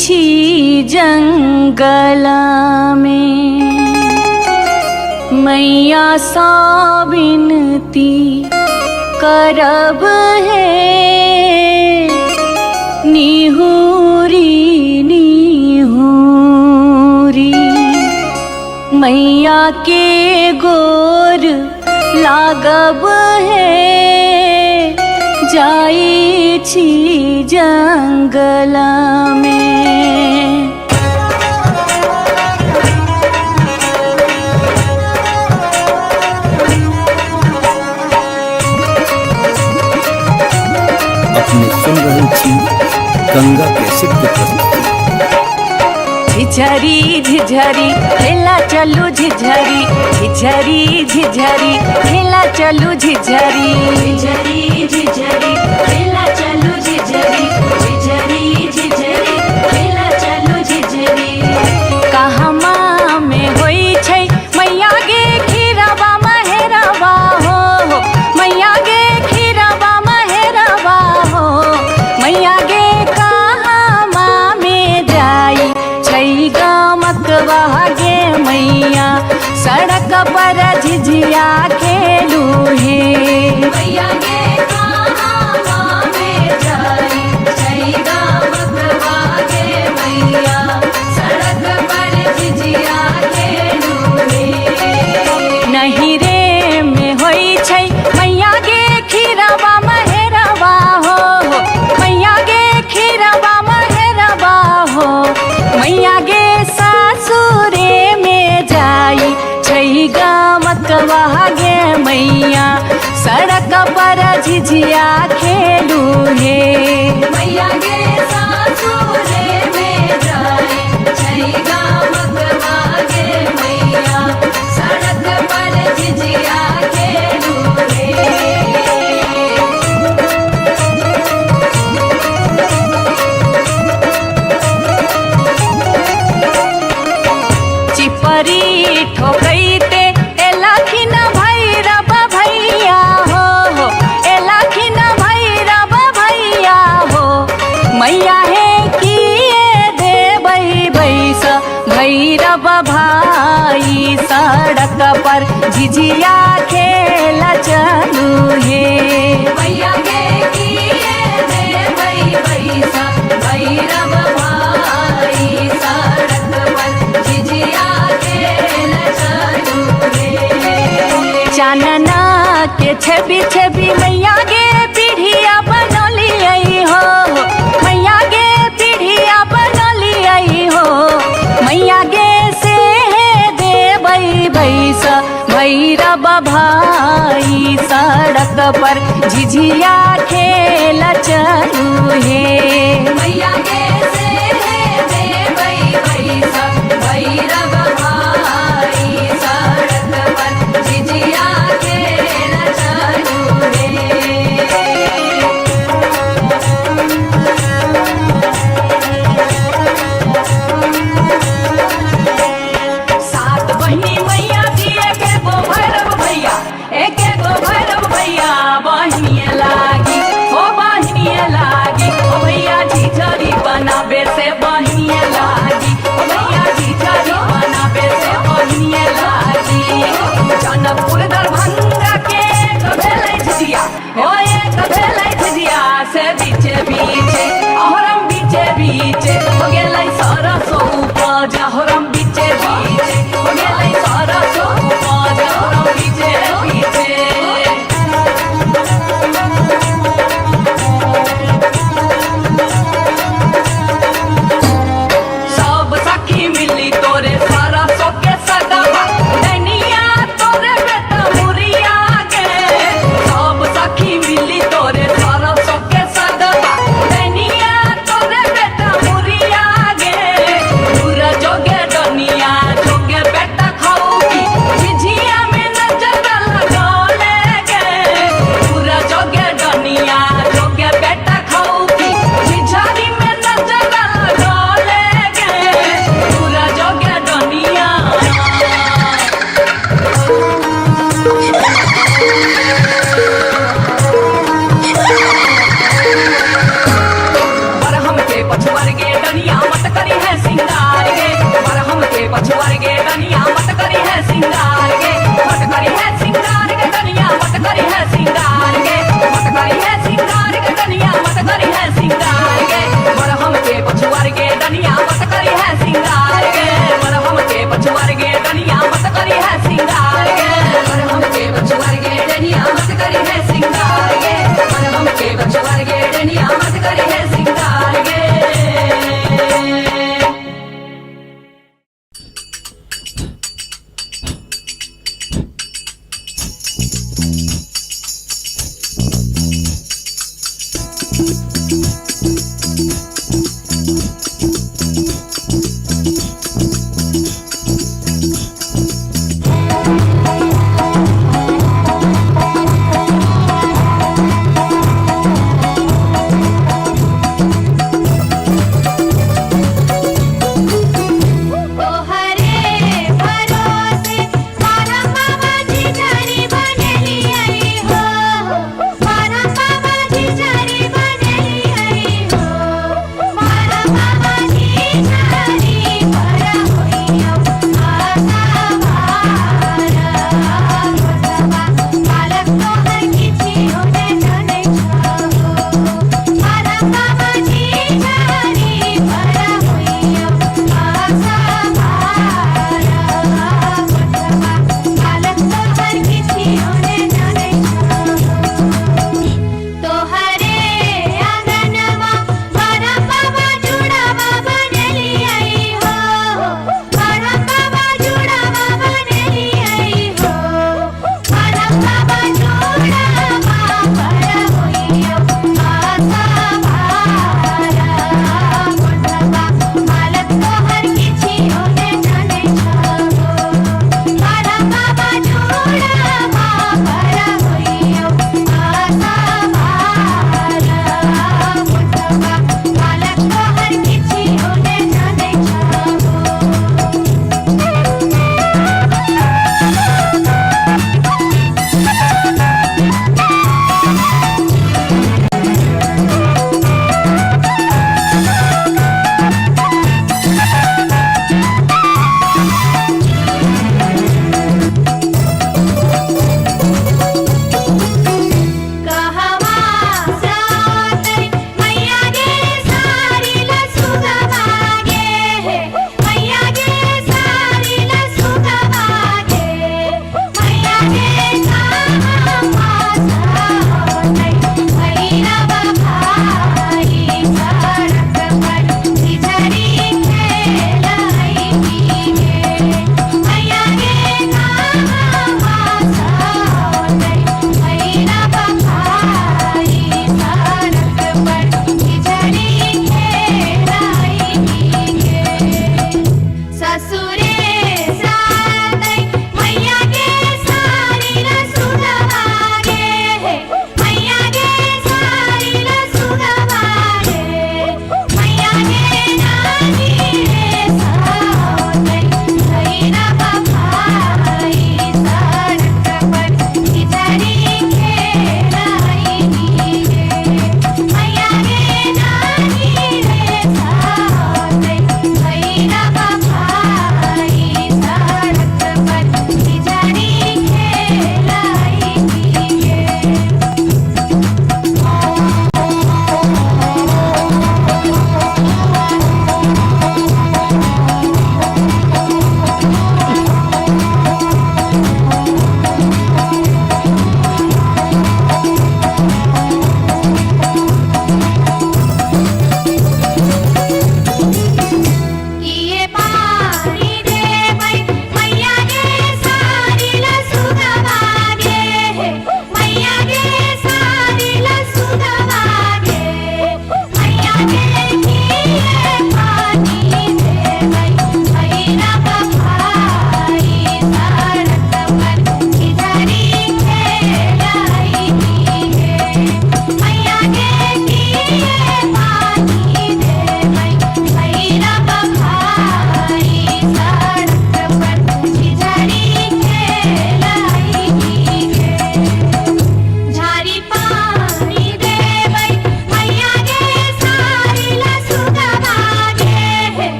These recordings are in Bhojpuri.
छी जंगल में मैया सा विनती करब है निहुरी निहुरी मैया के गोर लागब है जाई छी जंगल में। अपने सुन रहे छी गंगा कैसेट की प्रस्तुति। झिझरी झिझरी खेला चलू झिझरी झिझरी झिझरी खेला चलू झिझरी झिझरी झिझरी खेला चलू झिझरी झिझरी झिझरी खेला चलू झिझरी। कहमा में होई छै मैया गे खीरवा महेरवा हो मैया गे खीरवा महेरवा हो मैया गे कहमा में जाई छै गमकवा गे मैया सड़क पर झिझिया खेलू हे मैया गे कहमा में जाई छै गमकवा गे मैया सड़क पर झिझिया खेलू हे। नहीं रे में होई छै मैया गे खीरवा महेरवा हो मैया गे खीरवा महेरवा हो मैया गे सासुरे में जाई छै गमकवा गे मैया सड़क पर झिझिया खेलू हे मैया गे सासुरे में जाई छै गमकवा गे मैया सड़क पर झिझिया खेलू हे। चिपरी ठोकैते एलखिन भैरव भैया हो एलखिन भैरव भैया हो मैया हे किए देबै बैस भैरव भाई सड़क पर झिझिया खेल चलू हे मैया गे किए देबै बैस भैरव भाई सड़क पर झिझिया खेल चलू हे। चानना के छवि छवि मैया गे पीढ़िया बनलियै हो मैया गे पीढ़िया बनलियै हो मैया गे से देबै बैस भैरव भाई सड़क पर झिझिया खेल चलू हे मैया गे से देबै बैस भैरव भाई सड़क पर झिझिया खेल चलू हे। सात बहिनी मैया जी एके गो भैरव भैया एके गो भैरव भैया बहिनिए लागी हो बहिनिए लागी ओ भैया झिझरी बनाबे से बहिनिए लागी ओ भैया झिझरी बनाबे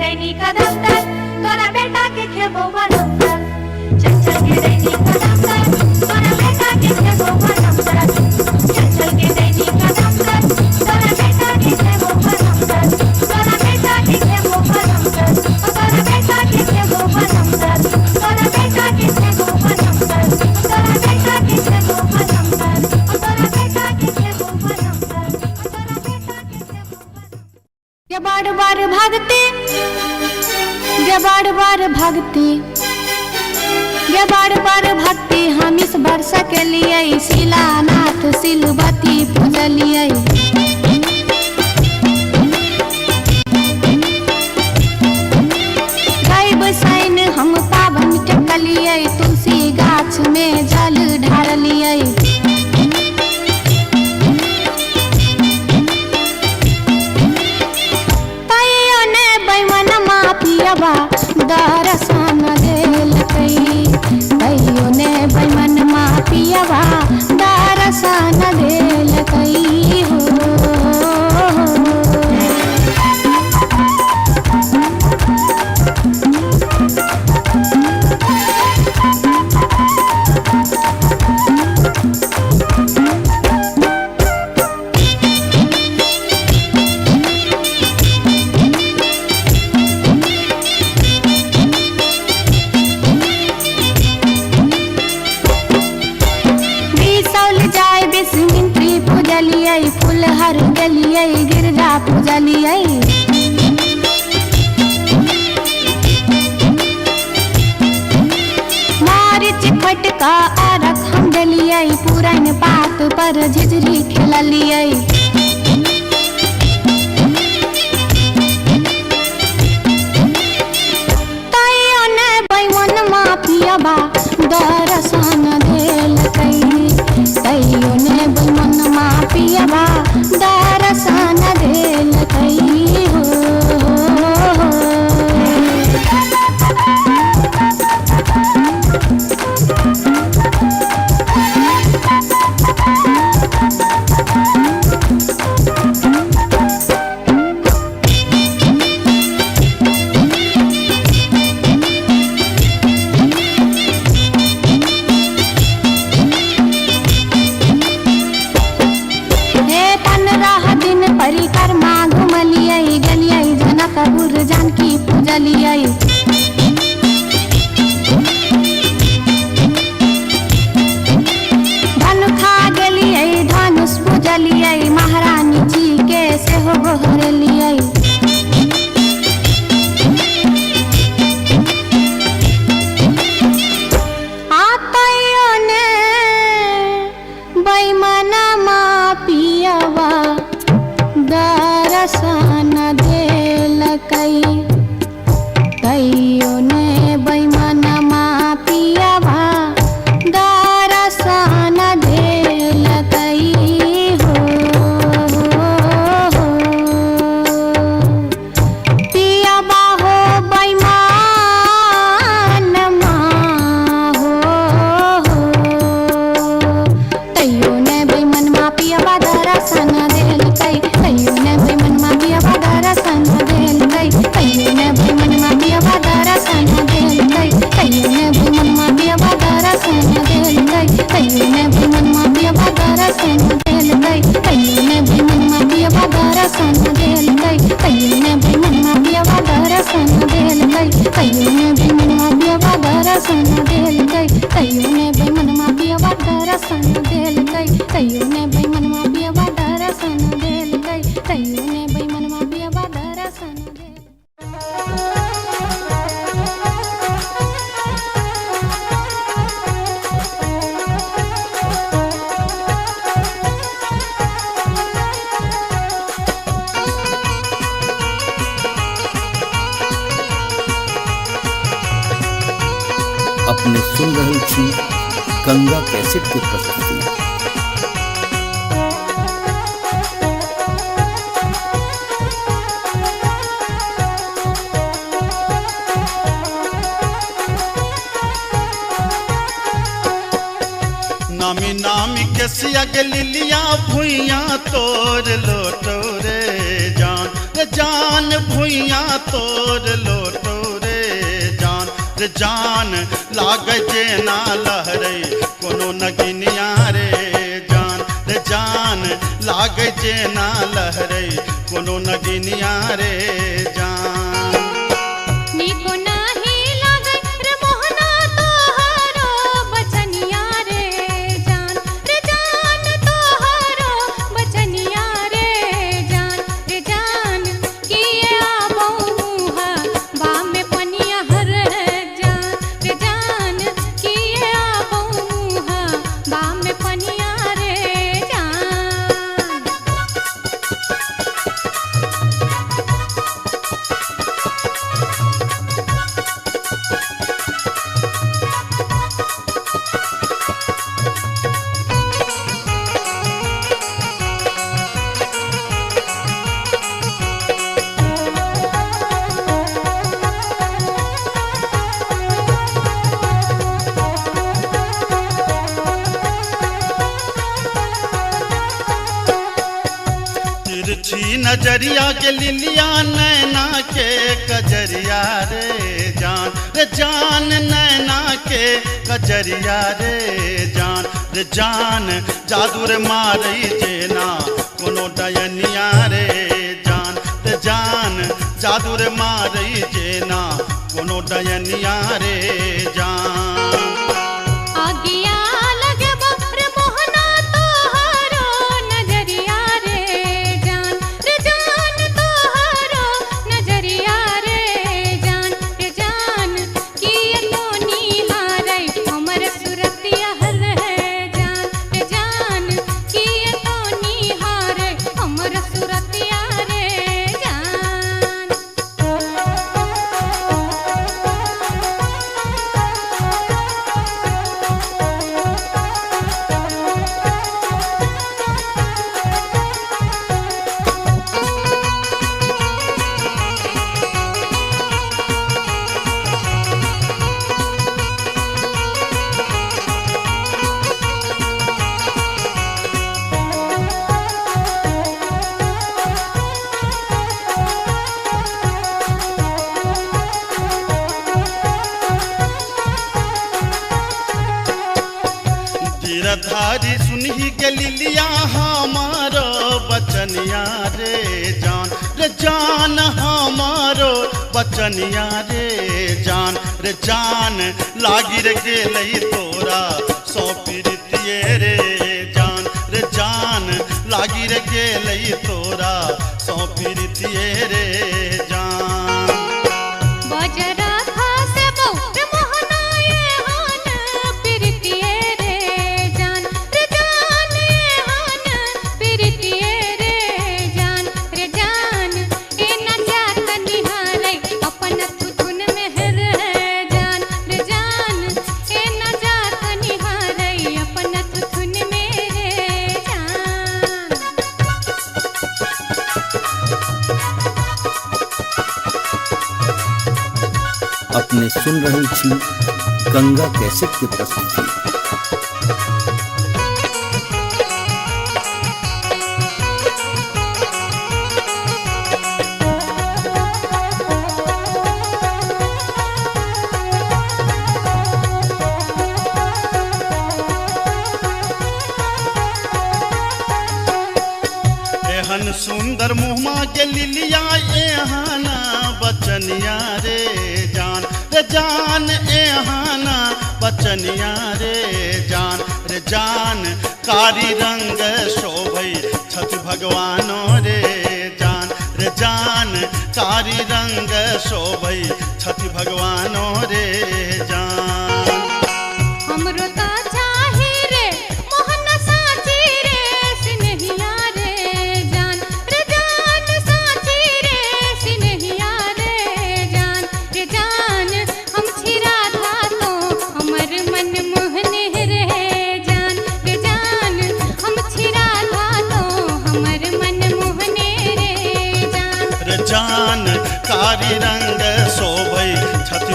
दैनी कदम तर तोरा बेटा के खेबो बनम तर चल चल के दैनी कदम तर तोरा बेटा के खेबो बनम तर चल चल के दैनी कदम तर तोरा बेटा के खेबो बनम तर तोरा बेटा के खेबो बनम तर तोरा बेटा के खेबो बनम तर तोरा बेटा के खेबो बनम तर तोरा बेटा के खेबो बनम तर तोरा बेटा के खेबो बनम तर तोरा बेटा के खेबो ये बार बार भागते ये बार बार भागते ये बार बार भागते हम इस वर्ष के लिए शिलानाथ सिलवती पूजलिए गाय बसाइन हम पावन टकलिए तुलसी गाछ में जल ढारलिए पियबा दर्शन देलकै कहियो ने बैमन मा पियबा दर्शन देलकै हो फुलहर गलिए गिरजा पूजलिए मारिच फटका आरख हम डलिए पुरान पात पर झिझरी खेललिए तैयो ने बैमन मा पियबा दर्शन देलकै तैयो ने बैमन मा पियबा दर्शन देलकै हो परिक्रमा घुमलिए गलिए जनकपुर जानकी पूजलिए धनुखा गेलिए धनुष पूजलिए महारानी जी के सेहो गोहरलिए आतैयो ने बैमन मा पियबा दर्शन देलकै तैयो ने बैमन मा पियबा दर्शन देलकै हो पियबा हो बैमन मा हो तैयो ने बैमन मा पियबा दर्शन देलकै तैयो ने बैमन मा पियबा दर्शन देलकै तैयो ने बैमन मा पियबा दर्शन देलकै तैयो ने बैमन मा पियबा दर्शन देलकै तैयो ने बैमन मा पियबा दर्शन देलकै तैयो ने बैमन मा पियबा दर्शन देलकै तैयो ने बैमन मा पियबा दर्शन देलकै तैयो ने बैमन मा पियबा दर्शन देलकै तैयो ने बैमन मा पियबा दर्शन देलकै तैयो ने बैमन मा पियबा दर्शन देलकै तैयो ने बैमन मा पियबा दर्शन अपने सुन रहल छी गंगा कैसेट के प्रस्तुति। नामी नामी केसिया के लिलिया भुइया तोर लोटो रे जान रे जान भुइया तोर लोटो रे जान रे जान लागे जे ना लहरे कोनो नगिनिया रे जान रे जान लागे जे ना लहरे कोनो नगिनिया रे जान नीको नाही लागे रे मोहना तोहरो बचनिया रे जान तोहरो बचनिया रे जान किए आबो मुहा बा में पनिया हर जान किए आबो मुहा बा में पनिया रे जान तिरछी नजरिया के लिलिया नैना के कजरिया रे जान नैना के कजरिया रे जान जादूर मारई जेना कोनो डयनिया रे जान जादूर मारई जेना कोनो डयनिया रे जान आगिया लगे रे मोहना तोहरो नजरिया रे जान तोहरो नजरिया रे जान किए तो निहारै हमर सुरतिया हर जान किए तो निहारै हमर सुरतिया रे जान गिरधारी सुनही के लिलिया हमारो बचनिया रे जान हमारो बचनिया रे जान लागी रे गेलई तोरा सौ पीरितिये रे जान लागी रे गेलई तोरा सौ पीरितिये रे जान बजरा खासे बौ रे मोहना ये हान पिरतिये रे जान ये हान पिरतिये रे जान ए न जात निहारै अपन तुन मेहर जान ए न जात निहारै अपन तुन मेरे जान अपने सुन रही छी गंगा कैसेट की प्रस्तुति। एहन सुंदर मुहमा के लिलिया एहाना बचनिया रे जान एहाना बचनिया रे जान कारी रंग शोभई छठ भगवानो रे जान कारी रंग शोभई छठ भगवानो रे जान हमरो ता चाही रे मोहन साची रे सिनहिया रे जान साची रे सिनहिया रे जान हम छिरा था तो हमर मन मोहने रे जान हम छिरा था तो हमर मन मोहने रे जान कारी रंग शोभई छठ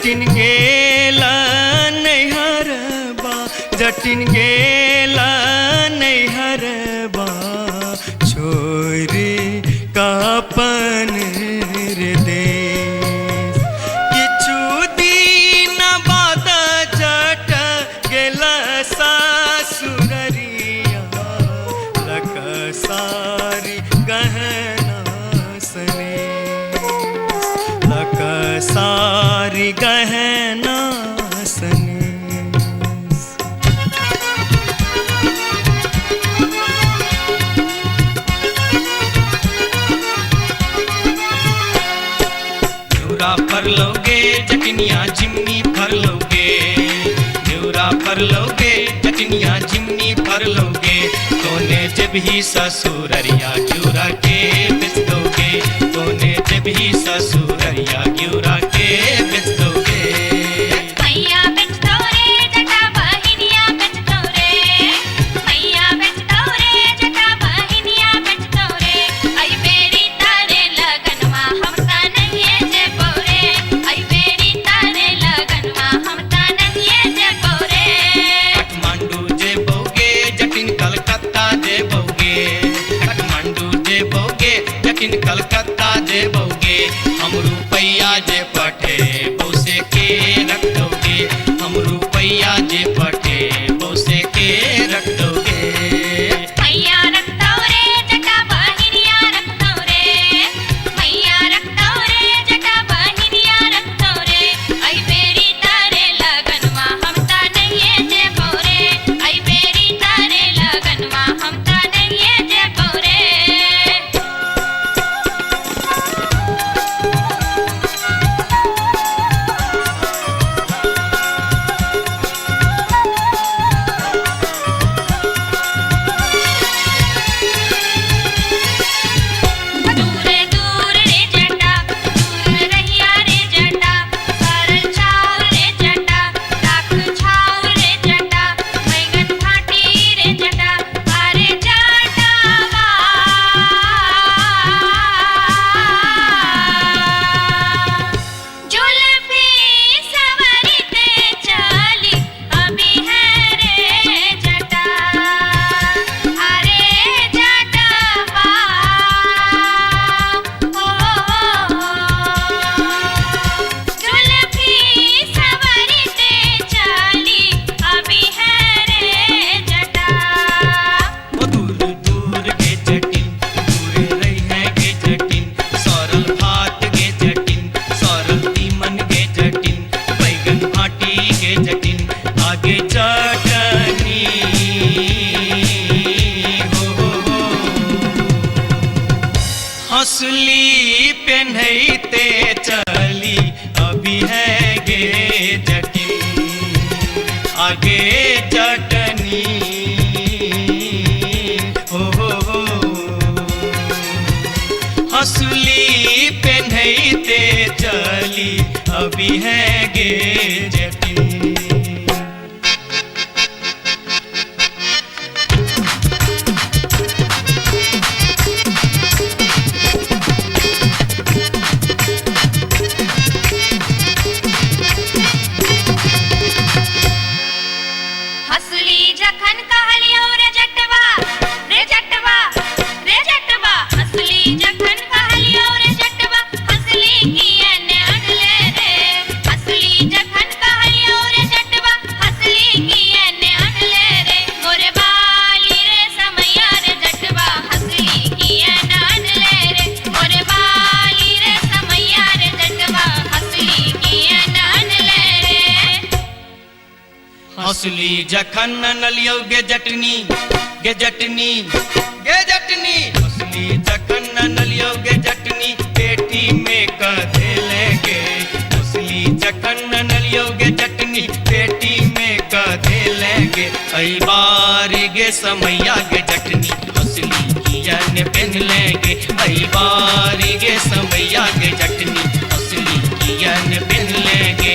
जटिन गेला नैहरबा जटिन गेला नैहरबा छोरी कापन रे देश किछु दिन बाद जट गेला सासुररिया लक सारी गहना सने लक सारी गहना सने फर लोगे जटनिया जिमनी फर लोगे न्यूरा फर लोगे जटनिया जिमनी फर लोगे तोने जब ही ससुररिया ग्यूरा के बेच दोगे तोने जब ही ससुररिया ग्यूरा के बेच दोगे मैया बेच दो रे जटा बहिनिया बेच दो रे मैया बेच दो रे जटा बहिनिया बेच दो रे आई बेरी तारे लगनवा हम ता नहीं जे बोरे आई बेरी तारे लगनवा हम ता नहीं जे बोरे काठमांडू जे बोगे जटिन कलकत्ता जे बोगे काठमांडू जे बोगे जटिन कलकत्ता जे बोगे हम रुपैया जे पठे बोसे के रख दोगे हम रुपैया जे पठे बोसे के रख दोगे मैया रख दो रे जटा बहिनिया रख दो रे मैया रख दो रे जटा बहिनिया रख दो रे आई बेरी तारे लगनवा हम ता नहीं जे बोरे आई बेरी तारे लगनवा हम ता नहीं जे बोरे दूर दूर रे जटा दूर रहिया रे जटा सरल छाव रे जटा राख छाव रे जटा बैगन फाटी रे जटा अरे जटावा जुल्फी सवरते चली अभी है रे जटा अरे जटावा जुल्फी सवरते चली अभी है रे जटा वो दूर दूर के जटिन दूर रही है के जटिन सरल भात के जटिन सरल तीमन के जटिन बैगन भाटी के जटिन आगे चटनी हो हंसली पेन्हते चली अभी है गे जटिन आगे चटनी हो हंसली पेन्हते चली अभी है गे जटिन हसली जखन कहलियो रे जटवा रे जटवा रे जटवा हसली जखन कहलियो रे जटवा हसली कियन अनले रे हसली जखन कहलियो रे जटवा हसली कियन अनले रे मोरे बाली रे समैया रे जटवा हसली कियन अनले रे मोरे बाली रे समैया रे जटवा हसली कियन अनले रे हंसली जखन नलियो गे जटनी गे जटनी गे जटनी हंसली जखन नलियो गे जटनी पेटी में कधे लेंगे हंसली जखन नलियो गे जटनी पेटी में कधे लेंगे कई बार गे समैया गे जटनी हंसली कियन पहन लेंगे कई बार गे समैया गे जटनी हंसली कियन पहन लेंगे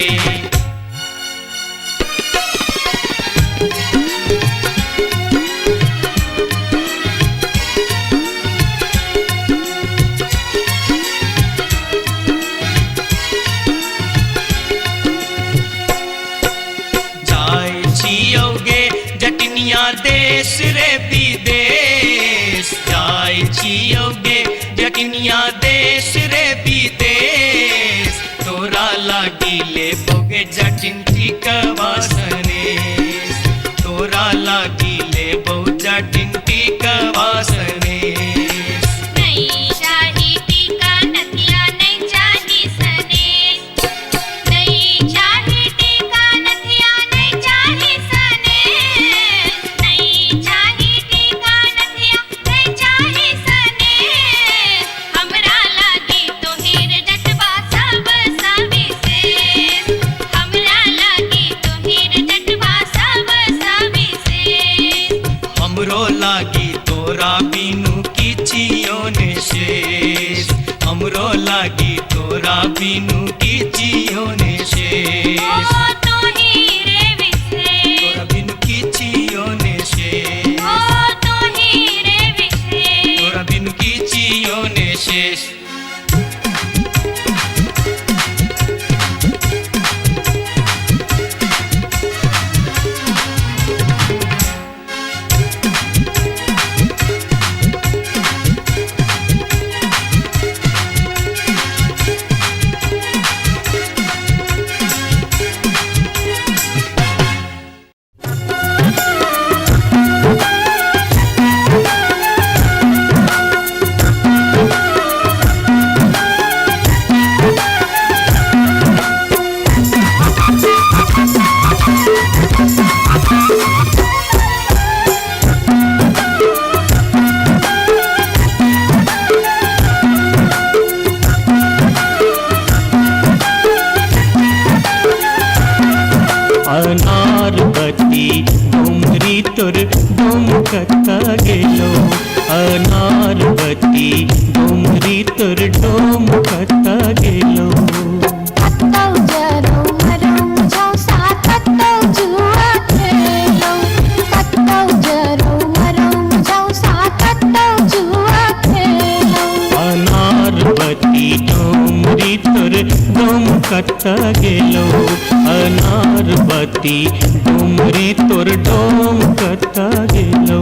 जटनिया देश रे विदेश जाय छियोगे जटनिया देश रे विदेश तोरा लागी ले बोगे जटिन टिकवा सनेश तोरा लागी ले बो जटिन टिकवा सनेश नहीं चाही टीका नथिया नहीं चाही सनेश नहीं चाही टीका नथिया नहीं चाही सनेश नहीं चाही टीका नथिया नहीं चाही सनेश हमरा लागी तो हीर जटवा सब सविशेष हमरा लागी तो हीर जटवा सब सविशेष हमरो लागी तोरा बिनु किछियो ने शेष हमरो लागी तोरा बिनु किछियो ने शेष ओ तो हीरे विशेष तोरा बिनु किछियो ने शेष ओ तो हीरे विशेष तोरा बिनु किछियो ने शेष अनारबती डोमरी तोर डोमकता गेलो अनारबती डोमरी तोर डोमकता गेलो कत्तौ जरौ मरौ मुझौ सा कत्तौ जुआ खेलौ कत्तौ जरौ मरौ मुझौ सा कत्तौ जुआ खेलौ अनारबती डोमरी तोर डोमकता गेलो अनारबती डोमरी तोर डोमकता गेलो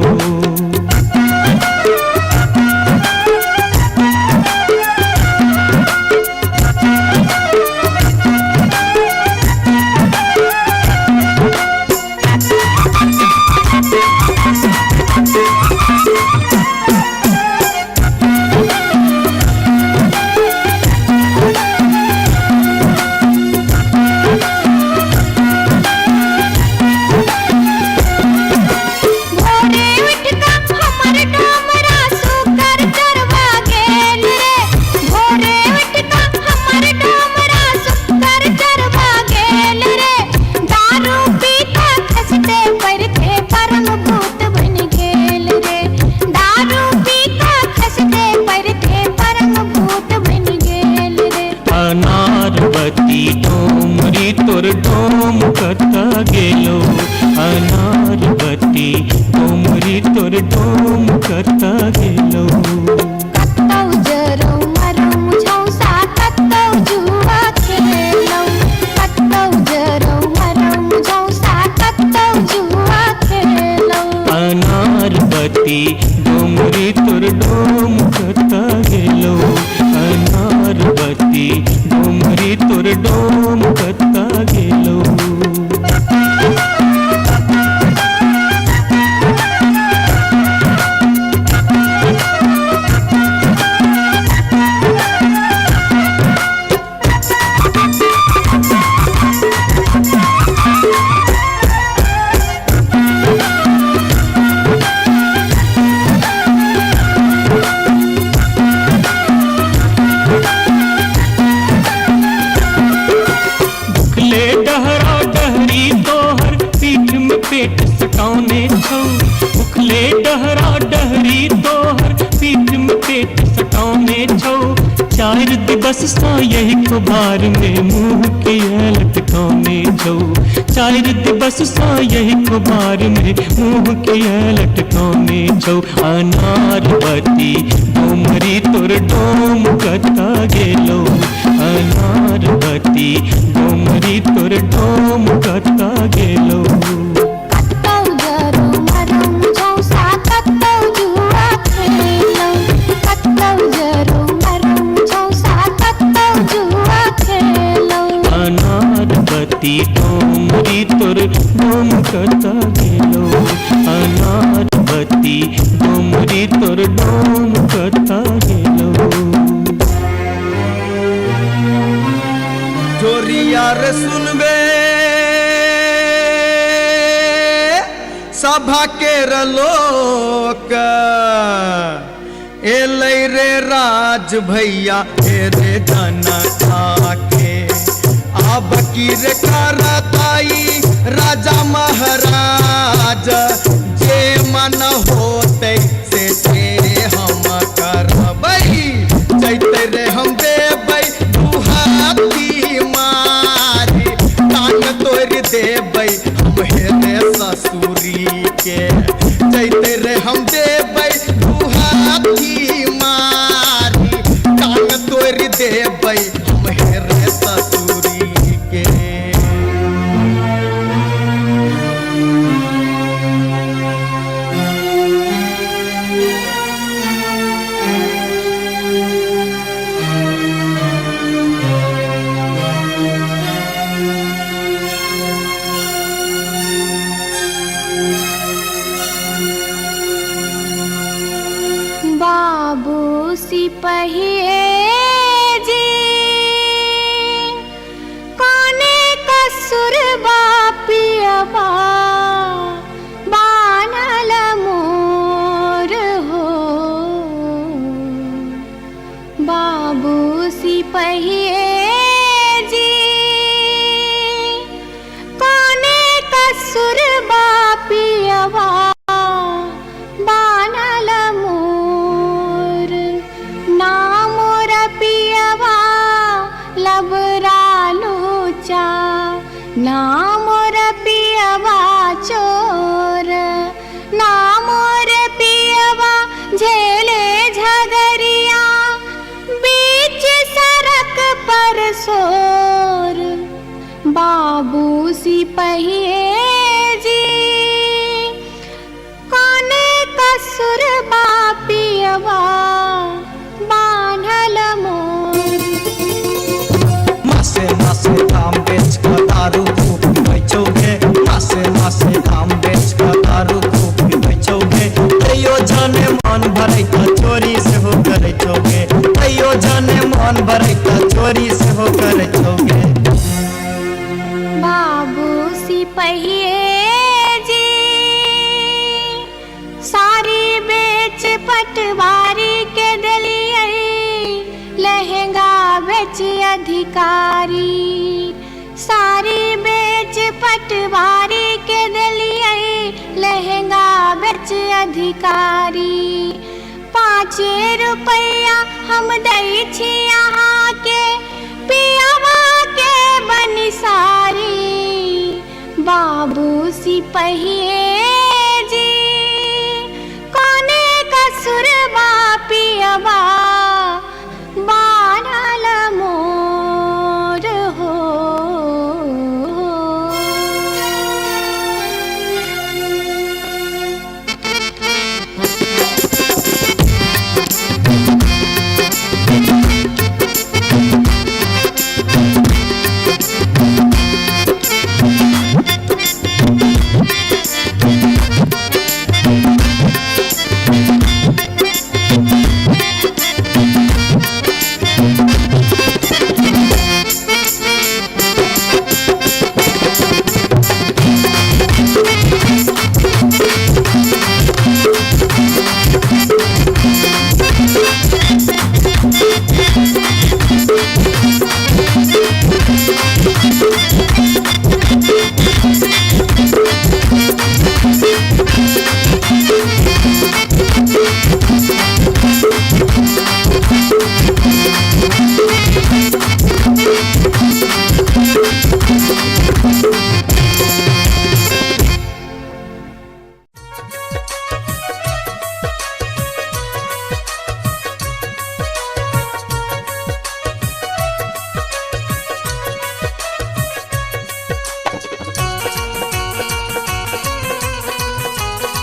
अनारबती डोमरी तोर डोमकता गेलो अनारबती डोमरी तोर डोमकता गेलो कत्तौ जरौ मरौ मुझौ सा कत्तौ जुआ खेलौ कत्तौ जरौ मरौ मुझौ सा कत्तौ जुआ खेलौ अनारबती डोमरी तोर डोमकता गेलो अनारबती डोमरी तोर डोमकता गेलो पेट सटाउने छौ उखले डहरा डहरी तोहर पीठ में पेट सटाउने छौ चार दिवस सा यही कुबार में मुंह के लटकाउने छौ चार दिवस सा यही कुबार में मुंह के लटकाउने छौ अनारबती डोमरी तोर डोम कता गेलो अनारबती डोमरी तोर डोम कता गेलो कत्तौ जरौ तोर डोम कता हेलो जोरिया रे सुनबे सभा के लोक एलै रे राज भैया हे रे जनता के अब की रे करताई राजा महाराज जे मन होते से हम करबै जैते रे हम देबै दुहाती मारी टांग तोड़ देबै हम हेरे ससुरी के जैते रे हम देबै दुहाती मारी टांग तोड़ देबै हम हेरे ससुरी के बाबू सिपहिए जी कोने कसुर बापियबा बानल मोर हो बाबू सिपहिए जी कोने कसुर बापियबा बानल मोर ना मोर पियवा लबरा लूचा ना मोर पियवा चोर ना मोर पियवा झेले झगरिया बीच सड़क पर सोर बाबू सिपहिए जी कोने कसुर बापियवा बान्हल मोर मासे मासे काम बेच कर दारू खूब बेचोगे मासे काम बेच कर दारू खूब बेचोगे तैयो जाने मन भरे का चोरी से हो करे चोगे तैयो जाने मन भरे का चोरी से हो करे चोगे बाबू सिपहिए जी सारी बेच पटवारी के दिलिए लहंगा बेच अधिकारी सारी बेच पटवारी के दिलिए लहंगा बेच अधिकारी 5 रुपया हम दै छी यहाँ के पियावा के बनिसारी बाबू सिपहिए जी कोने कसुर बापियवा बानल मोर हो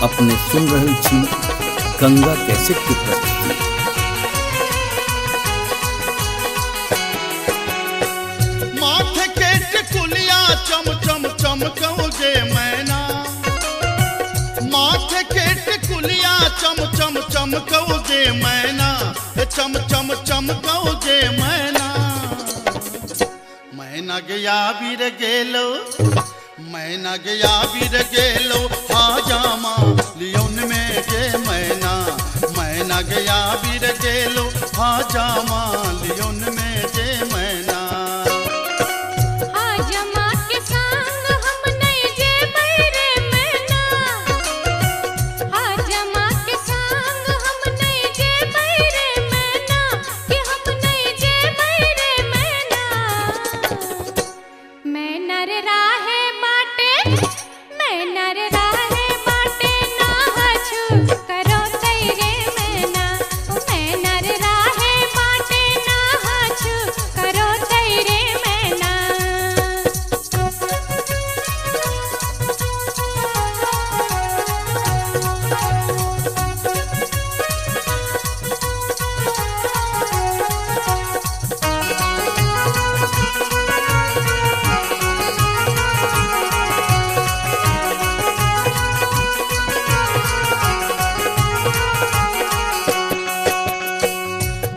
अपने सुन रहल छी गंगा कैसेट की प्रस्तुति। माथे के टिकुलिया चम चम चमकोगे मैना, माथे के टिकुलिया चम चम चमको गया बीर गेलो मैना गया बीर गेलो हाजामा लियोन में जे मैना गया बीर गेलो हाजामा लियोन में जे मैना हाजमा के संग हम नहीं जे बैरे मैना हाजमा के संग हम नहीं जे बैरे मैना कि हम नहीं जे बैरे मैना मैना रे राहे बाटे मैना रे राहे बाटे ना हछु करो तेरे मैना मैना रे राहे बाटे ना हछु करो तेरे मैना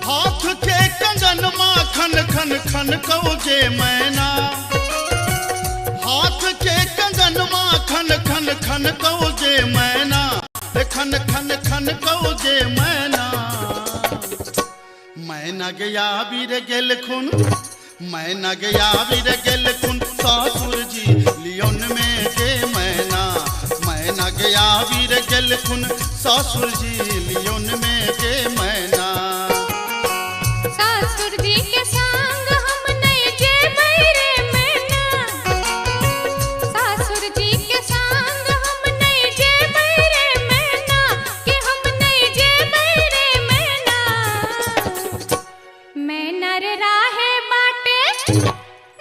हाथ के कंगन माखन खन खन कौजे मैना हाथ के कंगन माखन खन खन कौजे मैना खन खन खन कौजे मैना मैना गया बीर गेल खुन मैना गया बीर गेल खुन सासुर जी लियोन में जे मैना गया बीर गेल खुन सासुर जी लियोन में जे मैना सासुर जी के संग हम नहीं जे बैरे मैना सासुर जी के संग हम नहीं जे बैरे मैना कि हम नहीं जे बैरे मैना मैना रे राहे बाटे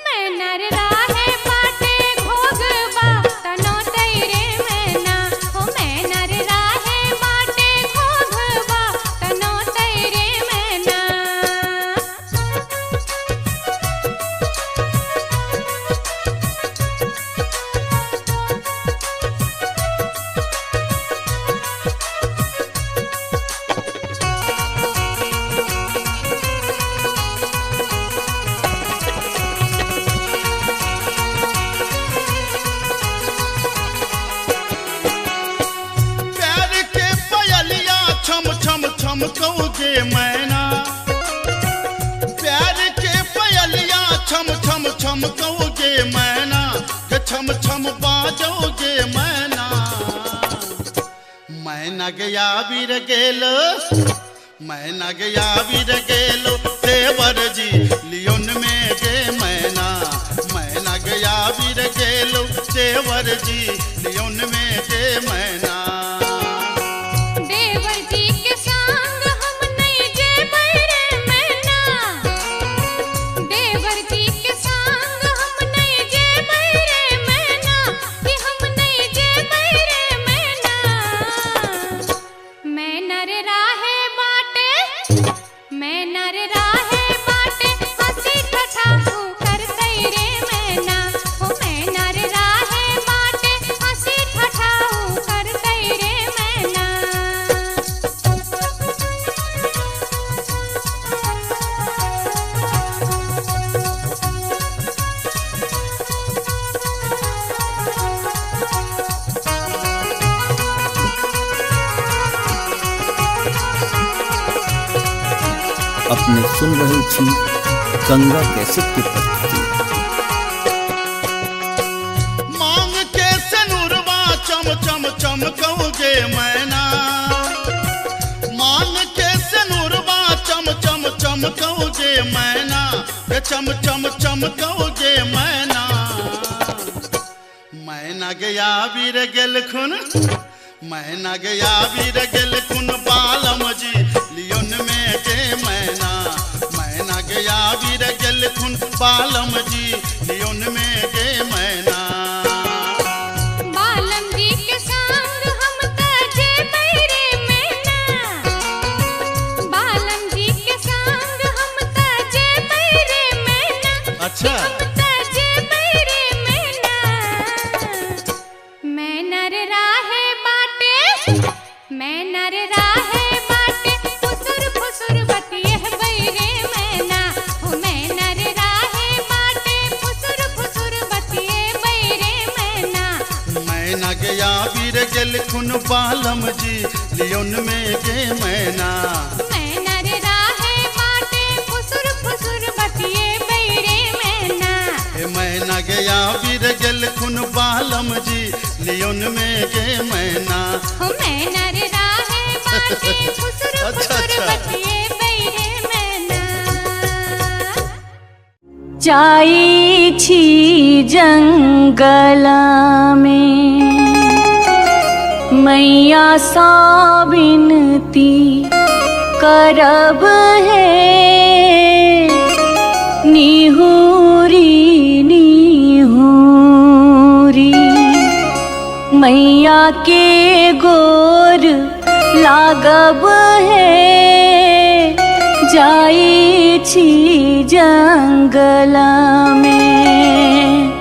मैना रे राहे बाटे घोगबा तनो तेरे मैना हो मैना रे राहे बाटे घोगबा तनो तेरे मैना प्यार के पयलिया छम छम छम कौजे मैना प्यार के पयलिया छम छम छम कौजे मैना के छम छम बाजोगे मैना मैना गया बीर गेलो मैना गया बीर गेलो देवर जी लियोन में जे मैना गया बीर गेलो देवर जी लियोन में जे मैना देवर जी के संग हम नहीं जे बैरे मैना देवर जी के संग हम नहीं जे बैरे मैना कि हम नहीं जे बैरे मैना मैना रे राहे बाटे मैना रे राहे बाटे हंसी ठठा कर तेरे मैना हो मैना रे राहे बाटे हंसी ठठा कर तेरे मैना अपने सुन रहे छी गंगा कैसेट की प्रस्तुति। मांग के सनुरवा चम चम चम कौजे मैना मांग के सनुरवा चम चम चम कौजे मैना के चम चम चम कौजे मैना मैना गया बीर गेल खुन मैना गया बीर गेल खुन बालम जी लियोन में जे मैना गया बीर गेल खुन बालम जी लियोन में जे मैना बालम जी के संग हम तजे बैरे मैना बालम जी के संग हम तजे बैरे मैना अच्छा हम तजे बैरे मैना मैना रे राहे बाटे मैना रे राहे बाटे फुसुर फुसुर बतिये बैरे मैना हो मैना रे राहे बाटे फुसुर गेल खुन बालम जी लियोन में गे मैना मैना रे राहे बाटे फुसुर फुसुर बतिए बैरे मैना हे मैना गया वीर गेल खुन बालम जी लियोन में गे मैना हो मैना रे राहे बाटे फुसुर अच्छा, फुसुर अच्छा। बतिए बैरे मैना जाई छी जंगल में मैया सा विनती करब है निहुरी निहुरी मैया के गोर लागब है जाई छी जंगल में।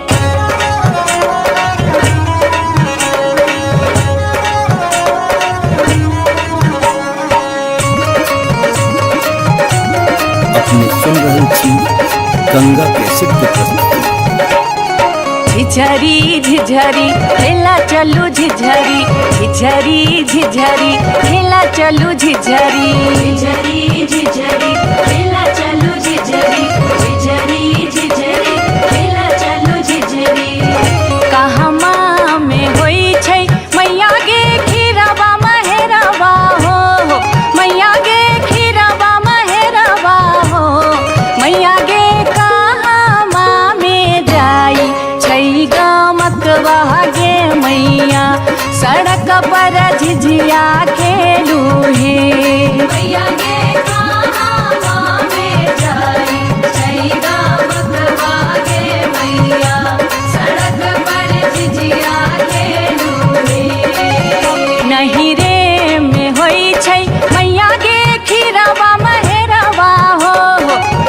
अपने सुन रहे छी गंगा कैसेट की प्रस्तुति। झिझरी झिझरी खेला चलू झिझरी झिझरी झिझरी खेला चलू झिझरी झिझरी झिझरी खेला चलू झिझरी झिझरी झिझरी खेला चलू झिझरी कहमा में होई छै मैया गे खीरवा महेरवा हो मैया गे खीरवा महेरवा हो मैया गे कहमा में जाई छै गमकवा गे मैया सड़क पर झिझिया खेलू हे मैया गे कहमा में जाई छै गमकवा गे मैया सड़क पर झिझिया खेलू हे नहीं रे में होई छै मैया गे खीरवा महेरवा हो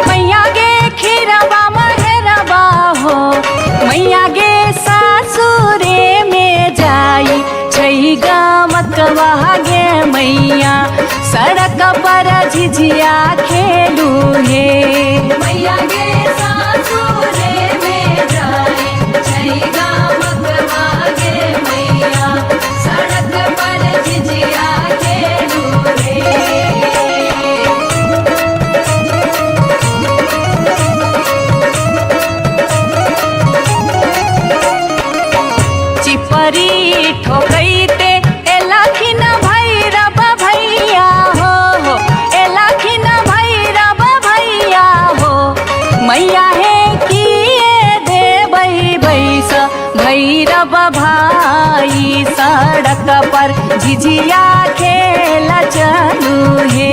मैया गे खीरवा महेरवा हो मैया गे सासुरे में जाई छै गमकवा गे मैया सड़क पर झिझिया खेलू हे मैया गे सासुरे में जाई छै गमकवा गे मैया सड़क पर झिझिया खेलू हे चिपरी ठोकैते एलाखिन भैरव भैया हो एलाखिन भैरव भैया हो मैया हे किए देबै बैस भैरव भाई सड़क पर झिझिया खेल चलू हे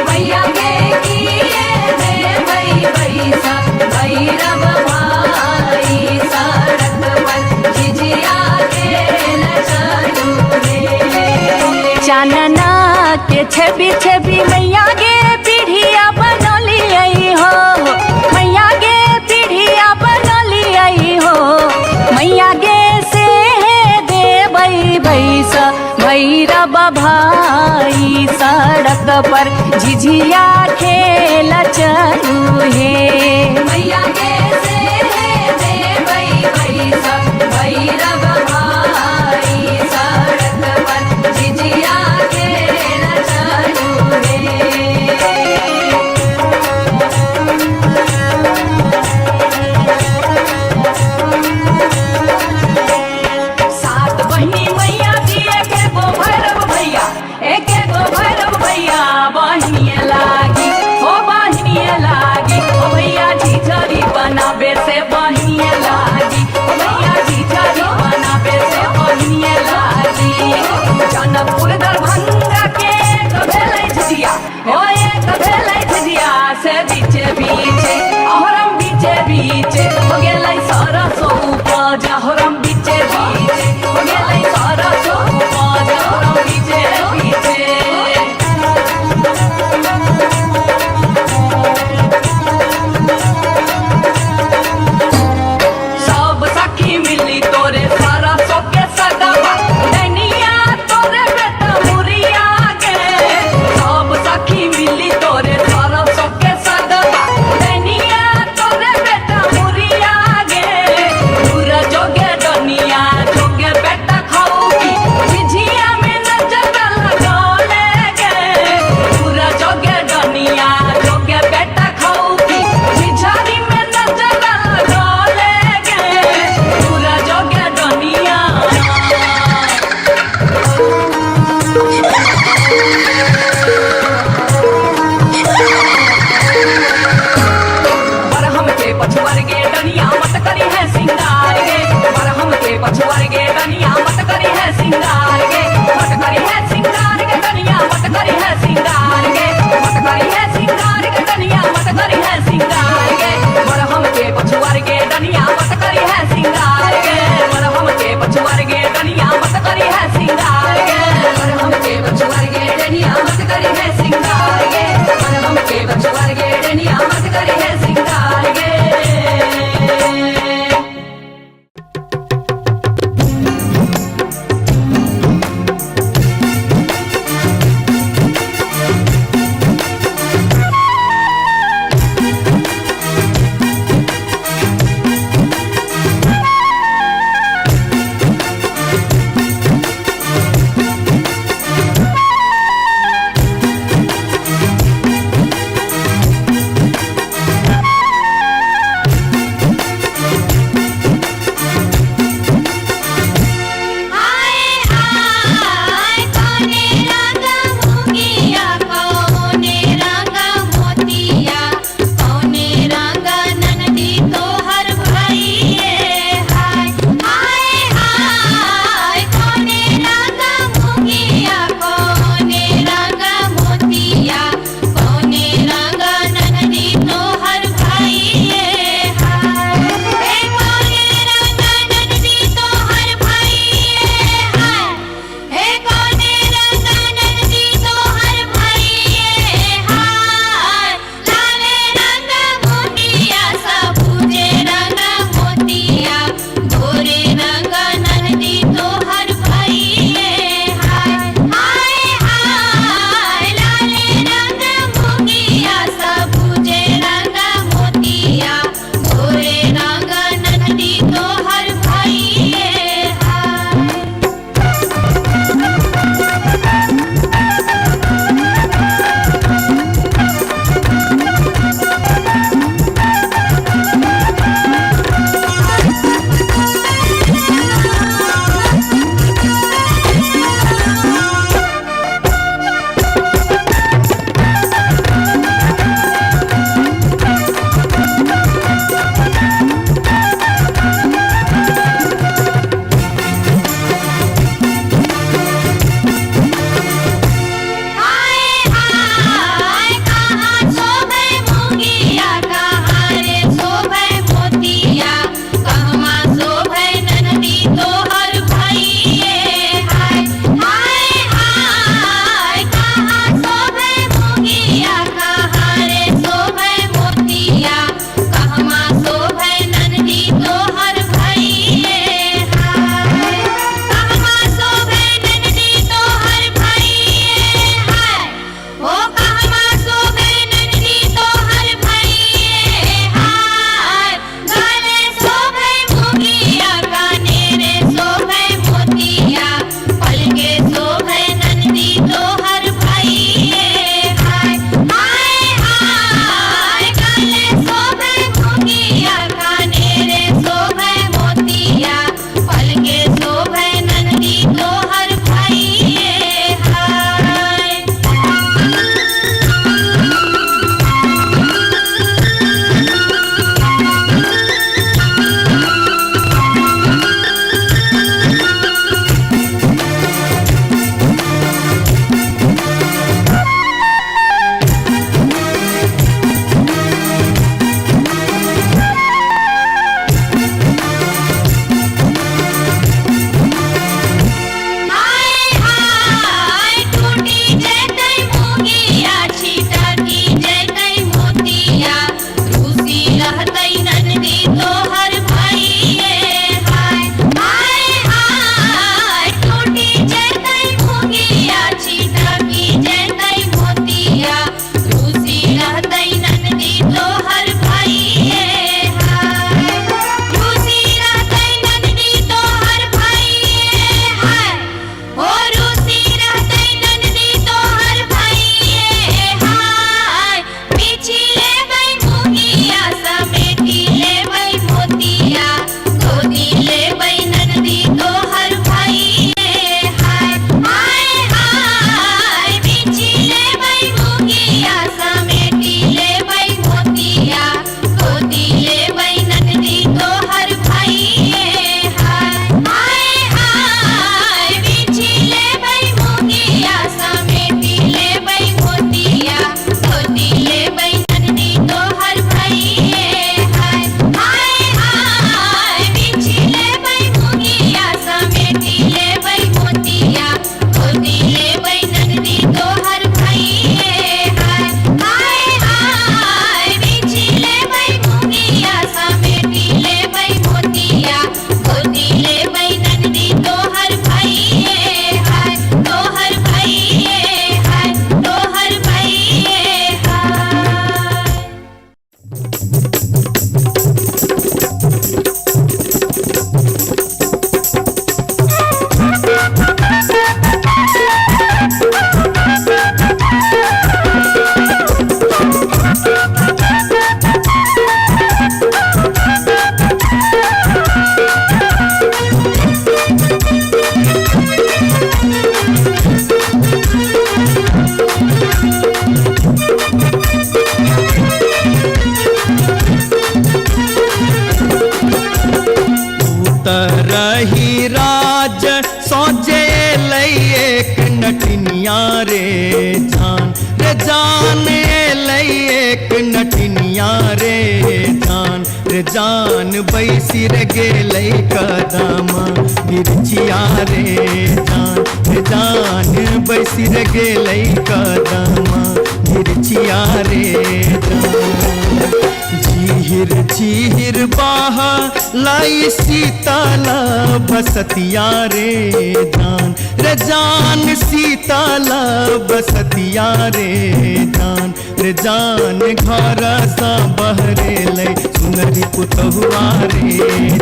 मैया गे किए देबै बैस भैरव भाई सड़क पर झिझिया खेल चलू हे चानना के छवि छवि मैया गे पीढ़िया बनलियै हो मैया गे पीढ़िया बनलियै हो मैया गे से देबै बैस भैरव भाई सड़क पर झिझिया खेल चलू हे मैया गे से देबै बैस भैरव भाई सड़क पर झिझिया खेल चलू हे सात बहिनी मैया दिए के गो भैरव भैया एक गो भैरव भैया बहिनिए लागी हो बहिनिए लागी ओ भैया झिझरी रे जान रे जान एलै एक नटनिया रे जान रे जान बैसी रे गेलै कदम बिरछिया रे जान बैसी रे गेलै कदम बिरछिया रे जान झीर झीर बाहा लाई सीताला बसतिया रे जान सीताला बसतिया रे जान घर सा बहरे लै सुनरी पुतहुआ रे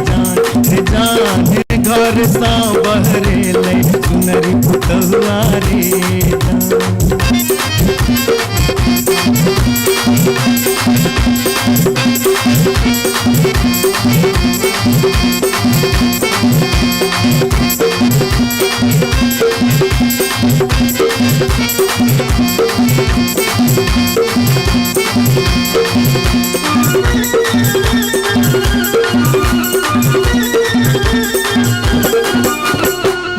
जान घर सा बहरे लै सुनरी पुतहुआ रे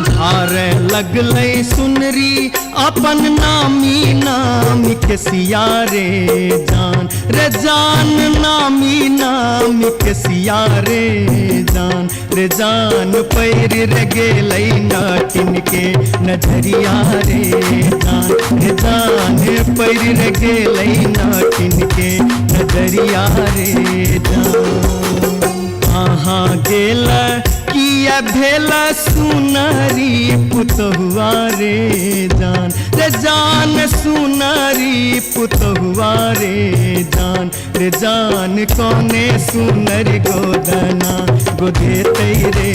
धार लगलै सुनरी अपन नामी नाम के सिया रे जान नामी नाम के सिया रे जान पैर रे गेलै नाटिन के नजरिया रे जान पैर रे गेलै नाटिन के नजरिया रे जान कहाँ गेल किया भेल सुनरी पुतहुआ रे जान सुनरी पुतहुआ रे जान कौने सुनरी गोदना गोदेतै रे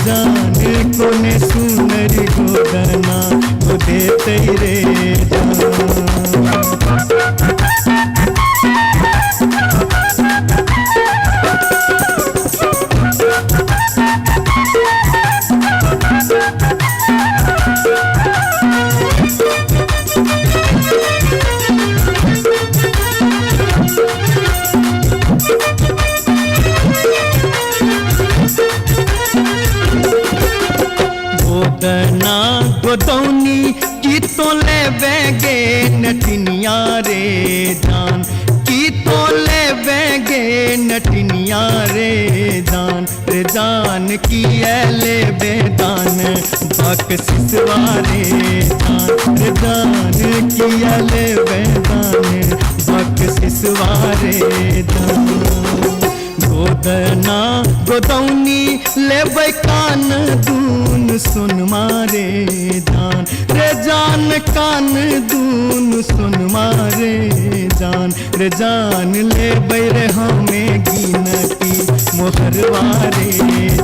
जान कौने सुनरी गोदना गोदेतै रे जान गोदना गोदौनी की तो ले बेगे नटनिया रे जान की तो ले बेगे नटनिया रे जान की ले बेदान बक सिसवा रे जान की ले बेदान बक सिसवा रे जान गोदना गोदौनी लेबै कान दून सुन मारे जान कान दून सुन मारे जान लेबै रे हमें गिनती मोहरवा रे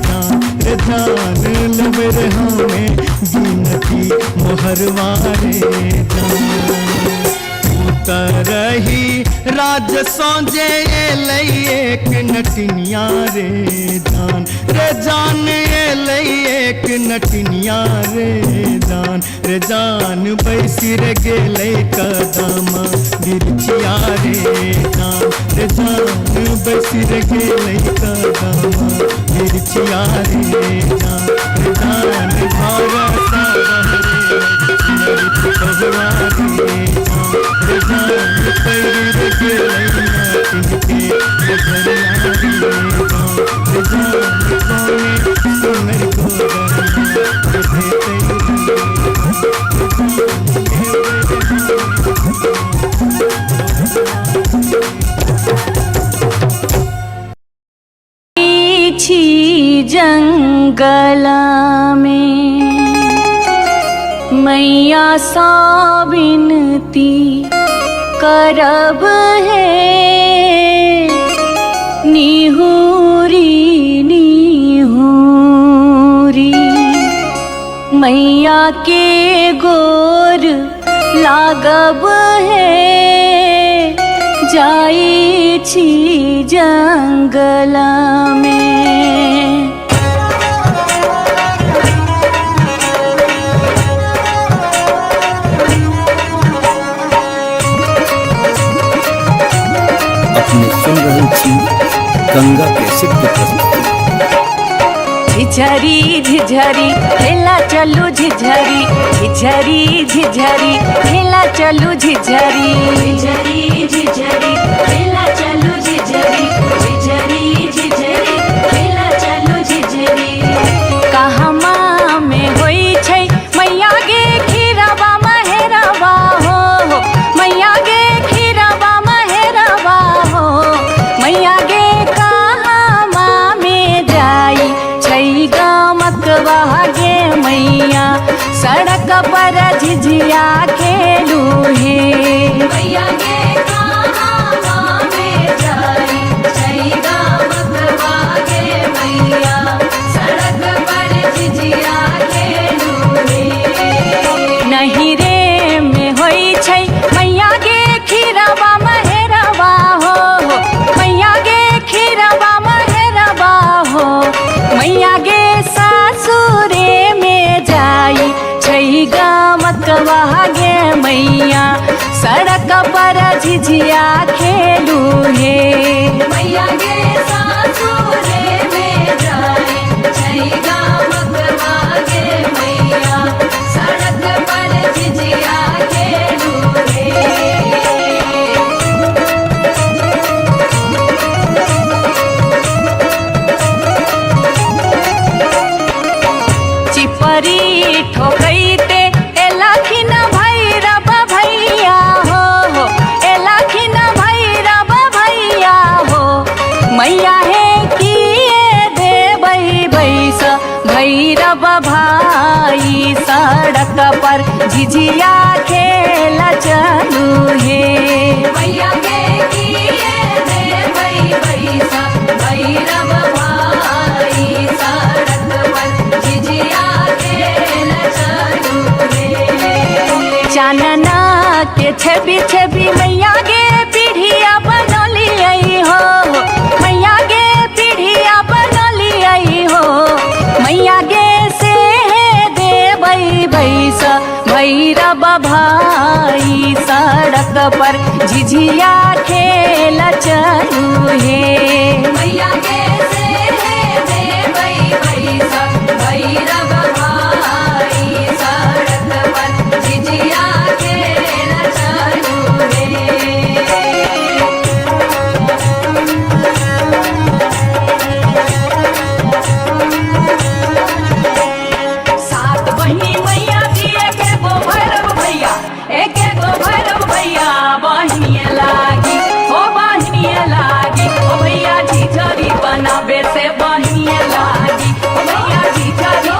जान लेबै रे हमें गिनती मोहरवा रे जान रही राज सौजे एलै एक नटनिया रे जान एलै एक नटनिया रे जान बैसी रे गेलै कदम बिरछिया रे जान बैसी रे गेलै कदम बिरछिया रे जान घर सा बहरे सुनरी पुतहुआ रे जान पैर रे गेलै नाटिन के नजरिया रे जान कौने सुनरी गोदना गोदेतै छी जंगल में मैया सा विनती करब है निहुरी निहुरी मैया के गोर लागब है जाई छी जंगल में। अपने सुन रहे थी गंगा कैसेट की प्रस्तुति। झिझरी झिझरी खेला चलू झिझरी झिझरी झिझरी खेला चलू झिझरी झिझरी झिझरी खेला चलू झिझरी झिझरी झिझरी खेला चलू झिझरी कहमा में होई छै मैया गे खीरवा महेरवा हो मैया गे खीरवा महेरवा हो मैया गे कहमा में जाई छै गमकवा गे मैया सड़क पर झिझिया खेलू हे मैया गे कहमा में जाई छै गमकवा गे मैया सड़क पर झिझिया खेलू हे नहीं रे में होई छै मैया गे खीरवा महेरवा हो मैया गे खीरवा महेरवा हो मैया गे सासुरे में जाई छै गमकवा गे मैया सड़क पर झिझिया खेलू हे मैया गे सासुरे में जाई छै गमकवा गे मैया सड़क पर झिझिया खेलू हे चिपरी ठोकैते एलाखिन भैरव भैया हो एलाखिन भैरव भैया हो मैया हे किए देबै बैस भैरव भाई सड़क पर झिझिया खेल चलू हे मैया गे किए देबै बैस भैरव भाई सड़क पर झिझिया खेल चलू हे चानना के छवि छवि मैया गे पीढ़िया बनलियै हो मैया गे पीढ़िया बनलियै हो मैया गे से देबै बैस भैरव भाई सड़क पर झिझिया खेल चलू हे मैया गे से देबै बैस भैरव भाई सड़क पर झिझिया खेल चलू हे सात बहिनी मैया थी एके गो भैरव भैया एके गो भैरव भैया बहिनिए लागी हो बहिनिए लागी ओ भैया झिझरी बनाबे से बहिनिए लागी ओ भैया झिझरी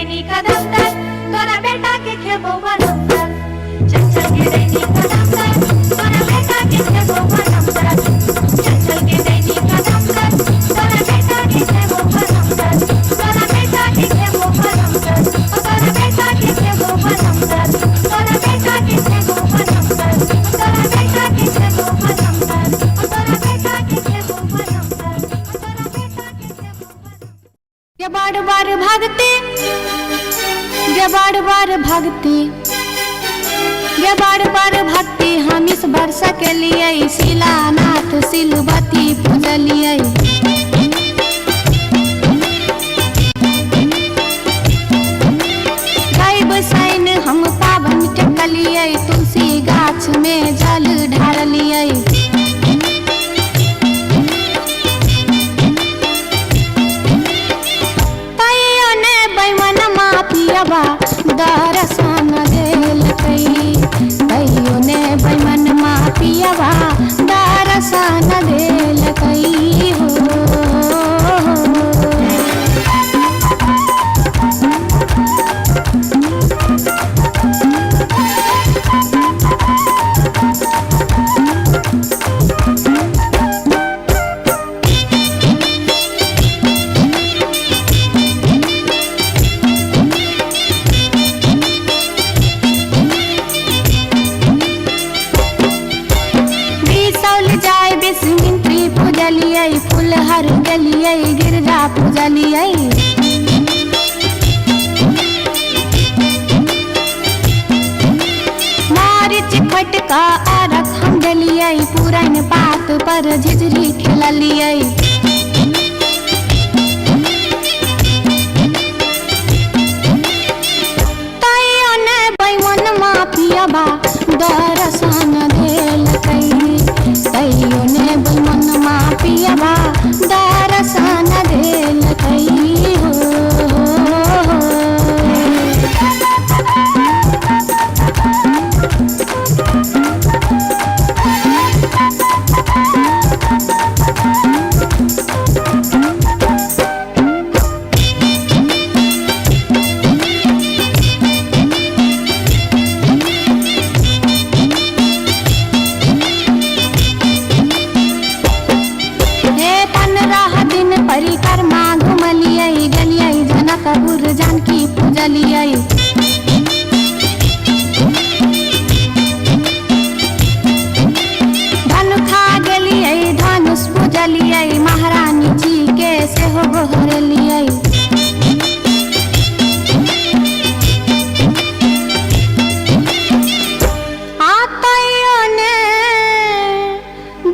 दैनी कदम तर तोरा बेटा के खेबो बनम तर चल चल के दैनी कदम तर तोरा बेटा के खेबो बनम तर चल चल के दैनी कदम तर तोरा बेटा के खेबो बनम तर तोरा बेटा के खेबो बनम तर तोरा बेटा के खेबो बनम तर तोरा बेटा के खेबो बनम तर तोरा बेटा के खेबो बनम तर तोरा बेटा के खेबो बनम तर तोरा बेटा के खेबो ये बार बार भागते ये बार बार भागते ये बार बार भागते हम इस वर्षा के लिए शिलानाथ सिलवती पूजलिए गाय बसाइन हम पावन टकलिए तुलसी गाछ में जल ढारलिए दरसन देल कहियो ने बैमन मापियवा दरसन देल कही हो फुलहर गलिए गिरजा पूजलिए मारिच फटका अरख हम गलिए पुरन पात पर झिझरी खेललिए तैयो ने बैमन मापियबा दरसन देल कही तैयो ने बैमन मापियबा दरसन देल कही हो परिक्रमा घुमलिए गलिए जनकपुर जानकी पूजलिए धनुखा गेलिए धनुष पूजलिए महारानी जी के सेहो गोहरलिए आतयो ने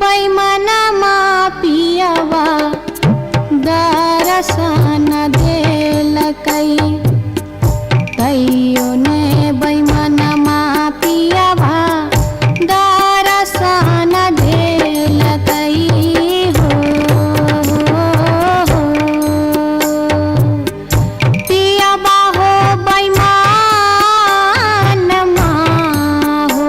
बैमना मापियवा दरसन देल कई तैयो ने बैमन मापियवा दरसन देल कई हो पियवा हो बैमन मा हो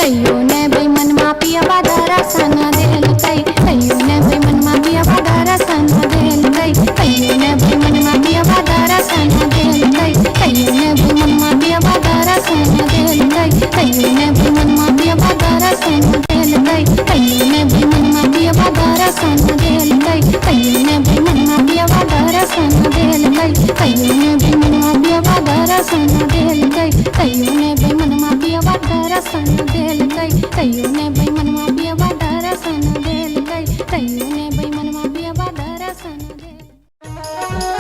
तैयो ने बैमन मापियवा दरसन देल कई तैयो ने बैमन मापियवा दरसन देल कई तैयो ने बैमन मापियवा दरसन देल कई तैयो ने बैमन मापियवा दरसन देल कई तैयो ने बैमन मापियवा दरसन देल कई तैयो ने बैमन मापियवा दरसन देल कई तैयो ने बैमन मापियवा दरसन देल कई तैयो ने बैमन मापियवा दरसन देल कई तैयो ने बैमन मापियवा दरसन देल कई तैयो ने बैमन मापियवा दरसन देल कई तैयो ने बैमन मापियवा दरसन देल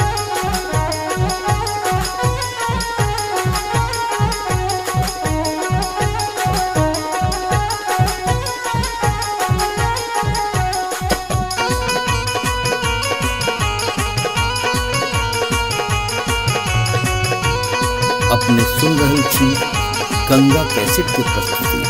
अपने सुन रहे छी गंगा कैसेट की प्रस्तुति।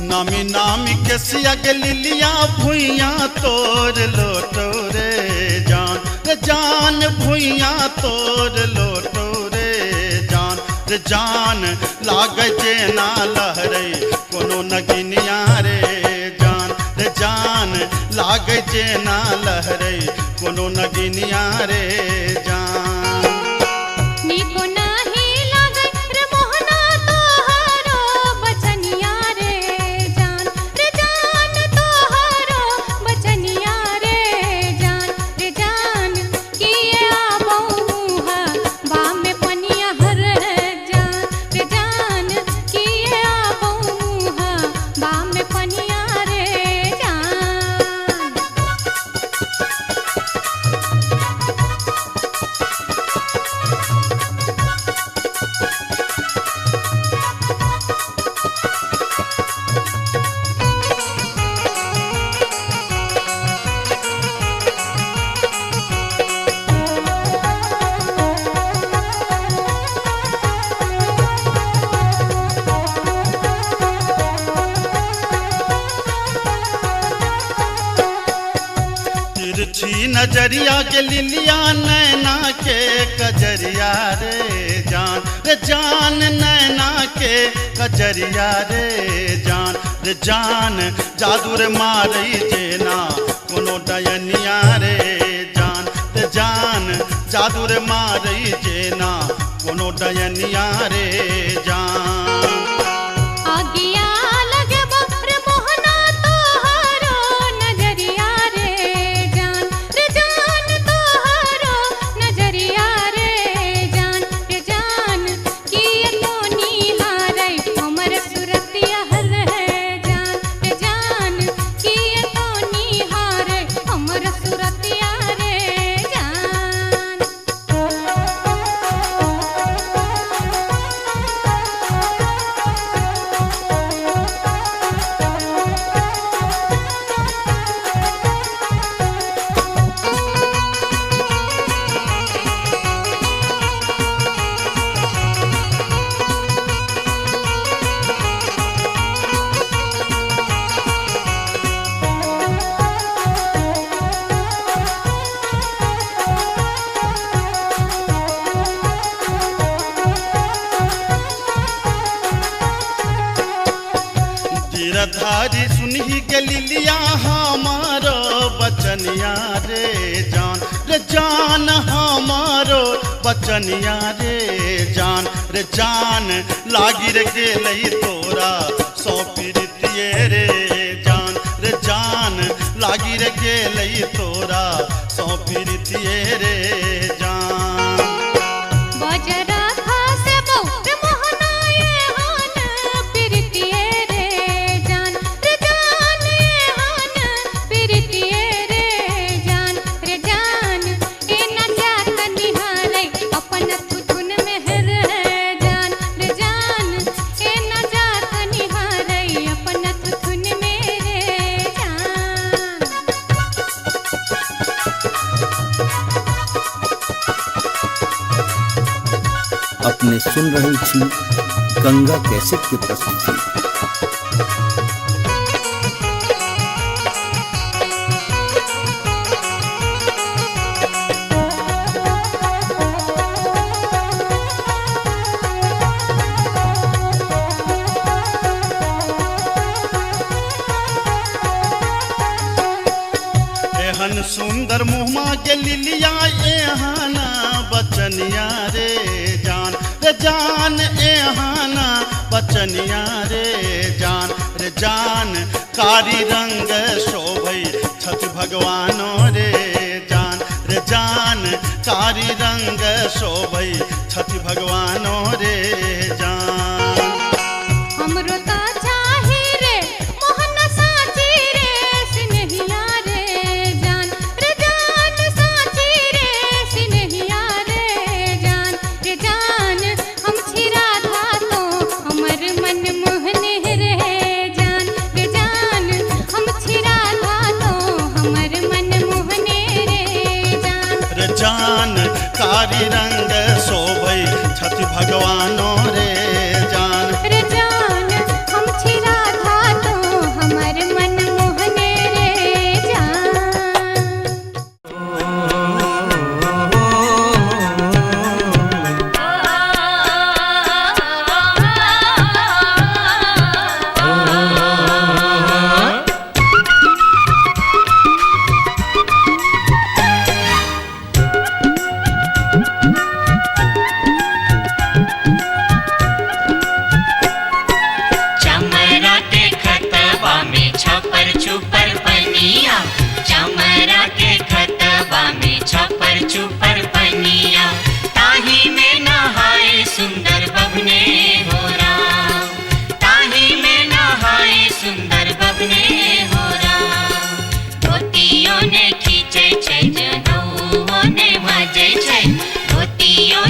नामी नामी के सिया के लिलिया भुइया तोर लोटो रे जान रे जान भुइया तोड़ लोटो रे जान लागे जे ना लहरे कोनो नगिनिया रे जान लागे जे ना लहरे कोनो नगिनिया रे जान नीको नाही लागे रे मोहना तोहरो बचनिया रे जान तोहरो बचनिया रे जान किए आबो मुहा बा में पनिया हर जान किए आबो मुहा बा में पनिया रे जान तिरछी नजरिया के लिलिया नैना के कजरिया रे जान नैना के कजरिया रे जान जादू रे मारई जेना कोनो डयनिया रे जान जादू रे मारई जेना कोनो डयनिया रे जान आगिया लगे रे मोहना तोहरो नजरिया रे जान तोहरो नजरिया रे जान किए तो निहारे हमर सुरतिया हर जान किए तो निहारे हमर सुरतिया रे जान गिरधारी सुनही के लिलिया हमारो बचनिया रे जान हमारो बचनिया रे जान लागी रे गेलई तोरा सौ पीरितिये रे जान लागी रे गेलई तोरा सौ पीरितिये रे जान बजरा खासे बो रे मोहना ये हान पिरतिये रे जान ये हान पिरतिये रे जान ए न जात निहाले अपन थुथुन में हर जान ए न जात निहाले अपन थुथुन में रे जान अपने सुन रही थी गंगा कैसेट की प्रस्तुति। एहन सुंदर मुहमा के लिलिया एहाना बचनिया रे जान एहाना बचनिया रे जान कारी रंग शोभई छठ भगवानो रे जान कारी रंग शोभई छठ भगवानो रे जान हमरो ता चाहे रे मोहन साची रे सिनहिया रे जान साची रे सिनहिया रे जान हम छिरा था तो हमर मन मोहने रे जान हम छिरा था तो हमर मन मोहने रे जान कारी रंग शोभई छठ भगवानो रे जान हम छिरा था तो हमर मन मोहने रे जान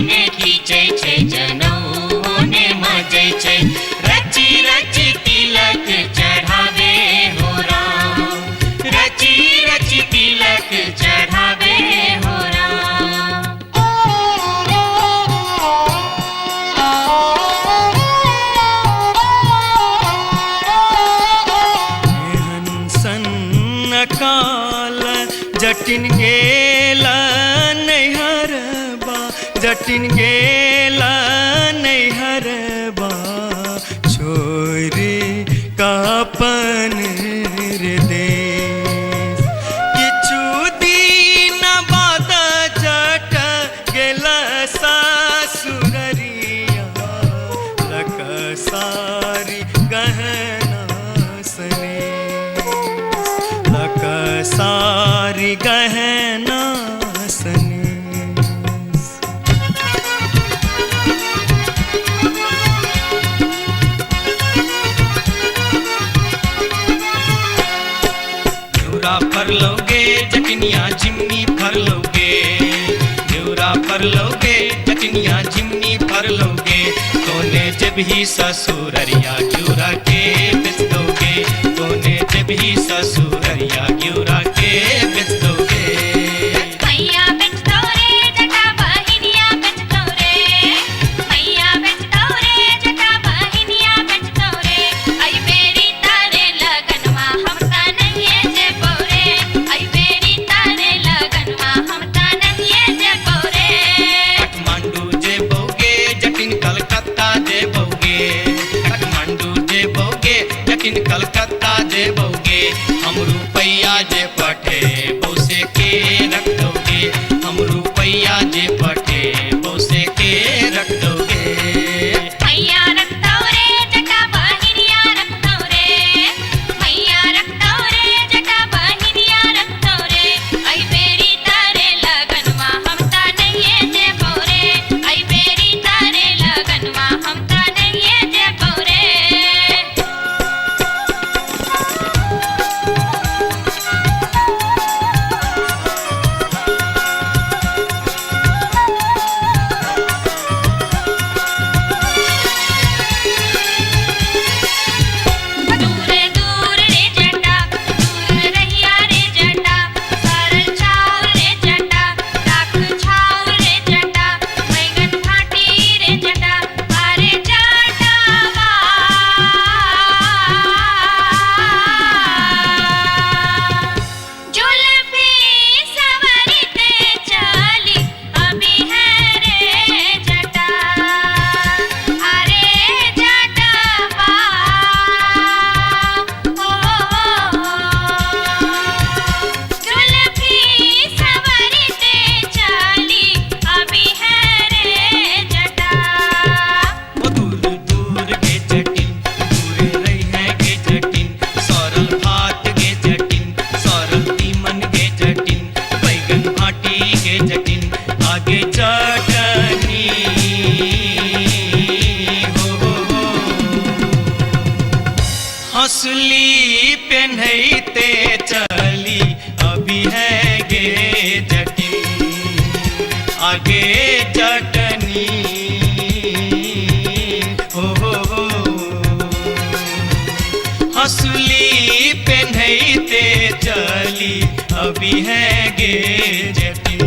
ने खींचे छे जनऊ ने मजे छे रची रची तिलक चढ़ावे हो राम रची रची तिलक चढ़ावे हो राम। हंसन काल जटिन गेला नैहरबा जटिन गेला नैहरबा छोरी कापन हृदय किछु दिन बाद जट गेला सासुररिया लक सारी गहना सने लक सारी गहना सने। न्यूरा फर लोगे जटनिया जिमनी फर लोगे न्यूरा फर लोगे जटनिया जिमनी फर लोगे तोने जब ही ससुररिया ग्यूरा के बेच दोगे तोने जब ही ससुररिया ग्यूरा के बेच दोगे। मैया बेचतो रे जटा बहिनिया बेचतो रे मैया बेचतो रे जटा बहिनिया बेचतो रे आई बेरी तारे लगनवा हमता नहीं जे पौरे आई बेरी तारे लगनवा हमता नहीं जे पौरे। काठमांडू जे बोगे जटिन कलकत्ता जे बोगे काठमांडू जे बोगे जटिन कलकत्ता जे बोगे हम रुपैया जे पठे बोसे के रख दोगे हम रुपैया जे पठे बोसे के रख दोगे। मैया रखतो रे जटा बहिनिया रखतो रे मैया रखतो रे जटा बहिनिया रखतो रे आई बेरी तारे लगनवा हमता नहीं जे पौरे आई बेरी तारे लगनवा हमता नहीं जे पौरे। दूर दूर रे जटा दूर रहिया रे जटा सरल छाव रे जटा राख छाव रे जटा बैगन फाटी रे जटा अरे जटावा जुल्फी सवरते चली अभी है रे जटा अरे जटावा जुल्फी सवरते चली अभी है रे जटा। ओ दूर दूर के जटिन दूर रही है के जटिन सरल भात के जटिन सरल तीमन के जटिन बैगन भाटी के जटिन आगे चटनी हो हंसली पेन्हते चली अभी है गे जटिन आगे चटनी हो हंसली पेन्हते चली अभी है गे जटिन।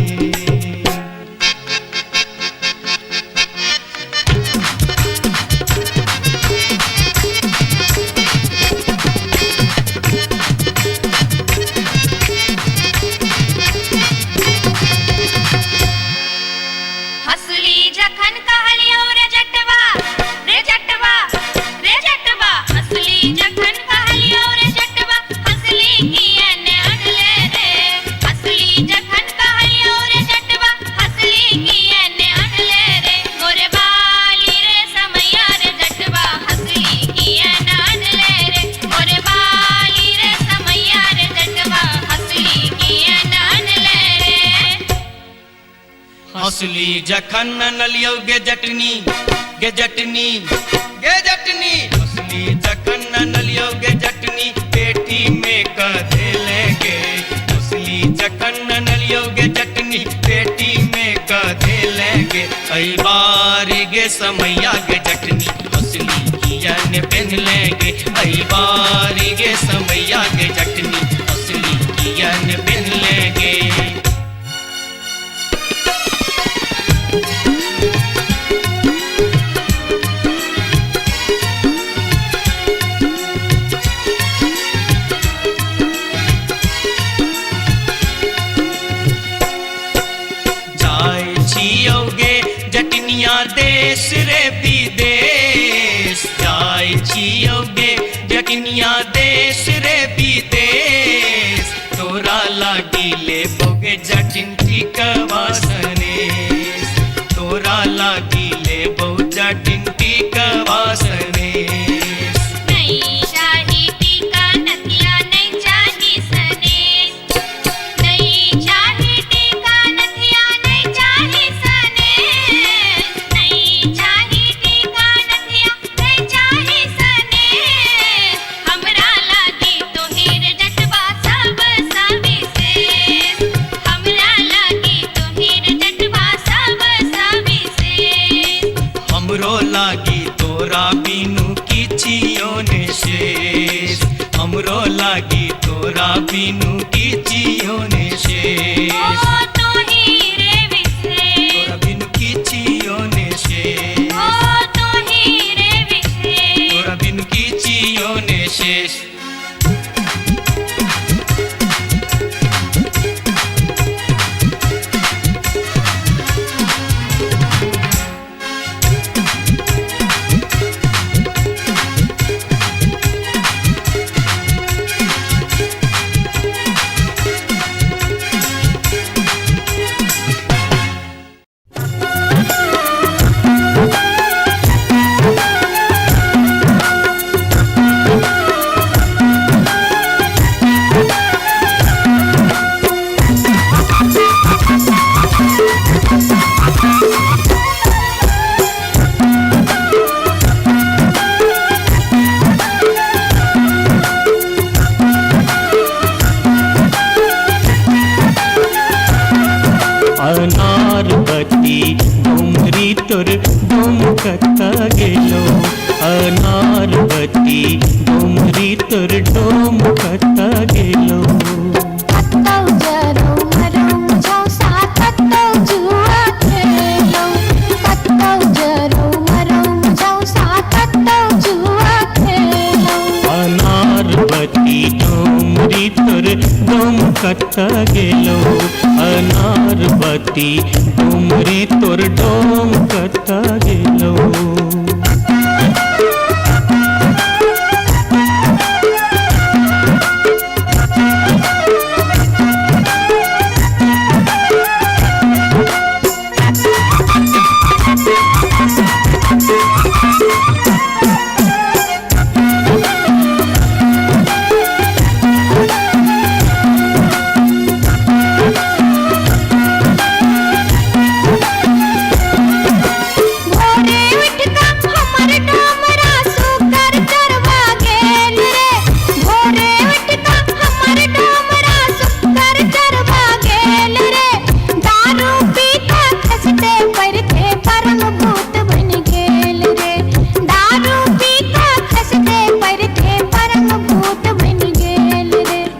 हंसली जखन कहलियो रे जटवा रे जटवा रे जटवा हंसली जखन कहलियो रे जटवा हंसली किए ने अनले रे हंसली जखन कहलियो रे जटवा हंसली किए ने अनले रे मोरे बाली रे समैया रे जटवा हंसली किए ने अनले रे मोरे बाली रे समैया रे जटवा हंसली किए ने अनले रे। हंसली जखन नलियो गे जटनी गे जटनी गे जटनी हंसली जखन नलियो गे जटनी पेटी में कधे लेगे हंसली जखन नलियो गे जटनी पेटी में कधे लेगे आई बार गे समैया गे जटनी असली कियन पहन लेंगे आई बार गे समैया गे जटनी असली कियन पहन लेंगे जटनिया देश रे विदेश जाय छियोगे जटनिया देश रे विदेश तोरा लागी ले बोगे जटिन टिकवा सनेश तोरा लागी ले बो जटिन टिकवा सनेश नहीं चाही टीका नथिया नहीं चाही सनेश नहीं चाही टीका नथिया नहीं चाही हमरो लागी तोरा बिनु किछियो ने शेष ओ तोही रे विशेष तोरा बिनु किछियो ने शेष ओ तोही रे विशेष तोरा बिनु किछियो ने शेष अनारबती डोमरी तोर डोम कत्ता गेलो अनारबती डोमरी तोर डोम कत्ता गेलो कत्तौ जरो मरो झौसा कत्तौ जुआ खेलो कत्तौ जरो मरो झौसा कत्तौ जुआ खेलो अनारबती डोमरी तोर डोम कत्ता गेलो अनारबती डोमरी तोर डोम कत्ता गेलो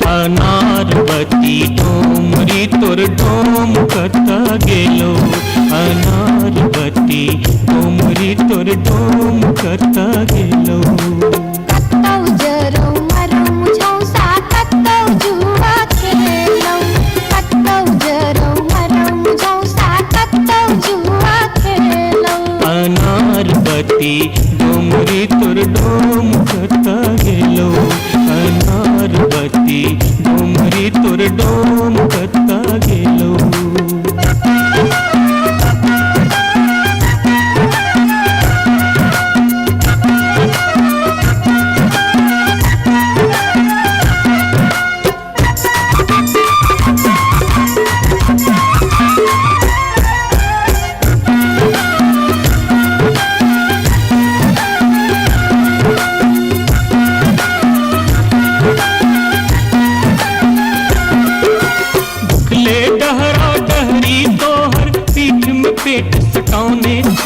अनारबती डोमरी तोर डोम कत्ता गेलो अनारबती डोमरी तोर डोम कत्ता गेलो कत्तौ जरो मरो झौसा कत्तौ जुआ खेलो कत्तौ जरो मरो झौसा कत्तौ जुआ खेलो अनारबती डोमरी तोर डोम कत्ता गेलो अनारबती डोमरी तोर डोम कत्ता गेलो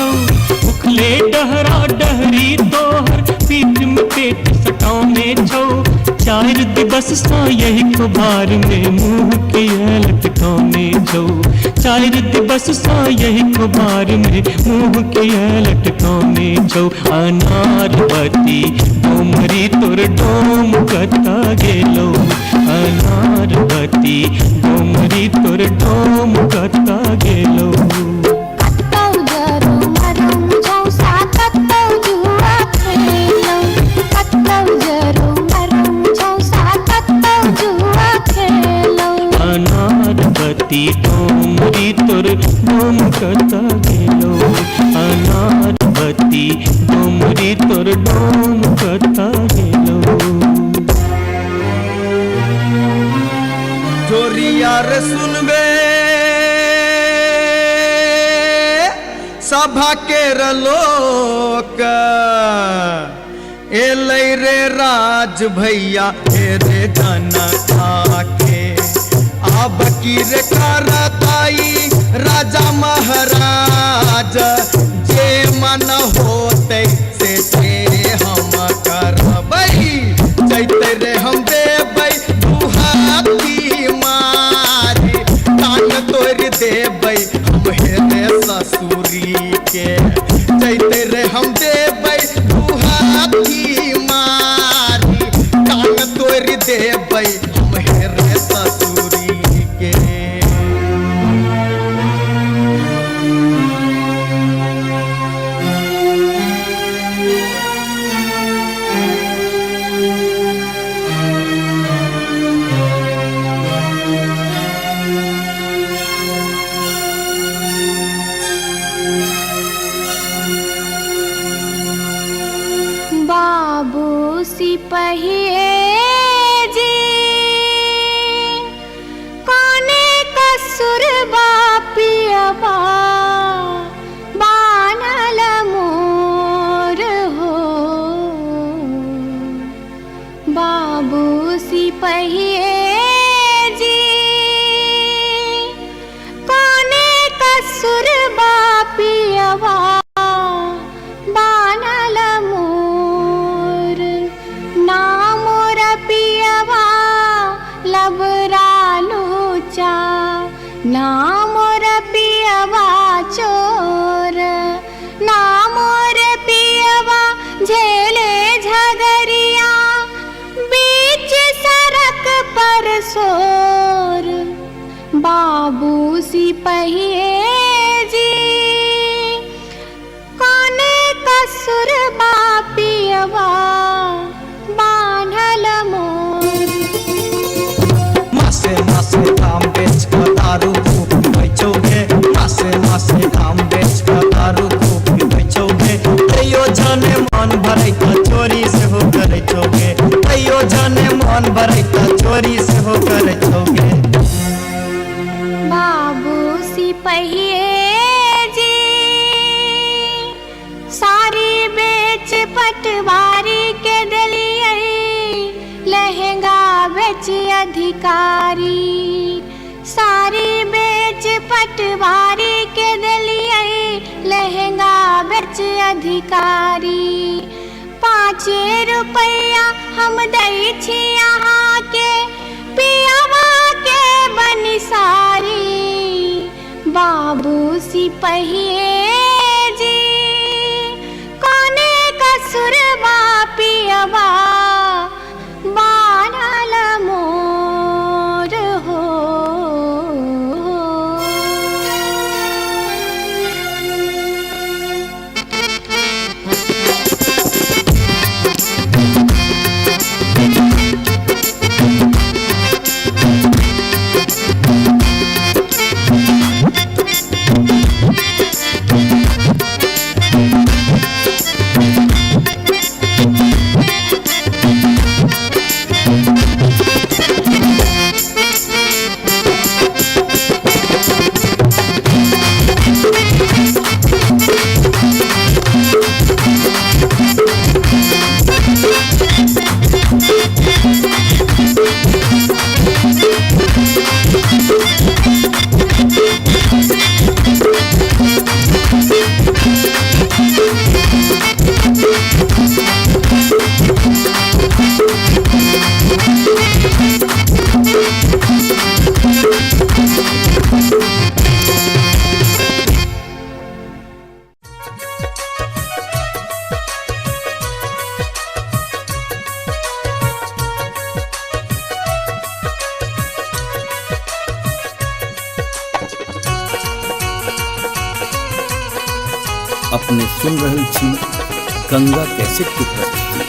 छौ उखले डहरा डहरी तोहर पीठ में पेट सटौने छौ चार दिवस सा यही खुबार में मुंह के लटकौने छौ चार दिवस सा यही खुबार में मुंह के लटकौने छौ अनारवती डोमरी तोर डोम कता गेलो अनारवती डोमरी तोर डोम कता गेलो कतौ जरो मरम झौसा कतौ जुआ खेलौ कतौ जरो मरम झौसा कतौ जुआ खेलौ अनारवती डोमरी तोर डोम कता गेलो अनारवती डोमरी तोर डोम कता गेलो जोरिया रे सुनबे सभा के लोक एलै रे राज भैया हे रे जनता के अब की रे करताई राजा महाराज जे मन होते से हम करबै जैते रे हम देबै दुहाती मारी कान तोड़ देबै हम हेरे ससुरी के जैते रे हम देबै दुहाती मारी कान तोड़ देबै हम हेरे ससुरी के बाबू सिपहिए जी कोने कसुर बापियबा बानल मोर हो बाबू सिपहिए जी कोने कसुर बापियबा बानल मोर ना मोर पियवा लबरालूचा ना मोर पियवा चोर ना मोर पियवा झेले झगरिया बीच सड़क पर सोर बाबू सिपहिए जी कोने कसुर बापियवा बान्हल मोर मासे मासे काम बेच कर दारू खूब बेचोगे मासे मासे काम बेच कर दारू खूब बेचोगे तैयो जाने मन भरै त चोरी से हो करे छोगे तैयो जाने मन भरै त चोरी से हो करे छोगे बाबू सिपहिए जी सारी बेच पटवारी के दलिए लहंगा बेच अधिकारी सारी बेच पटवारी के दलिए लहंगा बेच अधिकारी 5 रुपया हम दै छी यहाँ के पियावा के बनिसारी बाबू सिपहिए जी कोने कसुर बापियवा बानल मोर हो अपने सुन रहल छी गंगा कैसेट की प्रस्तुति।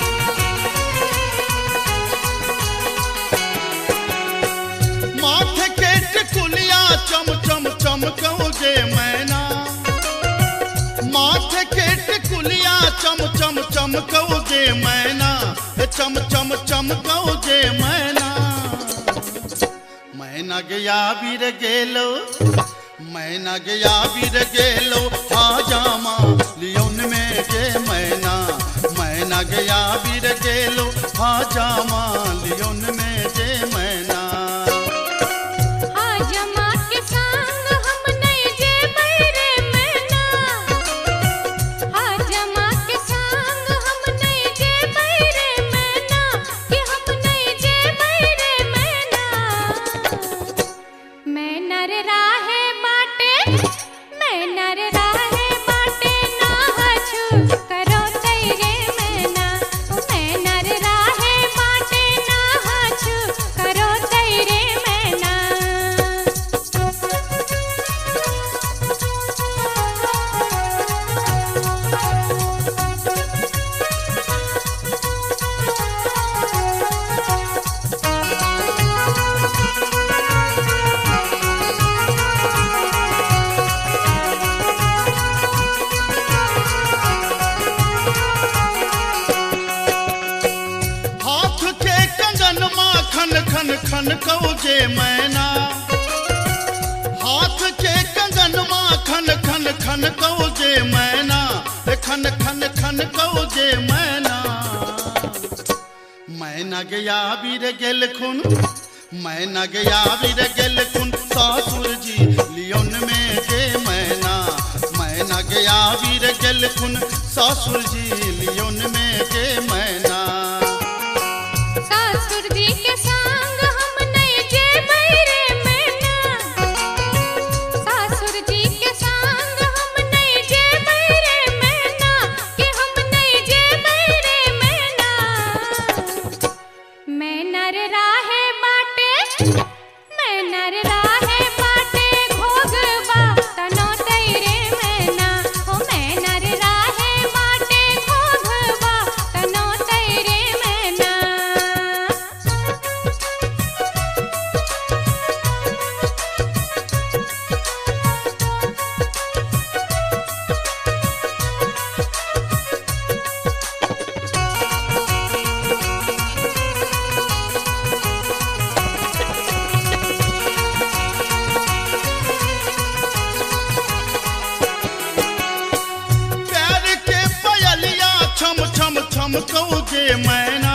माथे के टिकुलिया चम चम चमकौ जे मैना, माथे के टिकुलिया चम चम चमकौ जे मैना, चम चम चमकौ जे मैना। मैना गया बीर गेलो, मैना गया बीर गेलो हाजामा लियोन में जे मैना, मैना गया बीर गेलो हाजामा लियोन में जे मैना। हाजमा के संग हम नहीं जे बैरे मैना, हाजमा के संग हम नहीं जे बैरे मैना, कि हम नहीं जे बैरे मैना। मैं नर राहे बाटे, मैं नर राहे बाटे ना हछु करो तेरे मैना, मैं नर राहे बाटे ना हछु करो तेरे मैना। हाथ के कंगन खन खन खन कौ जे मैना, हाथ के कंगन खन खन खन कौ जे मैना, खन खन खन कौ जे मैना। मैना गया बीर गेल खुन, मैना गया बीर गेल खुन सासुर जी लियोन में जे मैना, मैना गया बीर गेल खुन सासुर जी लियोन में जे मैना। सासुर जी के संग हम नहीं जे बैरे मैना, सासुर जी के संग हम नहीं जे बैरे मैना, कि हम नहीं जे बैरे मैना। मैं नर राहे बाटे, मैं नर राहे बाटे घोगबा तनो तेरे मैना, ओ मैं नर राहे बाटे घोगबा तनो तेरे मैना। प्यार के पयलिया छम छम छम कौ जे मैना,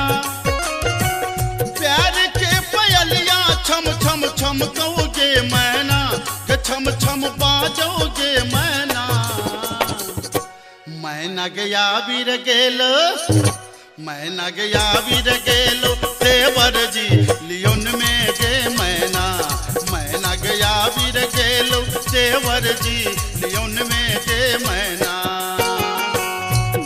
प्यार के पयलिया छम छम छम कौ जे मैना, के छम छम बाजौ जे मैना। मैना गया बीर गेलो, मैना गया बीर गेलो देवर जी लियोन में जे मैना, मैना गया बीर गेलो देवर जी लियोन में जे मैना।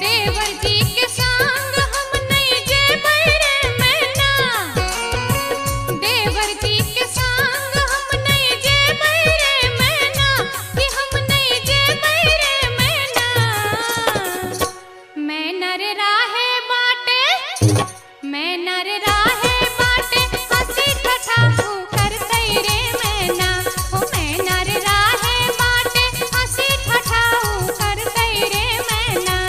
देवर जी के संग हम नहीं जे बैरे मैना, देवर जी के संग हम नहीं जे बैरे मैना, कि हम नहीं जे बैरे मैना। मैं नर राहे बाटे, मैं नर राहे बाटे हंसी ठठाऊ कर तेरे मैना, ओ मैं नर राहे बाटे हंसी ठठाऊ कर तेरे मैना।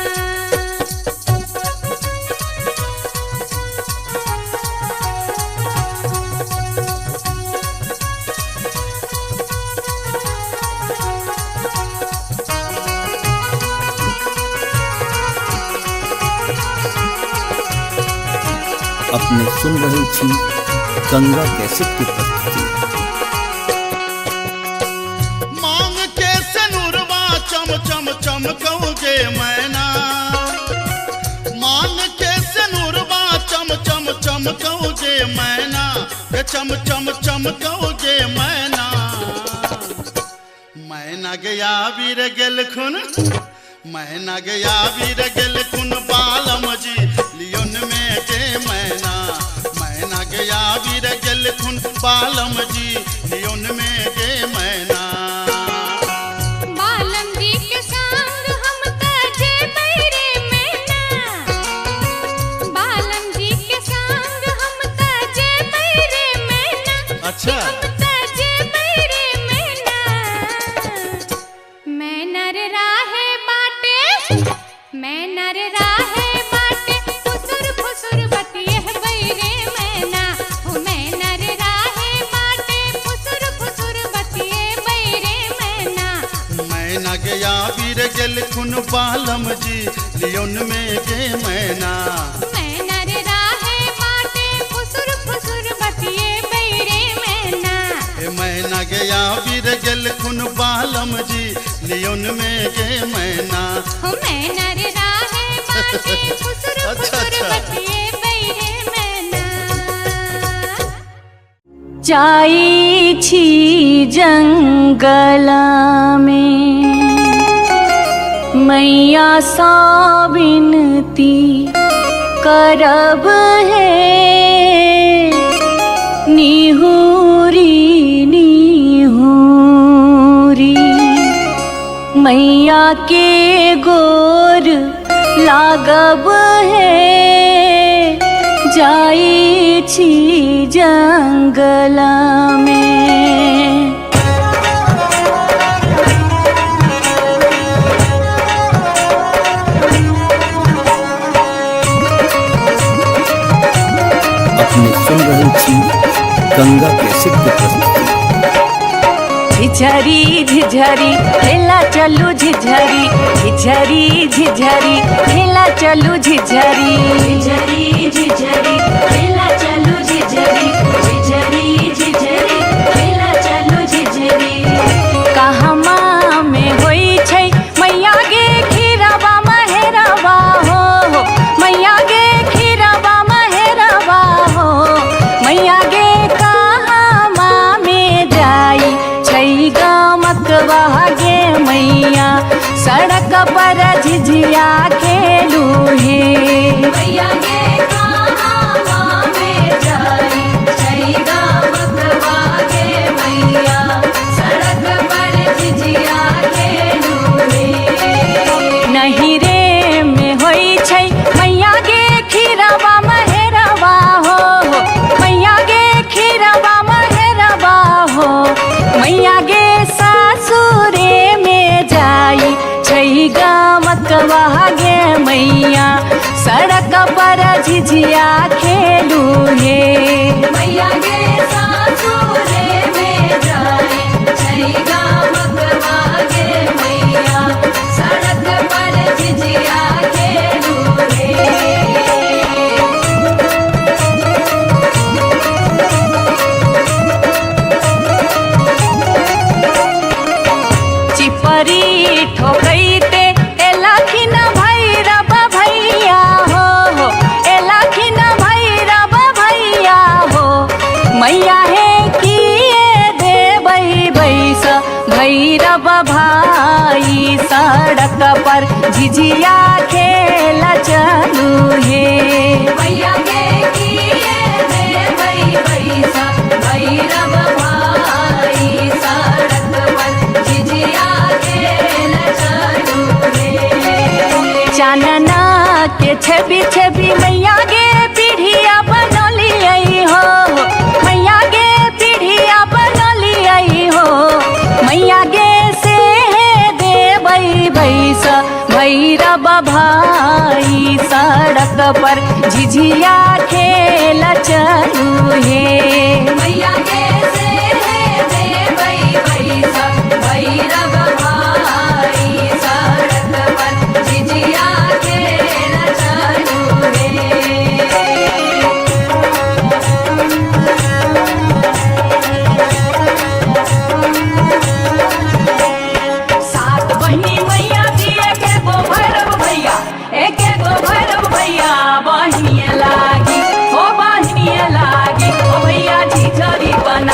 अपने सुन रहल छी गंगा कैसेट की प्रस्तुति। मांग के सनुरवा चम चम चमकौ जे मैना, मांग के सनुरवा चम चम चमकौ जे मैना, के चम चम चमकौ जे मैना। मैना गया बीर गेल खुन, मैना गया बीर गेल खुन बालम जी लियोन में जे मैना, मैना गया बीर गेल खुन बालम जी लियोन में जे मैना। बालम जी के संग हम त मैं नर राहे बाटे फुसुर फुसुर बतिये बैरे मैना हो मैं नर राहे बाटे फुसुर फुसुर बतिये बैरे मैना मैना गया वीर गेल खुन बालम जी लियोन में के मैना मैं नर राहे बाटे फुसुर फुसुर बतिये बैरे मैना मैना गया वीर गेल खुन बालम जी लियोन में के मैना हो मैं नर राहे बाटे फुसुर फुसुर बतिये बैरे मैना जाई छी जंगल में मैया सा विनती करब है निहुरी निहुरी मैया के गोर लागब है जाई छी जंगल में अपने सुन रहे छी गंगा कैसेट की प्रस्तुति। झिझरी झिझरी खेला चलू झिझरी झिझरी झिझरी खेला चलू झिझरी झिझरी झिझरी खेला चलू झिझरी झिझरी झिझरी खेला चलू झिझरी कहमा में होई छै मैया गे खीरवा महेरवा हो मैया गे खीरवा महेरवा हो मैया गे कहमा में जाई छै गमकवा गे मैया सड़क पर झिझिया खेलू हे मैया गे कहमा में जाई छै गमकवा गे मैया सड़क पर झिझिया खेलू हे नहीं रे में होई छै मैया गे खीरवा महेरवा हो मैया गे खीरवा महेरवा हो मैया गे सासुरे में जाई छै गमकवा गे मैया सड़क पर झिझिया खेलू हे मैया गे सासुरे में जाई छै गमकवा गे मैया सड़क पर झिझिया खेलू हे चिपरी ठोकैते एलखिन भैरव भैया हो एलखिन भैरव भैया हो मैया हे किए देबै बैस भैरव भाई सड़क पर झिझिया खेल चलू हे मैया गे किए देबै बैस भैरव भाई सड़क पर झिझिया खेल चलू हे चानना के छवि छवि मैया गे पीढ़िया बनलियै हो मैया गे पीढ़िया बनलियै हो मैया गे से देबै बैस भैरव भाई सड़क पर झिझिया खेल चलू हे मैया गे से देबै बैस भैरव भाई सड़क पर झिझिया खेल चलू हे सात बहिनी मैया दिए के गो भैरव भैया एक गो भैरव भैया बहिनिए लागी ओ भैया झिझरी बना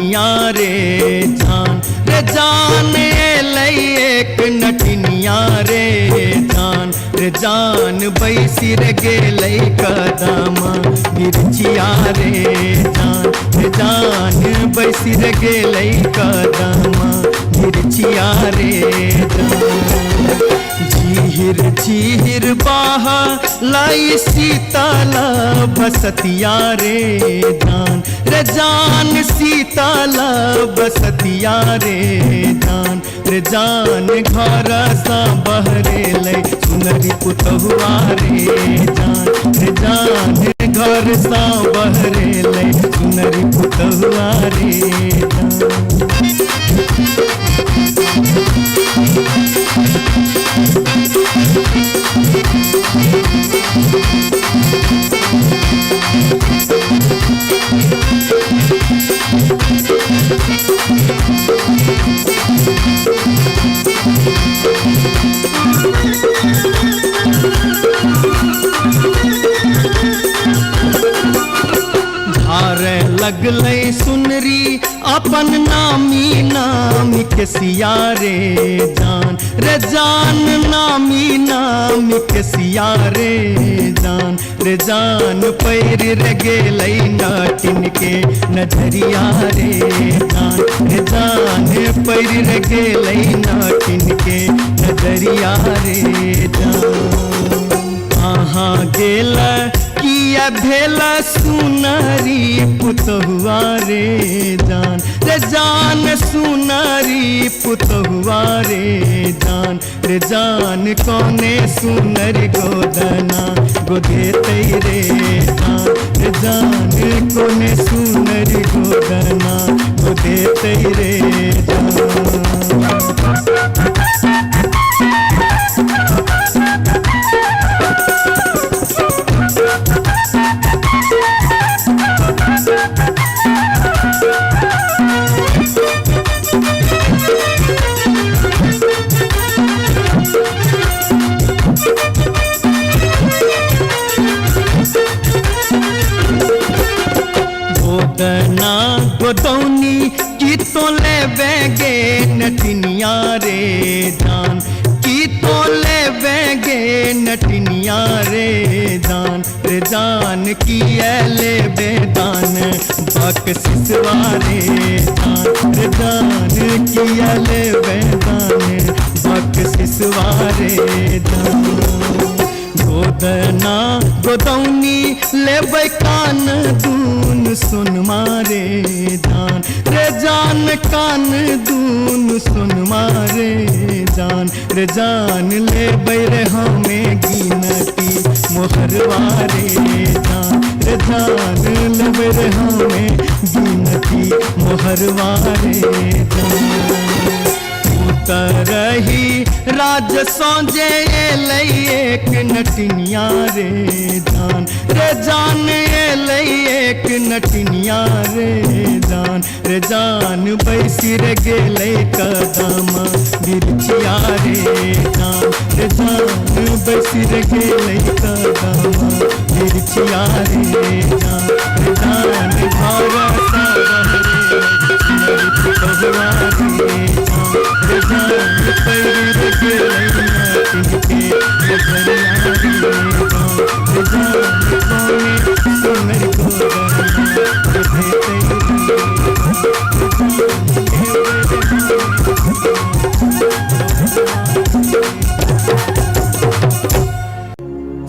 नटनिया रे जान एक नटनिया रे जान बैसी रे गेलै कदमा मिर्चिया रे जान बैसी रे गेलै कदमा मिर्चिया रे झीर झीर बाहा लाई सीताला बसतिया रे जान सीताला बसतिया रे जान घर सा बहरे लै सुनरी पुतहुआ रे जान घर सा बहरे लै सुनरी पुतहुआ रे धारे लगलै सुनरी अपन नामी नामी के सिया रे जान नामी नामी के सिया रे जान पैर रे गेलै नाटिन के नजरिया रे जान पैर रे गेलै नाटिन के नजरिया रे कहाँ गेला किया भेला सुनारी पुतहुआ रे जान सुनारी पुतहुआ रे जान कौने सुनर गोदना गोदेतै रे जान कौने सुनर गोदना गोदेतै रे गोदना गोदौनी की तो ले बेगे नटनिया रे की तो ले बेगे नटनिया रे जान की ले बेदान बक सिसवा रे जान की ले बेदान बक सिसवा रे गोदना गोदौनी लेबै कान दून सुन मारे जान कान दून सुन मारे जान लेबै रे हमें गिनती मोहरवा रे जान लेबै रे हमें गिनती मोहरवा रे रही राज सौजे लै एक नटनिया रे जान लै एक नटनिया रे जान बैसी रे गेलै कदमा मिर्चिया रे जान बैसी रे गेलै कदमा मिर्चिया रे जान घर सा बहरे पुतहुआ रे जान पैर रे गेलै नाटिन के नजरिया रे जान कौने सुनर गोदना गोदेतै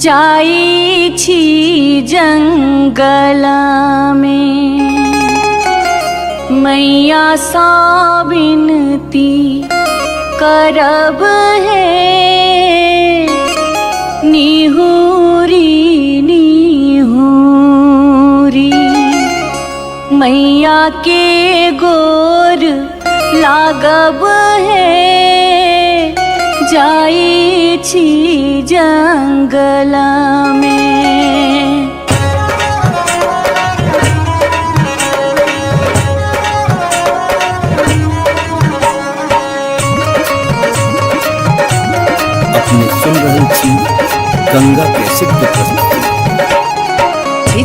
जाई छी जंगला में मैया सा विनती करब है निहुरी निहुरी मैया के गोर लागब है जाई छी जंगला में। अपने सुन रहे थी गंगा कैसेट की प्रस्तुति।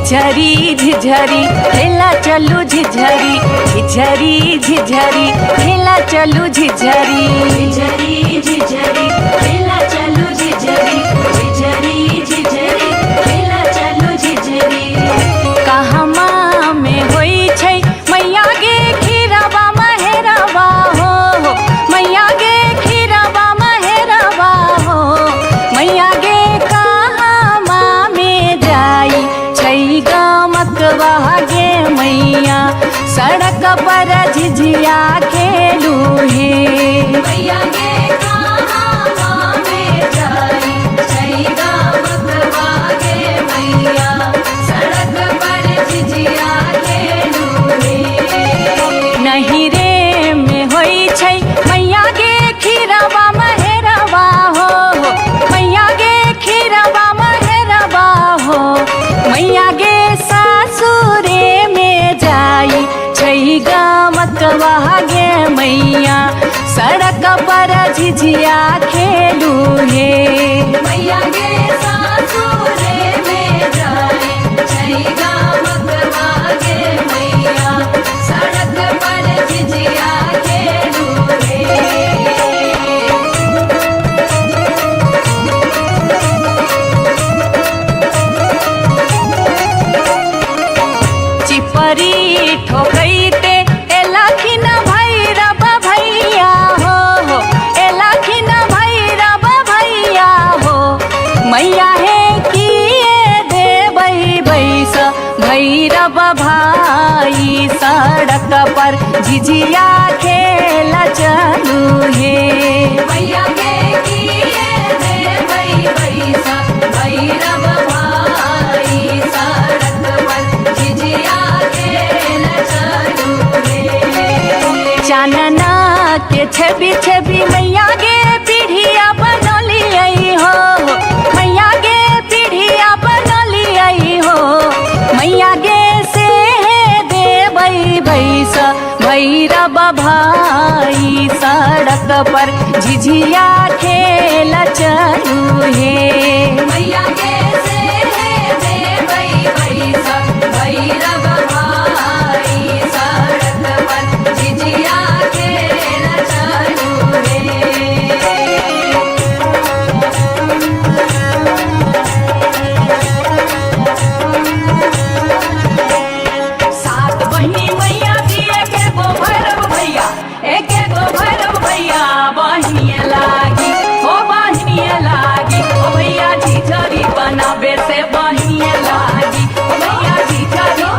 झिझरी झिझरी खेला चलू झिझरी झिझरी झिझरी खेला चलू झिझरी झिझरी झिझरी खेला चलू झिझरी झिझरी झिझरी खेला चलू झिझरी कहमा में होई छै मैया गे खीरवा महेरवा हो मैया गे खीरवा महेरवा हो मैया गे कहमा में जाई छै गमकवा गे मैया सड़क पर झिझिया खेलू हे मैया गे कहमा में जाई छै गमकवा गे मैया सड़क पर झिझिया खेलू हे नहीं रे में होई छै मैया गे खीरवा महेरवा हो मैया गे खीरवा महेरवा हो मैया गे सासुरे में जाई छै गमकवा गे मैया सड़क पर झिझिया खेलू हे मैया गे सासुरे में जाई छै गमकवा गे मैया सड़क पर झिझिया खेलू हे चिपरी ठोकैते एलाखिन भैरव भैया हो एलाखिन भैरव भैया हो मैया हे किए देबै बैस भैरव भाई सड़क पर झिझिया खेल चलू हे मैया गे किए देबै बैस भैरव भाई सड़क पर झिझिया खेल चलू हे चानना के छवि छवि मैया गे पीढ़िया बनलियै हो मैया गे पीढ़िया बनलियै हो मैया गे से देबै बैस भैरव भाई सड़क पर झिझिया खेल चलू हे मैया गे से देबै बैस भैरव भाई सड़क पर झिझिया खेल चलू हे सात बहिनी मैया दिए के गो भैरव भैया एक गो भैरव भैया बहिनिए लागी हो बहिनिए लागी ओ भैया झिझरी बनाबे से बहिनिए लागी ओ भैया झिझरी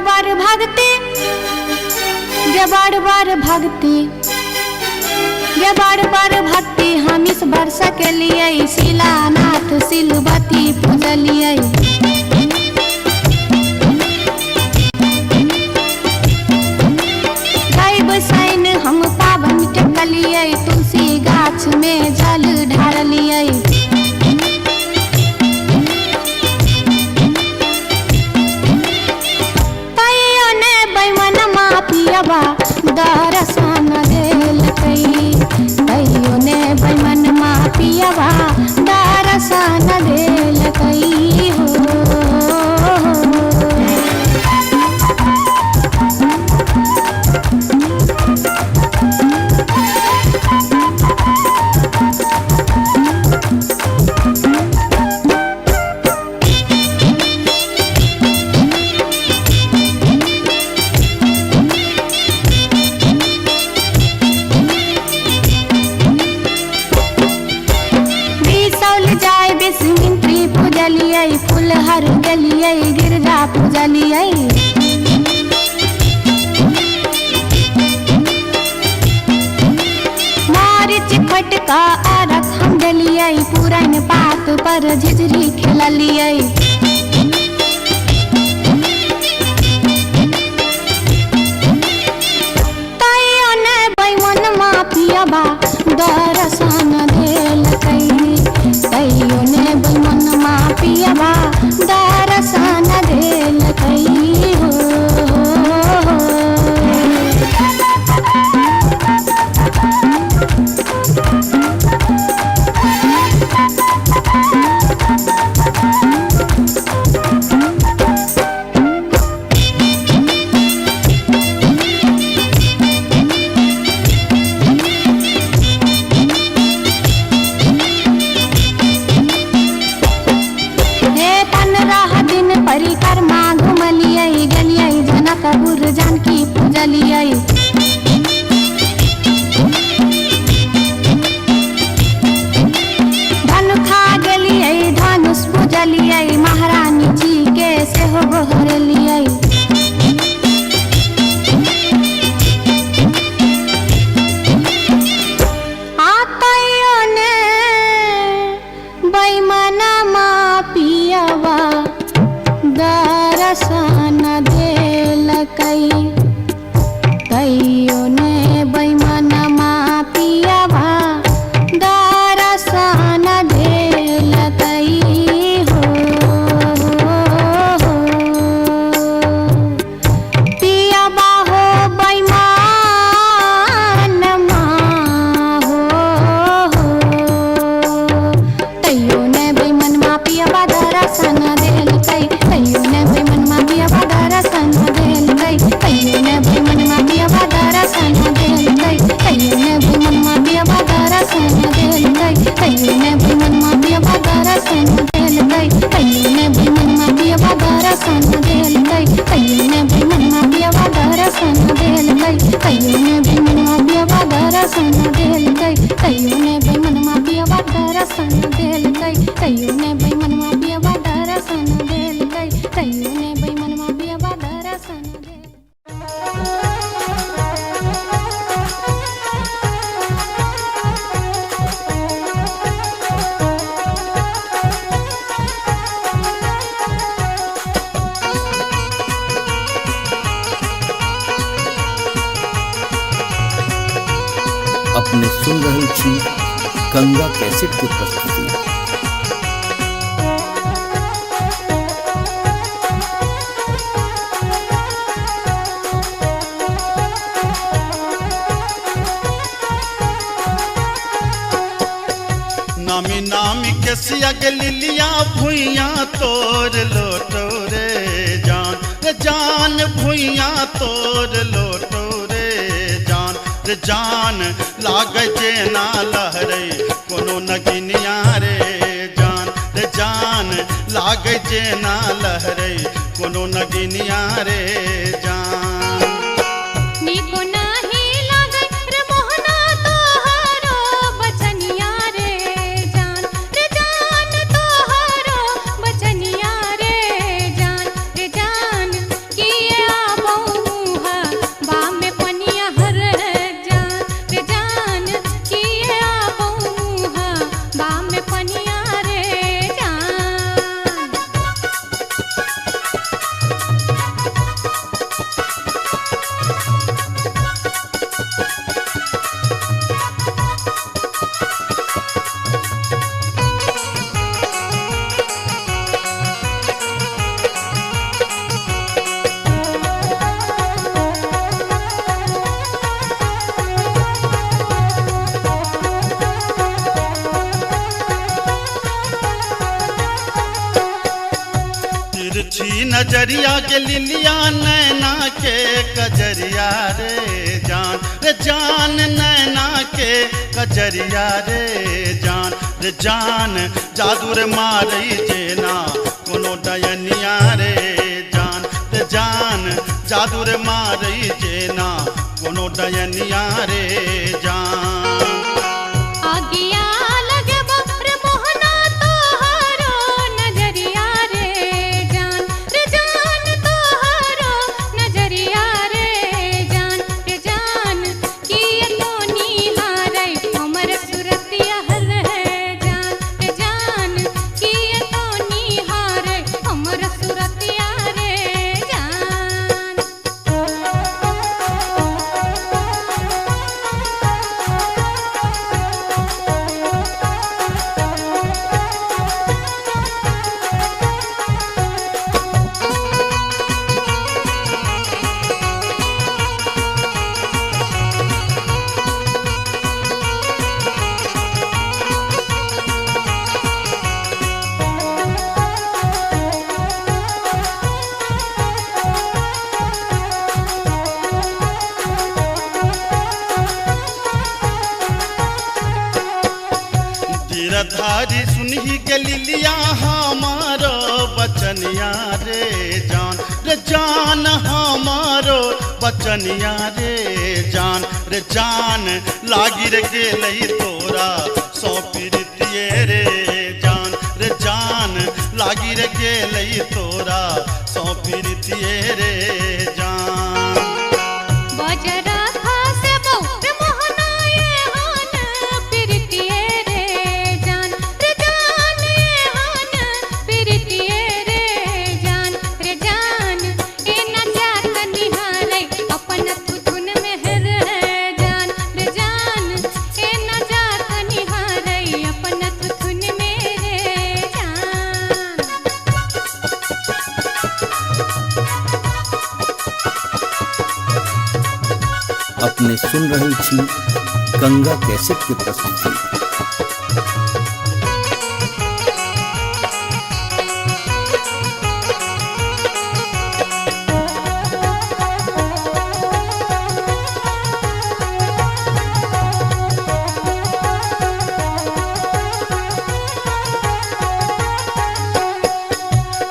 बार भागते गे बार भागते गे बार भागते हम इस वर्षा के लिए शिलानाथ सिलवती पूजलिए गायब सैन हम पावन टेकलिए तुलसी गाछ में जल ढारलिए दर्शन देलकै कहियो ने बैमन मापियवा दर्शन देलकै फूलहर गेलिए गिरजा पूजलिए घुमलियै तैयो ने बैमन मापियाबा दर्शन देलकै तैयो ने बैमन मापियाबा दर्शन देलकै हो परिक्रमा घुमलियै गेलियै जनकपुर जानकी पूजलियै धनुखा गेलियै धनुष पूजलियै महारानी जी के सेहो गोहरलियै तैयो ने बैमनमा पियबा दर्शन देलकै तैयो ने बैमनमा पियबा दर्शन देलकै हो पियबा हो बैमनमा हो तैयो ने बैमनमा पियबा दर्शन देलकै तैयो ने बैमनमा पियबा दर्शन देलकै तैयो ने बैमनमा पियबा दर्शन देलकै तैयो ने बैमनमा पियबा दर्शन देलकै तैयो ने बैमनमा पियबा दर्शन देलकै तैयो ने बैमनमा पियबा दर्शन देलकै तैयो ने बैमनमा पियबा दर्शन देलकै तैयो ने बैमनमा पियबा दर्शन देलकै तैयो ने बैमनमा पियबा दर्शन देलकै तैयो ने बैमनमा पियबा दर्शन देलकै तैयो ने बैमनमा पियबा दर्शन अपने सुन रहल छी गंगा कैसेट के प्रस्तुति। नामी नामी के सिया के लिलिया भुइया तोड़ लोटो रे जान भुइया तोड़ लोटो रे जान लाग जे ना लहरे कोनो नगिनिया रे जान लाग जे ना लहरे कोनो नगिनिया रे जान नीको नाही लागै रे मोहना तोहरो बचनिया रे जान तोहरो बचनिया रे जान किए आबौहा बामे पनिया हर जान किए आबौहा बामे पनिया रे जान तिरछी नजरिया के लिलिया नैना के कजरिया रे जान नैना के कजरिया रे जान जादू रे मारई जेना कोनो डयनिया रे जान जादू रे मारई जेना कोनो डयनिया रे जान आगिया लगबो रे मोहना तोहरो नजरिया रे जान तोहरो नजरिया रे जान किए तो निहारै हमर सुरतिया हर जान किए तो निहारै घारी सुनही गलिलिया हमारो बचनिया रे जान हमारो बचनिया रे जान लागी रे गेलई तोरा सौ पीरितिए रे जान लागी रे गेलई तोरा सौ पीरितिए रे जान। बजरा खासे बहुत मोहनाए हान पिरतिए रे जान ये हान पिरतिए रे जान ए न जात निहारै अपन थुथुन मेहर जान ए न जात निहारै अपन थुथुन मेरे जान। अपने सुन रही छी गंगा कैसेट की प्रस्तुति।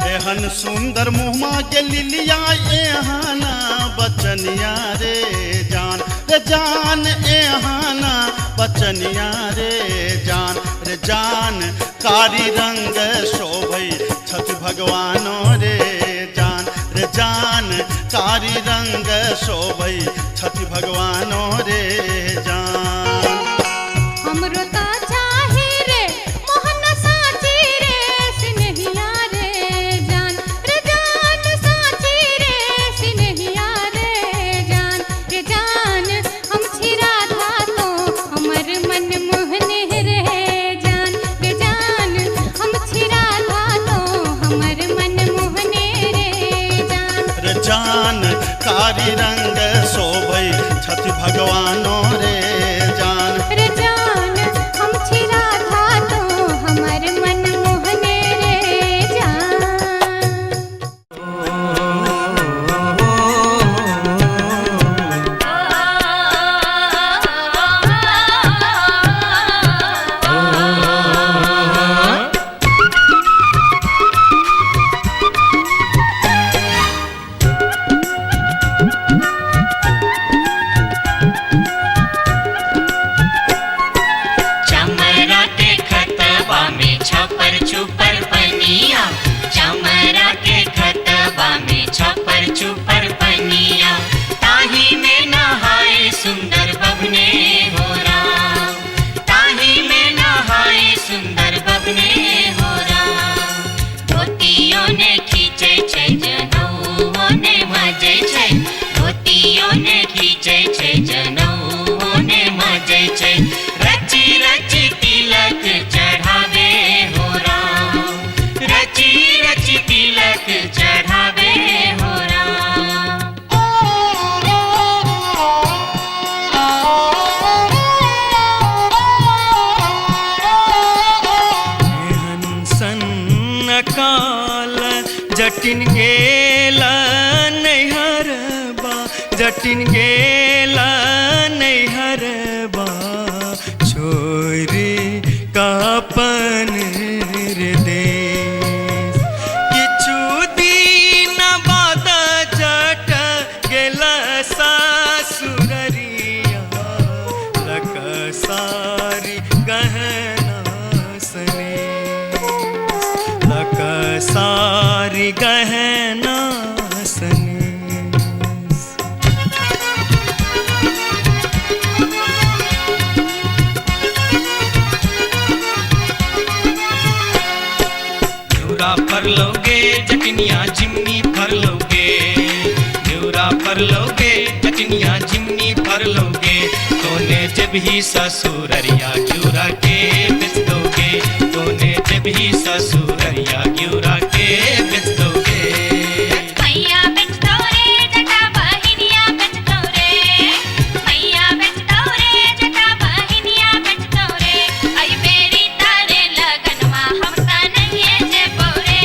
एहन सुंदर मुहमा के लिलिया एहाना बचनिया रे जान एहाना बचनिया रे जान कारी रंग शोभै छठ भगवानो रे जान कारी रंग शोभै छठ भगवानो रे जान। हमरो ता चाही रे मोहन साची रे सिनहिया रे जान साची रे सिनहिया रे जान हम छिरा था तो हमर मन मोहने रे जान हम छिरा था तो हमर मन मोहने रे जान कारी रंग शोभै छठ भगवानो रे जान हम छिरा था तो हमर मन मोहने रे जान। चमरा के खतबा में छपर छुपर पनिया चमरा के खतबा में छपर छुपर पनिया ताही में नहाए सुंदर बबने हो राम ताही में नहाए सुंदर बबने हो राम। धोतियों ने खींचे छै जनऊ ने मजे छै धोतियों ने खींचे छै जनऊ ने मजे छै रची रची तिलक चढ़ावे हो राम रची रची तिलक चढ़ावे हो राम। एहन सन काल जटिन गेला नैहरबा जटिन गेला नैहरबा छोरी कापन रे देश किछु दिन बाद जट गेला सासुररिया लक सारी गहना सने लक सारी गहना सने। फर लोगे जटनिया जिमनी फर लोगे न्यूरा फर लोगे जटनिया जिमनी फर लोगे तोने जब ही ससुररिया ग्यूरा के बेच दोगे तोने जब ही ससुररिया ग्यूरा के बेच दोगे। मैया बेच दो रे जटा बहिनिया बेच दो रे मैया बेच दो रे जटा बहिनिया बेच दो रे आई बेरी तारे लगनवा हम ता नहीं जे पौरे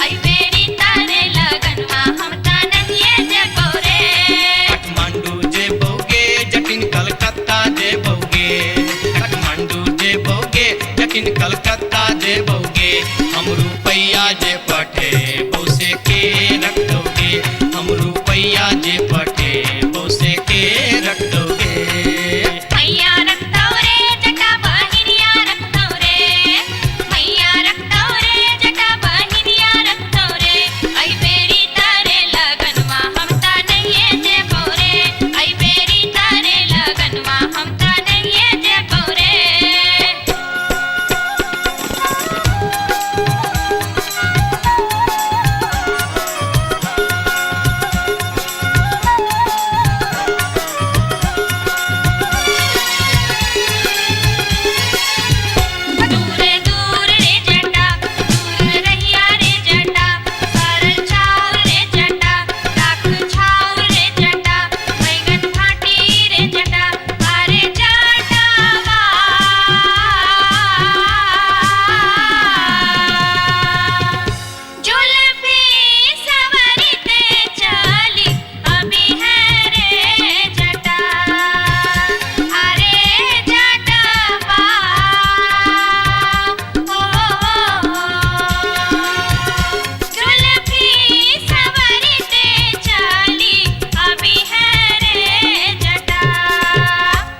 आई बेरी तारे लगनवा हम ता नहीं जे पौरे। काठमांडू जे बोगे जटिन कलकत्ता जे बोगे काठमांडू जे बोगे जटिन कलकत्ता जे पठे बौसे के रख दोगे, हम रुपैया जे पठे बौसे के रख दोगे। मैया रखतौ रे जटा बहिनिया रखतौ रे, मैया रखतौ रे जटा बहिनिया रखतौ रे। आई बेरी तारे लगनमा हम ता नहिए जेबौ रे, आई बेरी तारे लगनमा हम ता नहिए जेबौ रे। दूरे दूर रे जटा, दूर रहिया रे जटा, सरल छाव रे जटा, राख छाव रे जटा, बैगन भाटी रे जटा, अरे जटावा। जुल्फी सवरते चली अभी है रे जटा, अरे जटावा। जुल्फी सवरते चली अभी है रे जटा।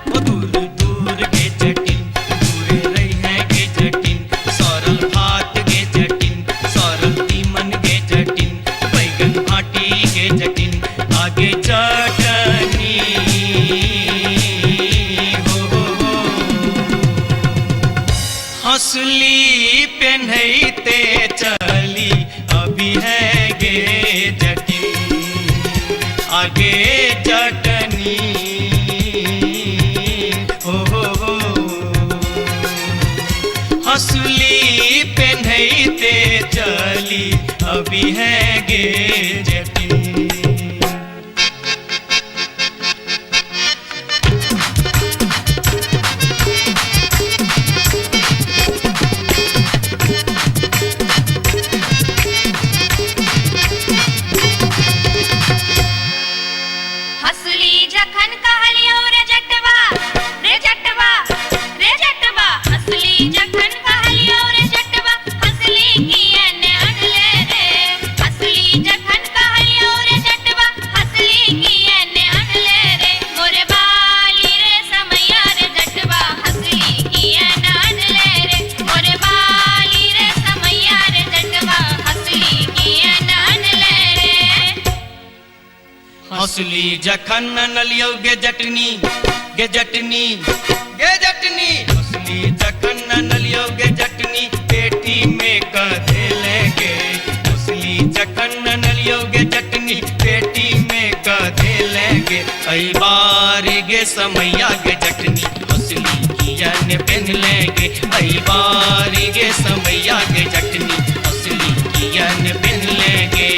ओ दूर दूर गे जटिन, दूरे रही है गे जटिन, सरल भात गे जटिन, सरल तीमन गे जटिन, बैगन भाटी गे जटिन, आगे चटनी हो। हंसली पेन्हैते चली अभी है गे जटिन, आगे चटनी हो। हंसली पेन्हैते चली अभी है गे जटिन। हंसली जखन कहलियो रे जटवा, रे जटवा, रे जटवा। हंसली जखन कहलियो रे जटवा, हंसली कियन अनले रे। हंसली जखन कहलियो रे जटवा, हंसली कियन अनले रे। मोरे बाली रे समैया रे जटवा, हंसली कियन अनले रे। मोरे बाली रे समैया रे जटवा, हंसली कियन अनले रे। हंसली जखन नलियो गे जटनी, गे जटनी, गे जटनी। हंसली जखन नलियो गे जटनी, पेटी में कधे लेगे। हंसली जखन नलियो गे जटनी, पेटी में कधे लेगे। आई बारी गे समैया गे जटनी, हंसली कियन पेन लेगे। आई बारी गे समैया गे जटनी, हंसली कियन पेन लेगे।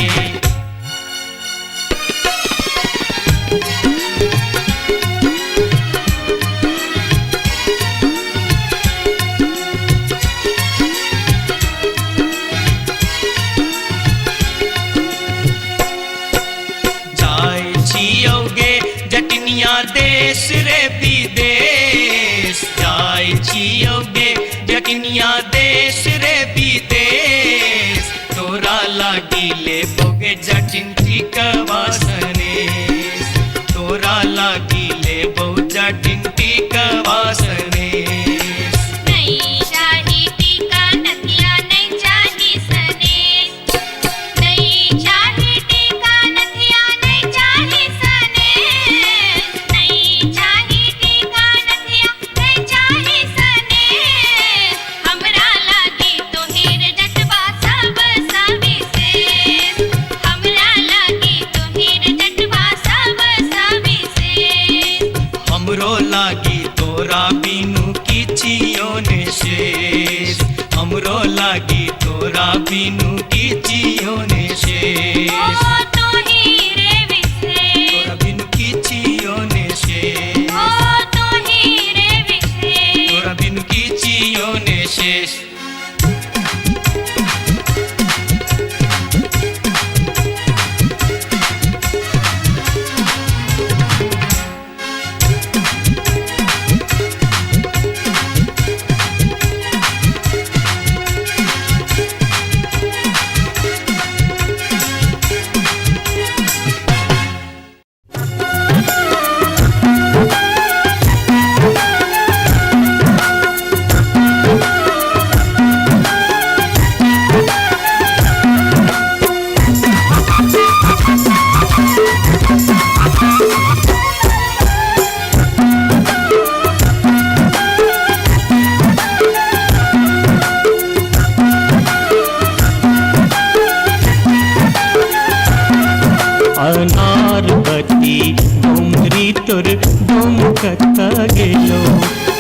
जाय छियोगे जटनिया देश रे विदेश, जाय छियोगे जटनिया देश रे विदेश। तोरा लागी ले बोगे जटिन टिकवा सनेश, तोरा लागी ले बो जटिन टिकवा सनेश। नहीं चाही टीका नथिया, नहीं चाही सनेस। नहीं चाही टीका नथिया, नहीं चाही सनेस। नहीं चाही टीका नथिया, नहीं चाही सनेस। हमरा लागी तोहिर जटवा सब सविशेष। हमरा लागी तोहिर जटवा सब सविशेष। हमरो लागी तोरा बिनु किछियो ने शेष, हमरो लागी तोरा बिनु किछियो ने शेष। ओ तोहिर विशेष, तोरा बिनु किछियो ने शेष, ओ तोहिर विशेष। तोरा बिनु किछियो ने शेष। तोर डोम कता गेलो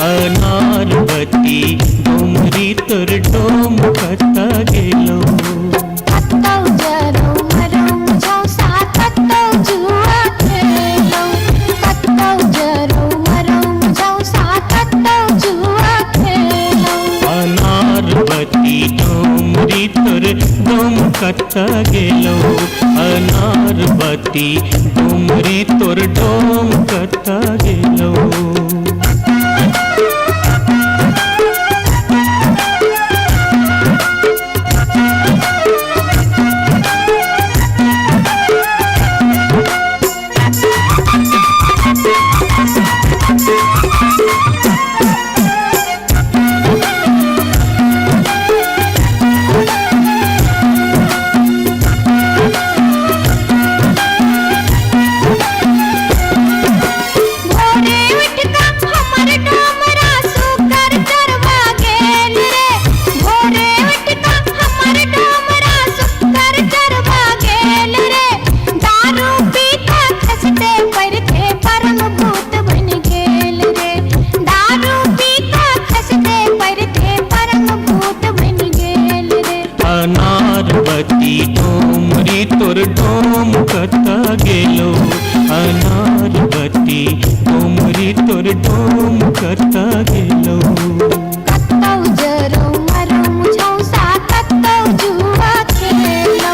अनारवती डोमरी तोर डोम कता गेलो कत्तौ जरौ मरौ झौसा कत्तौ जुआ खेलौ कत्तौ जरौ मरौ झौसा कत्तौ जुआ खेलौ अनारवती डोमरी तोर डोम कता गेलो अनारवती डोमरी तोर डोम कता गेलो भोरे उठ का हमर डोमरा सुकर चरवा गेल रे भोरे उठ का हमर डोमरा सुकर चरवा गेल रे दारू पी के खसते पड़ते परम भूत बन गेल रे दारू पी के खसते पड़ते परम भूत बन गेल रे अनारवती डोमरी तोर डोम कता गेलो अनारवती डोमरी तोर डोम कता गेलो कत्तौ जरौ मरौ झौसा कत्तौ जुआ खेलौ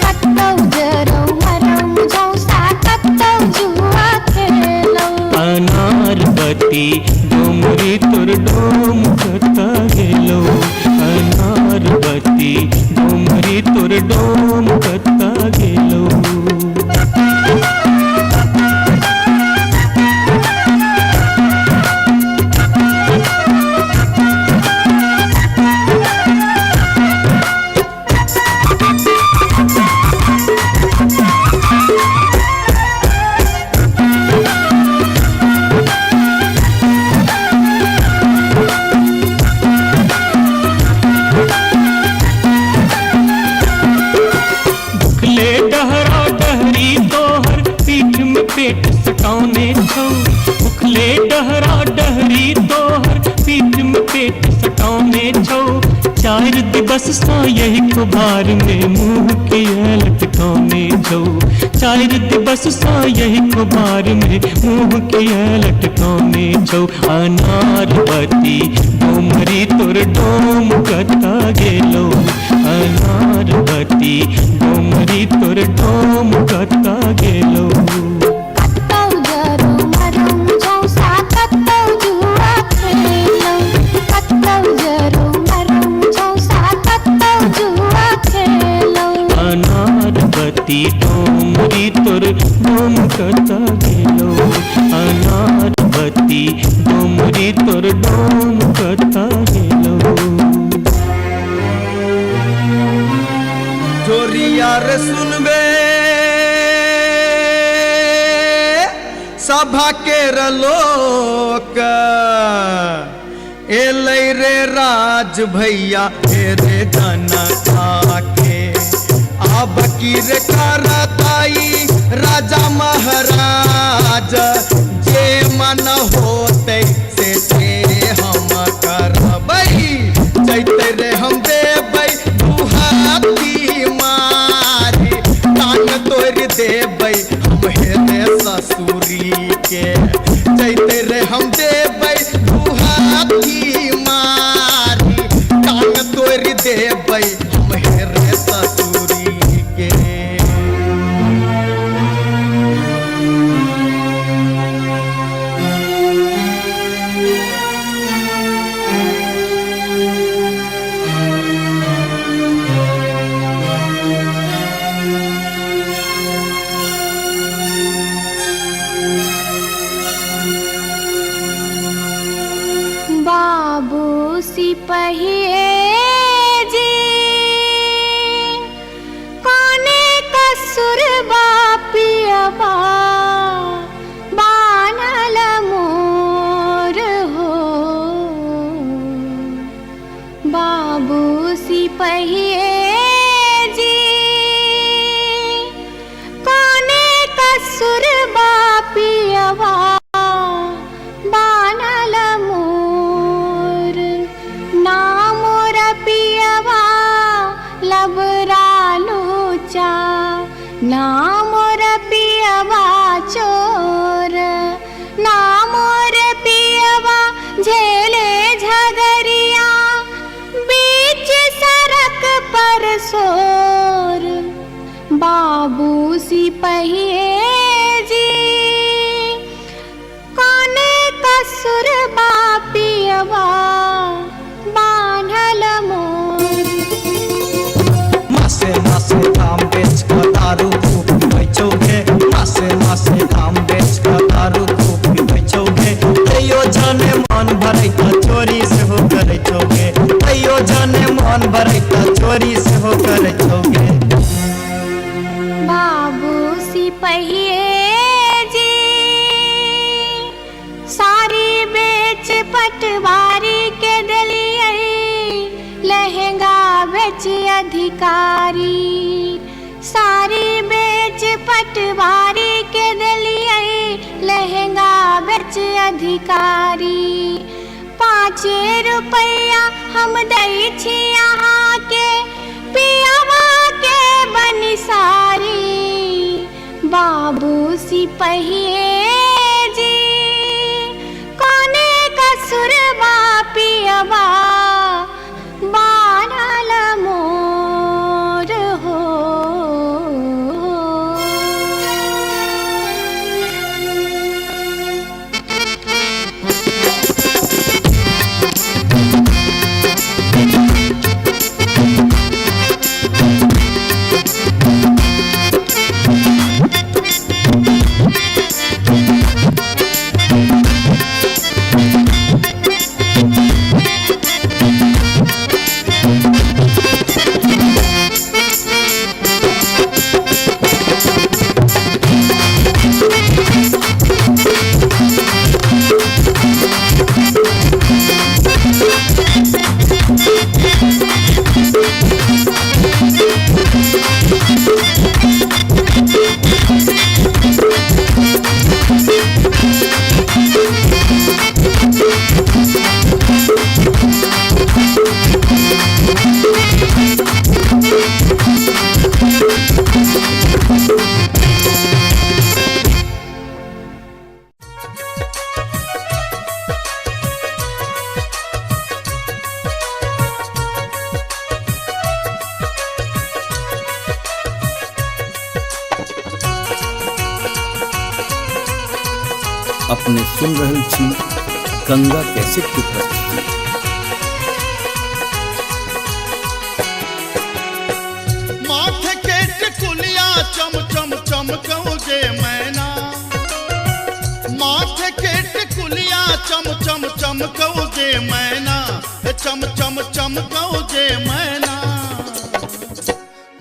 कत्तौ जरौ मरौ झौसा कत्तौ जुआ खेलौ अनारवती डोमरी तोर डोम कता गेलो अनारवती डोमरी तोर डोम कता गेलो भुखले डहरा डहरी तोहर पीठ में पेट सटाउने छौ भुखले डहरा डहरी तोहर पीठ में पेट सटाउने छौ चार दिवस सा यही कुबार में मुंह के लटकाउने छौ चार दिवस सा यही कुबार में मुंह के लटकाउने छौ अनारवती डोमरी तोर डोम कता गेलो अनारवती डोमरी तोर डोम कता गेलो कत्तौ जरौ मरौ झौसा कत्तौ जुआ खेलौ कत्तौ जरौ मरौ झौसा कत्तौ जुआ खेलौ अनारवती डोमरी तोर डोम कता गेलो अनारवती डोमरी तोर डोम कता गेलो जोरिया रे सुनबे सभा के लोक एलै रे राज भैया हे रे जनता के अब की रे करताई राजा महाराज जे मन होते से हम करबै जैते रे हम देबै दुहाती मारी कान तोड़ देबै हम हेरे ससुरी के जैते रे हम देबै दुहाती मारी कान तोड़ देबै हम हेरे ससुरी के बाबू सिपहिए जी कोने कसुर बापियबा बानल मोर हो बाबू सिपहिए जी कोने कसुर बापियबा सिपहिए जी कोने कसुर बापियवा बांधल मोर। मासे मासे काम बेच कर दारू खूब बेचोगे, मासे मासे काम बेच कर दारू खूब बेचोगे। तैयो जाने मन भरे का चोरी से हो कर चोगे, तैयो जाने मन भरे का चोरी से हो कर चोगे। बाबू सिपहिए जी सारी बेच पटवारी के दलिए लहंगा बेच अधिकारी, सारी बेच पटवारी के दलिए लहंगा बेच अधिकारी। 5 रुपया हम दई छी यहाँ के पियावा के बनिसारी। बाबू सिपहिए जी कोने कसुर बापियवा बांधल मोर हो। अपने सुन रहल छी गंगा कैसेट की प्रस्तुति। माथे के टिकुलिया चम चम चमकौगे मैना, माथे के टिकुलिया चम चम चमकौगे मैना, चम चम चमकौगे मैना।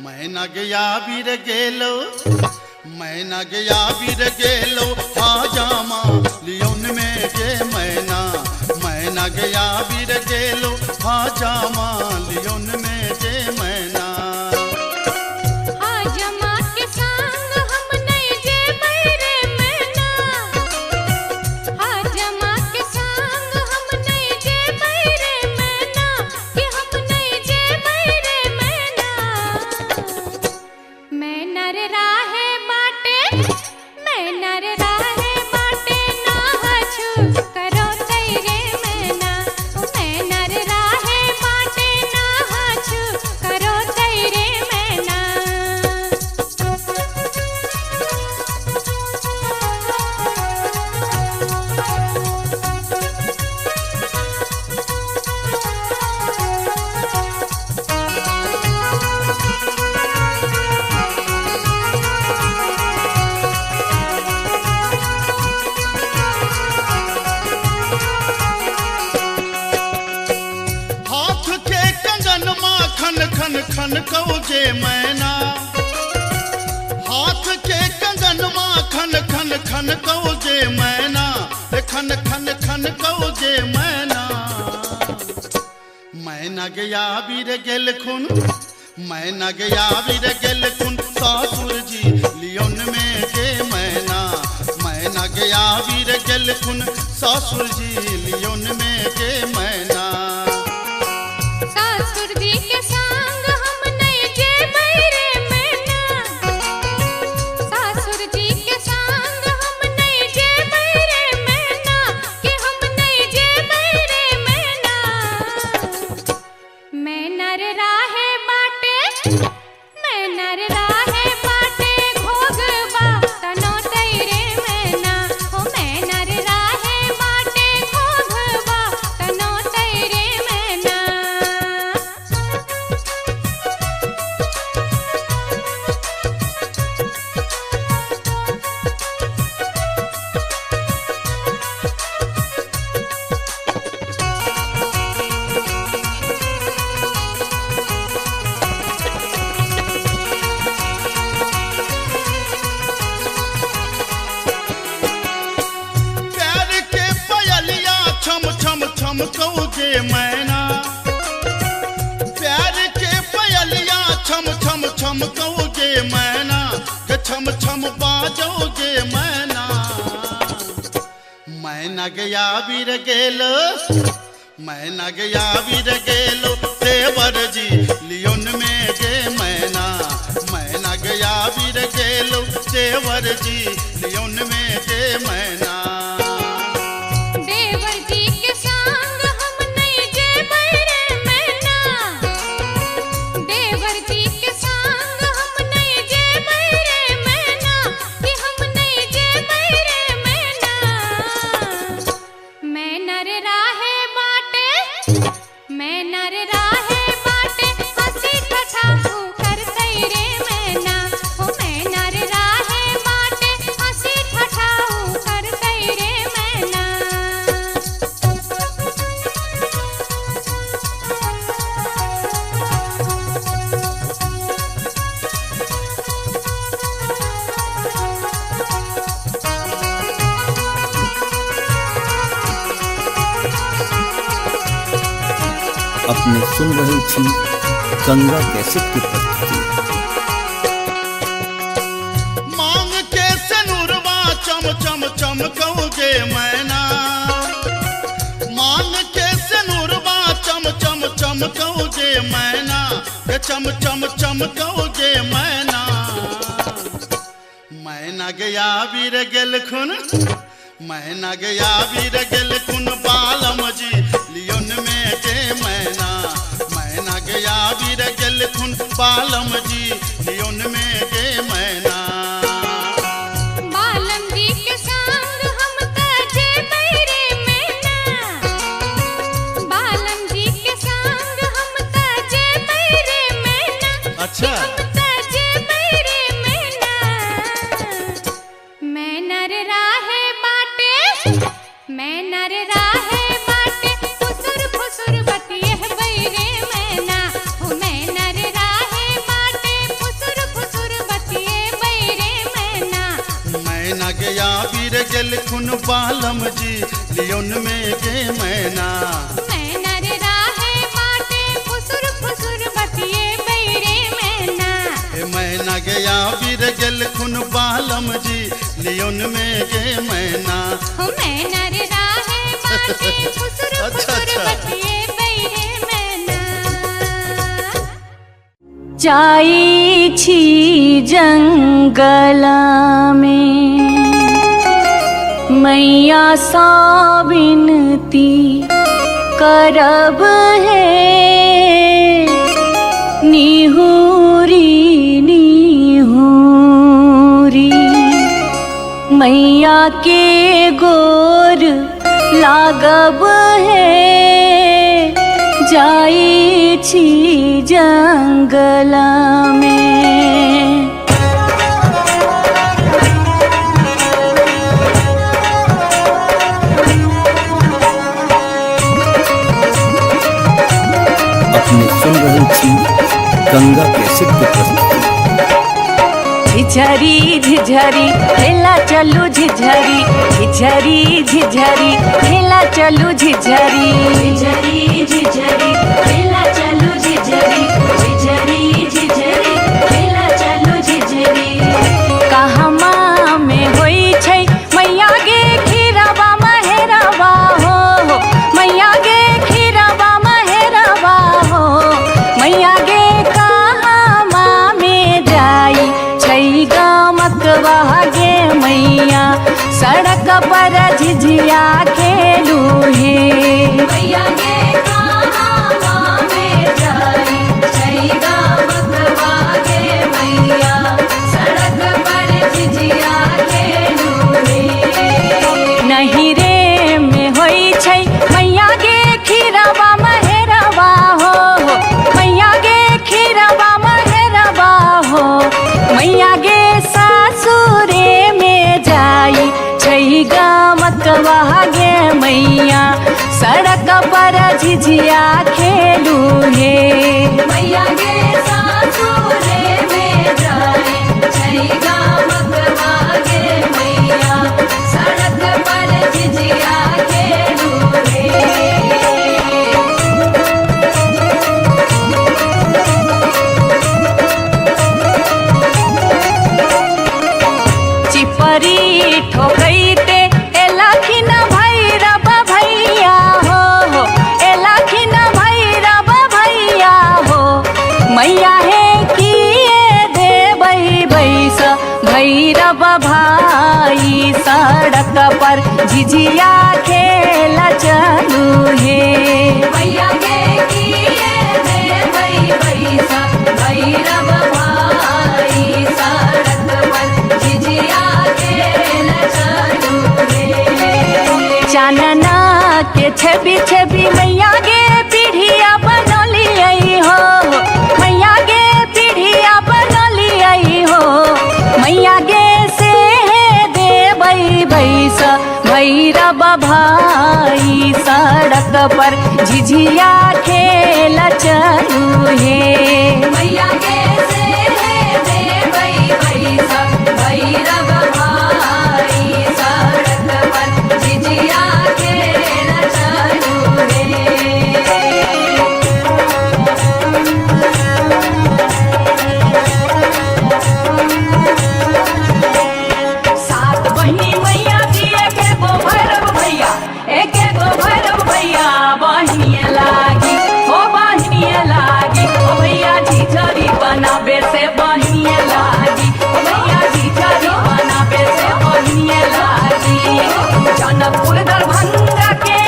मैना गया बीर गेलो, मैना गया बीर गेलो हाजामा लियोन में गे मैना, मैना गया बीर गेलो हाजामा लियोन में गे मैना। हाजमा के संग हम नहीं जेबै रे मैना, हाजमा के संग हम नहीं जेबै रे मैना, कि हम नहीं जेबै रे मैना। मैना रे राहे बाटे, मैना रे राहे बाटे ना हछु करो तैरे मैना, मैना रे राहे बाटे ना हछु करो तैरे मैना। हाथ के कंगन माँ खन खन खन कौगे मैना, हाथ के कंगन माँ खन खन खन कौगे मैना, खन खन खन कौगे मैना। मैना गया बीर गेल खुन, मैना गया बीर गेल खुन सासुर जी लियोन में गे मैना, मैना गया बीर गेल खुन सासुर जी लियोन में गे मैना। सासुर जी के संग हम नहीं जेबै रे मैना, सासुर जी के संग हम नहीं जेबै रे मैना, कि हम नहीं जेबै रे मैना। मैना रे राहे बाटे, मैना रे राहे बाटे घोग छम कौजे मैना प्यार के पयलिया छम छम छम कौजे मैना के छम छम बाजोगे मैना मैना गया बीर गेलो मैना गया बीर गेलो देवर जी लियोन में गे मैना मैना गया बीर गेलो देवर जी लियोन में गे मैना देवर जी के संग हम नहीं जेबै रे मैना देवर जी के संग हम नहीं जेबै रे मैना कि हम नहीं जेबै रे मैना मैना रे राहे बाटे मैना रे राहे बाटे हंसी ठठाहू करतै रे मैना हो मैना रे राहे बाटे हंसी ठठाहू करतै रे मैना अपने सुन रहे छी गंगा कैसेट की प्रस्तुति। मांग के सनुरवा चम चम चम कौगे मैना मांग के सनुरवा चम चम चम कौगे मैना के चम चम चम कौगे मैना मैना गया बीर गेल खुन मैना गया बीर गेल खुन बालम जी लियोन में गे मैना मैना गया बीर गेल खुन बालम जी लियोन में गे मैना बालम जी के संग हम त जेबै रे मैना बालम जी के संग हम त जेबै रे मैना अच्छा हम त जेबै रे मैना मैना रे राहे बाटे मैना रे राहे बाटे फुसुर फुसुर बतियहबै रे मैना हो मैना रे राहे बाटे फुसुर फुसुर बतियहबै रे मैना मैना गया बीर गेल खुन बालम जी लियोन में गे मैना मैना रे राहे बाटे फुसुर फुसुर बतियहबै रे मैना ए मैना गया बीर गेल खुन बालम जी लियोन में गे मैना हो मैना रे राहे बाटे फुसुर अच्छा, फुसुर अच्छा। बतियहबै रे मैना जाई छी जंगल में मैया सा विनती करब है निहुरी निहुरी मैया के गोर लागब है जाई छी जंगल में अपने सुन रहे छी गंगा कैसेट की प्रस्तुति। झिझरी झिझरी खेला चलू झिझरी झिझरी झिझरी खेला चलू झिझरी झिझरी झिझरी खेला चलू झिझरी झिझरी झिझरी खेला चलू झिझरी कहमा में होई छै मैया गे खीरवा महेरवा हो मैया गे खीरवा महेरवा हो मैया गे कहमा में जाई छै गमकवा गे मैया सड़क पर झिझिया खेलू हे मैया गे कहमा में जाई छै गमकवा गे मैया सड़क पर झिझिया खेलू हे नहीं रे में होई छै मैया गे खीरवा महेरवा हो मैया गे खीरवा महेरवा हो मैया गे सासुरे में जाई छै गमकवा गे मैया सड़क पर झिझिया खेलू हे मैया गे सासुरे में जाई छै गमकवा गे मैया सड़क पर झिझिया खेलू हे पर झिझिया खेला चलू हे मैया के किए दे बैसा भैरव भाई सड़क पर झिझिया खेला चलू हे चानना के छवि छवि मैया गे पीढ़िया बनली आई हो मैया गे पीढ़िया बनली आई हो मैया गे से देवई बैसा भैरव भाई सड़क पर झिझिया खेला चलू हे मैया गे से देवई बैसा भैरव भाई सड़क पर झिझिया खेला चलू हे सात बहिनी मैया जी एके गो भैरव भैया एके गो भैरव भैया बहिनिए लागी ओ बहिनिए लागी ओ भैया झिझरी बनाबे से बहिनिए लागी ओ भैया झिझरी बनाबे से बहिनिए लागी जनकपुर दरभंगा के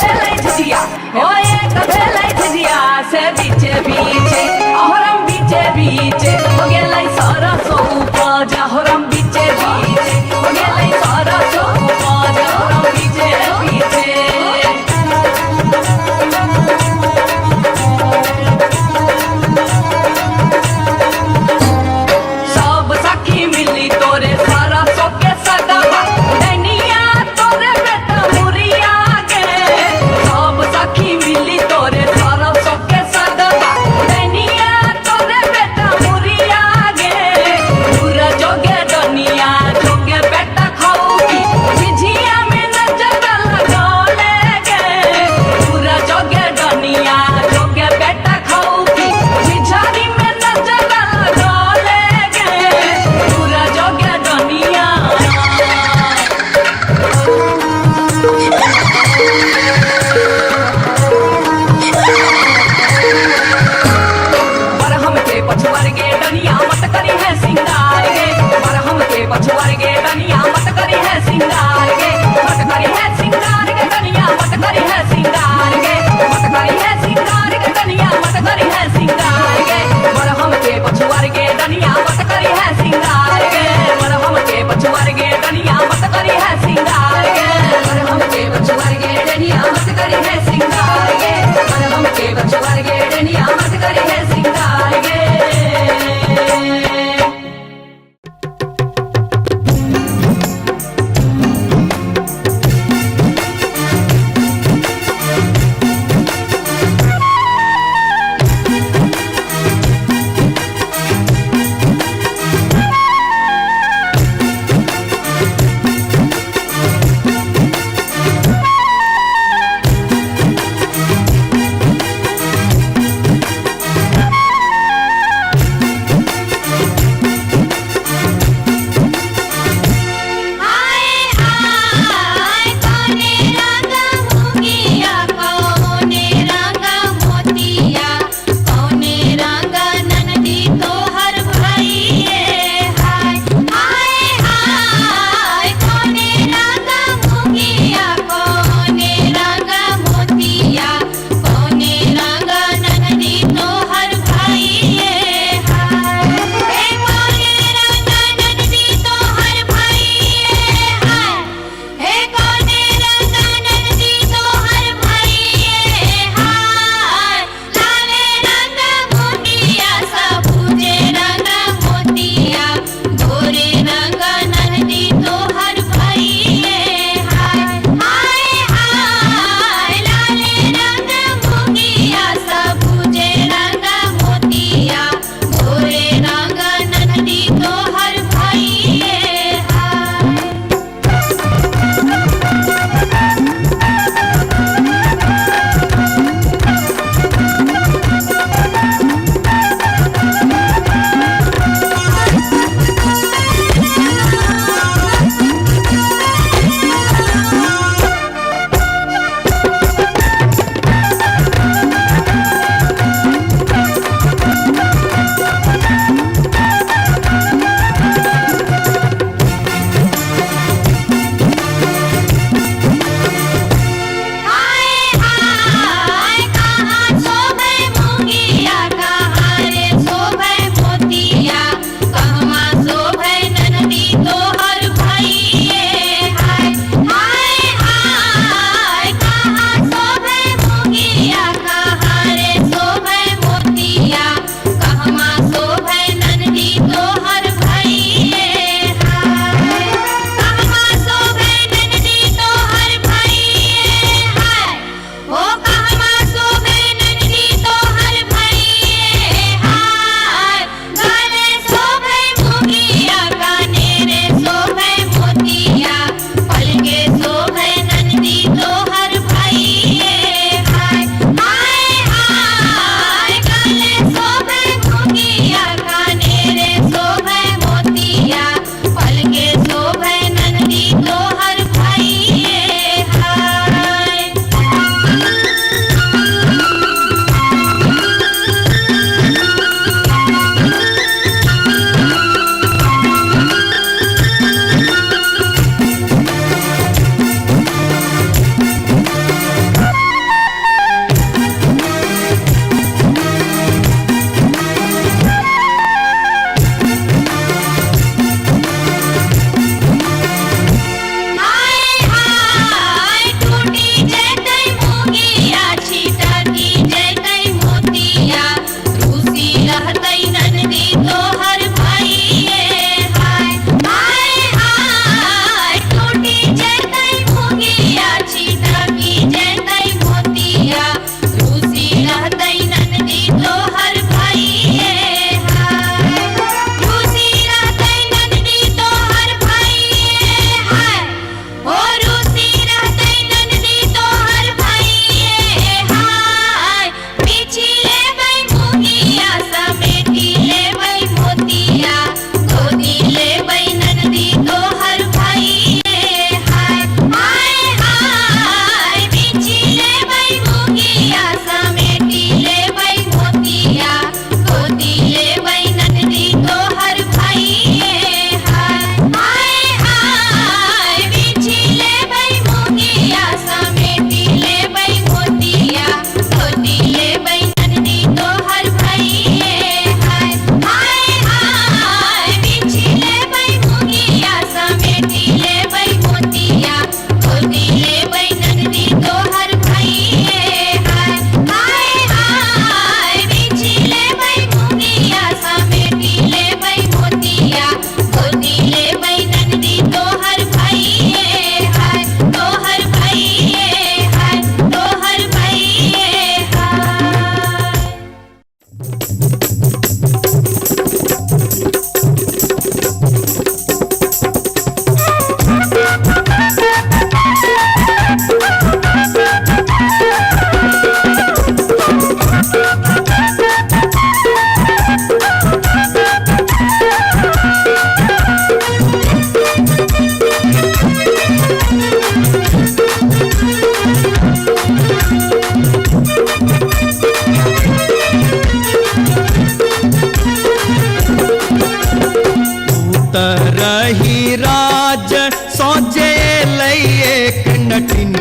भेलै झिझिया ओ एक भेलै झिझिया से बीचे बीचे अहरम बीचे बीचे हो गेलै सरसो उपज अहरम बीचे बीचे हो गेलै सरसो उपज अहरम बीचे बीचे सब सखी मिली तोरे सरसो के सगवा दैनिया तोरे बेटा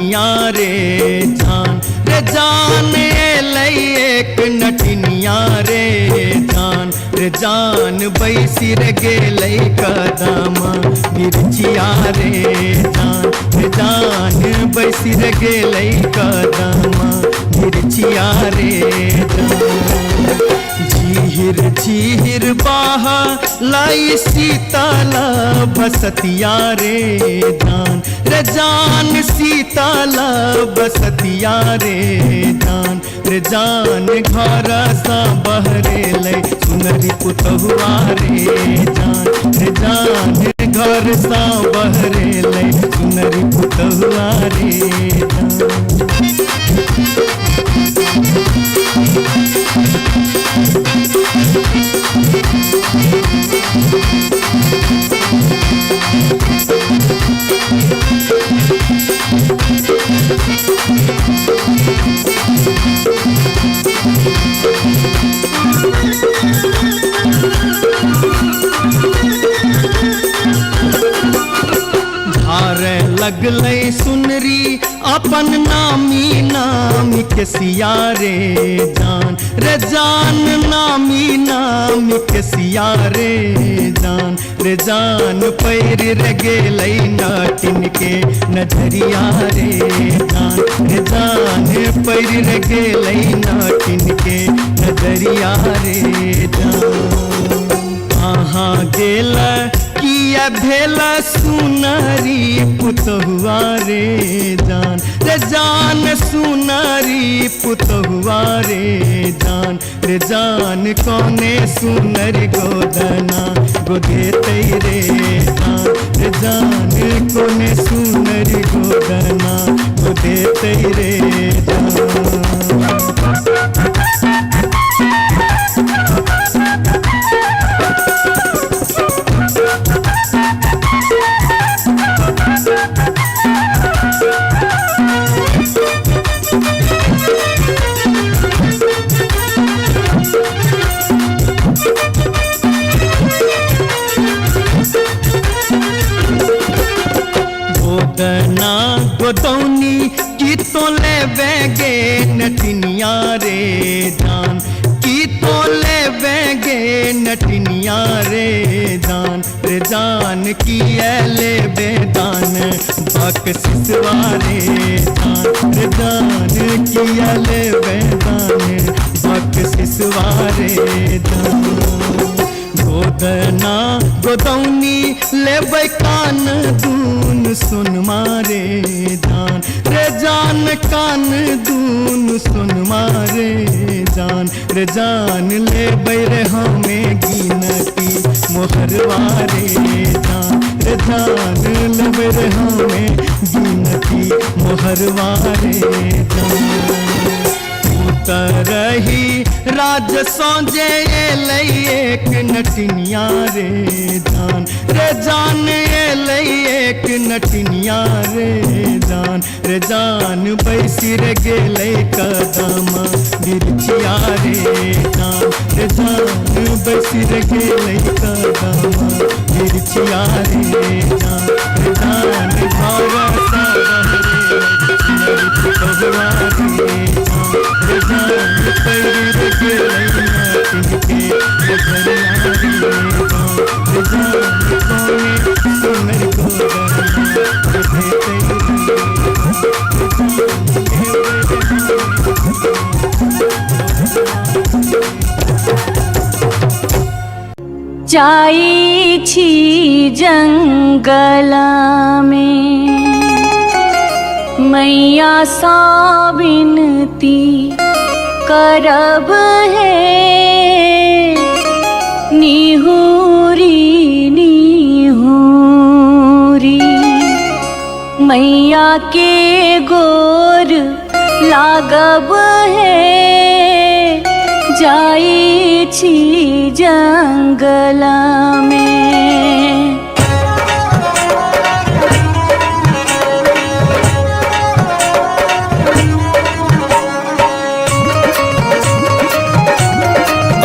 नटनिया रे जान एलै एक नटनिया रे जान बैसी रे गेलै कदम मिर्चिया रे जान बैसी रे गेलै कदम मिर्चिया रे झीर झीर बाह लाई शीतल बसतिया रे जान शीतल बसतिया रे जान घर सा बहरेलै सुनरी पुतहुआ रे जान घर सा बहरेलै सुनरी पुतहुआ रे धारे लगलै सुनरी अपन नामी के सिया रे जान नामी के सिया रे जान पैर रे गेलै नटिन के नजरिया रे जान पैर रे गेलै नटिन के नजरिया रे कहाँ गेल किया भेल सुनरी पुतहुआ रे जान सुनरी पुतहुआ रे जान कौने सुनरी गोदना गोदेतै रे जान कौने सुनरी गोदना गोदेतै रे गोदना गोदौनी की तो ले बेगे नटनिया रे की तो ले बेगे नटनिया रे जान की ले बेदान बक सिसवारे जान की ले बेदान बक सिसवारे गोदना गोदौनी लेबै कान दून सुन मारे जान कान दून सुन मारे जान लेबै रे हमें गिनती मोहरवारे जान लेबै रे हमें गिनती मोहरवारे रही राज सौजे एलै एक नटनिया रे जान एलै एक नटनिया रे जान बैसी रे गेलै कदम मिर्चिया रे जान बैसी रे गेलै कदम मिर्चिया रे जान घर सा जाई छी जंगल में मैया सा विनती करब है निहुरी निहुरी मैया के गोर लागब है जाई छी जंगल में।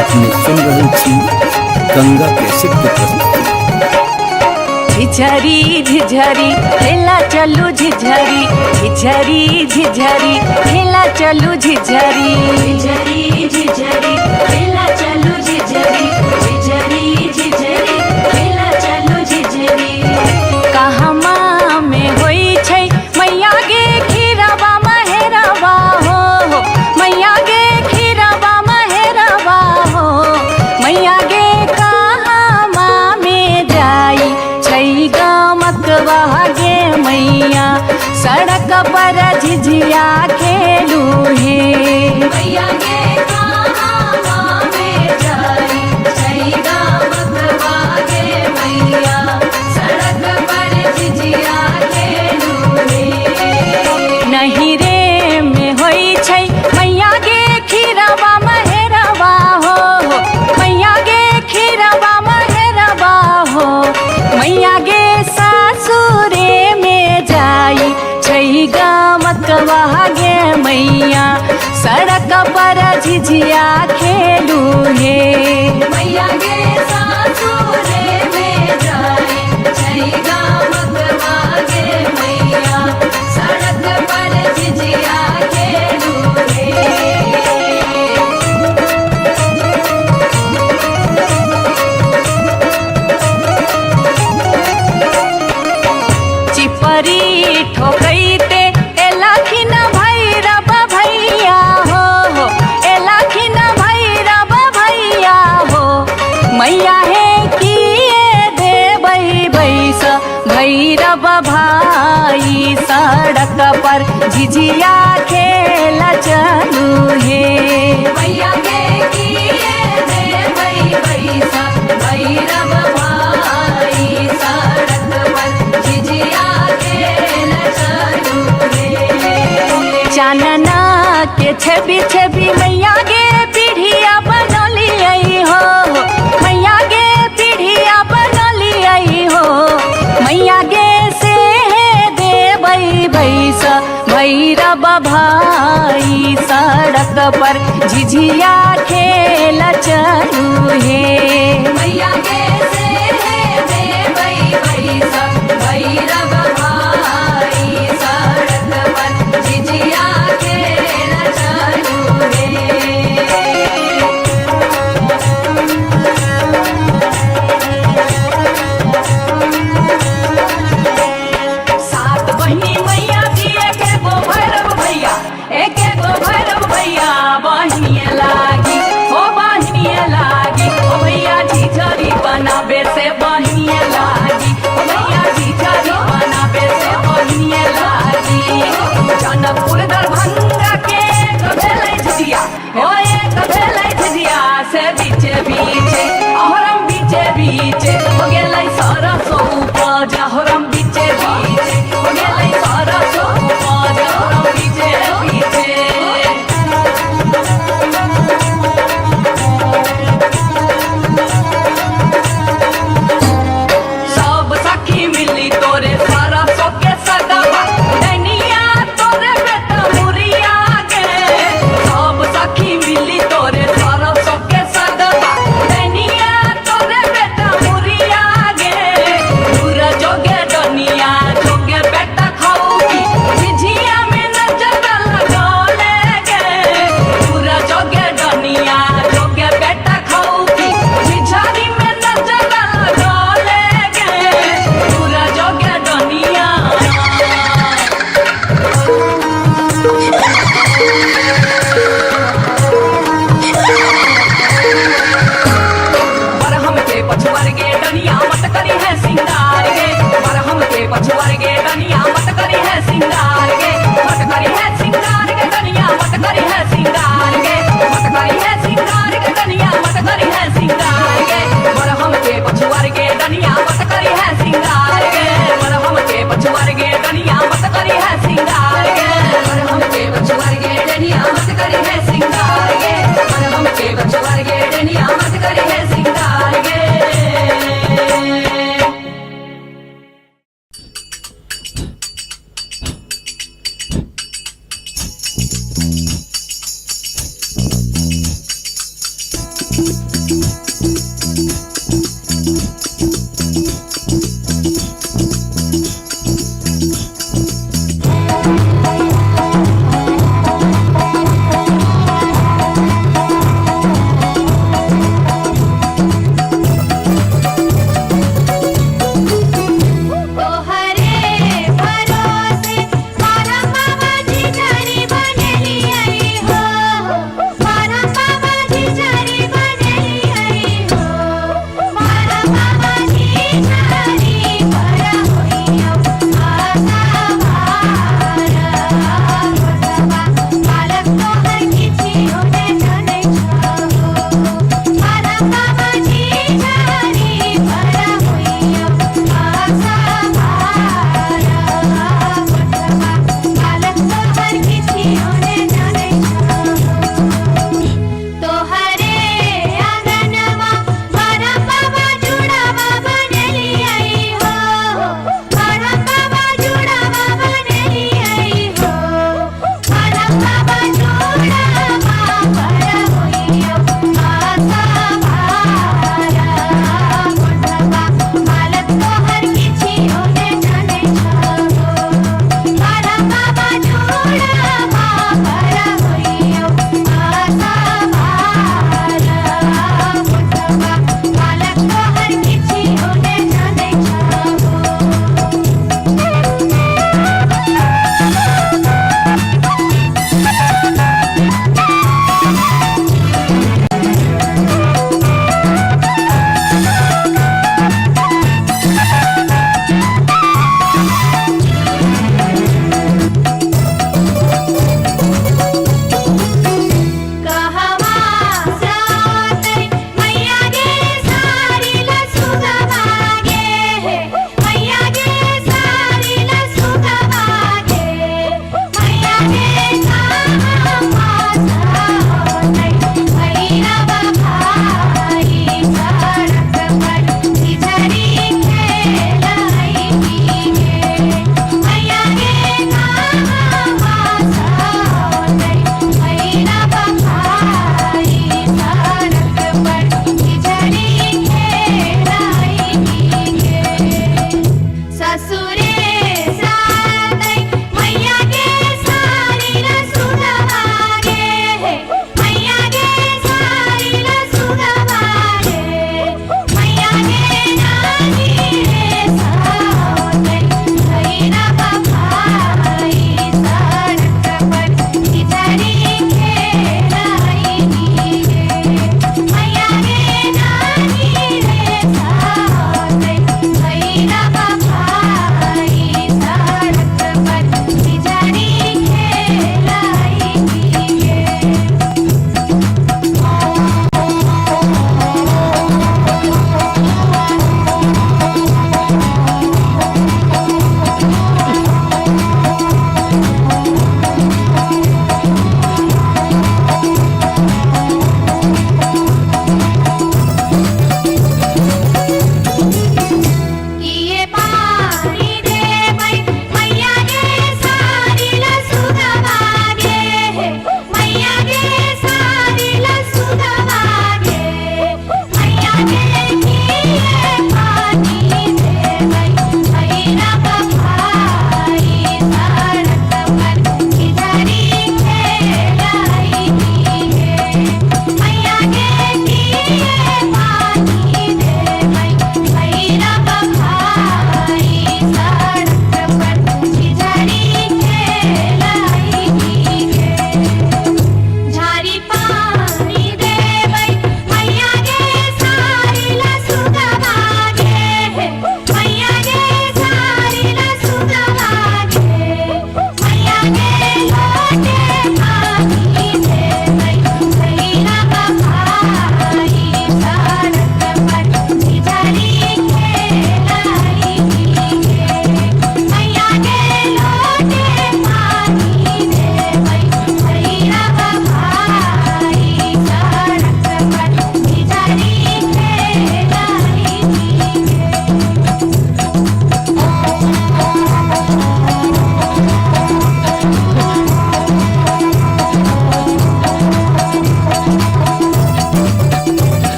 अपने सुन रहे थी गंगा कैसेट के प्रस्तुति। झिझरी झिझरी खेला चलू झिझरी झिझरी झिझरी खेला चलू झिझरी झिझरी झिझरी खेला चलू झिझरी झिझरी झिझरी खेला चलू झिझरी कहमा में होई छै मैया गे खीरवा महेरवा हो मैया गे खीरवा महेरवा हो मैया गे कहमा में जाई छै गमकवा गे मैया सड़क पर झिझिया खेलू हे मैया गे कहमा में जाई छै गमकवा गे मैया सड़क पर झिझिया खेलू हे नहीं रे में होई छै मैया गे खीरवा महेरवा हो मैया गे खीरवा महेरवा हो मैया गे सासुरे में जाई छै गमकवा गे मैया सड़क पर झिझिया खेलू हे मैया गे सासुरे में जाई छै गमकवा गे मैया सड़क पर झिझिया खेलू हे चिपरी ठोकैते एलाखिन भैरव भैया हो एलाखिन भैरव भैया हो मैया हे किए देबै बैस भैरव भाई सड़क पर झिझिया खेला चलू हे मैया गे किए देबै बैस भैरव भाई सड़क पर झिझिया खेला चलू हे चानना के छवि छवि मैया गे पीढ़िया बनलियै हो मैया गे पीढ़िया बनलियै हो मैया गे से देबै बैस भैरव भाई सड़क पर झिझिया खेला चलू हे मैया गे से देबै बैस भैरव भाई सड़क पर झिझिया खेला चलू हे सात बहिनी मैया दिए के गो भैरव भैया एक गो भैरव भैया बहिनिए लागी ओ भैया झिझरी बना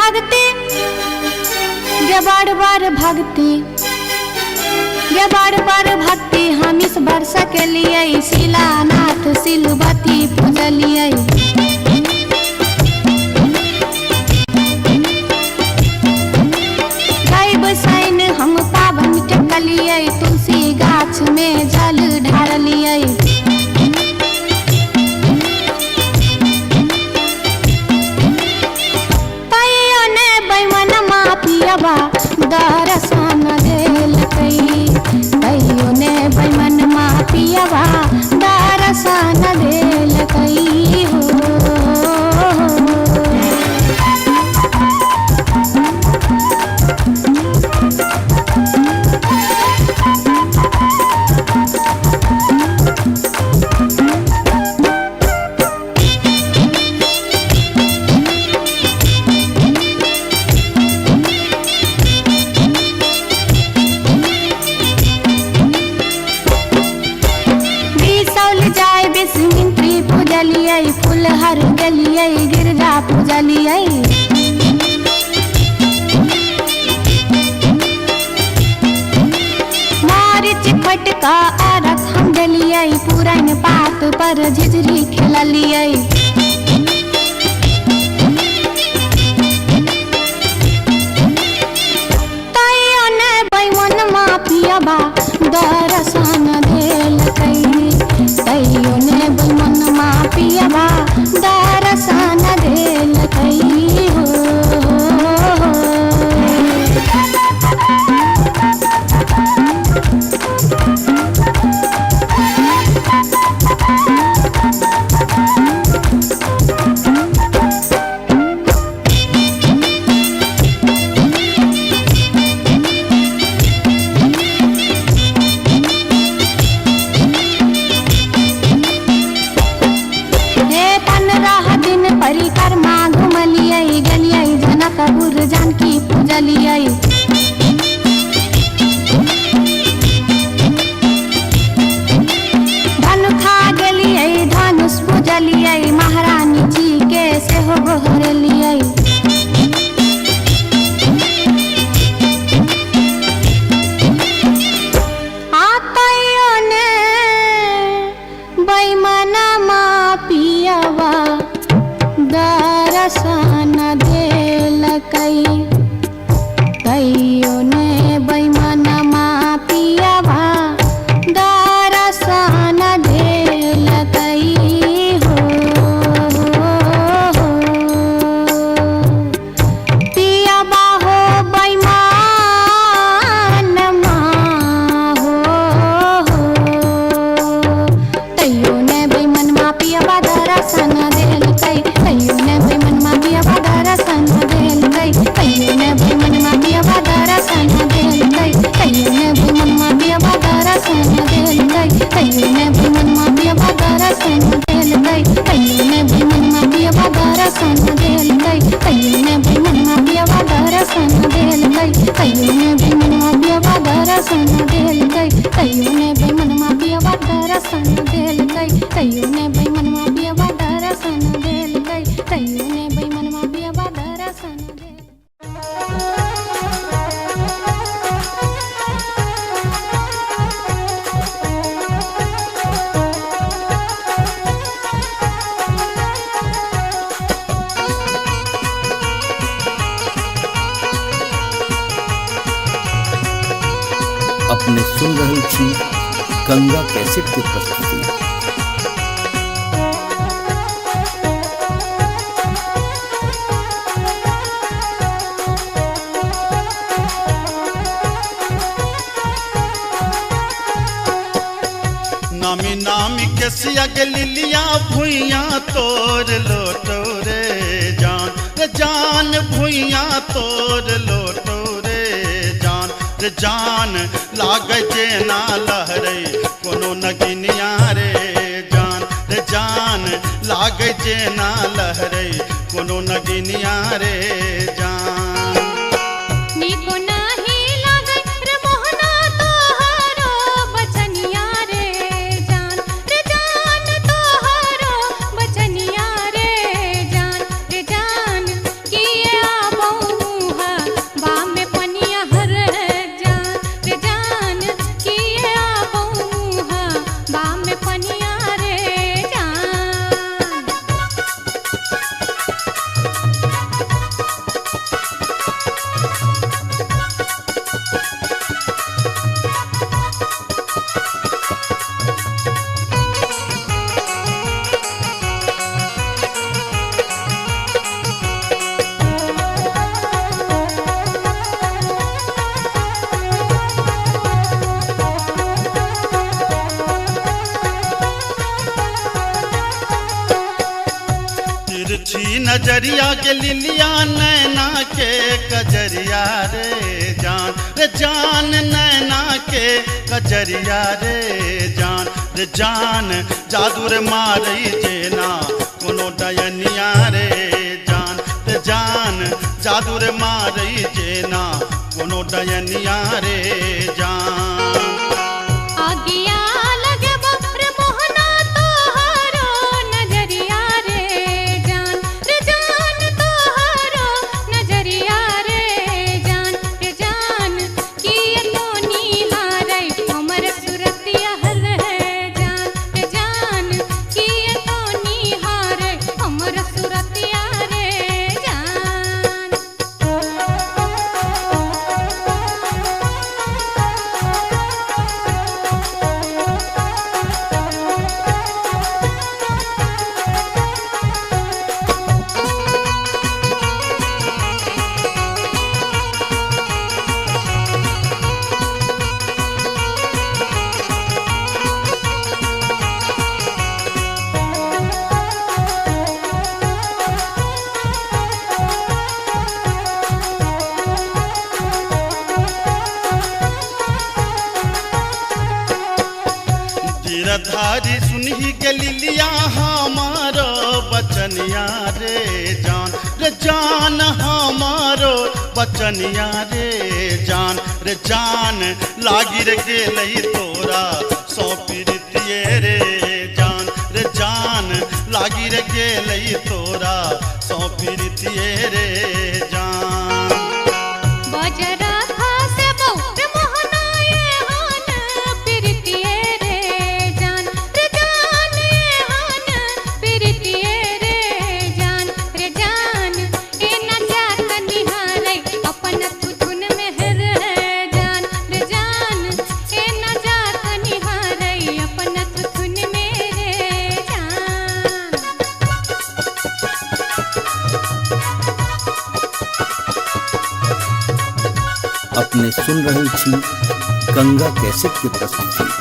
भागते गे बार बार भागते गे बार बार भागते हम इस वर्ष के लिए शिलानाथ सिलवती पूजलिए बसाइन हम पावन टेकलिए तुलसी गाछ में जल ढारलिए तैयो ने बैमन मापियबा दर्शन देलकै तैयो ने बैमन मापियबा दर्शन देलकै हो फुलहर गेलिए गिरजा पूजलिए मारिच फटका अरख हम गेलिए पुरन पात पर झिझरी खेललिए तैयो ने बैमन मापियबा दर्शन देलकै तैयो ने बैमन मापियबा दर्शन देलकै हो परिक्रमा घुमलिए गेलिए जनकपुर जानकी पूजलिए धनुखा गेलिए धनुष पूजलिए महारानी जी के सेहो गोहरलिए तैयो ने बैमन मापियबा दर्शन देलकै तैयो ने बैमन मापियबा दर्शन देलकै हो पियबा हो बैमन मा हो तैयो ने बैमन मापियबा दर्शन देलकै तैयो ने बैमन मापियबा दर्शन देलकै तैयो ने बैमन मापियबा दर्शन देलकै तैयो ने बैमन मापियबा दर्शन देलकै तैयो ने बैमन मापियबा दर्शन देलकै तैयो ने बैमन मापियबा दर्शन देलकै तैयो ने बैमन मापियबा दर्शन देलकै तैयो ने बैमन मापियबा दर्शन देलकै तैयो ने बैमन मापियबा दर्शन देलकै तैयो ने बैमन मापियबा दर्शन देलकै तैयो ने बैमन मापियबा दर्शन अपने सुन रही थी गंगा कैसेट की प्रस्तुति। नामी नामी के सियग लिलिया भुइया तोड़ लोटो रे जान भुइया तोड़ लोटो रे जान लाग जे ना लहरे कोनो नगिनिया रे जान लाग जे ना लहरे कोनो नगिनिया रे जान नीको नाही लागे रे मोहना तोहारो बचनिया रे जान तोहारो बचनिया रे जान किए आबो नजरिया के लिलिया नैना के कजरिया रे जान नैना के कजरिया रे जान जादू रे मारई जेना कोनो डयनिया रे जान जादू रे मारई जेना कोनो डयनिया रे जान आगिया लगे बप्र मोहना तोहरो नजरिया रे जान तोहरो नजरिया रे जान किए तो निहारै हमर सुरतिया हर है जान किए तो निहारै हमर सुरतिया रे जान गिरधारी सुनही के लिलिया हमारो बचनिया रे जान हमारो बचनिया रे जान लागी रे गेलई तोरा सौ पीरितिये रे जान लागी रे गेलई तोरा सौ पीरितिये रे जान बजरा खासे बहुत मोहनाए हान प्रीतिये रे जान हान प्रीतिये रे जान ए न जात निहारै अपन थुथुन में हर है जान ए न जात निहारै अपन थुथुन में रे जान अपने सुन रही थी गंगा कैसेट की प्रस्तुति।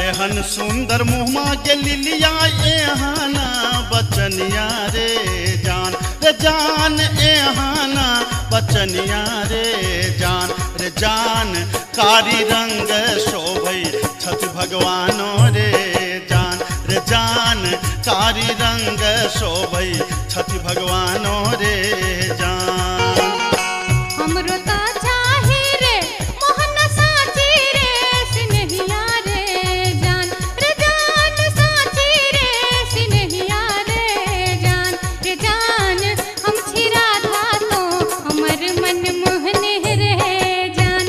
एहन सुंदर मुहमा के लिलिया एहाना बचनिया रे जान एहाना बचनिया रे जान कारी रंग शोभई छठ भगवानो रे जान कारी रंग शोभई छठ भगवानो रे जान हमरो ता चाही रे मोहन साची रे सिनहिया रे जान साची रे सिनहिया रे जान हम छिरा था तो हमर मन मोहने रे जान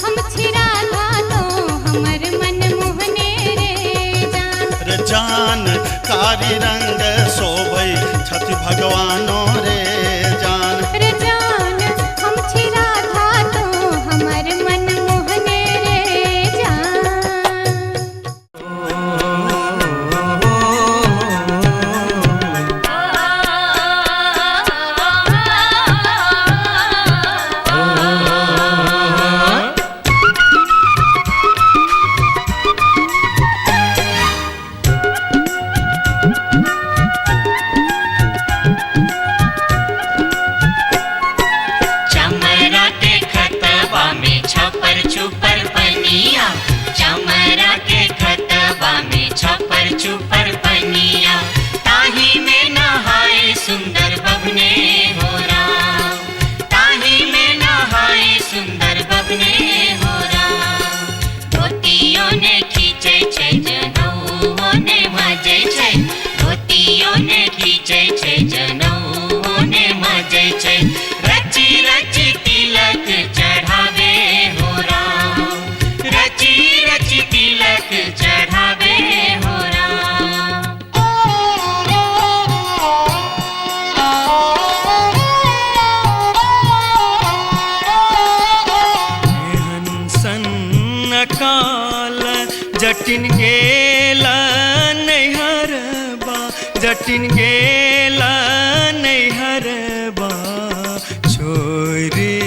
हम छिरा था तो हमर मन मोहने रे जान कारी रंग शोभई छठ भगवानो रे जान हम छिरा था तो हमर मन मोहने रे जान चमरा के खतबा में छपर छुपर पनिया चमरा के खतबा में छपर छुपर पनिया ताही में नहाए सुंदर बबने हो राम ताही में नहाए सुंदर बबने हो राम धोतियों ने खींचे छे जनऊ ने मजे छे धोतियों ने खींचे छे जनऊ ने मजे छे रची रची तिलक चढ़ावे हो राम रची रची तिलक चढ़ावे हो राम एहन सन काल जटिन गे जटिन गेला नैहरबा छोरी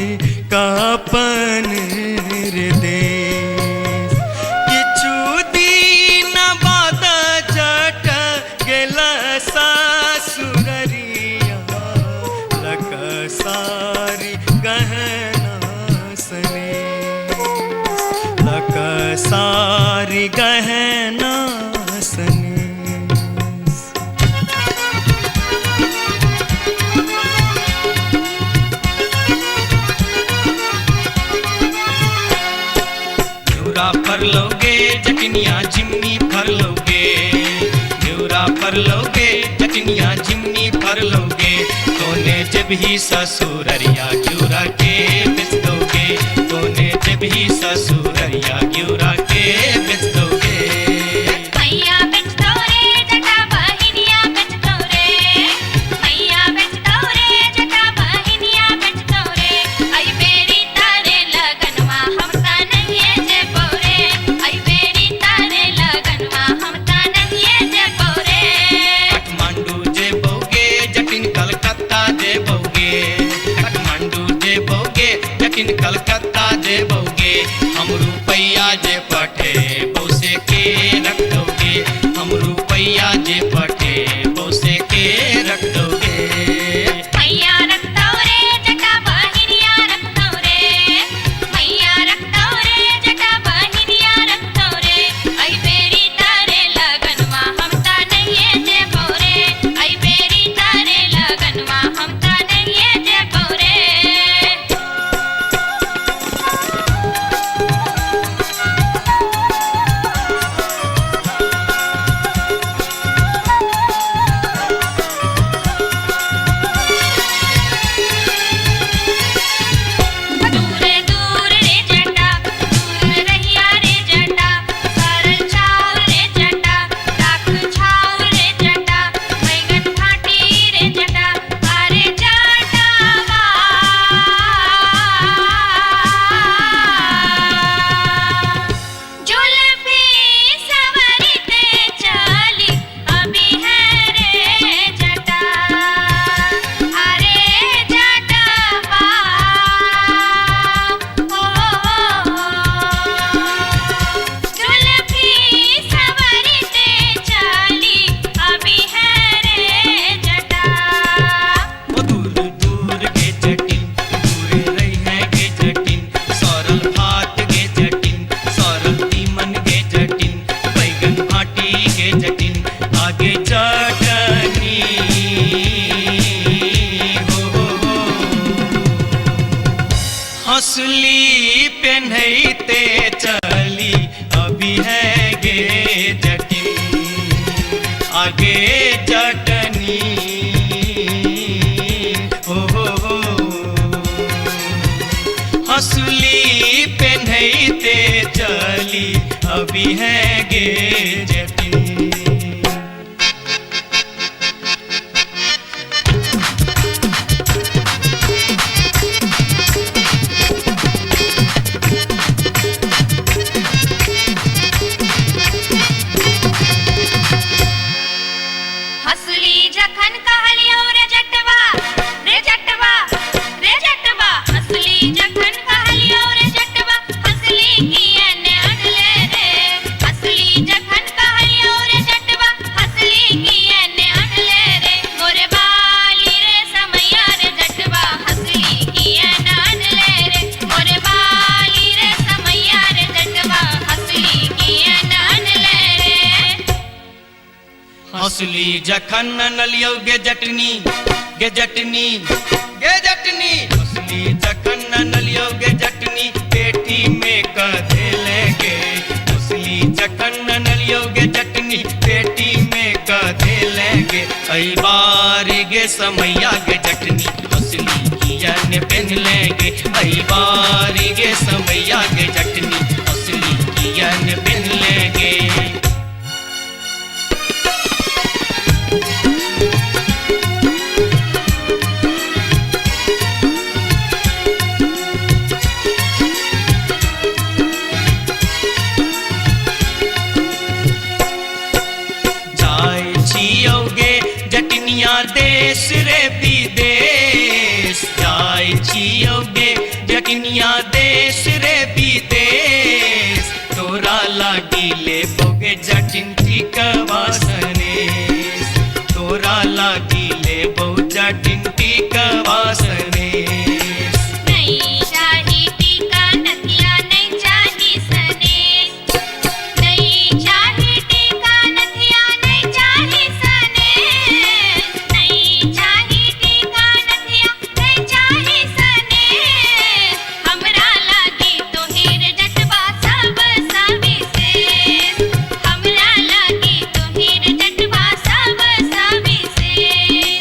कापन रे देश किछु दिन बाद जट गेला सासुररिया लक सारी गहना सने लक सारी गहना सने फर लोगे जटनिया जिमनी फर लोगे न्यूरा फर लोगे जटनिया जिमनी फर लोगे तोने जब ही ससुररिया ग्यूरा के बेच दोगे तोने जब ही ससुररिया ग्यूरा के बेच दोगे मैया बेच दो रे जटा बहिनिया बेच दो रे मैया बेच दो रे जटा बहिनिया बेच दो रे आई बेरी तारे लगनवा हम ता नहीं जे पौरे आई बेरी तारे लगनवा हम ता नहीं जे पौरे काठमांडू जे बोगे जटिन कलकत्ता जे बोगे काठमांडू जे बोगे जटिन कलकत्ता जे बोगे हम रुपैया जे पठे बौसे के रख दोगे हम रुपैया जे पठे बौसे के रख दोगे मैया रख दो रे जटा बहिनिया रख दो रे मैया रख दो रे जटा बहिनिया रख दो रे आई बेरी तारे लगनवा हम ता नहीं जे पौरे आई बेरी तारे लगनवा हम ता नहीं जे पौरे दूर दूर रे जटा दूर रहिया रे जटा सरल छाव रे जटा राख छाव रे जटा बैगन घाटी रे जटा अरे जटावा जुल्फी सवरते चली अभी है रे जटा अरे जटावा जुल्फी सवरते चली अभी है रे जटा वो दूर दूर के जटिन दूर रही है के जटिन सरल भात के जटिन सरल तीमन के जटिन बैगन भाटी के जटिन आगे चटनी हो हंसली पेन्हते चली अभी है गे जटिन आगे चटनी हो हंसली पेन्हते चली अभी है गे जटिन हंसली जखन कहलियो रे जटवा रे जटवा रे जटवा हंसली जखन कहलियो रे जटवा हंसली कियन अनले रे हंसली जखन कहलियो रे जटवा हंसली कियन अनले रे मोरे बाली रे समैया रे जटवा हंसली कियन अनले रे मोरे बाली रे समैया रे जटवा हंसली कियन अनले रे हंसली जखन नलियो गे जटनी गे जटनी गे जटनी हंसली जखन नलियो गे जटनी पेटी में कधे लेगे हंसली जखन नलियो गे जटनी पेटी में कधे लेगे आई बारी गे समैया गे जटनी हंसली कियन पेन लेगे आई बारी गे समैया गे जटनी हंसली कियन पेन लेगे जाय छियोगे नगिनिया देश रे विदेश तोरा लागी ले बोगे जटिन टिकवासनेश तोरा लागी ले बो जटिन टिकवासनेश नहीं चाही टीका नथिया नहीं चाही सनेस नहीं चाही टीका नथिया नहीं चाही सनेस नहीं चाही टीका नथिया नहीं चाही सनेस हमरा लागी तो हीर जटवा सब सविशेष हमरा लागी तो हीर जटवा सब सविशेष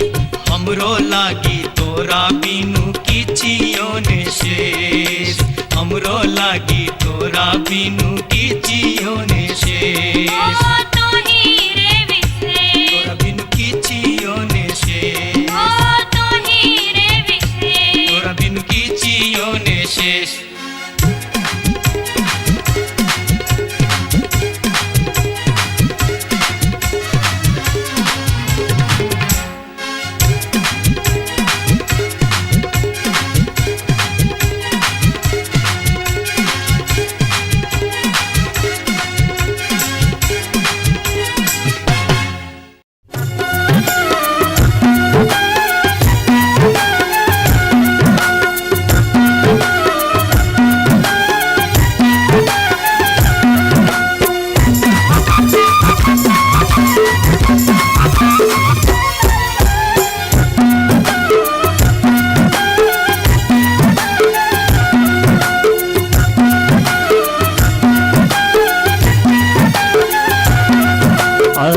हमरो लागी तोरा बिनु किछियो ने शेष हमरो लागी तोरा बिनु किछियो ने शेष ओ तो हीरे विशेष तोरा बिनु किछियो ने शेष ओ तो हीरे विशेष तोरा बिनु किछियो ने शेष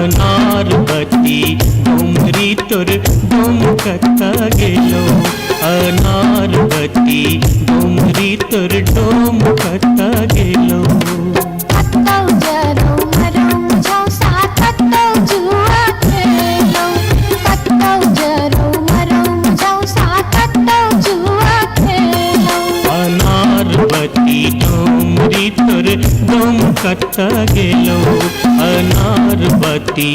अनारबती डोमरी तोर डोमकता गेलो अनारबती डोमरी तोर डोमकता गेलो कत्तौ जरौ मरौ झौसा कत्तौ जुआ खेलौ कत्तौ जरौ मरौ झौसा कत्तौ जुआ खेलौ अनारबती डोमरी तोर डोमकता गेलो अनारबती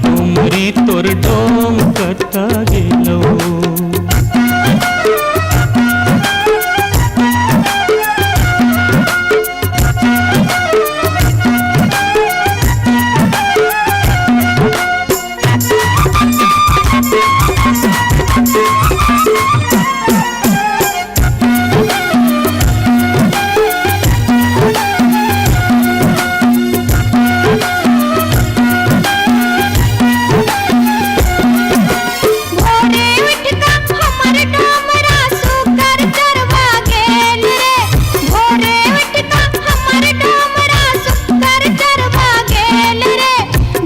डोमरी तोर डोमकता गेलो भोरे उठ का हमर डोमरा सुकर चरवा गेल रे भोरे उठ का हमर डोमरा सुकर चरवा गेल रे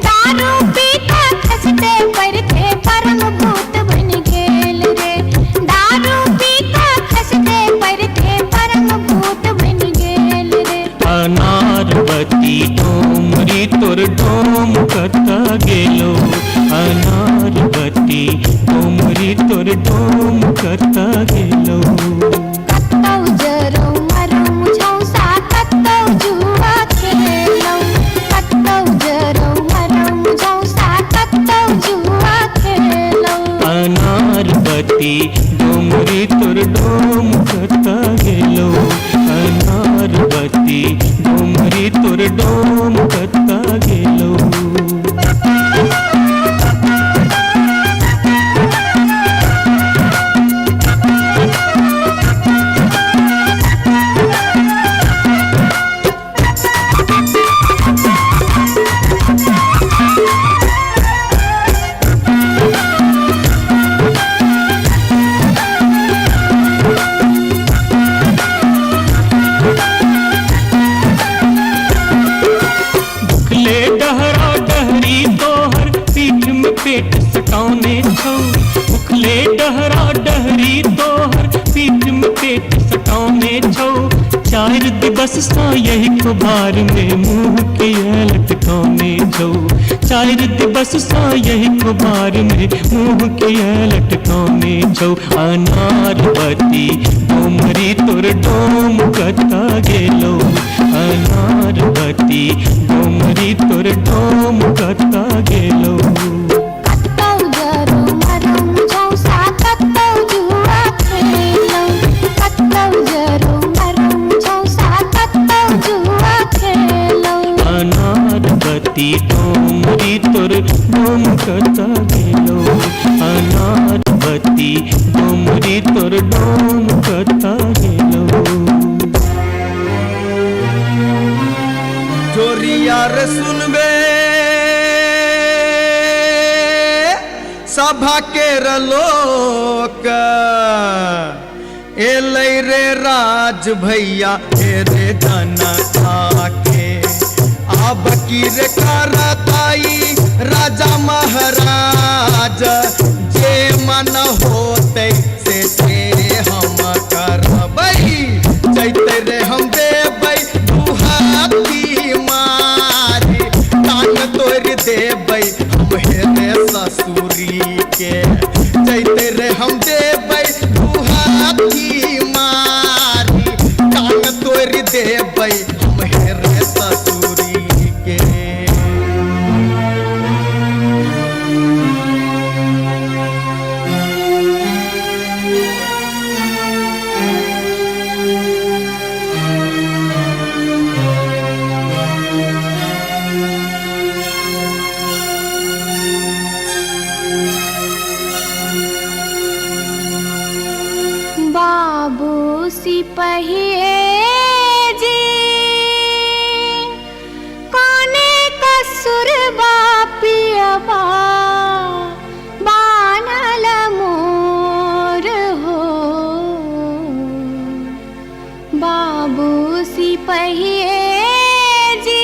दारू पीता खसते परथे परम भूत बन गेल रे दारू पीता खसते परथे परम भूत बन गेल रे अनारबती डोमरी तोर डोमकता गेलो अनारबती डोमरी तोर डोमकता गेलो कत्तौ जरौ मरौ झौसा कत्तौ जुआ खेलौ कत्तौ जरौ मरौ झौसा कत्तौ जुआ खेलौ अनारबती डोमरी तोर डोमकता गेलो अनारबती डोमरी तोर डोमकता गेलो भुखले डहरा डहरी तोहर पीठ में पेट सटाउने छौ भुखले डहरा डहरी तोहर पीठ में पेट सटाउने छौ चार दिवस सा यही कुबार में मुंह के लटकाउने छौ चार दिवस सा यही कुबार में मुंह के लटकाउने छौ अनारबती डोमरी तोर डोमकता गेलो अनारबती डोमरी तोर डोमकता गेलो कत्तौ जरौ मरौ झौसा कत्तौ जुआ खेलौ कत्तौ जरौ हेलो अनार बत्ती डोमरी तोर डोम कथा हेलो जोरिया रे सुनबे सभा के लोक एलै रे राज भैया हे रे जनता के अब की रे करताई राजा महाराज जे मन होते से हम करबै जैते रे हम देबै दुहाती मारी कान तोड़ देबै हम हेरे ससुरी के जैते रे हम देबै दुहाती मारी कान तोड़ देबै हम हेरे ससुरी के बाबू सिपहिए जी कोने कसुर बापियबा बानल मोर हो बाबू सिपहिए जी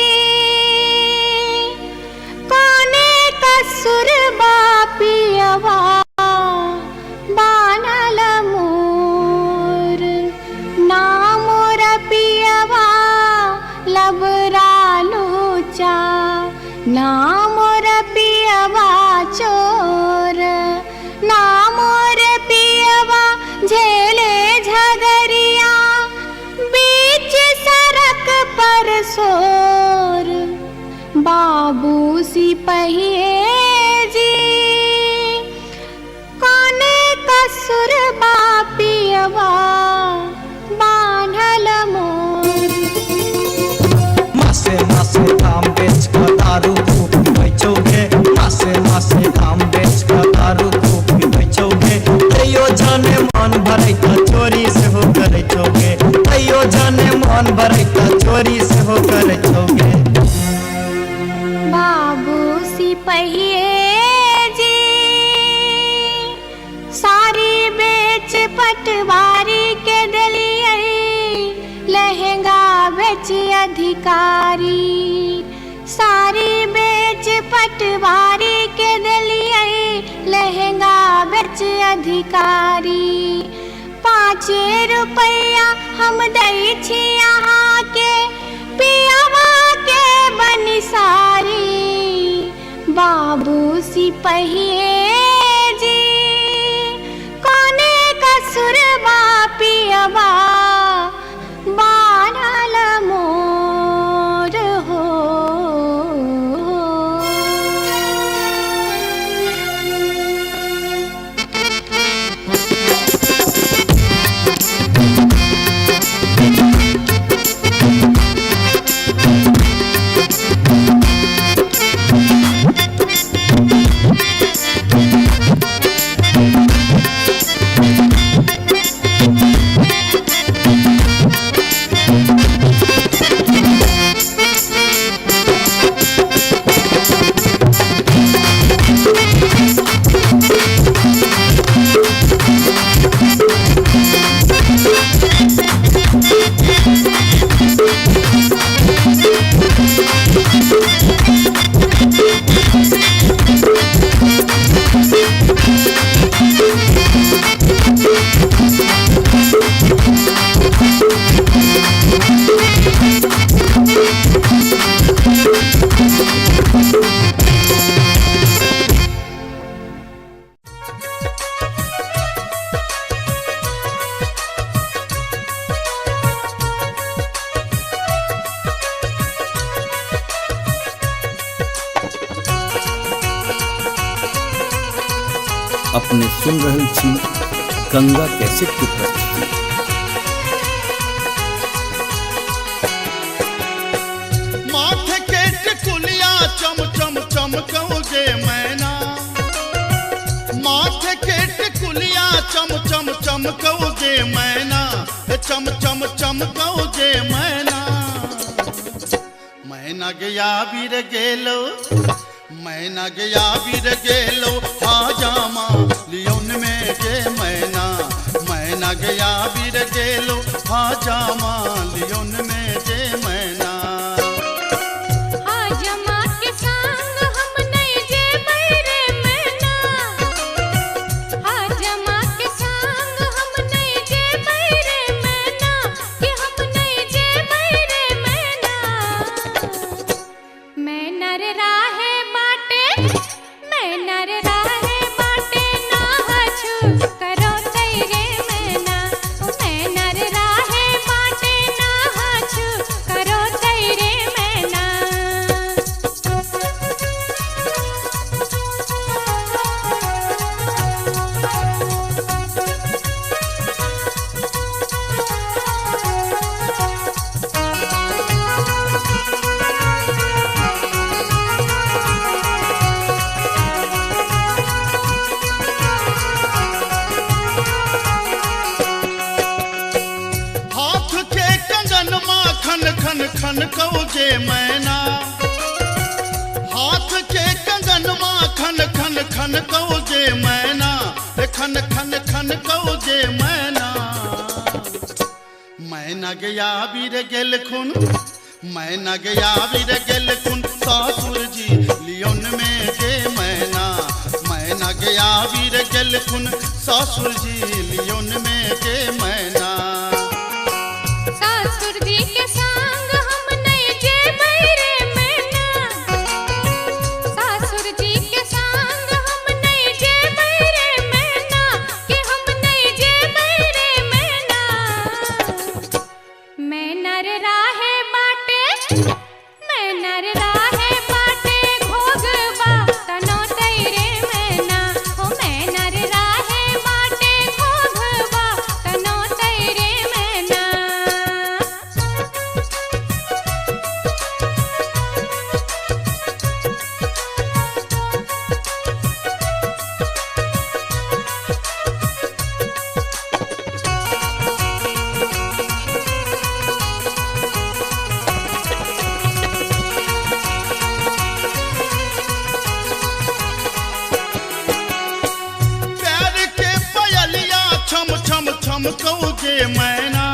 कोने कसुर बापियबा बानल मोर ना मोर पियवा लबरालू चा ना मोर पियवा चोर ना मोर पियवा झेले झगरिया बीच सड़क पर सोर बाबू सिपहिए जी कोने कसुर बापियवा बान्हल मोर मासे मासे काम बेच कर दारू खूब बेचोगे मासे मासे काम बेच कर दारू खूब बेचोगे तैयो जाने मन भरै त चोरी से हो करे चोगे तैयो जाने मन भरै त चोरी से हो करे चोगे बाबू सिपहिए जी सारी बेच पटवारी के दलिए लहंगा बेच अधिकारी सारी बेच पटवारी के दलिए लहंगा बेच अधिकारी 5 रुपया हम दै छी यहाँ के पियवा के बनिसारी बाबू सिपहिए जी कोने कसुर बापियवा बानल मोर हो अपने सुन रहल छी गंगा कैसेट की प्रस्तुति। माथे के टिकुलिया चम चम चमकौगे मैना माथे के टिकुलिया चम चम चमकौगे मैना, चम चम चमकौगे मैना। मैना गया बीर गेलो, मैना गया बीर गेलो हाजामा लियोन में गे मैना। मैना गया बीर गेलो हाजामा लियोन में गे मैना। हाजमा के संग हम नहीं जे बैरे मैना, हाजमा के संग हम नहीं जे बैरे मैना, कि हम नहीं जे बैरे मैना। मैं नर राहे बाटे, मैं नर राहे बाटे ना हछु करो तैरे मैना। मैं नर राहे बाटे ना हछु करो तैरे मैना। हाथ के कंगन खन खन खन कौगे मैना। हाथ के कंगन खन खन खन कौगे मैना, खन खन खन कौगे मैना। मैना गया बीर गेल खुन, मैना गया बीर गेल खुन सासुर जी लियोन में गे मैना। मैना गया बीर गेल खुन सासुर जी लियोन में गे मैना। सासुर जी के संग हम नहीं जे बैरे मैना, सासुर जी के संग हम नहीं जे बैरे मैना, कि हम नहीं जे बैरे मैना। मैं नर राहे बाटे, मैं नर राहे बाटे घोगबा तनो तैरे मैना। ओ मैं नर राहे बाटे घोगबा तनो तैरे मैना। प्यार के पयलिया छम छम छम कौगे मैना।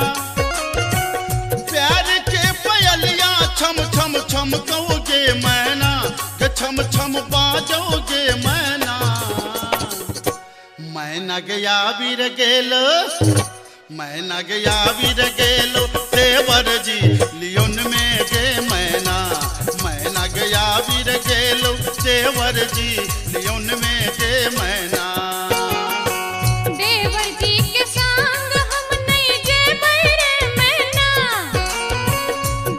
प्यार के पयलिया छम छम छम कौगे मैना, छम छम बाजोगे मैना। मैना गया बीर गेलो, मैना गया बीर गेलो देवर जी लियोन में गे मैना। मैना गया बीर गेलो देवर जी लियोन में गे मैना। देवर जी के संग हम नहीं जे बैरे मैना,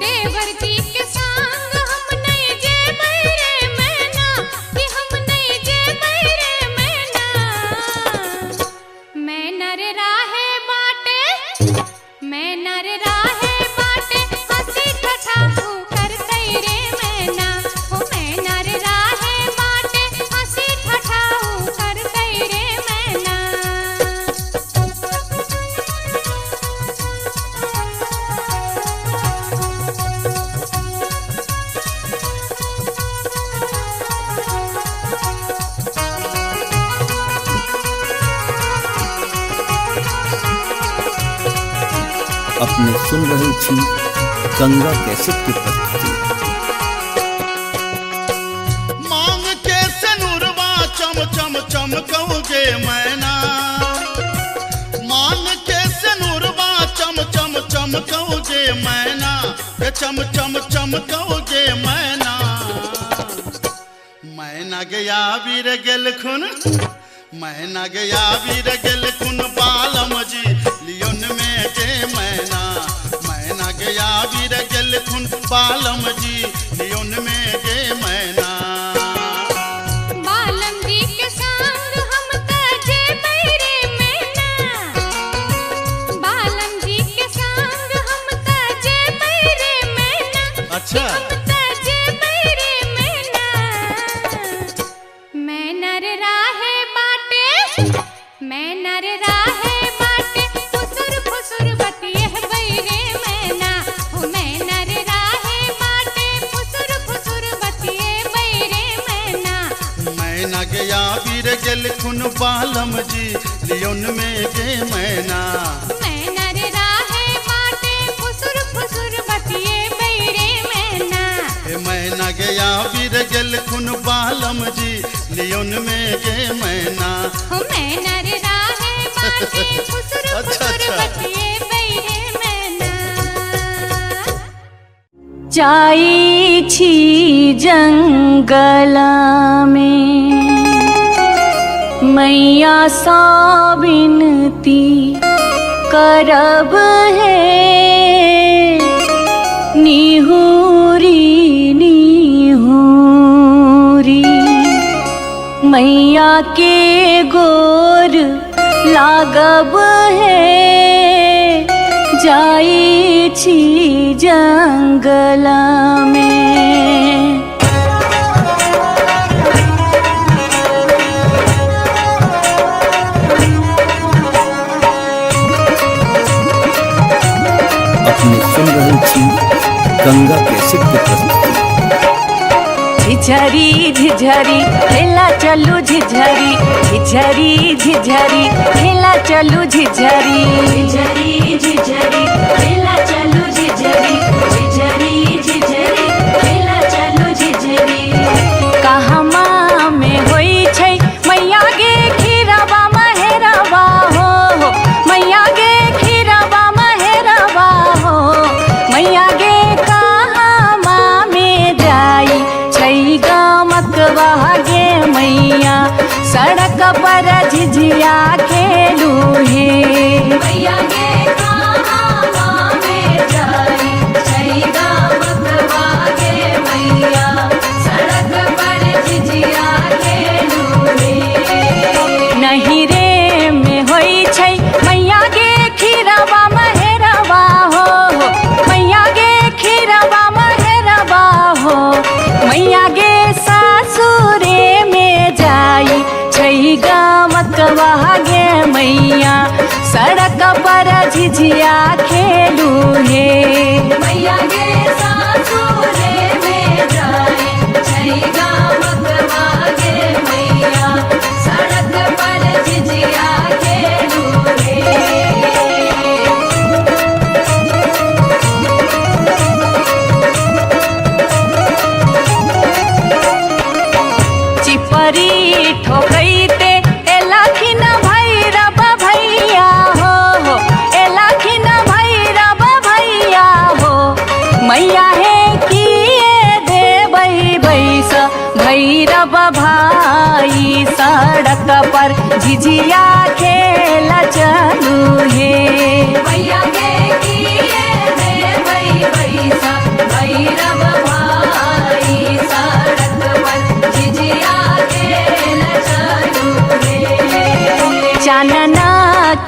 देवर जी के संग हम नहीं जे बैरे मैना, कि हम नहीं जे बैरे मैना। मैं नर राहे बाटे, मैं नर राहे बाटे हंसी ठठा कर तैरे मैना। ओ मैं नर राहे बाटे हंसी ठठा कर तैरे मैना। अपने सुन रहे छी गंगा कैसेट की प्रस्तुति। मांग के सनुरवा चम चम चम कौगे मैना। मांग के सनुरवा चम चम चम कौगे मैना, चम चम चम कौगे मैना। मैना गया बीर गेल खुन, मैना गया बीर गेल खुन बालम जी लियोन में गे मैना। मैना गया बीर गेल खुन बालम जी लियोन में गे मैना। बालम जी के संग हम तजे बैरे मैना, बालम जी के संग हम तजे बैरे मैना। अच्छा हम तजे बैरे मैना। मैं नर राहे बाटे मैना रे राहे बाटे फुसुर फुसुर बतिये बैरे मैना हो मैना रे राहे बाटे फुसुर फुसुर बतिये बैरे मैना मैना गया वीर गेल खुन बालम जी लियोन में गे मैना मैना रे राहे बाटे फुसुर फुसुर बतिये बैरे मैना मैना गया वीर गेल खुन बालम जी लियोन में गे मैना हो मैना रे राहे बाटे फुसुर फुसुर बतिये बैरे मैना जाई छी जंगला में मैया सा विनती करब है निहुरी निहुरी मैया के गोर लागब है जाई छी जंगला में अपने सुन रहे छी गंगा कैसेट की प्रस्तुति। झिझरी झिझरी खेला चलू झिझरी झिझरी झिझरी खेला चलू झिझरी झिझरी झिझरी खेला चलू झिझरी झिझरी झिझरी खेला चलू झिझरी कहमा में होई छै मैया गे खीरवा महेरवा हो मैया गे खीरवा महेरवा हो मैया गे कहमा में जाई छै गमकवा गे मैया सड़क पर झिझिया खेलू हे मैया गे कहमा में जाई छै गमकवा गे मैया सड़क पर झिझिया खेलू हे नहीं रे में होई छै मैया गे खीरवा महेरवा हो मैया गे खीरवा महेरवा हो मैया गे सासुरे में जाई छै गमकवा गे मैया सड़क पर झिझिया खेलू हे मैया गे सासुरे में जाई छै गमकवा गे मैया सड़क पर झिझिया खेलू हे चिपरी ठोकैते एलखिन भैरव भैया हो एलखिन भैरव भैया हो मैया हे किए देबै बैस भैरव भाई सड़क पर झिझिया खेल चलू हे मैया गे किए देबै बैस भैरव भाई सड़क पर झिझिया खेल चलू हे चानना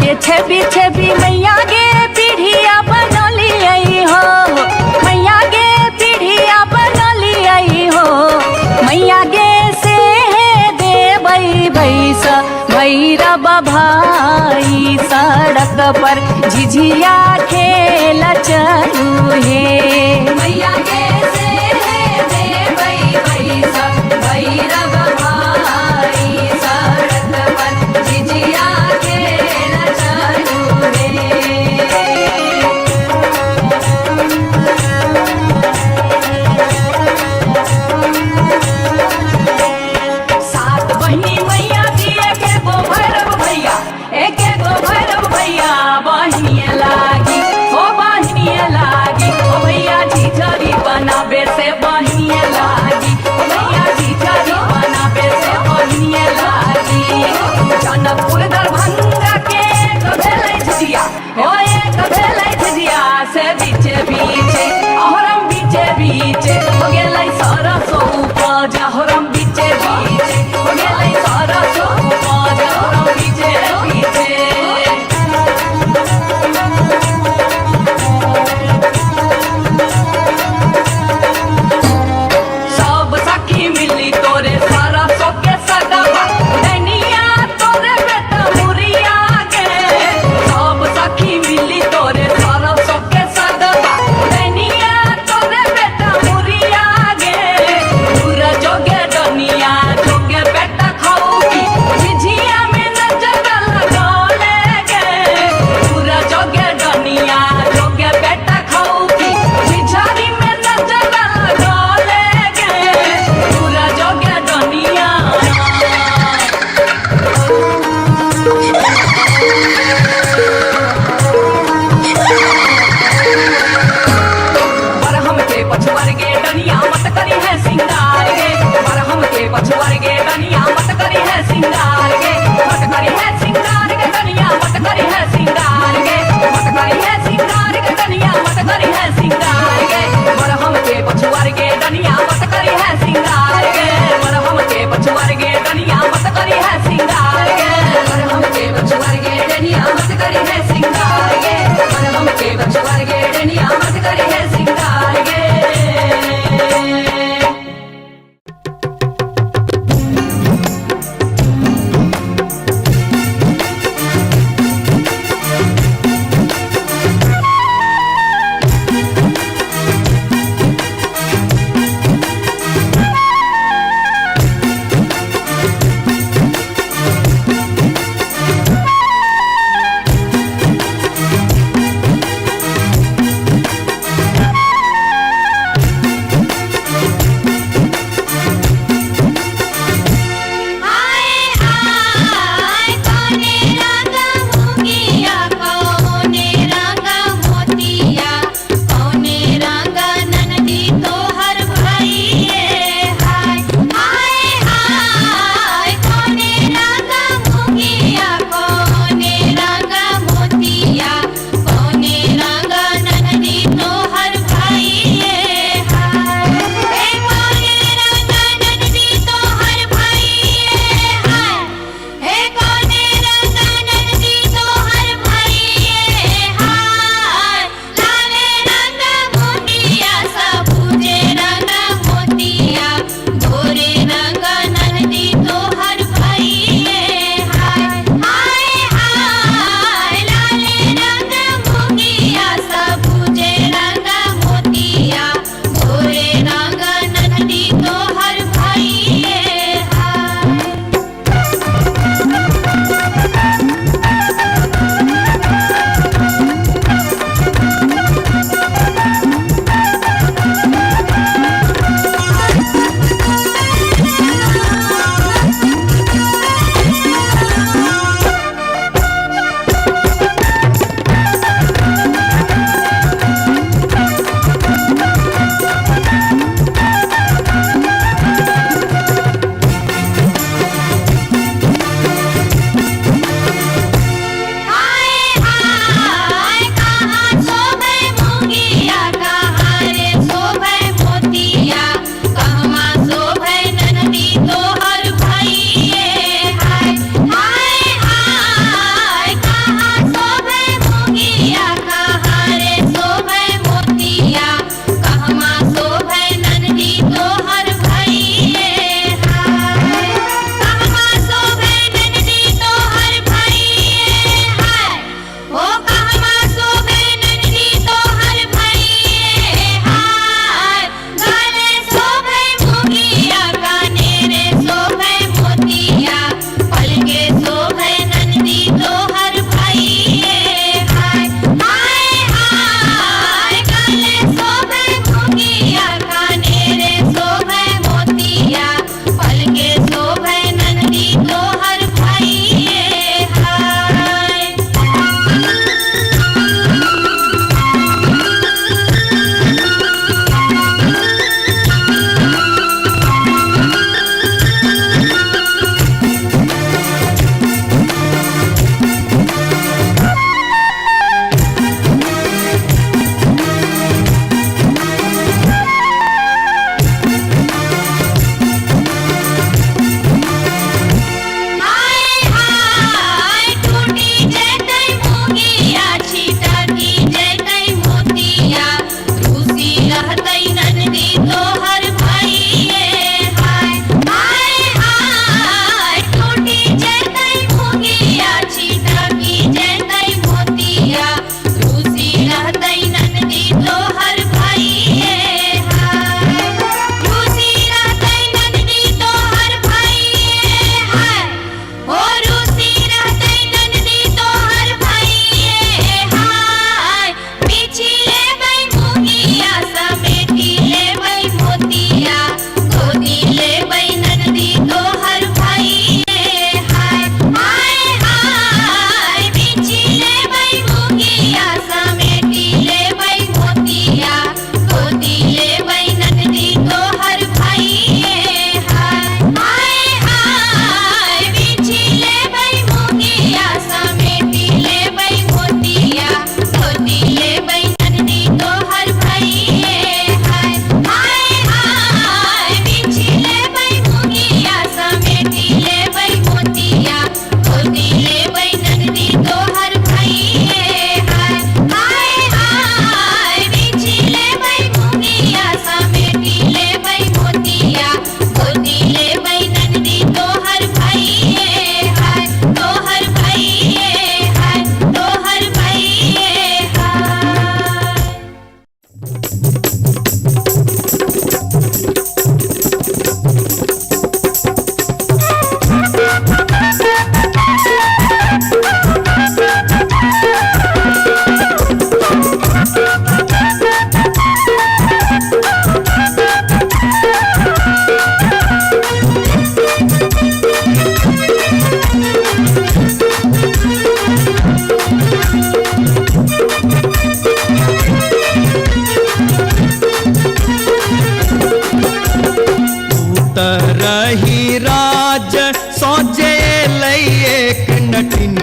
के छवि छवि मैया गे पीढ़िया बनलियै हो मैया गे पीढ़िया बनलियै हो मैया गे से देबै बैस भैरव भाई सड़क पर झिझिया खेल चलू हे मैया गे से देबै बैस भैरव भाई सड़क पर झिझिया खेल चलू हे सात बहिनी मैया जी एके गो भैरव भैया एके गो भैरव भैया बहिनिया लागी ओ भैया झिझरी बन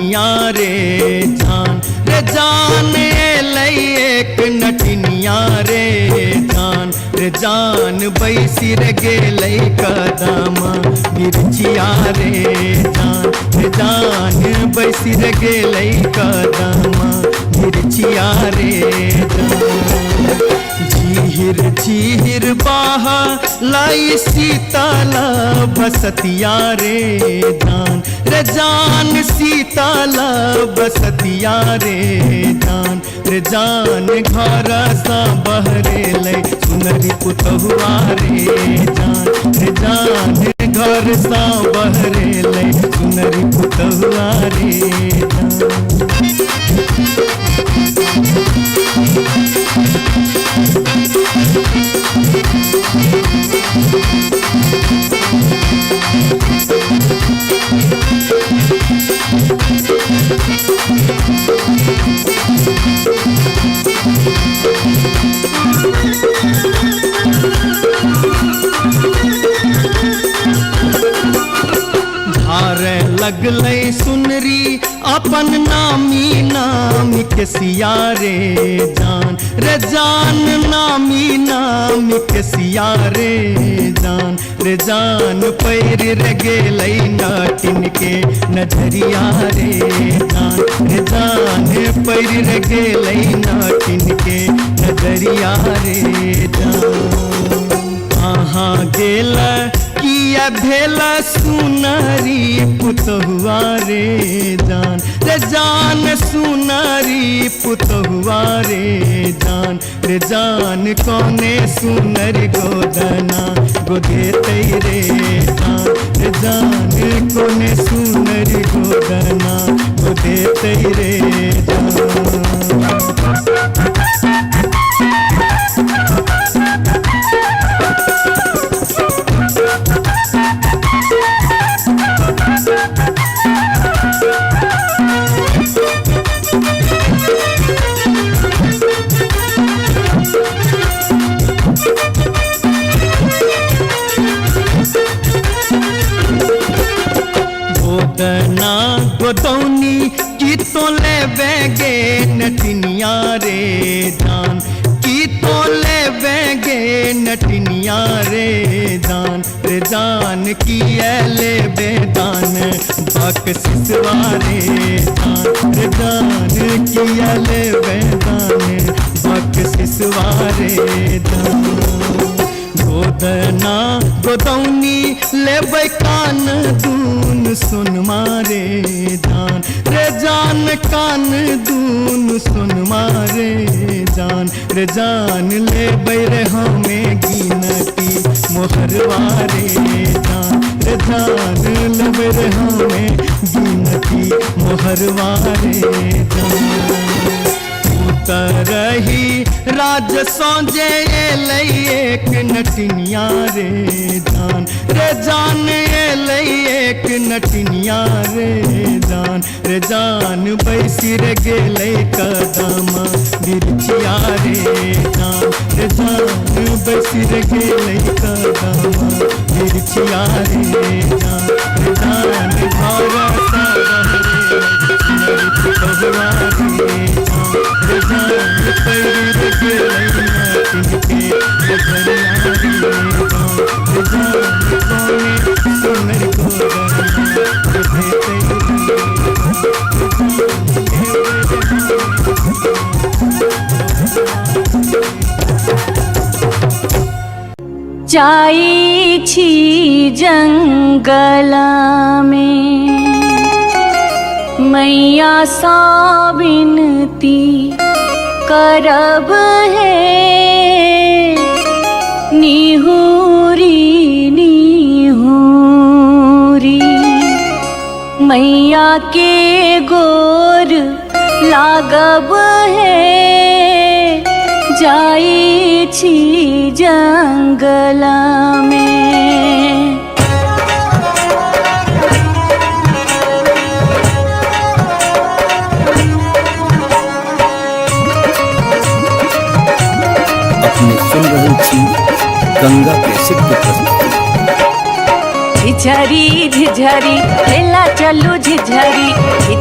नटनिया रे जान रे जान एलै एक नटनिया रे जान रे जान बैसी रे गेलै कदम बिरछिया रे जान बैसी रे गेलै कदम बिरछिया रे जान झीर झीर बाहा लाई सीताला बसतिया रे जान सीताला बसतिया रे जान घर सा बहरे ले सुनरी पुतहुआ रे जान घर सा बहरे ले सुनरी पुतहुआ रे धारे लगलै सुनरी अपन नामी नाम के सिया रे जान नामी नाम के सिया रे जान पैर रे गेलै नाटिन के नजरिया रे जान पैर रे गेलै नाटिन के नजरिया रे जान कहाँ गेल किया भेला सुनारी पुतहुआ रे जान सुनारी पुतहुआ रे जान कौने सुनर गोदना गोदेतै रे जान कौने सुनर गोदना गोदेतै रे गोदना गोदौनी की तो ले बेगे नटनिया रे जान की तो ले बेगे नटनिया रे जान की ले बेदान बक सिसवा रे जान की ले बेदान बक सिसवा रे गोदना गोदौनी लेबै कान दून सुन मारे जान कान दून सुन मारे जान लेबै रे हमें गिनती मोहरवा रे जान लेबै रे हमें गिनती मोहरवा रे रही राज सौजे एलै एक नटनिया रे जान एलै एक नटनिया रे जान बैसी रे गेलै कदम बिरछिया रे जान बैसी रे गेलै कदम बिरछिया रे जान घर सा बहरे पुतहुआ रे जान पैर रे गेलै नाटिन के नजरिया रे जान कौने सुनर गोदना गोदेतै जाई छी जंगला में मैया सा विनती करब है निहुरी निहुरी मैया के गोर लागब है जाई छी जंगला में। अपने सुन रहे थी गंगा कैसेट की प्रस्तुति। झिझरी झिझरी खेला चलू झिझरी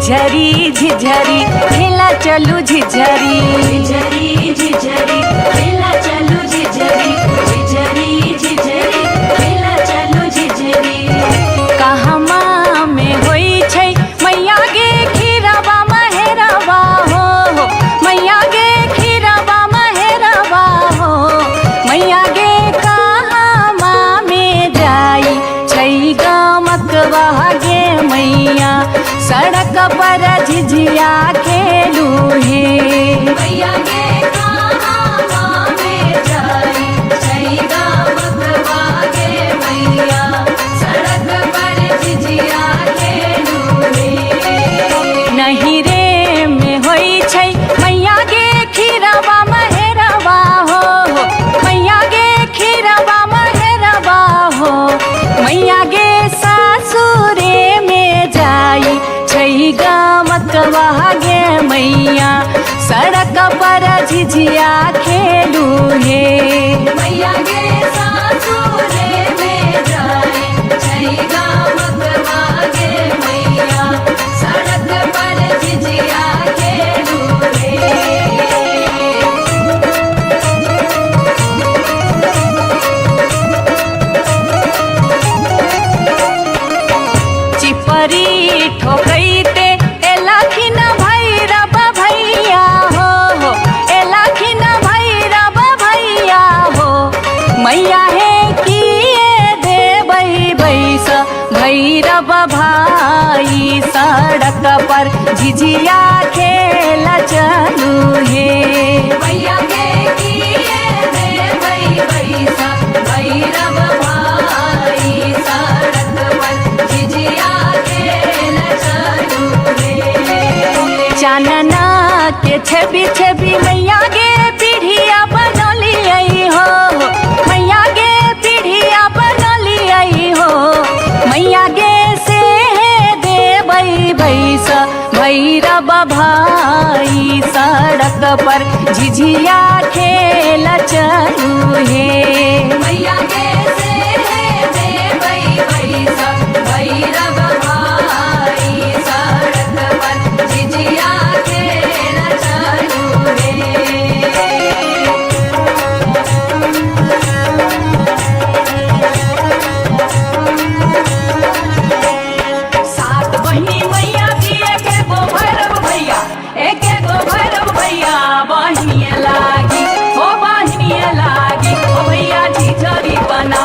झिझरी झिझरी खेला चलू झिझरी झिझरी झिझरी खेला चलू झिझरी झिझरी झिझरी खेला चलू झिझरी कहमा में होई छै मैया गे खीरवा महेरवा हो मैया गे खीरवा महेरवा हो मैया गे कहमा में जाई छै गमकवा गे मैया सड़क पर झिझिया खेलू हे मैया गे कहाँ में जाई छैगा मकवा गे मैया सड़क पर झिझिया खेलू रे नहीं रे में होई छै मैया गे खीरवा महेरवा हो मैया गे खीरवा महेरवा हो मैया गे सासुरे में जाई छै गमकवा गे मैया सड़क पर झिझिया खेलू हे मैया गे सासुरे में जाई छैगा मकवा गे मैया सड़क पर झिझिया खेलू रे चिपरी ठोकैते एलाखिन भैरव भैया हो एलाखिन भैरव भैया हो मैया हे किए देबै बैस भैरव भाई सड़क पर झिझिया खेला चलू हे मैया गे किए देबै बैसा भैरव भाई सड़क पर झिझिया खेला चलू रे चानना के छवि छवि मैया गे पीढ़िया बनलियै हो मैया गे पीढ़िया बनलियै हो मैया गे से देबै बैस भैरव भाई सड़क पर झिझिया खेला चलू हे मैया गे से देबै बैसा भैरव भाई सड़क पर झिझिया खेला चलू रे सात बहिनी मैया की एक गो भैरव भैया एक गो भैरव भैया बहिनिया लागी ओ भैया झिझरी बना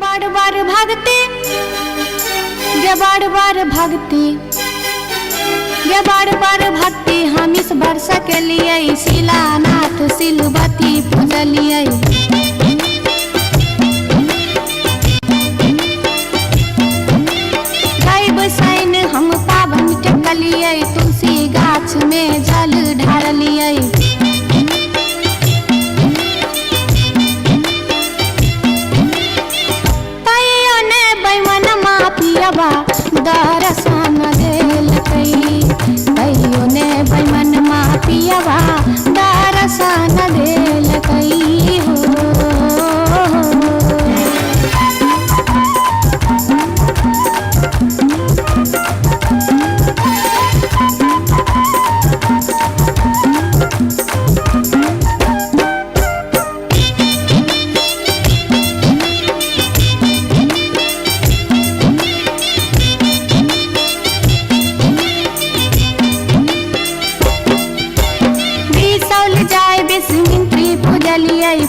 बार बार भागते गे बार बार भागते गे बार बार भागते हम इस वर्ष के लिए शिलानाथ सिलवती पूजलिए सैन हम पावन टेकलिए तुलसी गाछ में जल ढारलिए तैयो ने बैमन मापियबा दर्शन देलकै तैयो ने बैमन मापियबा दर्शन देलकै हो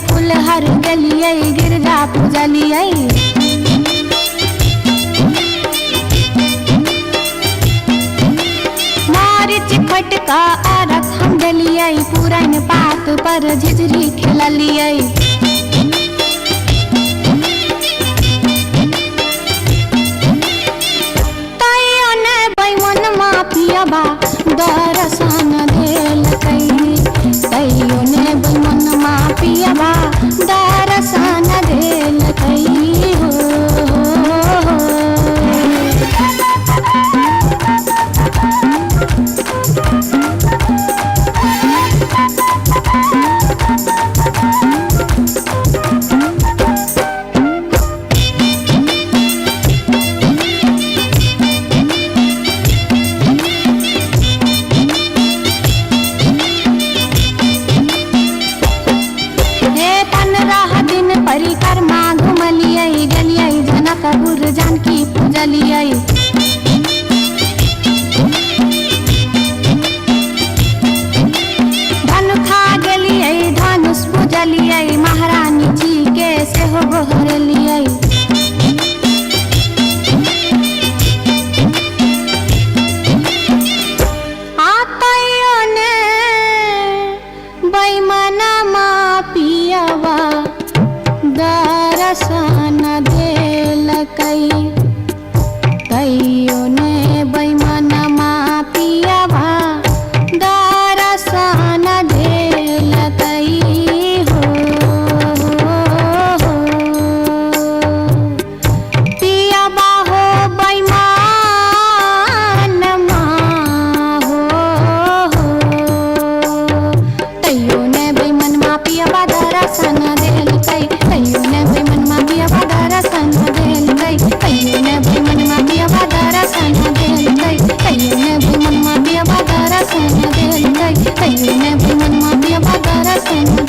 फुलहर गलिए गिरजा पूजलिए मारिच फटका अरख हम डलिए पुरन पात पर झिझरी खेललिए तैयो ने बैमन मापियबा दर्शन देलकै तैयो ने बैमन मापियबा दर्शन देलकै परिक्रमा घुमलिए गलिए जनकपुर जानकी पूजलिए धनुखा गेलिए धनुष पूजलिए महारानी जी के सेहो गोहरलिए तैयो ने बैमन मापियबा दर्शन देलकै तैयो ने बैमन मापियबा दर्शन देलकै हो पियबा हो बैमन हो तैयो ने बैमन मापियबा दर्शन देलकै तैयो ने बैमन मापियबा दर्शन देलकै तैयो ने बैमन मापियबा दर्शन देलकै तैयो ने बैमन मापियबा दर्शन देलकै तैयो ने बैमन मापियबा दर्शन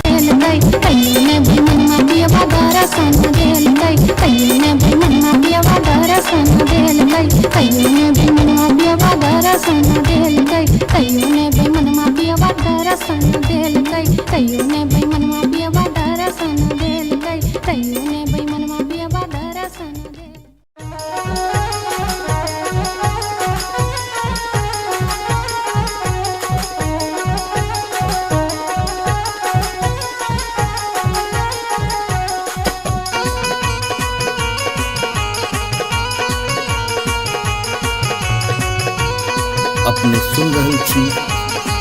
देलकै तैयो ने बैमन मापियबा दर्शन देलकै तैयो ने बैमन मापियबा दर्शन देलकै तैयो ने बैमन मापियबा दर्शन देलकै तैयो ने बैमन मापियबा दर्शन देलकै तैयो ने बैमन मापियबा दर्शन देलकै तैयो ने बैमन मापियबा दर्शन अपने सुन रहे छी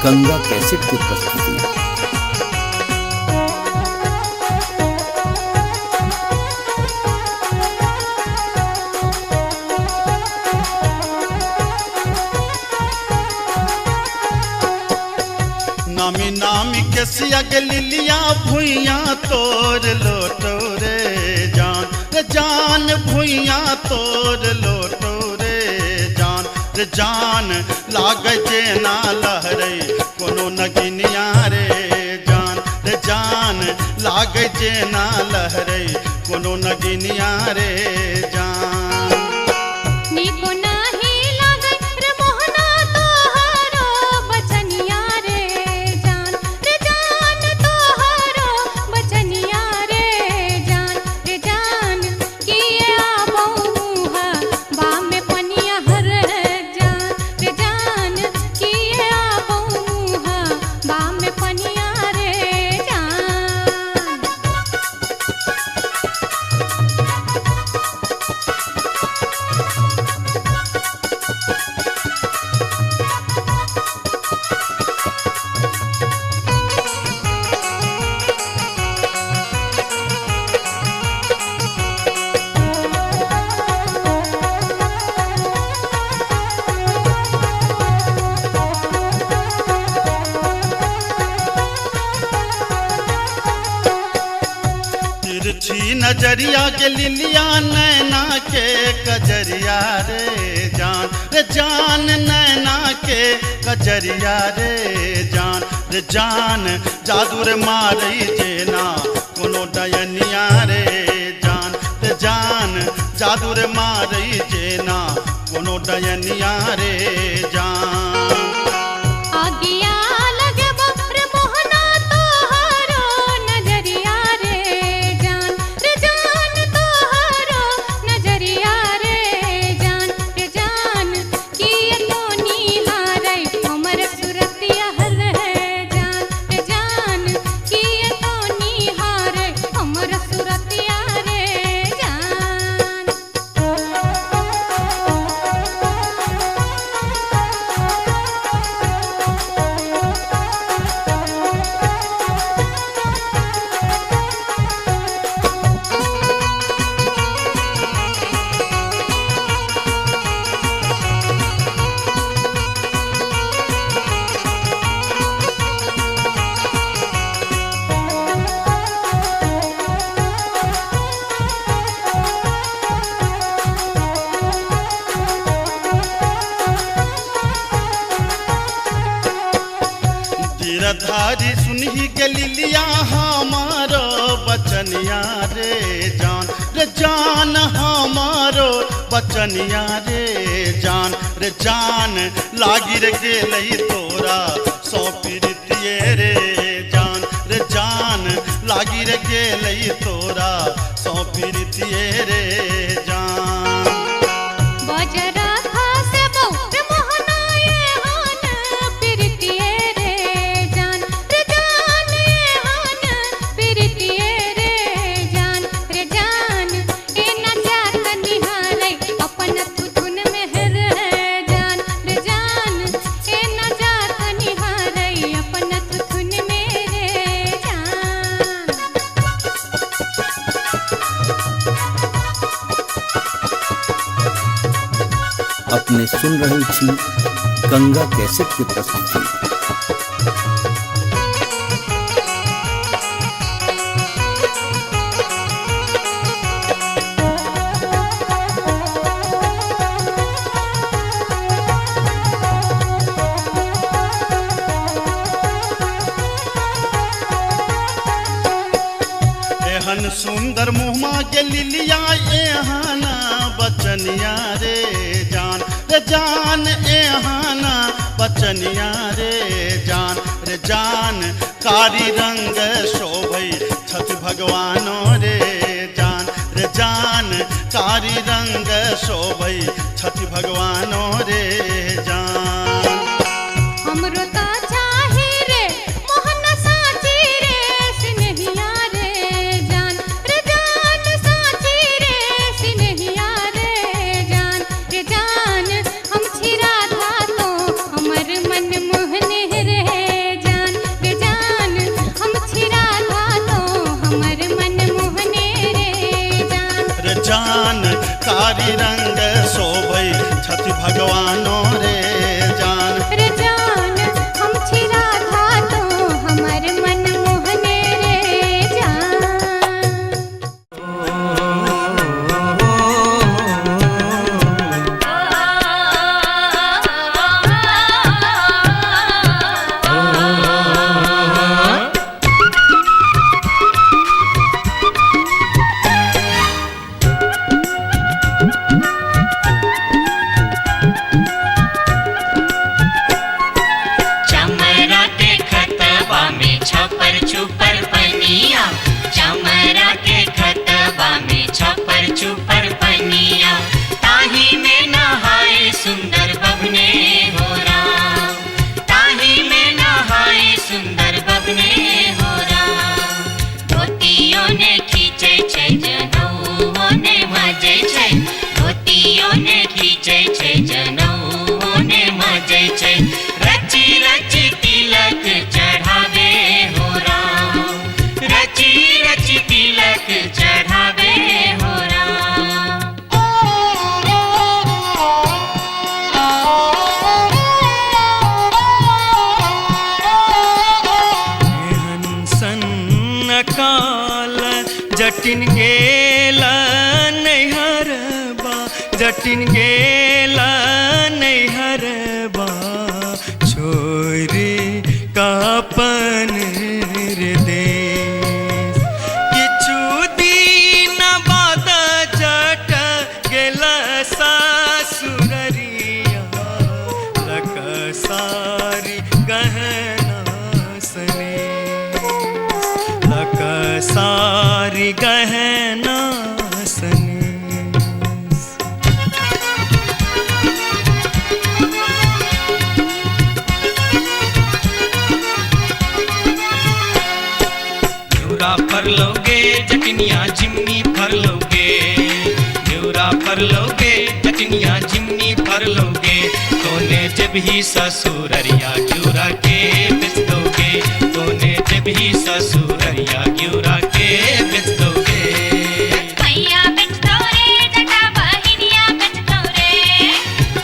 गंगा कैसेट की प्रस्तुति। नामी नामी के सियग लिलिया भुइया तोड़ लोटो रे जान भुइया तोड़ लोटो रे जान लाग जे ना लहरे कोनो नगिनिया रे जान लाग जे ना लहरे कोनो नगिनिया रे जान नीको नाही लागे रे मोहना तोहारो बचनिया रे जान तोहारो बचनिया रे जान किए नजरिया के लिलिया नैना के कजरिया रे जान नैना के कजरिया रे जान जादू रे मारई जेना कोनो डयनिया रे जान जादू रे मारई जेना कोनो डयनिया रे जान आगिया लगे रे मोहना तोहरो नजरिया रे जान तोहरो नजरिया रे जान किए तो निहारै हमर सुरतिया हल है जान किए तो निहारै हमर सुरतिया रे जान गिरधारी सुनही के लिलिया हमारो बचनिया रे जान हमारो बचनिया रे जान लागी रे गेलई तोरा सौ पीरितिये रे जान लागी रे गेलई तोरा सौ पीरितिये रे जान बजरा खासे बहुत मोहनाए हान पिरतिए रे जान हान पिरतिए रे जान ए न जात निहारै अपन थुथुन में हर है जान ए न जात निहारै अपन थुथुन में रे जान अपने सुन रही थी गंगा कैसेट की प्रस्तुति। एहन सुंदर मुहमा के लिलिया एहाना बचनिया रे जान एहाना बचनिया रे जान कारी रंग शोभई छठ भगवानो रे जान कारी रंग शोभई छठ भगवानो रे जान हमरो ता चाहे रे मोहन साची रे सिनहिया रे जान साची रे सिनहिया रे जान हम छिरा था तो हमर मन मोहने रे जान हम छिरा था तो हमर मन मोहने रे जान कारी रंग शोभई छठ भगवानो रे जान हम छिरा था तो हमर मन मोहने रे जान चमरा के खतबा में छपर छुपर पनिया चमरा के खतबा में छपर छुपर पनिया ताही में नहाए सुंदर बबने हो राम ताही में नहाए सुंदर बबने हो राम धोतियों ने खींचे छै जनऊ ने मजे छै धोतियों ने खींचे छै जनऊ ने मजे छै रची रची तिलक चढ़ावे हो राम रची रची तिलक चढ़ावे हो राम एहन सन काल जटिन गे जटिन गेला नैहरबा छोरे कापन रे देश किछु दिन बाद जट गेला सासुररिया लकसारी गहना सने लकसारी गहना सने फर लोगे जटनिया जिमनी फर लोगे न्यूरा फर लोगे जटनिया जिमनी फर लोगे तोने जब ही ससुररिया ग्यूरा के बेच दोगे तोने जब ही ससुररिया ग्यूरा के बेच दोगे मैया बेच दो रे जटा बहिनिया बेच दो रे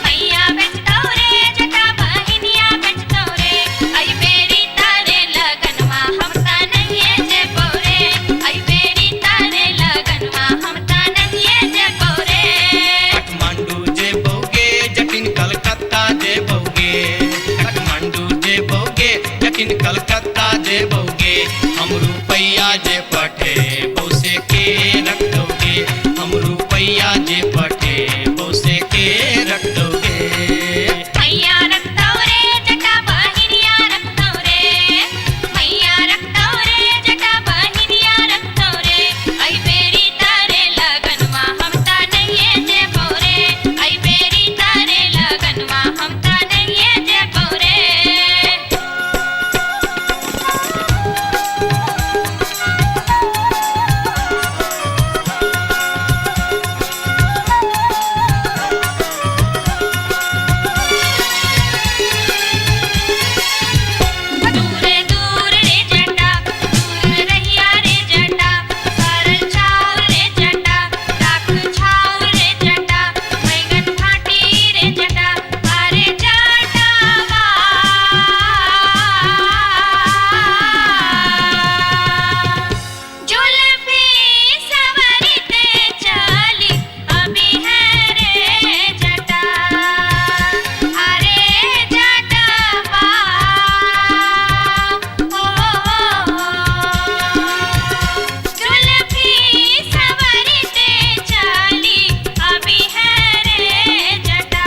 मैया बेच दो रे जटा बहिनिया बेच दो रे आई बेरी तारे लगनवा हम ता नहीं जे बोरे आई बेरी तारे लगनवा हम ता नहीं जे बोरे काठमांडू जे बोगे जटिन कलकत्ता जे बोगे काठमांडू जे बोगे जटिन कलकत्ता जे बोगे हम रुपैया जे पठे बौसे के रख दोगे हम रुपैया जे पठे बौसे के रख दोगे मैया रख दो रे जटा बहिनिया रख दो रे मैया रख दो रे जटा बहिनिया रख दो रे आई बेरी तारे लगनवा हम ता नहीं जे बोरे आई बेरी तारे लगनवा हम ता नहीं जे बोरे दूर दूर रे जटा दूर रहिया रे जटा सरल छाव रे जटा राख छाव रे जटा बैगन भाटी रे जटा अरे जटावा जुल्फी सवरते चली अभी है रे जटा अरे जटावा जुल्फी सवरते चली अभी है रे जटा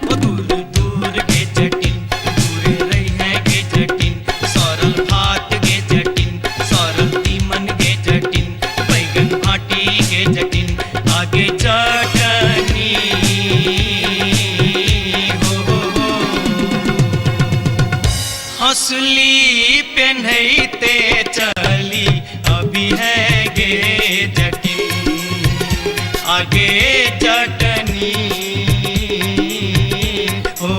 वो दूर दूर के जटिन दूर रही है के जटिन सरल भात के जटिन सरल तीमन के जटिन बैगन भाटी के जटिन आगे चटनी हो हंसली पेन्हते चली अभी है गे जटिन आगे चटनी हो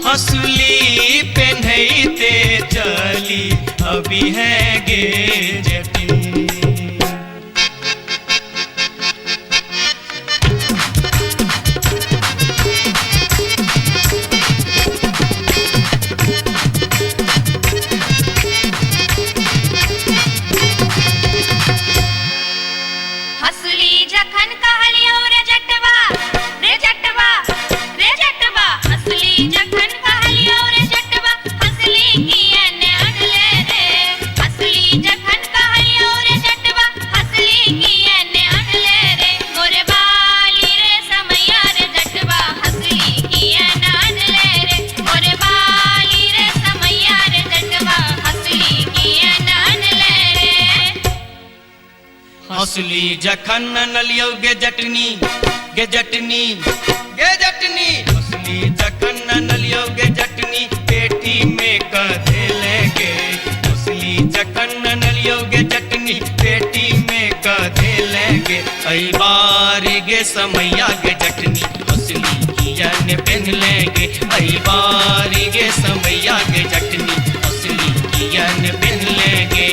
हंसली पेन्हते चली अभी है गे जटिन हसली जखन कहलियो रे जटवा रे जटवा रे जटवा हसली जखन कहलियो रे जटवा हसली कियन अनले रे हसली जखन कहलियो रे जटवा हसली कियन अनले रे मोरे बाली रे समैया रे जटवा हसली कियन अनले रे मोरे बाली रे समैया रे जटवा हसली कियन अनले रे हंसली जखन नलियो गे जटनी गे जटनी गे जटनी हंसली जखन नलियो गे जटनी पेटी में कधे लेगे हंसली जखन नलियो गे जटनी पेटी में कधे लेगे आई बारी गे समैया गे जटनी हंसली कियन पेन लेगे आई बारी गे समैया गे जटनी हंसली कियन पेन लेगे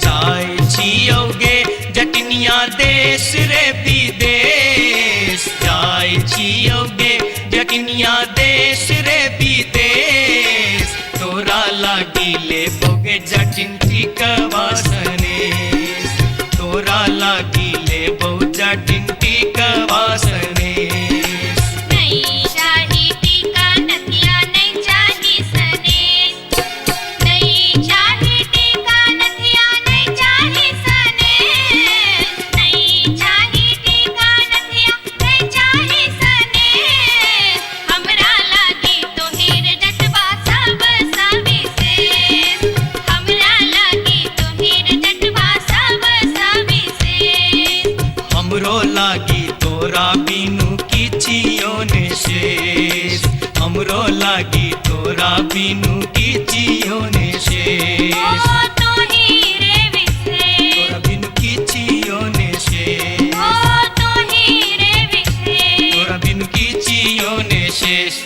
जाय छियोगे जटनिया देश रे विदेश जाय छियोगे जटनिया देश रे विदेश तोरा लागी ले बोगे जटिन टिकवा सनेश तोरा लागी ले बो जटिन टिकवा सनेश नहीं चाही टीका नथिया नहीं चाही सनेस नहीं चाही टीका नथिया नहीं चाही सनेस नहीं चाही टीका नथिया नहीं चाही सनेस हमरा लागी तो हीर जटवा सब सविशेष हमरा लागी तो हीर जटवा सब सविशेष हमरो लागी तोरा बिनु किछियो ने शेष हमरो लागी तोरा बिनु किछियो ने शेष ओ तो हीरे विशेष तोरा बिनु किछियो ने शेष ओ तो हीरे विशेष तोरा बिनु किछियो ने शेष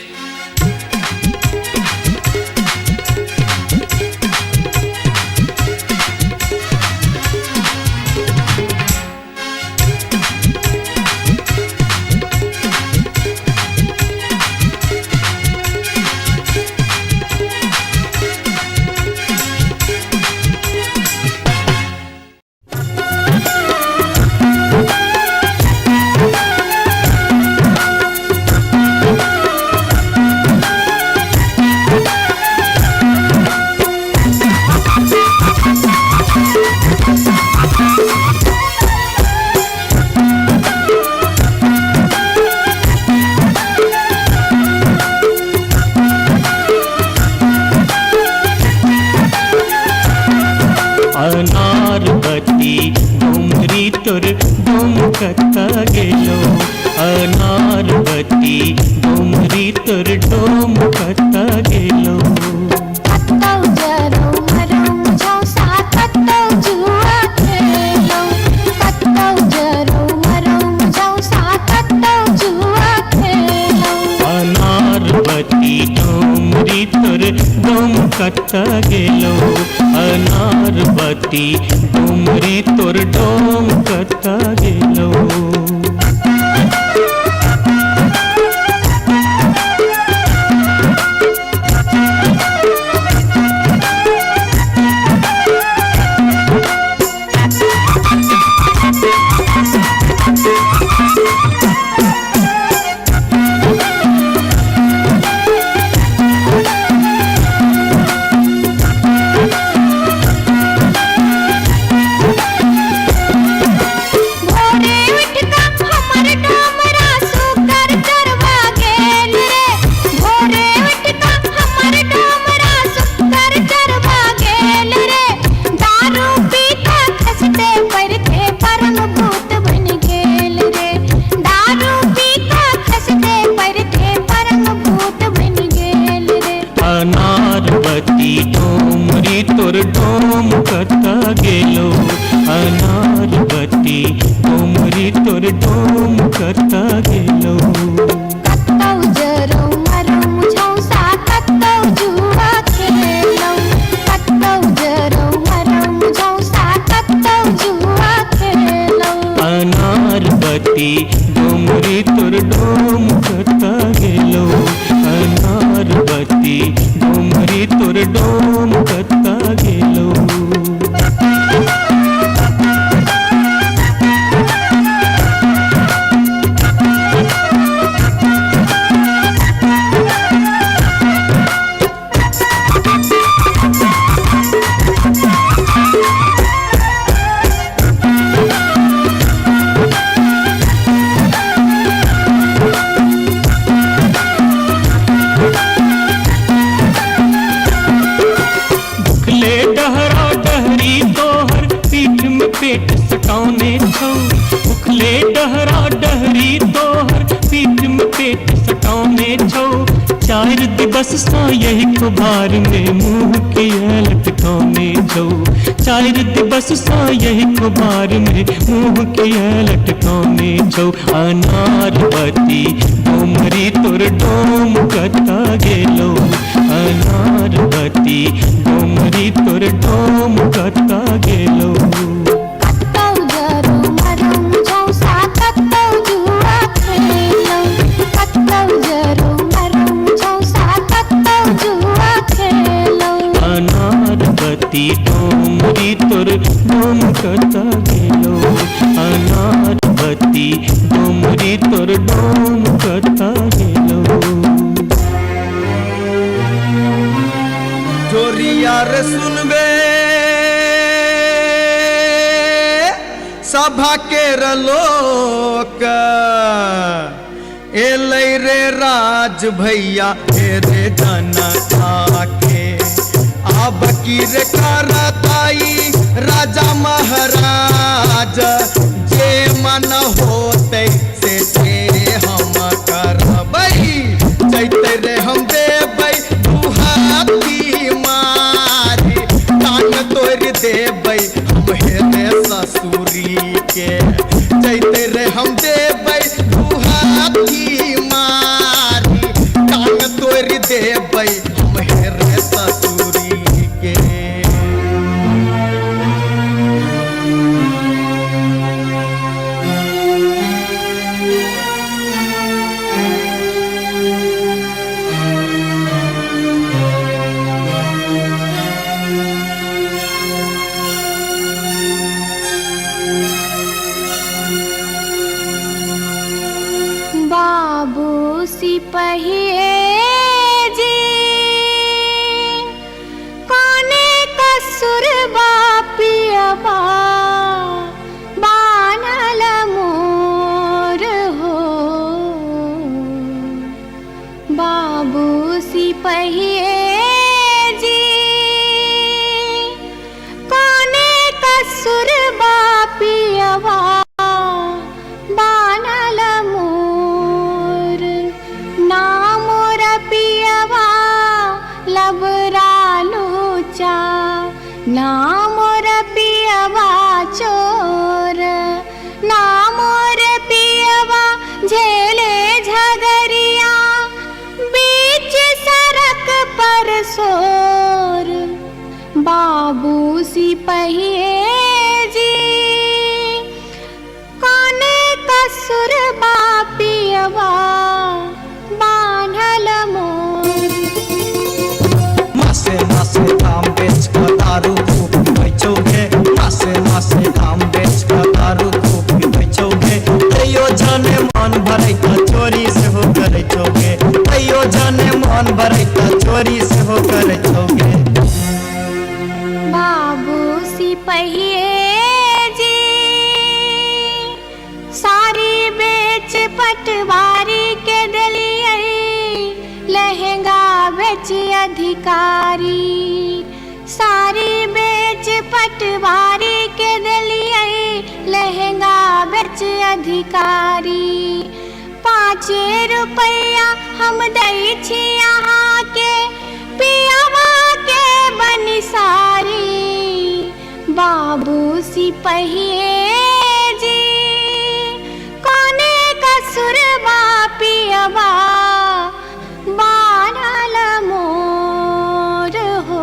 अनारबती डोमरी तोर डोमकता गेलो अनारबती डोमरी तोर डोमकता गेलो कत्तौ जरौ मरौ झौसा कत्तौ जुआ खेलौ कत्तौ जरौ मरौ झौसा कत्तौ जुआ खेलौ अनारबती डोमरी तोर डोमकता गेलो अनारबती डोमरी तोर डोमकता गेलो भोरे उठका हमर डोमरा सुकर चरवा गेल रे भोरे उठका हमर डोमरा सुकर चरवा गेल रे दारू पीता खसते परथे परम भूत बन गेल रे दारू पीता खसते परथे परम भूत बन गेल रे अनारबती डोमरी तोर डोमकता गेलो अनारबती डोमरी तोर डोमकता गेलो कत्तौ जरौ मरौ झौसा कत्तौ जुआ खेलौ कत्तौ जरौ मरौ झौसा कत्तौ जुआ खेलौ अनारबती डोमरी तोर डोमकता गेलो अनारबती डोमरी तोर डोमकता गेलो भुखले डहरा डहरी तोहर पीठ में पेट सटाउने छौ भुखले डहरा डहरी तोहर पीठ में पेट सटाउने छौ चार दिवस सा यही कुभार में मुंह के लटकाउने छौ चार दिवस सा यही कुभार में मुंह के लटकाउने छौ अनारबती डोमरी तोर डोमकता गेलो अनारबती डोमरी तोर डोमकता गेलो कता गेलो अनार बत्ती डोमरी तोर डोम कता गेलो जोरिया रे सुनबे सभा के लोक एलै रे राज भैया हे रे जनता के अब की रे करताई राजा महाराज जे मन होते से हम करबै जैते रे हम देबै दुहाती मारी कान तोड़ देबै हम हेरे ससुरी के जैते रे हम देबै दुहाती मारी कान तोड़ देबै हम हेरे ससुरी के बाबू सिपहिए जी कोने कसुर बापियबा बानल मोर हो बाबू सिपहिए जी कोने कसुर बापियबा बानल मोर ना मोर पियवा लबरालूचा ना मोर पियवा चोर ना मोर पियवा झेले झगरिया बीच सड़क पर सोर बाबू सिपहिए जी कोने कसुर बापियवा बान्हल मोर मासे मासे काम बेच कर दारू खूब बेचोगे मासे मासे काम बेच कर दारू खूब बेचोगे तैयो जाने मन भरे का चोरी से हो करे चोगे तैयो जाने मन भरे का चोरी से हो करे चोगे बाबू सिपहिए जी सारी बेच पटवारी के दलिए लहंगा बेच अधिकारी सारी बेच पटवारी के दलिए लहंगा बेच अधिकारी 5 रुपया हम दै छी यहाँ के पियावा के बनिसारी बाबू सिपहिए जी कोने कसुर बापियवा बानल मोर हो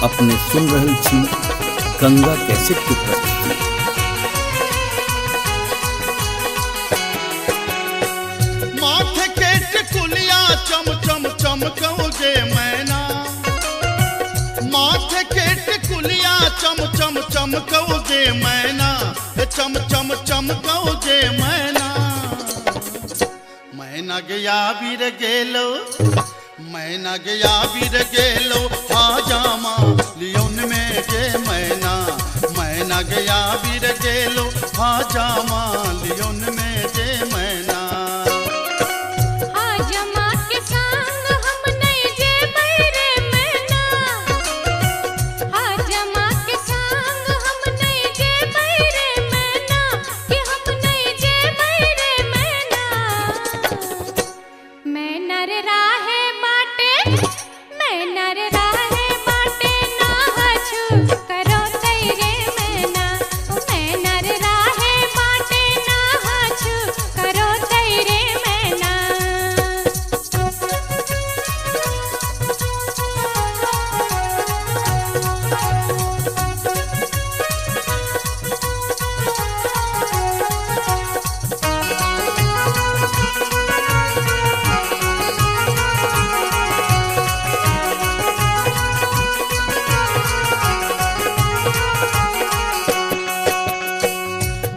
अपने सुन रहल छी गंगा कैसेट की प्रस्तुति। माथे के टिकुलिया चम चम चमकौगे मैना चमकौगे मैना, चम चम चमकौगे मैना। मैना गया बीर गेलो, मैना गया बीर गेलो, हाजामा लियोन में गे मैना। मैना गया बीर गेलो, हाजामा लियोन में गे मैना। हाजमा के संग हम नहीं जे बैरे मैना, हाजमा के संग हम नहीं जे बैरे मैना, कि हम नहीं जे बैरे मैना। मैना रे राहे बाटे, मैना रे राहे बाटे, ना हछु करो तैरे मैना। मैना रे राहे बाटे, ना हछु करो तैरे मैना।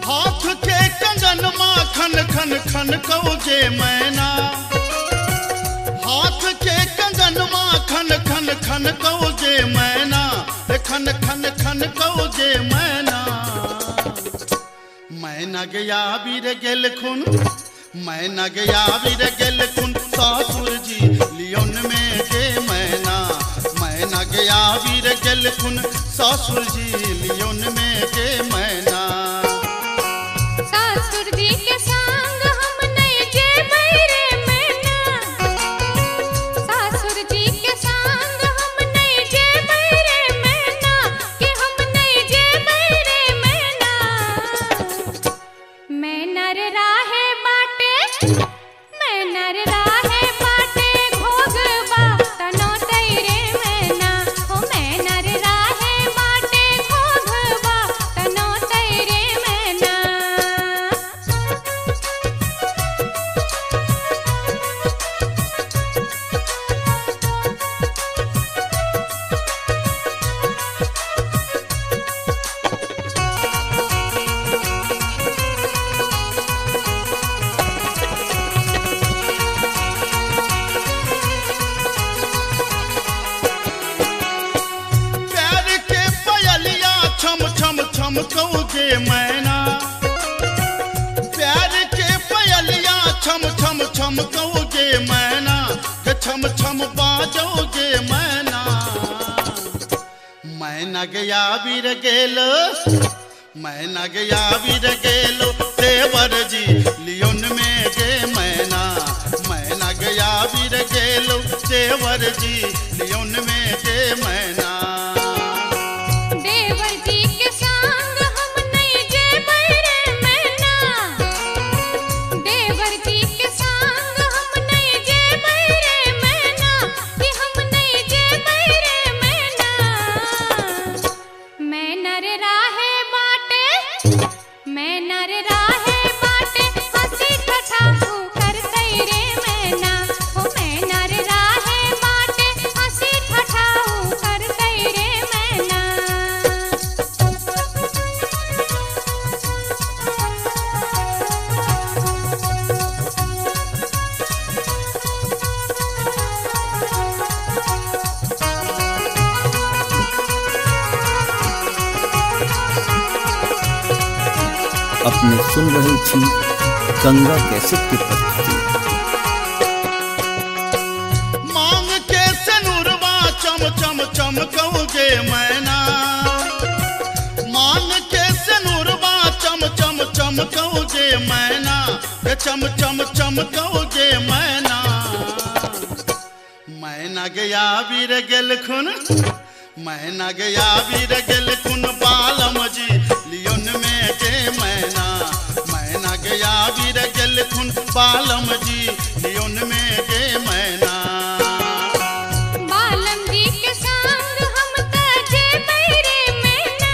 हाथ के कंगन माखन खन खन कौजे मैना। हाथ के कंगन माखन खन खन कौजे मैना, खन खन खन कौजे मैना। मैना गया बीर गेल खुन, मैना गया बीर गेल खुन, सासुर जी लियोन में गे मैना। मैना गया बीर गेल खुन, सासुर जी लियोन में गे मैना। सासुर जी के संग हम नहीं जे बैरे मैना, सासुर जी के संग हम नहीं जे बैरे मैना, कि हम नहीं जे बैरे मैना। मैना रे राहे बाटे, मैना रे राहे बाटे, घोगबा तनो तैरे मैना। ओ मैना रे राहे बाटे, घोगबा तनो तैरे मैना। प्यार के पयलिया छम छम छम कौगे मैना। प्यार के पयलिया छम छम छम कौगे मैना, के छम छम बाजोगे मैना। मैना गया बीर गेलो, मैना गया बीर गेलो, देवर जी लियोन में गे मैना। मैना गया बीर गेलो, देवर जी लियोन में गे मैना। देवर जी के संग हम नहीं जे बैरे मैना, देवर जी के संग हम नहीं जे बैरे मैना, कि हम नहीं जे बैरे मैना। मैना रे राहे बाटे, मैना रे राहे बाटे, हंसी ठठा कर तैरे मैना। ओ मैना रे राहे बाटे, हंसी ठठा कर तैरे मैना। अपने सुन रहे थी गंगा कैसेट की प्रस्तुति। मांग के सनुरवा चम चम चम कौगे मैना। मांग के सनुरवा चम चम चम कौगे मैना, के चम चम चम कौगे मैना। मैना गया बीर गेल खुन, मैना गया बीर गेल खुन, बालम जी लियोन में गे मैना। मैना गया बीर गेल खुन, बालम जी लियोन में गे मैना। बालम जी के संग हम तजे बैरे मैना,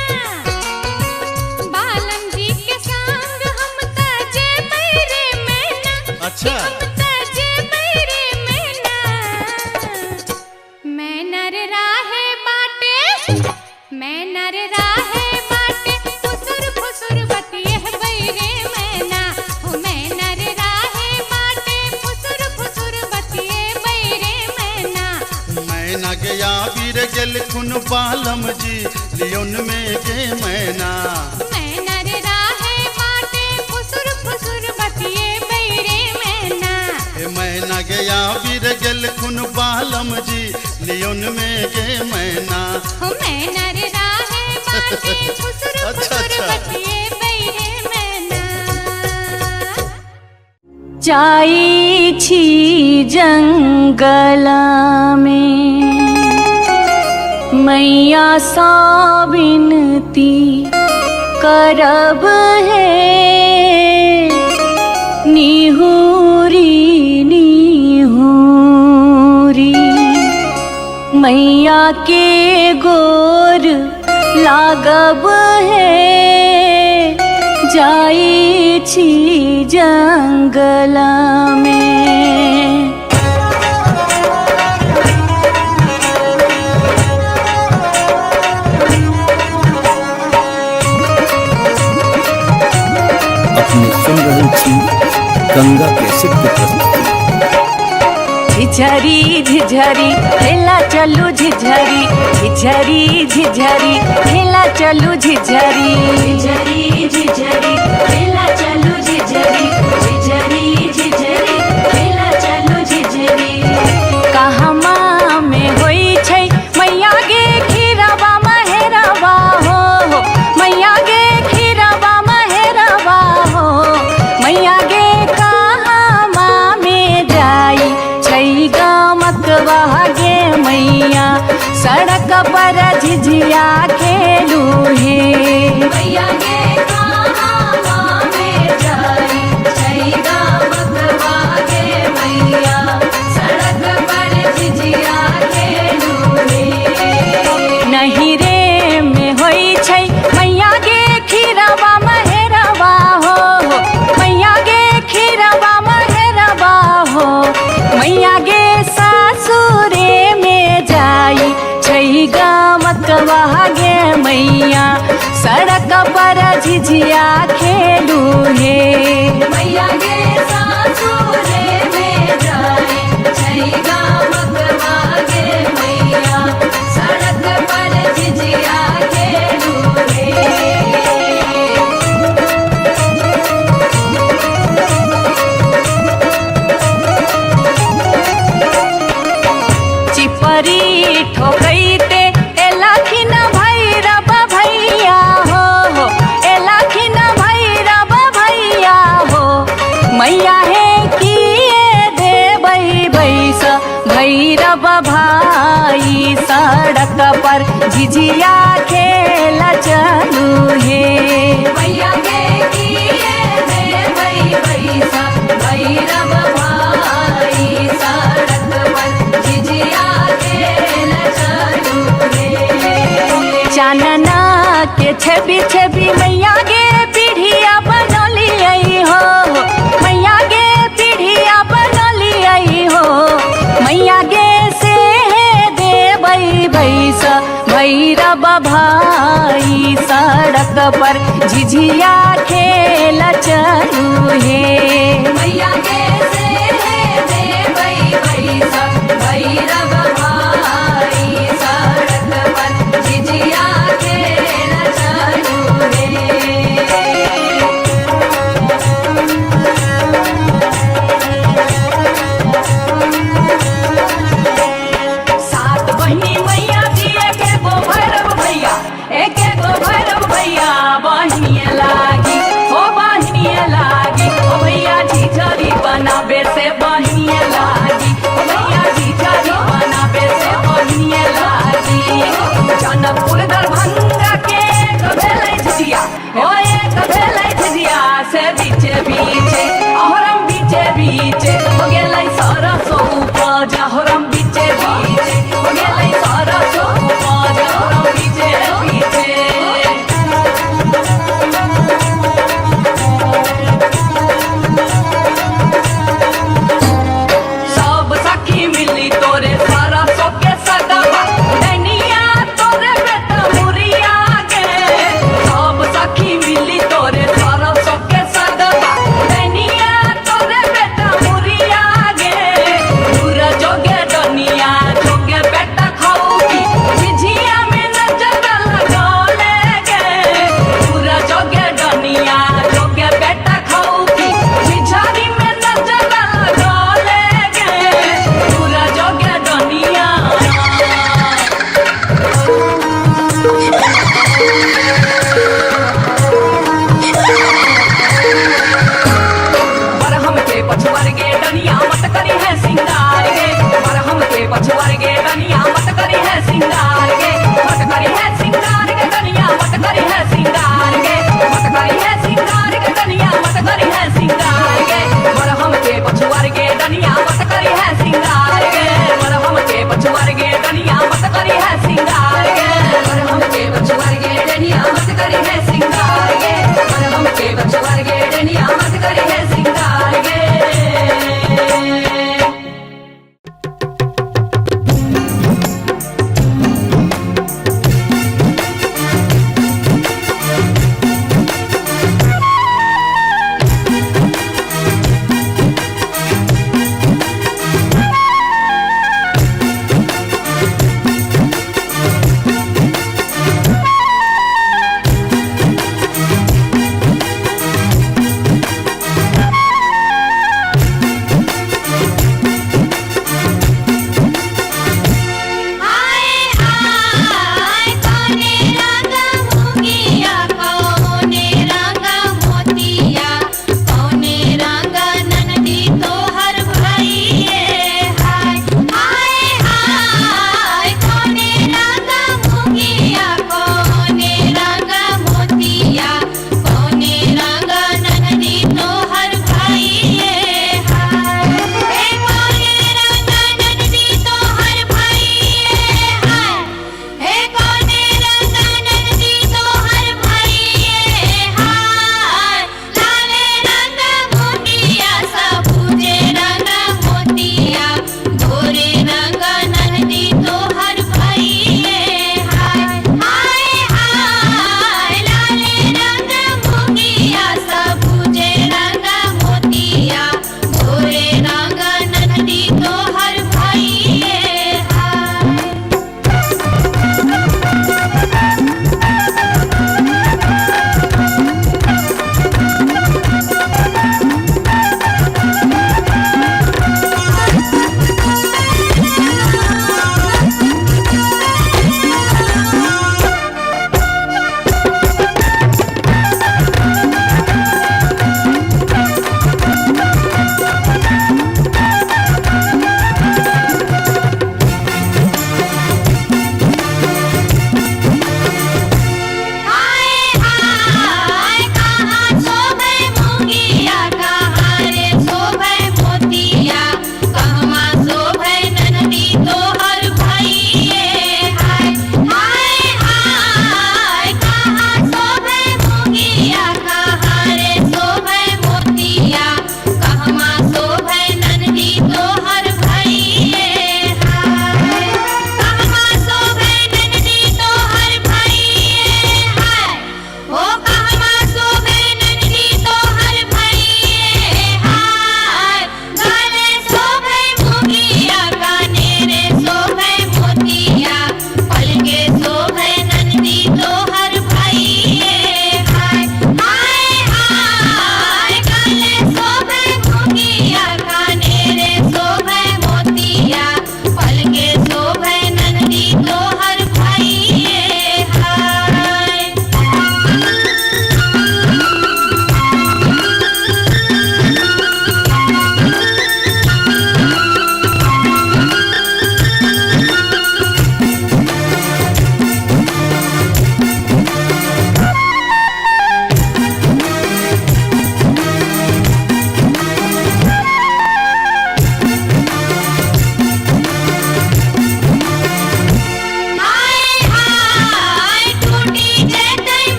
बालम जी के संग हम तजे बैरे मैना। अच्छा हम तजे बैरे मैना। मैना रे राहे बाटे, मैना रे राहे बाटे, गेल खुन बालम जी लियोन में गे मैना मैना रे राहे माटे फुसुर फुसुर बतिए बैरे मैना ए मैना गया वीर गेल खुन बालम जी लियोन में गे मैना हो मैना रे राहे माटे फुसुर अच्छा, फुसुर अच्छा। बतिए बैरे मैना जाई छी जंगला में मैया सा विनती करब है निहुरी निहुरी मैया के गोर लागब है जाई छी जंगला में। अपने सुन रहे छी गंगा कैसेट की प्रस्तुति। झिझरी झिझरी खेला चलू झिझरी झिझरी झिझरी खेला चलू झिझरी झिझरी झिझरी खेला चलू झिझरी झिझरी झिझरी खेला चलू झिझरी कहमा में होई छै मैया गे खीरवा महेरवा हो मैया गे खीरवा महेरवा हो मैया गे कहमा में जाई छै गमकवा गे मैया सड़क पर झिझिया खेलू हे मैया गे कहमा में जाई छै गमकवा गे मैया सड़क पर झिझिया खेलू हे नहीं रे में होई छै मैया गे खीरवा महेरवा हो मैया गे खीरवा महेरवा हो मैया गे सासुरे में जाई छै गमकवा गे मैया सड़क पर झिझिया खेलू हे मैया गे सासुरे में जाई छै गमकवा गे मैया सड़क पर झिझिया खेलू हे चिपरी ठोकैते एलखिन भैरव भैया हो एलखिन भैरव भैया हो मैया हे किए देबै बैस भैरव भाई सड़क पर झिझिया खेल चलू हे मैया गे किए देबै बैस भैरव भाई सड़क पर झिझिया खेल चलू हे चानना के छवि छवि मैया गे पीढ़िया बनलियै हो मैया गे पीढ़िया बनलियै हो मैया गे से देबै बैस भैरव भाई सड़क पर झिझिया खेल चलू हे मैया गे से देबै बैस भैरव भाई सड़क पर झिझिया खेल चलू हे सात बहिनी मैया जी एके गो भैरव भैया एके गो भैरव भैया बहिनिए लागी ओ भैया झिझरी बन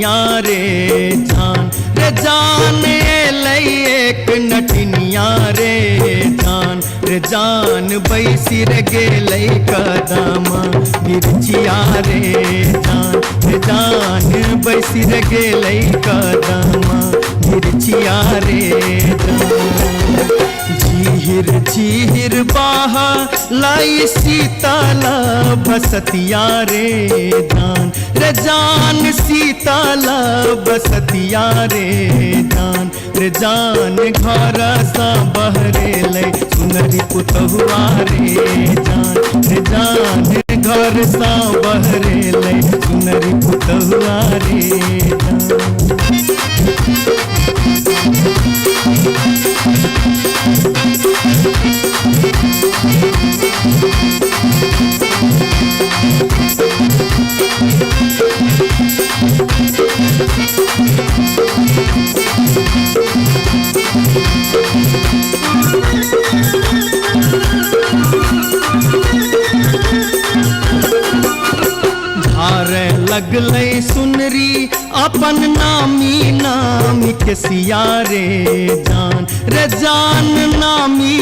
नटनिया रे जान रे जान एलै एक नटनिया रे जान रे जान बैसी रे गेलै कदमा बिरचिया रे जान बैसी रे गेलै कदमा बिरचिया रे जान झीर झीर बाहा लाई सीताला बसतिया रे जान सीताला बसतिया रे जान घर सा बहरे ले सुनरी पुतहुआ रे जान घर सा बहरे ले सुनरी पुतहुआ रे धारे लगलै सुनरी अपन नामी नामी के सिया रे जान नामी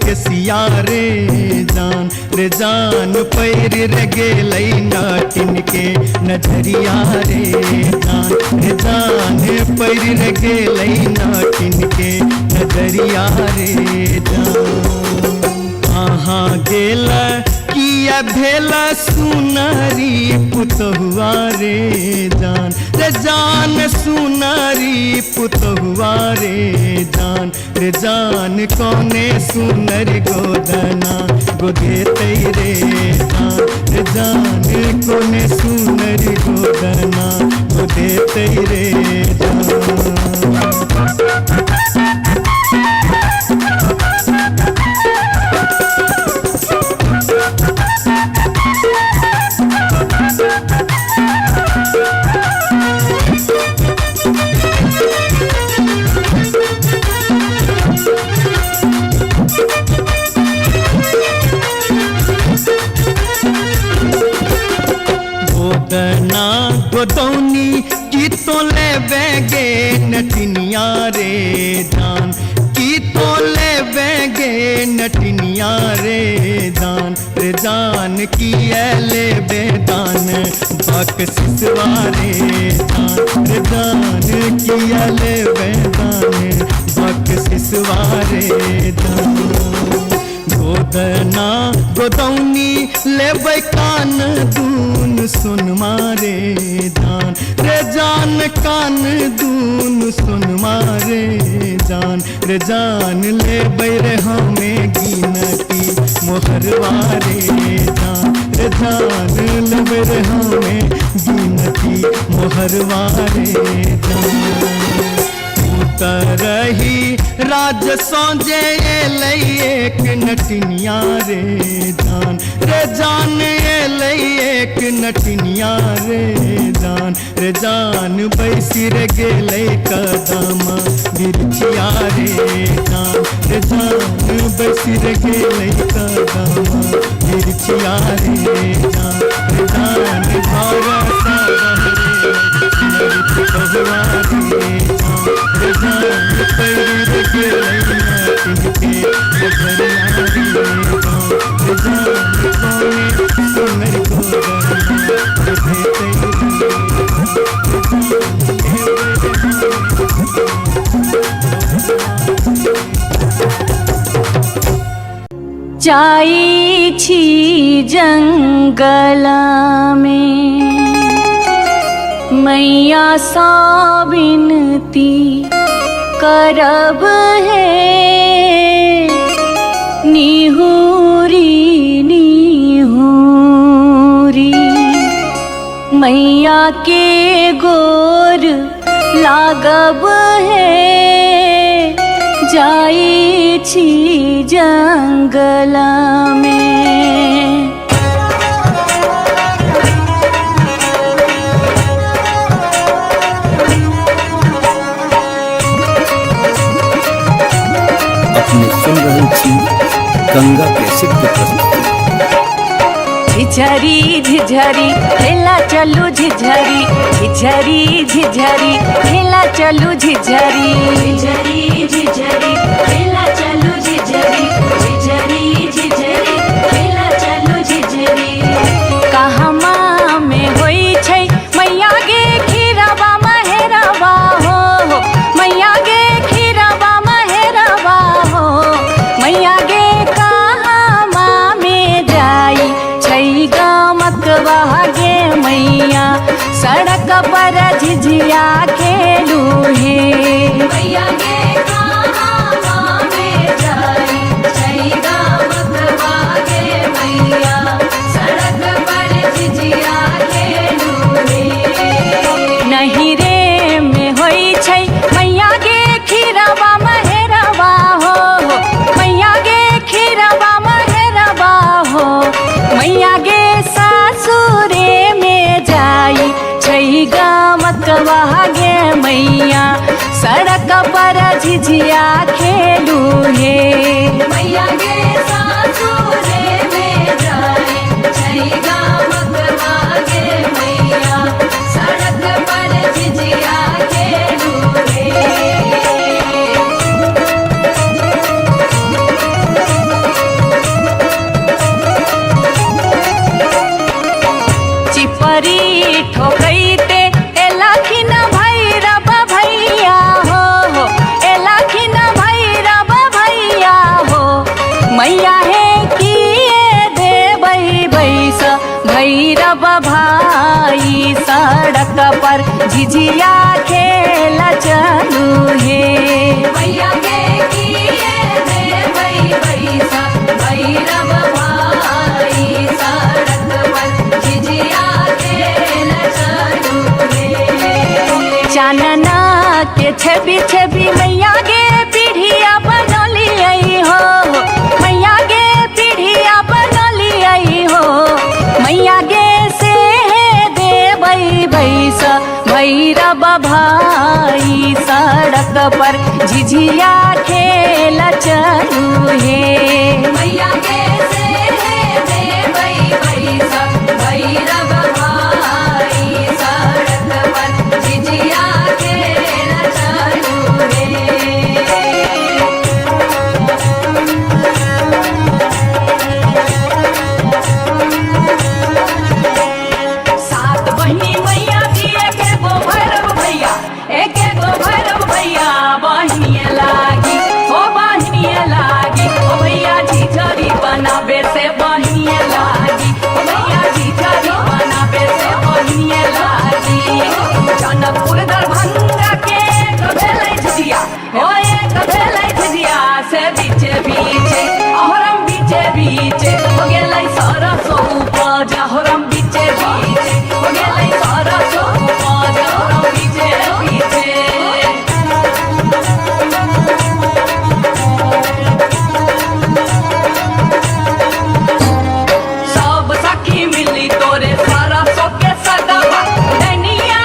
के सिया रे जान पैर रे गेलै नाटिन के नजरिया रे जान पैर रे गेलै नाटिन के नजरिया रे जान कहाँ गेला किया भेला सुनारी पुतहुआ रे जान सुनारी पुतहुआ रे जान कौने सुनर गोदना गोदेतै रे जान कौने सुनर गोदना गोदेतै रे गोदना गोदौनी की तो ले बेगे नटनिया रे जान की तो ले बेगे नटनिया रे जान की ले बेदान बक सिसवारे जान की ले बेदान बक सिसवारे गोदना गोदौनी लेबै कान दून सुन मारे जान कान दून सुन मारे जान लेबै रे हमें गिनती मोहरवारे जान लेबै रे हमें गिनती मोहरवारे रही राज सौजे एलै एक नटनिया रे जान एलै एक नटनिया रे जान बैसी रे गेलै कदमा बिरचिया रे जान बैसी रे गेलै कदमा बिरचिया रे जान घर सा बहरे पुतहुआ रे जान पैर रे गेलै नाटिन के नजरिया रे जान कौने सुनर गोदना गोदेतै जाई छी जंगल में मैया सा विनती करब है निहुरी निहुरी मैया के गोर लागब है जाई छी जंगल में। अपने सुन रहे थी गंगा कैसेट के प्रस्तुति। झिझरी झिझरी खेला चलू झिझरी झिझरी झिझरी खेला चलू झिझरी झिझरी झिझरी खेला चलू झिझरी झिझरी झिझरी खेला चलू झिझरी कहमा में होई छै मैया गे खीरवा महेरवा हो मैया गे खीरवा महेरवा हो मैया गे कहमा में जाई छै गमकवा गे मैया सड़क पर झिझिया खेलू हे मैया गे कहाँ में जाई जय गमकवा गे मैया सड़क पर झिझिया खेलू रे नहीं रे में होई छै मैया गे खीरवा महेरवा हो मैया गे खीरवा महेरवा हो मैया गे सासुरे में जाई छै गमकवा गे मैया सड़क पर झिझिया खेलू हे मैया गे सासुरे में जाई जय गमकवा गे मैया सड़क पर झिझिया खेलू रे चिपरी ठोकैते एलाखिन भैरव भैया हो एलाखिन भैरव भैया हो मैया हे किए देबै बैस भैरव भाई सड़क पर झिझिया खेला चलू हे मैया गे किए देबै बैसा भैरव भाई सड़क पर झिझिया खेला चलू रे चानना के छवि छवि मैया गे पीढ़िया बनलियै हो मैया गे पीढ़िया बनलियै हो मैया गे से देबै बैस भैरव भाई सड़क पर झिझिया खेला चलू हे मैया गे से देबै बैसा भैरव भाई सड़क पर झिझिया खेला चलू रे सात बहिनी मैया जी एके गो भैरव भैया एके गो भैरव भैया बहिनिए लागी ओ बहिनिए लागी ओ भैया झिझरी बनाबे से बहिनिए लागी ओ भैया झिझरी बनाबे से बहिनिए लागी जनकपुर दरभंगा के एक भेलै झिझिया ओ एक भेलै झिझिया से बीचे बीचे अहरम बीचे बीचे हो गेलै सरसो उपज अहरम बीचे बीचे हो गेलै सरसो उपज अहरम बीचे बीचे सब सखी मिली तोरे सरसो के सगवा डनिया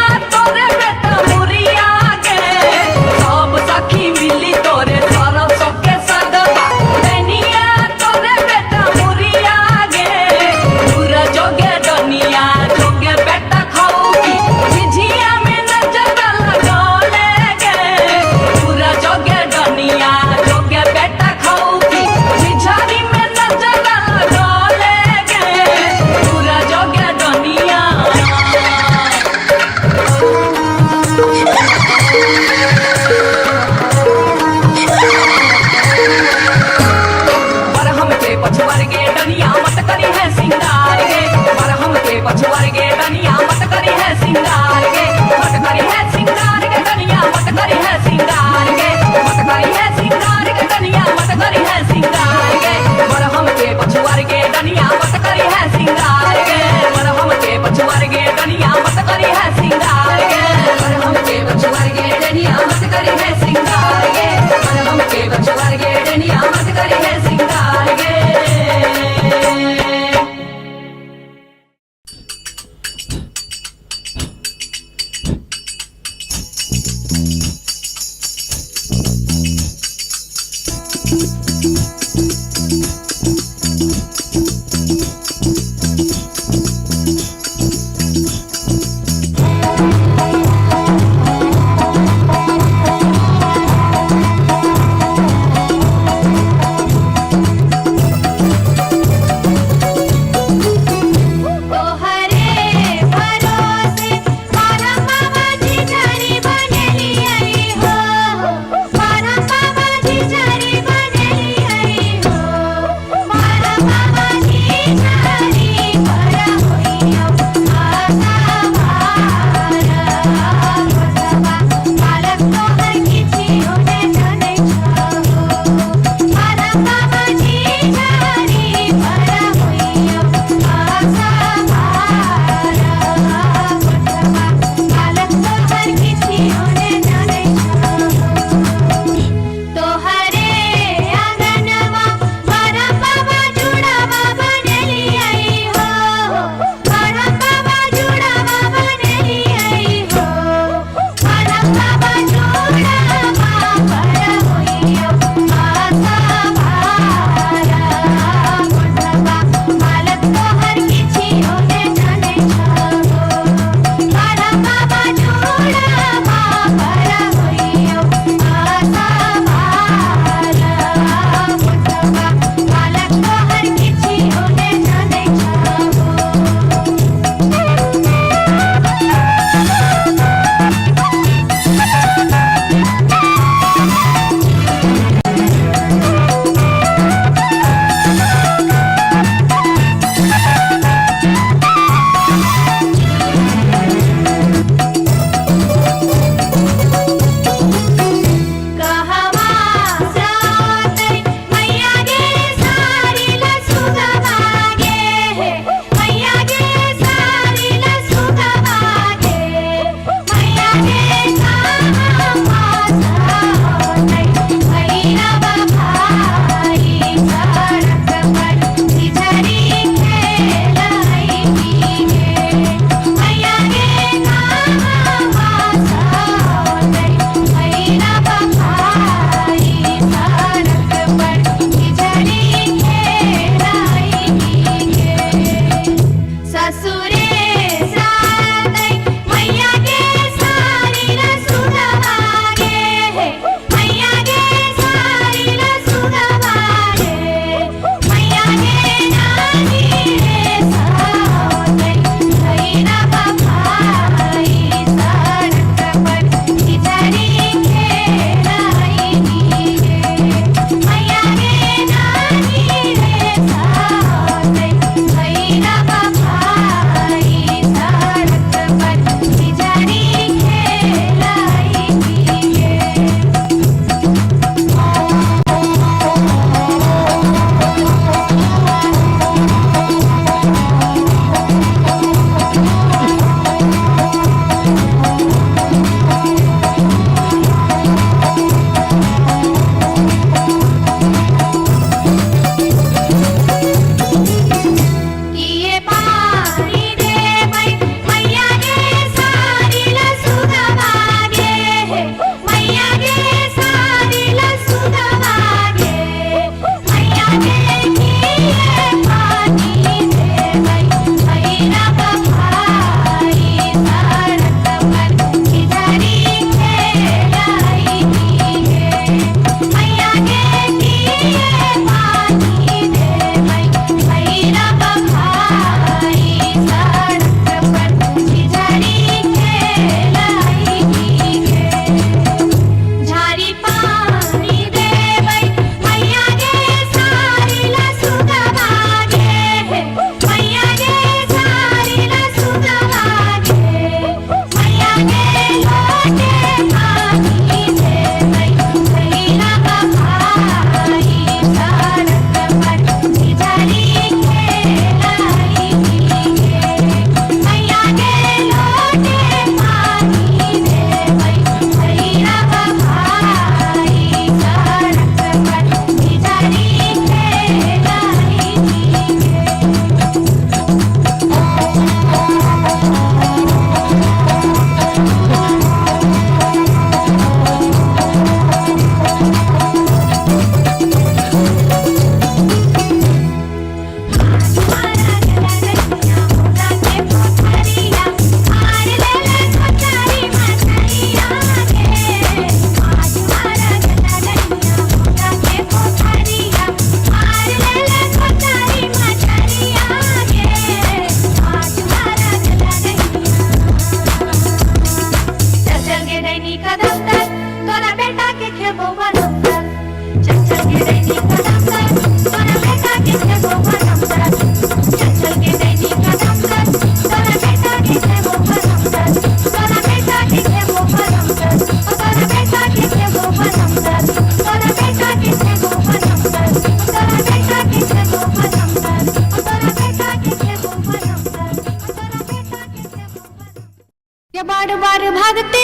गे बार बार भागते,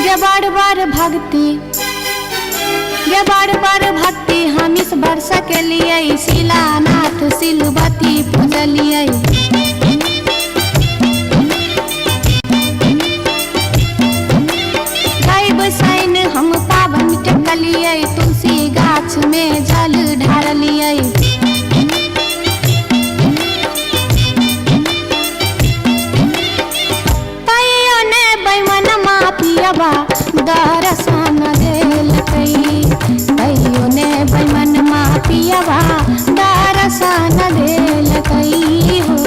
गे बार बार भागते, गे बार बार भागते हम इस वर्ष के लिए शिलानाथ सिलवती पूजलिए। सैन हम पावन टेकलिए, तुलसी गाछ में जल ढारलिए। तैयो ने बैमन मापियबा दर्शन देलकै, तैयो ने बैमन मापियबा दर्शन देलकै हो।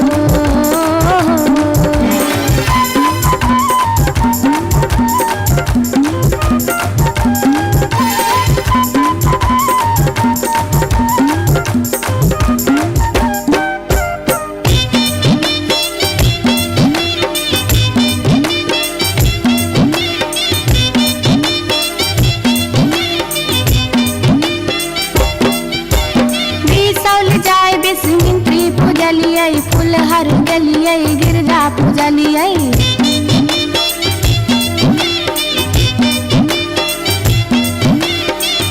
फुलहर गलिए गिरजा पूजलिए।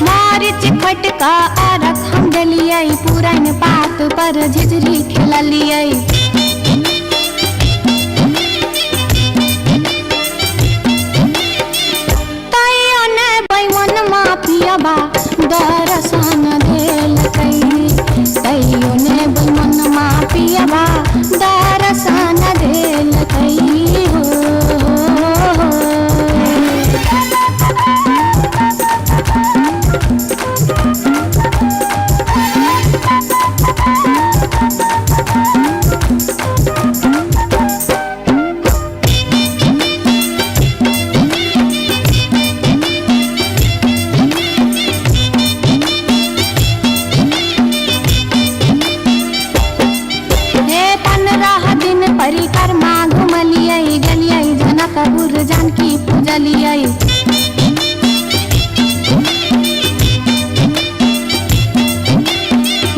मारिच फटका अरख हम डलिए, पुरन पात पर झिझरी खेललिए। तैयो ने बैमन मापियबा दर्शन देलकै, तैयो ने बैमन मापियबा दर्शन देलकै हो। परिक्रमा घुमलिए, गलिए जनकपुर जानकी पूजलिए।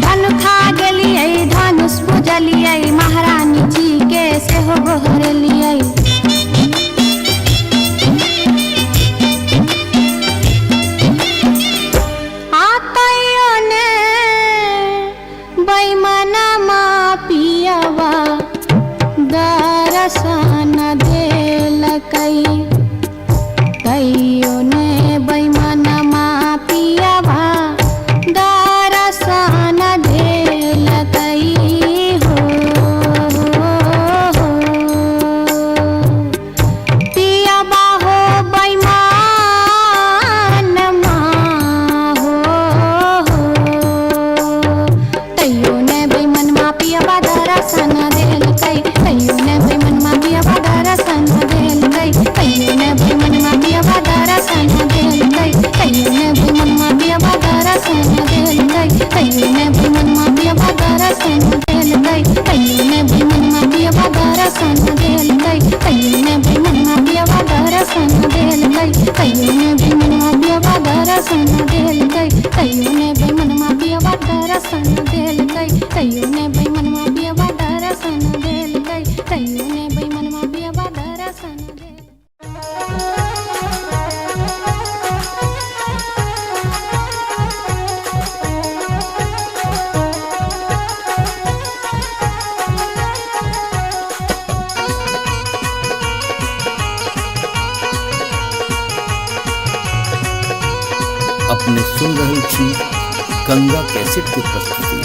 धनुखा गेलिए धनुष पूजलिए, महारानी जी के सेहो गोहरलिए। तैयो ने बैमन मापियबा दर्शन देलकै, तैयो ने बैमन मापियबा दर्शन देलकै हो। पियबा हो बैमन मा हो, तैयो ने बैमन मापियबा दर्शन देलकै, तैयो ने बैमन मापियबा दर्शन देलकै, तैयो ने बैमन मापियबा दर्शन देलकै, तैयो ने बैमन मापियबा दर्शन देलकै, तैयो ने बैमन मापियबा दर्शन देलकै, तैयो ने बैमन मापियबा दर्शन देलकै, तैयो ने बैमन मापियबा दर्शन देलकै, तैयो ने बैमन मापियबा दर्शन देलकै, तैयो ने बैमन मापियबा दर्शन देलकै, तैयो ने बैमन मापियबा दर्शन देलकै, तैयो ने बैमन मापियबा दर्शन देलकै। अपने सुन रहे छी गंगा कैसेट की प्रस्तुति।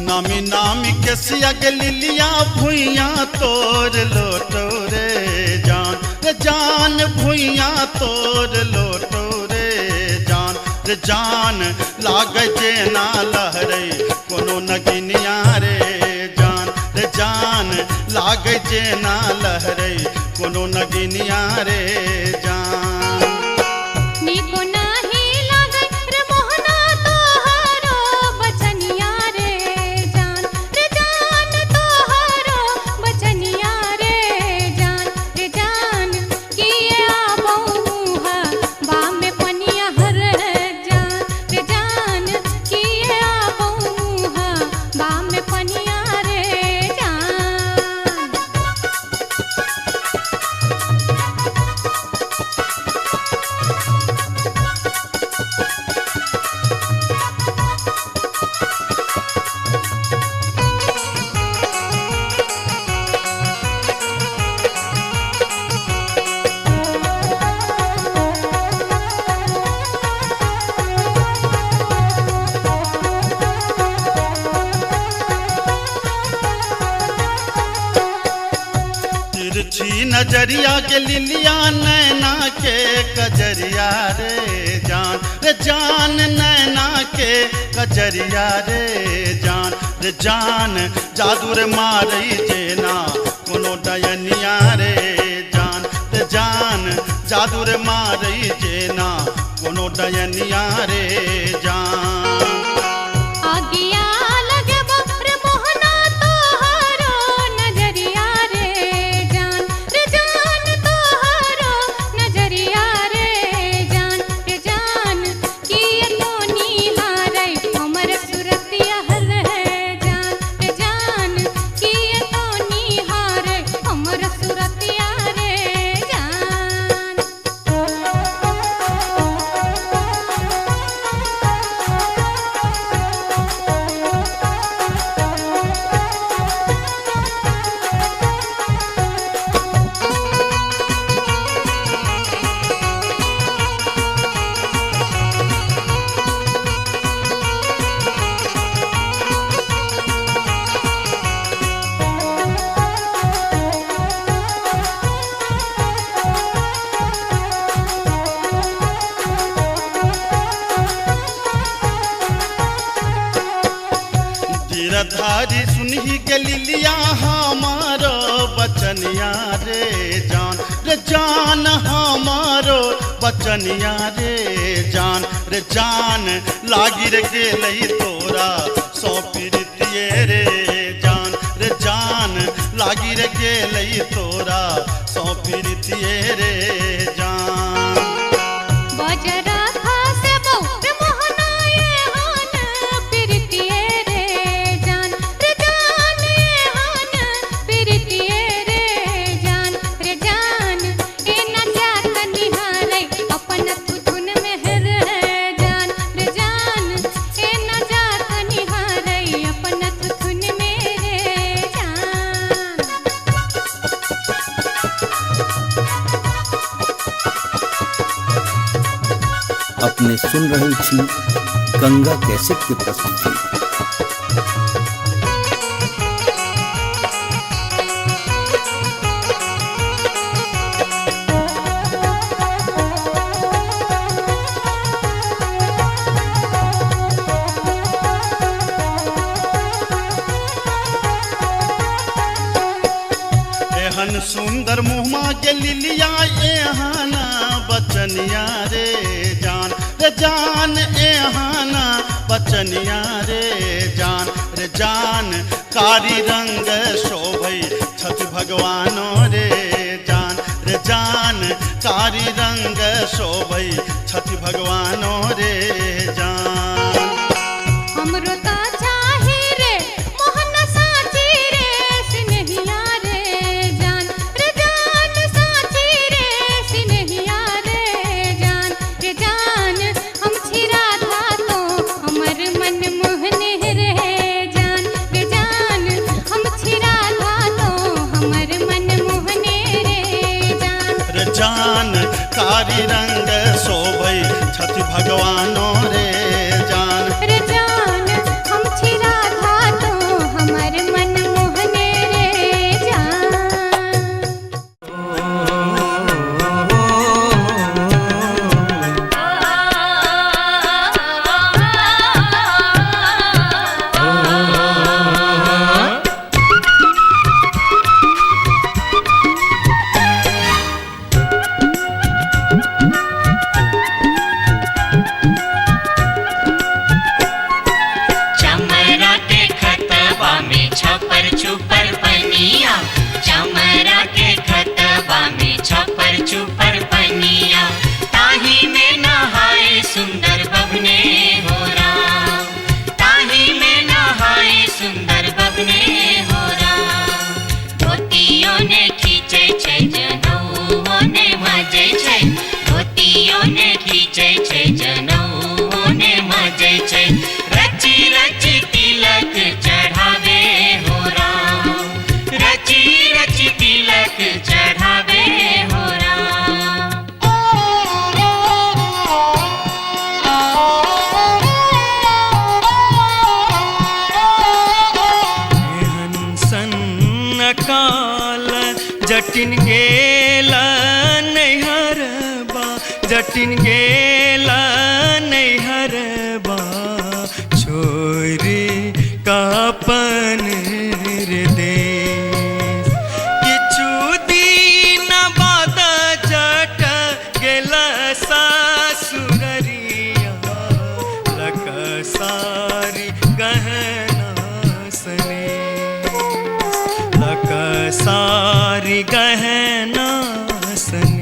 नामी नामी के सियग लिलिया भुइया तोड़ लोटो रे जान, रे जान भुइया तोड़ लोटो रे जान, रे जान लागे जे ना लहरे कोनो नगिनिया रे जान, रे जान लागे जे ना लहरे कोनो नगिनिया रे जान। नीको नाही लागे रे मोहना तोहारो बचनिया रे जान, रे जान तोहारो बचनिया रे जान, रे जान की नजरिया के लिलिया नैना के कजरिया रे जान नैना के कजरिया रे जान जादू रे मारई जेना कोनो डयनिया रे जान जादू रे मारई जेना कोनो डयनिया रे जान। आगिया लगे रे मोहना तोहरो नजरिया रे जान तोहरो नजरिया रे जान किए तो निहारै हमर सुरतिया हल है जान किए तो निहारै हमर सुरतिया रे जान। गिरधारी सुनही के लिलिया हमारो बचनिया रे जान हमारो बचनिया रे जान लागी रे गेलई तोरा सौ पीरितिये रे जान लागी रे गेलई तोरा सौ पीरितिये रे जान। बजरा खासे बहुत मोहनाए हान प्रीतिये रे जान हान प्रीतिये रे जान ए न जात निहारै अपन धुन में है जान ए न जात निहारै अपन धुन में रे जान। अपने सुन रही थी गंगा कैसेट की प्रस्तुति। एहन सुंदर मुहमा के लिलिया एहाना बचनिया रे जान एहाना बचनिया रे जान कारी रंग शोभई छठ भगवानो रे जान कारी रंग शोभई छठ भगवानो रे जान। हमरो ता चाही रे मोहन साची रे सिनहिया रे जान साची रे सिनहिया रे जान हम छिरा था तो हमर मन मोहने रे जान हम छिरा था तो हमर मन मोहने रे जान कारी रंग शोभई छठ भगवानो रे जान हम छिरा था तो हमर मन मोहने रे जान। चमरा के खतबा में छपर छुपर पनिया चमरा के खतबा में छपर छुपर पनिया ताही में नहाए सुंदर बबने हो राम ताही में नहाए सुंदर बबने हो राम। धोतियों ने खींचे छै जनऊ ने मजे छै धोतियों ने खींचे छै जनऊ ने मजे छै रची रची तिलक चढ़ावे हो राम रची रची तिलक चढ़ावे हो राम। एहन सन काल जटिन गे जटिन गेला नैहरबा छोरी कापन रे देश किछु दिन बाद जट गेला सासुररिया लक सारी गहना सने लक सारी गहना सने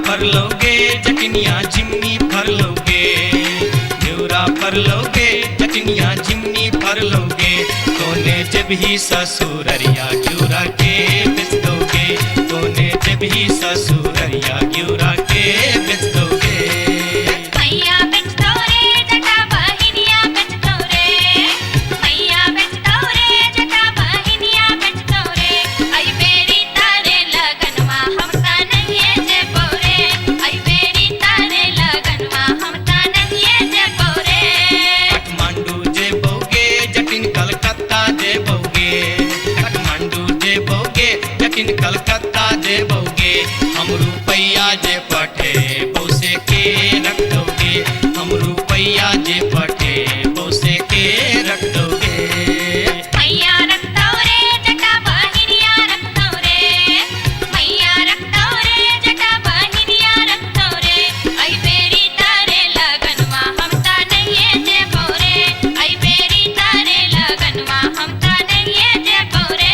फर लोगे जटनिया जिमनी फर लोगे न्यूरा फर लोगे जटनिया जिमनी फर लोगे तोने जब ही ससुररिया ग्यूरा के बेच दोगे तोने जब ही ससुररिया ग्यूरा के बेच दोगे मैया बेच दो रे जटा बहिनिया बेच दो रे मैया बेच दो रे जटा बहिनिया बेच दो रे आई बेरी तारे लगनवा हम ता नहीं जे बोरे आई बेरी तारे लगनवा हम ता नहीं जे बोरे काठमांडू जे बोगे जटिन कलकत्ता जे बोगे काठमांडू जे बोगे जटिन कलकत्ता जे बोगे हम रुपैया जे पठे बौसे के रख दोगे हम रुपैया जे पठे बौसे के रख दोगे मैया रख दो रे जटा बहिनिया रख दो रे मैया रख दो रे जटा बहिनिया रख दो रे आई बेरी तारे लगनवा हम ता नहीं जे बोरे आई बेरी तारे लगनवा हम ता नहीं जे बोरे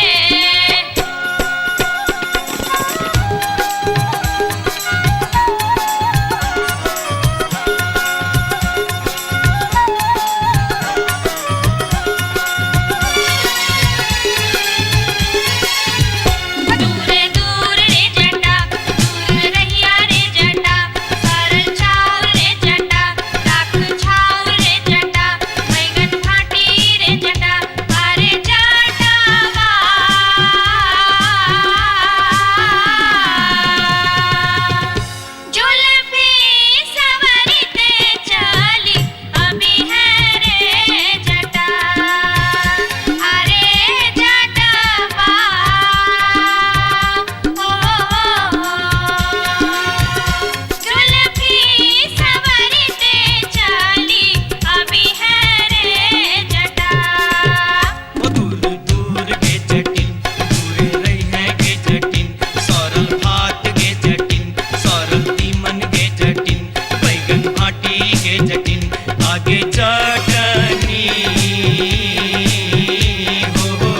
दूर दूर रे जटा दूर रहिया रे जटा सरल छाव रे जटा राख छाव रे जटा बैगन फाटी रे जटा अरे जटावा जुल्फी सवरते चली अभी है रे जटा अरे जटावा जुल्फी सवरते चली अभी है रे जटा वो दूर दूर के जटिन दूर रही है के जटिन सरल भात के जटिन सरल तीमन के जटिन बैगन भाटी के जटिन आगे चटनी हो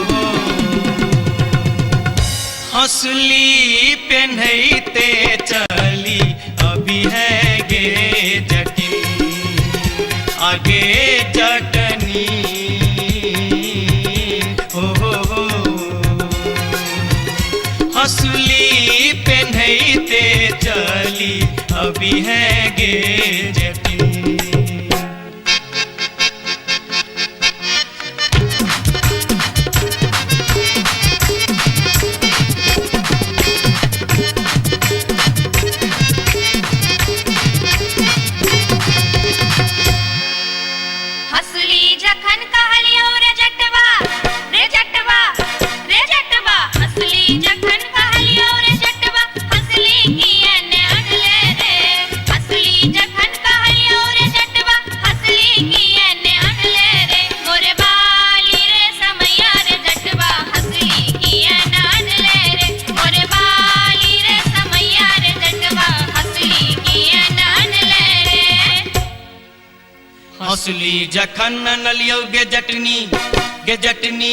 हंसली पेन्हते चली अभी है गे जटिन आगे चटनी हो हंसली पेन्हते चली अभी है गे जटिन हसली जखन कहलियो रे जटवा रे जटवा रे जटवा हसली जखन कहलियो रे जटवा हसली कियन अनले रे हसली जखन कहलियो रे जटवा हसली कियन अनले रे मोरे बाली रे समैया रे जटवा हसली कियन अनले रे मोरे बाली रे समैया रे जटवा हसली कियन अनले रे हंसली जखन नलियो गे जटनी गे जटनी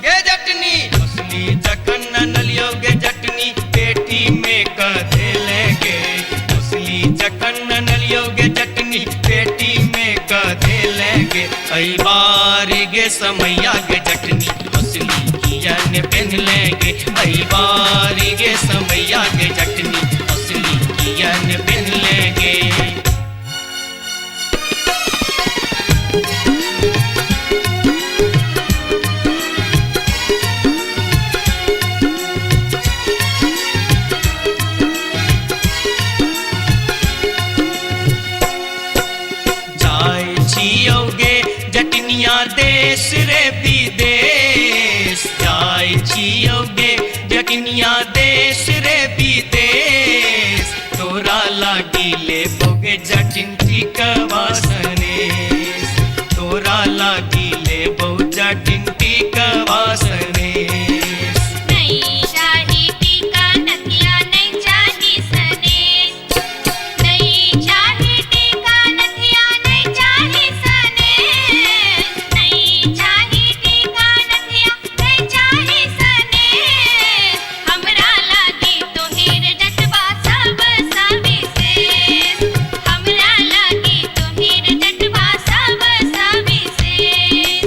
गे जटनी हंसली जखन नलियो गे जटनी पेटी में कधे लेगे हंसली जखन नलियो गे जटनी पेटी में कधे लेगे कई बार गे समैया गे जटनी हंसली किया ने पहन लेगे कई बार गे समैया गे जटनी हंसली किया ने पहन लेगे जटनिया देश रे विदेश जाय छियोगे जटनिया देश रे विदेश तोरा लागी ले बोगे जटिन टिकवासनेश तोरा लागी ले बो जटिन टिकवासनेश नहीं चाही टीका नथिया नहीं चाही सनेस नहीं चाही टीका नथिया नहीं चाही सनेस नहीं चाही टीका नथिया नहीं चाही सनेस हमरा लागी तो हीर जटवा सब सविशेष हमरा लागी तो हीर जटवा सब सविशेष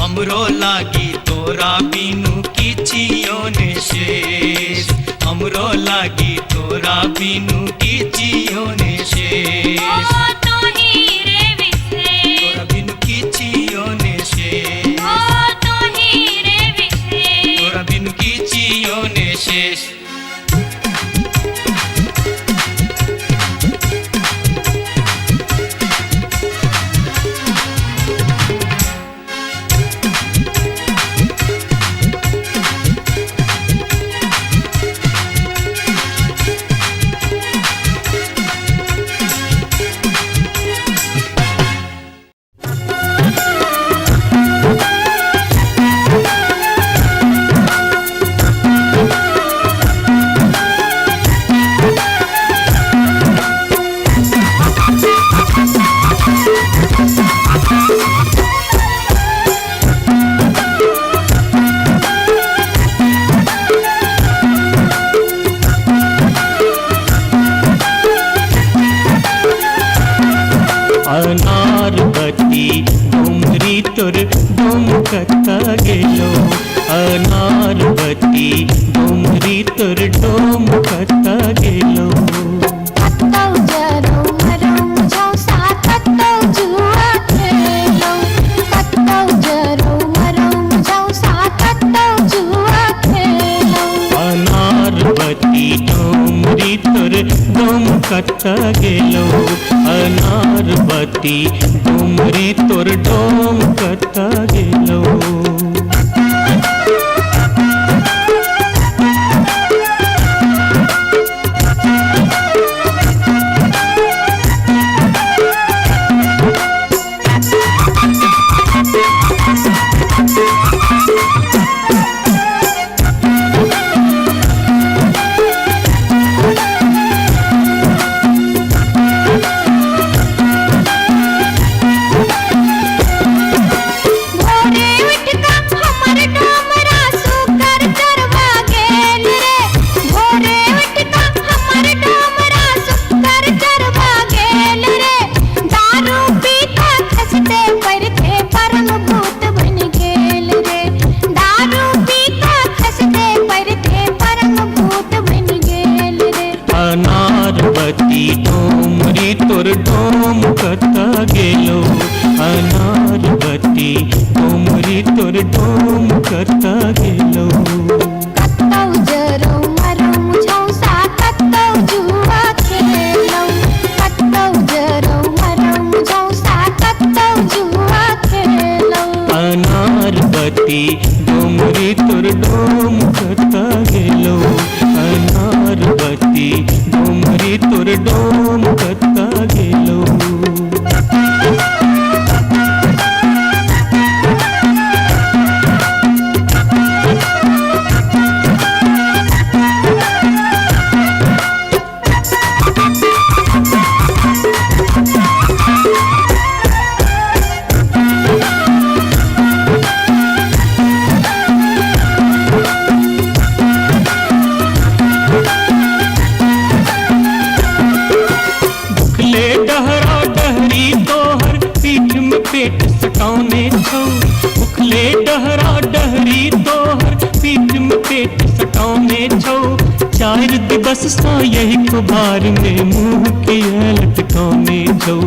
हमरो लागी तोरा बिनु किछियो ने शेष हमरो लागी तोरा बिनु किछियो ने शेष ओ तो हीरे विशेष तोरा बिनु किछियो ने शेष ओ तो हीरे विशेष तोरा बिनु किछियो ने शेष अनारबती डोंगरी तोर डोमकता गेलो अनारबती डोंगरी तोर डोमकता गेलो कत्तौ जरौ मरौ मुझौ साथ कत्तौ जुआ खेलौ कत्तौ जरौ मरौ मुझौ साथ कत्तौ जुआ खेलौ अनारबती डोंगरी तोर डोमकता गेलो अनारबती डोंगरी तोर डोमकता गेलो अनारबती डोंगरी तोर डोमकता गेलो अनारबती डोंगरी तोर डोमकता गेलो कत्तौ जरौ मरौ मुझौ साथ कत्तौ जुआ खेलौ कत्तौ जरौ मरौ मुझौ साथ कत्तौ जुआ खेलौ अनारबती डोंगरी तोर डोमकता गेलो अनारबती डोंगरी तोर डोमकता गेलो पेट सटाउने छौ उखले डहरा डहरी तोहर पीठ में पेट सटाउने छौ चार दिवस सा यही कुबार में मुंह के लटकाउने छौ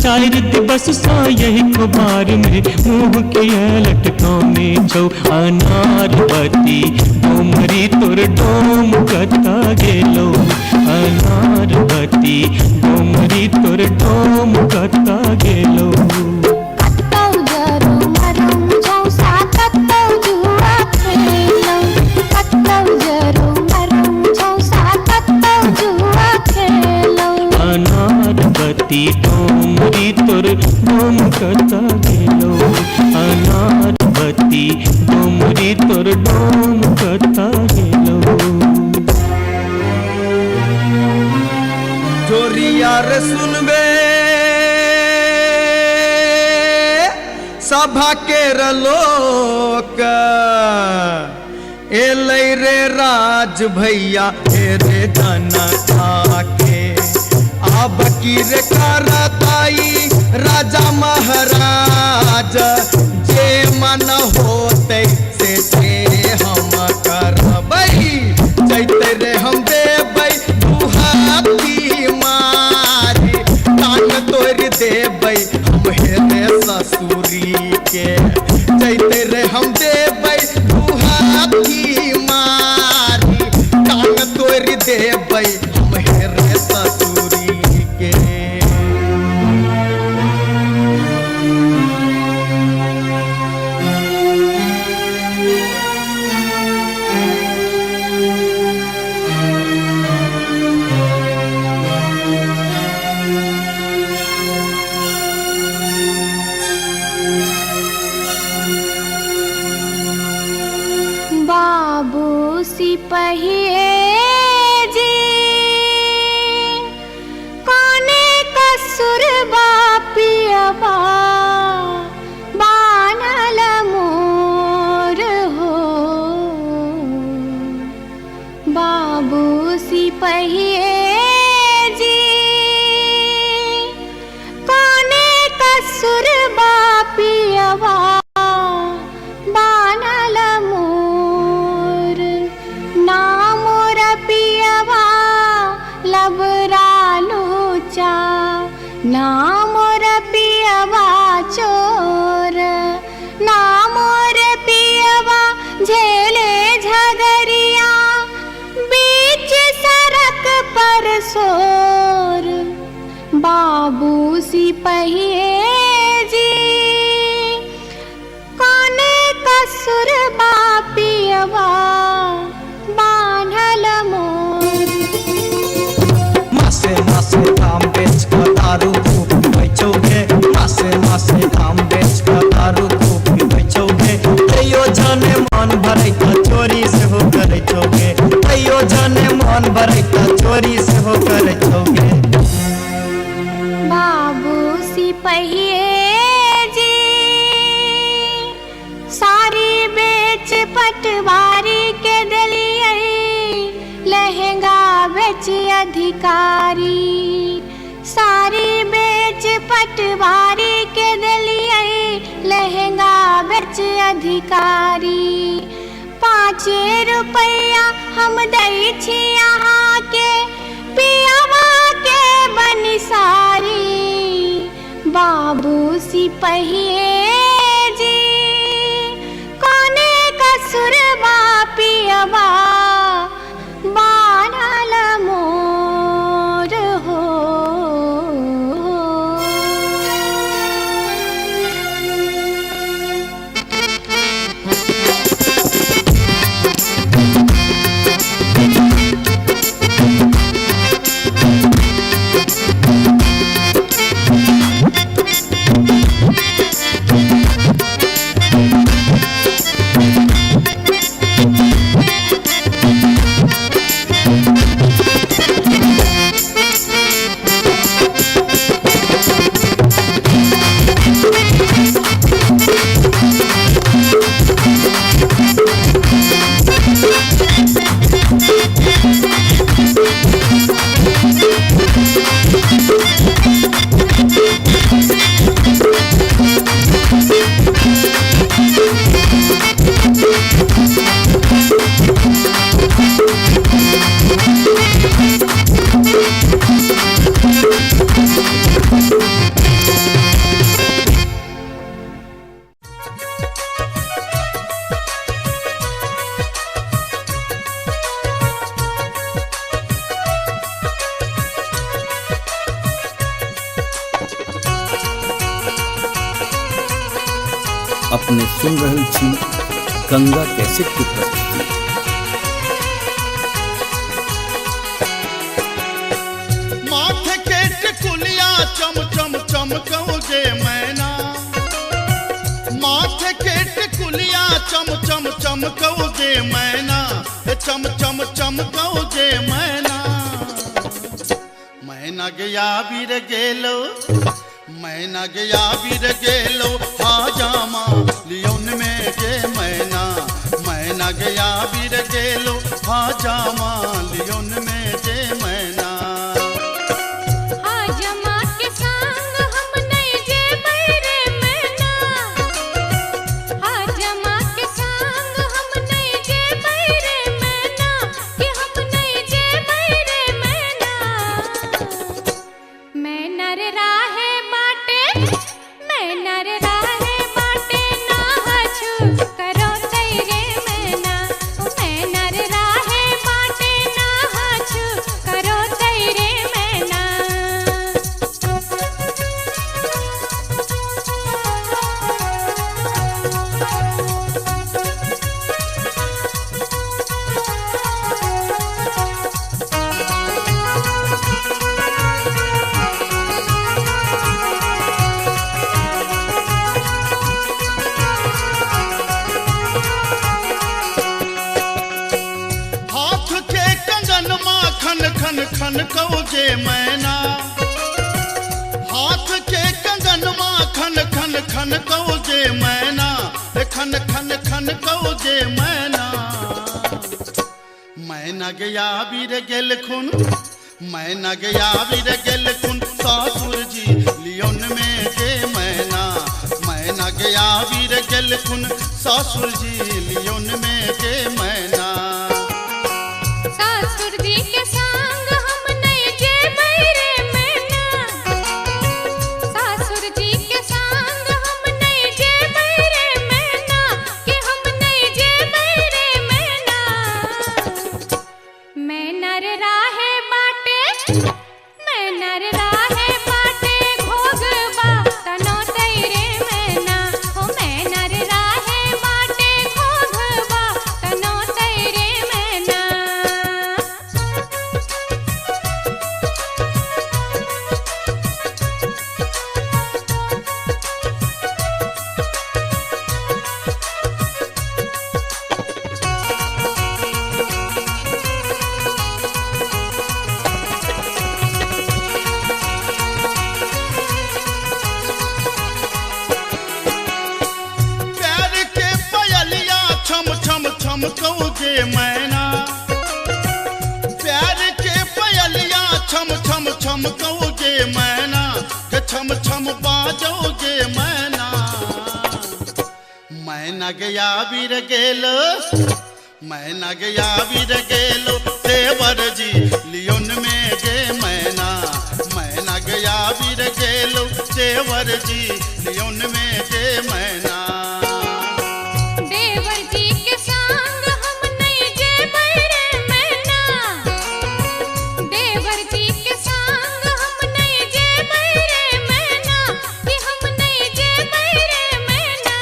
चार दिवस सा यही कुबार में मुंह के लटकाउने छौ अनारबती डोमरी तोर डोम कता गेलो अनारबती डोमरी तोर डोम कता गेलो कत्तौ जरौ मरौ कता गेलो अनार बत्ती डोमरी तोर डोम कता गेलो जोरिया रे सुनबे सभा के लोक एलै रे राज भैया हे रे जनता के अब की रे करताई राजा महाराज जे मन होते से हम करबै जैते रे हम देबै दुहाती मारी कान तोड़ देबै हम हेरे ससुरी के जैते रे हम देबै दुहाती मारी कान तोड़ देबै हम हेरे ससुरी के बाबू सिपहिए जी कोने कसुर बापियबा बानल मोर हो बाबू सिपहिए जी कोने कसुर बापियबा बानल मोर ना मोर पियवा लबरालू चा ना मोर पियवा चोर ना मोर पियवा झेले झगरिया बीच सड़क पर सोर बाबू सिपहिए जी कोने कसुर बापियवा बान्हल मोर मासे मासे काम बेच कर दारू खूब बेचोगे मासे मासे काम बेच कर दारू खूब बेचोगे तैयो जाने मन भरे का चोरी से हो करे चोगे तैयो जाने मन भरे का चोरी से हो करे चोगे बाबू सिपहिए जी सारी बेच पटवारी के दलिए लहंगा बेच अधिकारी सारी बेच पटवारी के दलिए लहंगा बेच अधिकारी 5 रुपया हम दै छी यहाँ के पियावा के बनिसारी बाबू सिपहिए जी कोने कसुर बापियवा बानल मोर हो अपने सुन रहल छी गंगा कैसेट की प्रस्तुति। माथे के टिकुलिया चम चम चमकौगे मैना चम चमकौजे मैना, चम चम चमकौजे मैना। मैना गया बीर गेलो, मैना गया बीर गेलो, हाजामा लियोन में के मैना। मैना गया बीर गेलो, हाजामा लियोन में के मैना। हाजमा के संग हम नहीं जे बैरे मैना, हाजमा के संग हम नहीं जे बैरे मैना, कि हम नहीं जे बैरे मैना। मैना रे राहे बाटे, मैना रे राहे बाटे, ना हछु करो तैरे मैना। मैना रे राहे बाटे, ना हछु करो तैरे मैना। हाथ के कंगन माखन खन खन कौजे मैना। हाथ के कंगन माखन खन खन कौजे मैना, खन खन खन कौजे मैना। मैना गया बीर गेल खुन, मैना गया बीर गेल खुन, सासुर जी लियोन में के मैना। मैना गया बीर गेल खुन, सासुर जी लियोन में के मैना। सासुर जी के संग हम नहीं जे बैरे मैना, सासुर जी के संग हम नहीं जे बैरे मैना, कि हम नहीं जे बैरे मैना। मैना रे राहे बाटे, मैना रे राहे बाटे, घोगबा तनो तैरे मैना। हो मैना रे राहे बाटे, घोगबा तनो तैरे मैना। प्यार के पयलिया छम छम छम कौजे मैना। प्यार के पयलिया छम छम छम कौजे मैना, के छम छम बाजोगे मैना। मैना गया बीर गेलो, मैना गया बीर गेलो, देवर जी लियोन में गे मैना। मैना गया बीर गेलो, देवर जी लियोन में गे मैना। देवर जी के संग हम नहीं जे बैरे मैना, देवर जी के संग हम नहीं जे बैरे मैना, कि हम नहीं जे बैरे मैना।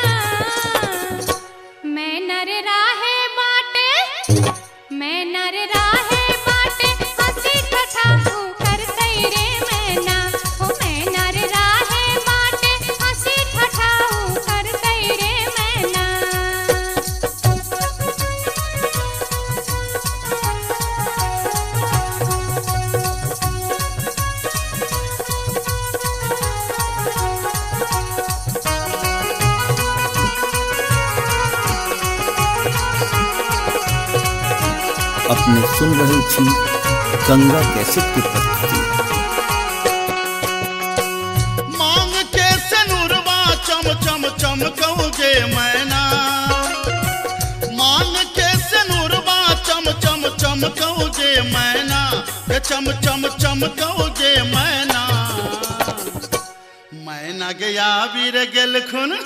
मैना रे राहे बाटे, मैना रे राहे बाटे, हंसी ठठा कर तैरे मैना। हो मैना रे राहे बाटे, हंसी ठठा कर तैरे मैना। अपने सुन रहे थी गंगा कैसेट की प्रस्तुति। मांग के सनुरवा चम चम चम कौजे मैना। मांग के सनुरवा चम चम चम कौजे मैना, के चम चम चम कौजे मैना। मैना गया बीर गेल खुन,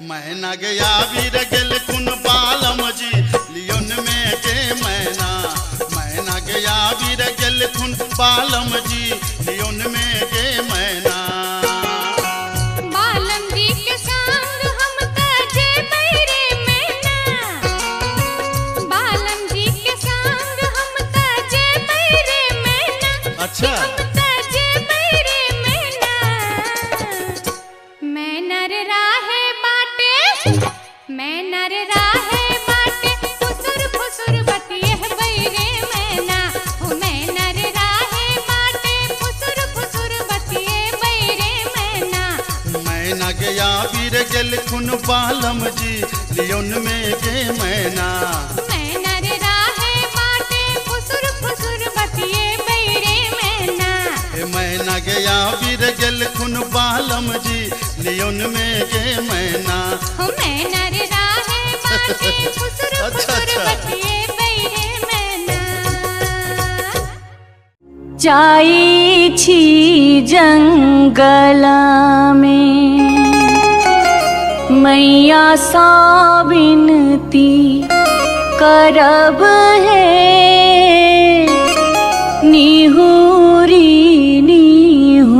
मैना गया बीर गेल खुन, बालम जी लियोन में के मैना। मैना गया बीर गेल खुन, बालम जी लियोन में के मैना। बालम जी के संग हम ताजे बैरे मैना, बालम जी के संग हम ताजे बैरे मैना। अच्छा हम ताजे बैरे मैना। मैना रे राहे बाटे, मैना रे राहे गया वीर गेल खुन बालम जी लियोन में गे मैना मैना रे राहे माटे फुसुर फुसुर बतिए बैरे मैना मैना गया वीर गेल खुन बालम जी लियोन में गे मैना मैना रे राहे माटे फुसुर फुसुर बतिए बैरे मैना जाई छी जंगला में मैया सा विनती करब है निहुरी निहुरी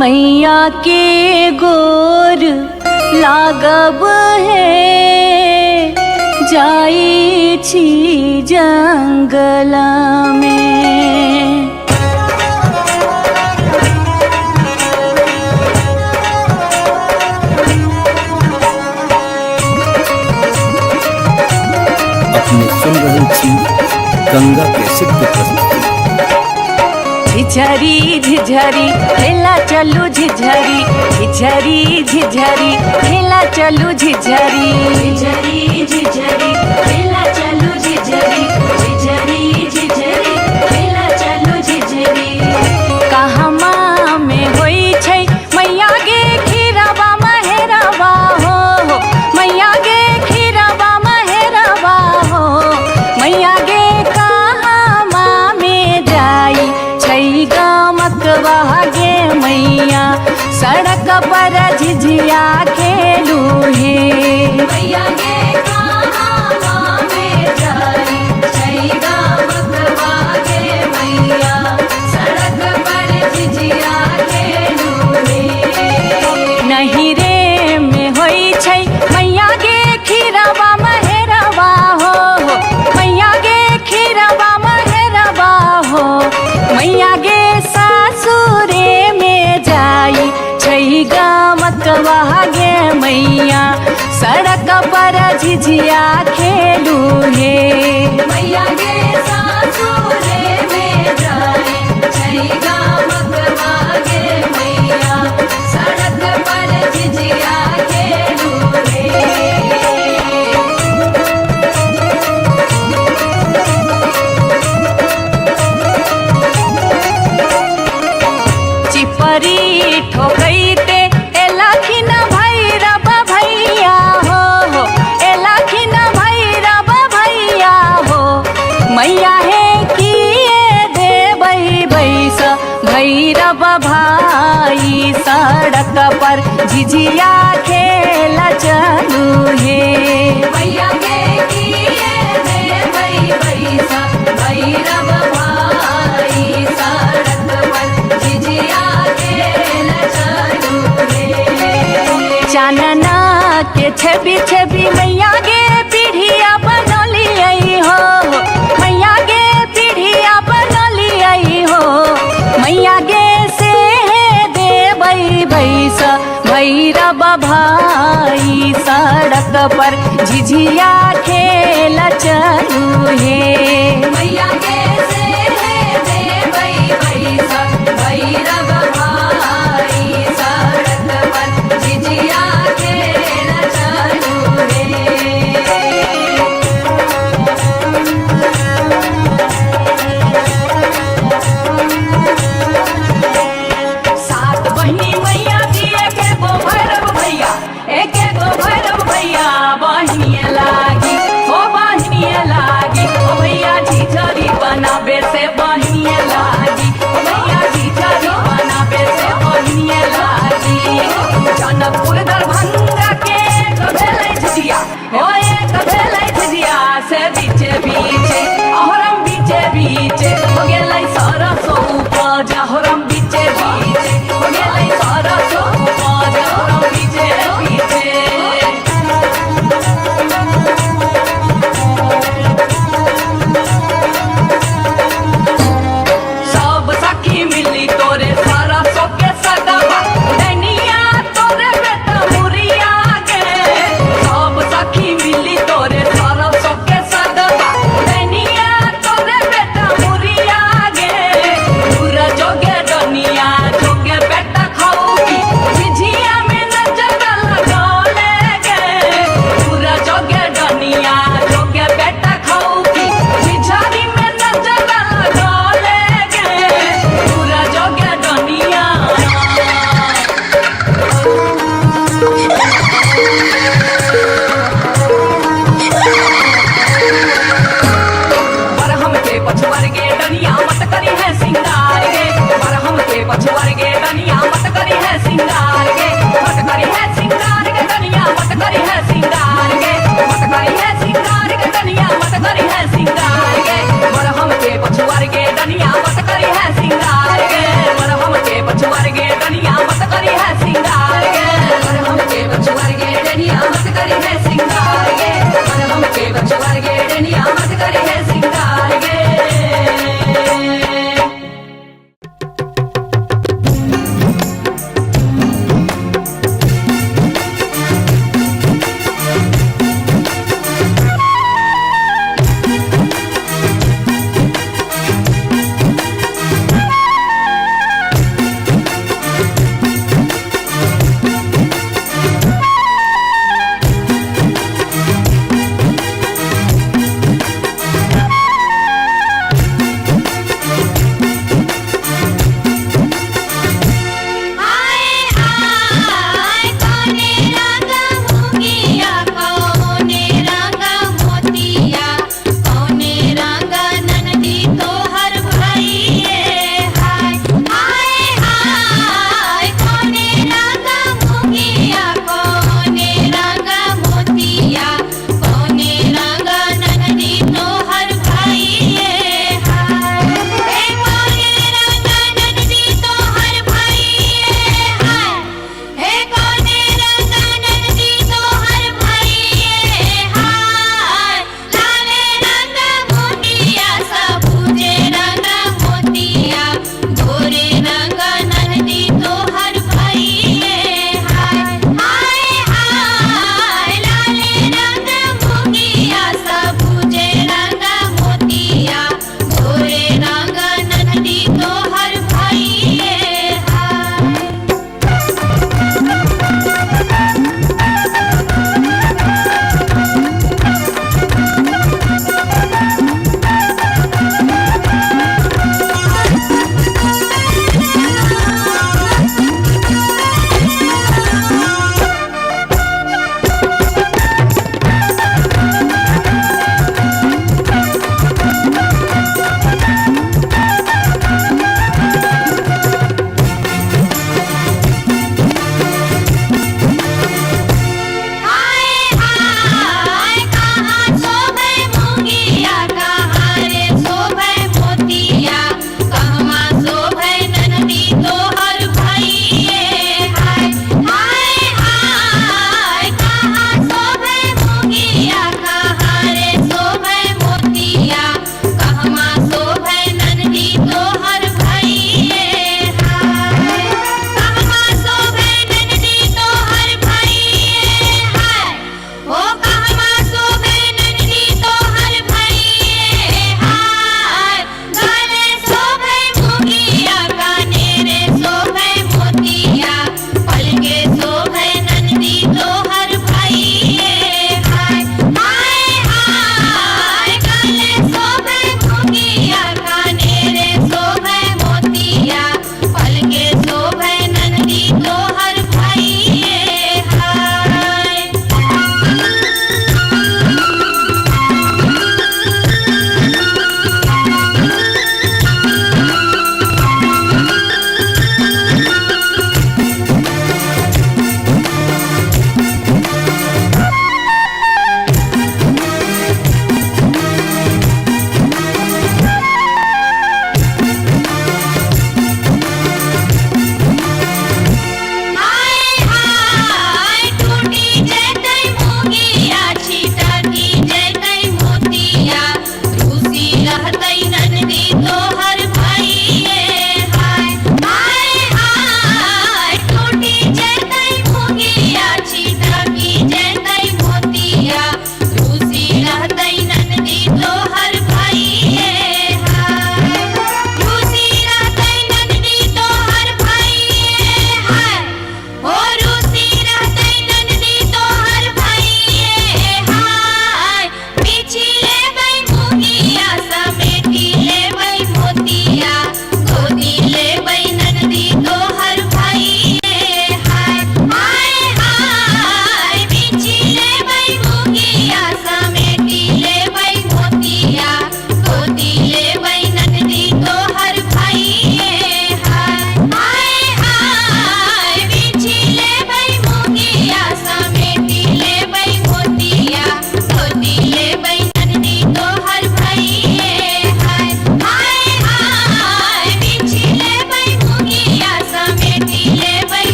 मैया के गोर लागब है जाई छी जंगला में अपने सुन रहे थी गंगा कैसेट की प्रस्तुति। झिझरी झिझरी खेला चलू झिझरी झिझरी झिझरी खेला चलू झिझरी झिझरी झिझरी खेला चलू झिझरी झिझरी झिझरी खेला चलू झिझरी कहमा में होई छै मैया गे खीरवा महेरवा हो मैया गे खीरवा महेरवा हो मैया गे कहमा में जाई छै गमकवा गे मैया सड़क पर झिझिया खेलू हे मैया गे कहमा में जाई छै गमकवा गे मैया सड़क पर झिझिया खेलू हे नहीं रे में होई छै मैया गे खीरवा महेरवा हो मैया गे खीरवा महेरवा हो मैया गे सासुरे में जाई छै गमकवा गे मैया सड़क पर झिझिया खेलू हे मैया गे सासुरे में जाई छै गमकवा गे मैया सड़क पर झिझिया खेलू हे चिपरी ठोकैते एलखिन भैरव भैया हो एलखिन भैरव भैया हो मैया हे किए देबै बैस भैरव भाई सड़क पर झिझिया खेल चलू हे मैया गे किए देबै बैस भैरव भाई सड़क पर झिझिया खेल चलू हे चानना के छवि छवि मैया गे पीढ़िया बनलियै हो मैया गे पीढ़िया बनलियै हो मैया गे से देबै बैस भैरव भाई सड़क पर झिझिया खेल चलू हे मैया गे से देबै बैस भैरव भाई सड़क पर झिझिया खेल चलू हे सात बहिनी मैया जी एके गो भैरव भैया एके गो भैरव भैया बहिनिए लागी ओ भैया झिझरी बन सिंगार गे मत करी है सिंगार के कनिया मत करी है सिंगार गे मत करी है सिंगार के कनिया मत करी है सिंगार गे मरहम के पछुआर गे दनिया मत करी है सिंगार गे मरहम के पछुआर गे दनिया मत करी है सिंगार गे मरहम के पछुआर गे दनिया मत करी है सिंगार गे मरहम के पछुआर गे दनिया मत करी है सिंगार गे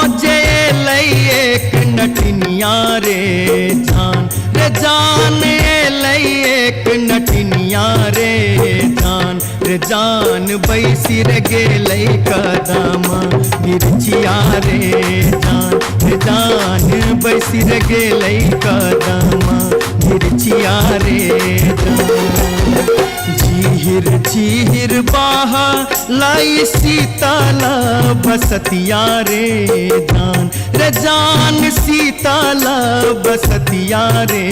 साजे लई एक नटनिया रे जान लई एक नटनिया रे जान बैसी रे गेलै कदमा मिर्चिया रे जान बैसी रे गेलै कदमा मिर्चिया रे झीर झीर बाहा लाई सीताला बसतिया रे जान सीताला बसतिया रे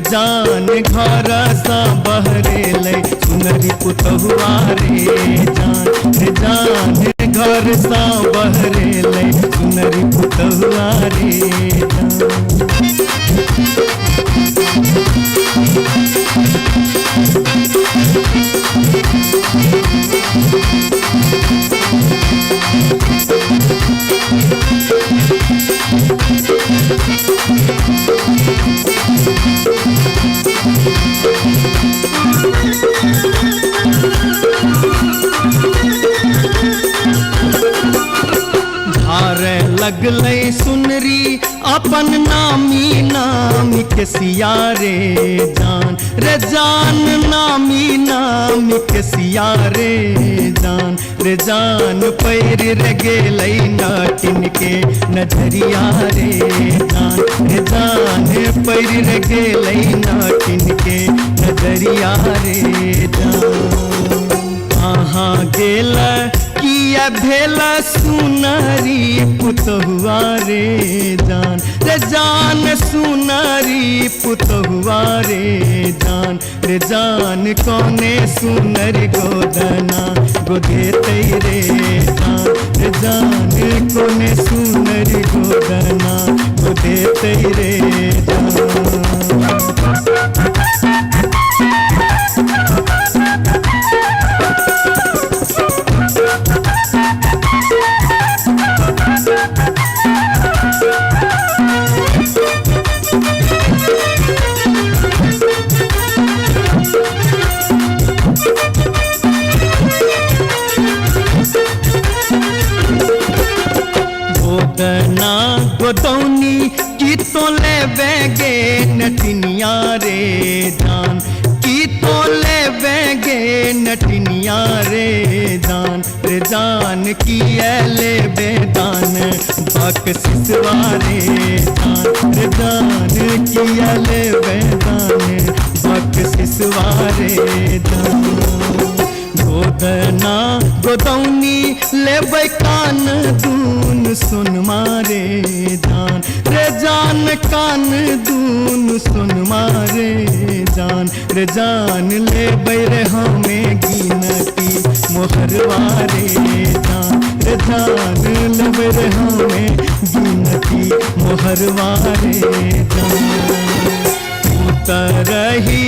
जान घर सा बहरे ले सुनरी पुतहुआ रे जान घर सा बहरे ले सुनरी पुतहुआ रे धारे लगलै सुनरी अपन नामी नामी के सिया रे जान नामी नामी के सिया रे जान पैर रे गेलै नाटिन के नजरिया रे जान पैर रे गेलै नाटिन के नजरिया रे कहाँ गेल किया भेला सुनरी पुतहुआ रे जान सुनरी पुतहुआ रे जान कौने सुनरी गोदना गोदेतै रे जान कौने सुनरी गोदना गोदेतै रे गोदना गोदौनी की तो ले बेगे नटनिया रे की तो ले बेगे नटनिया रे जान की ले बेदान बक सिसवारे जान की ले बेदान बक सिसवारे गोदना गोदौनी लेबै कान दून सुन मारे जान कान दून सुन मारे जान लेबै रे हमें गिनती मोहरवारे जान लेबै रे हमें गिनती मोहरवारे तरही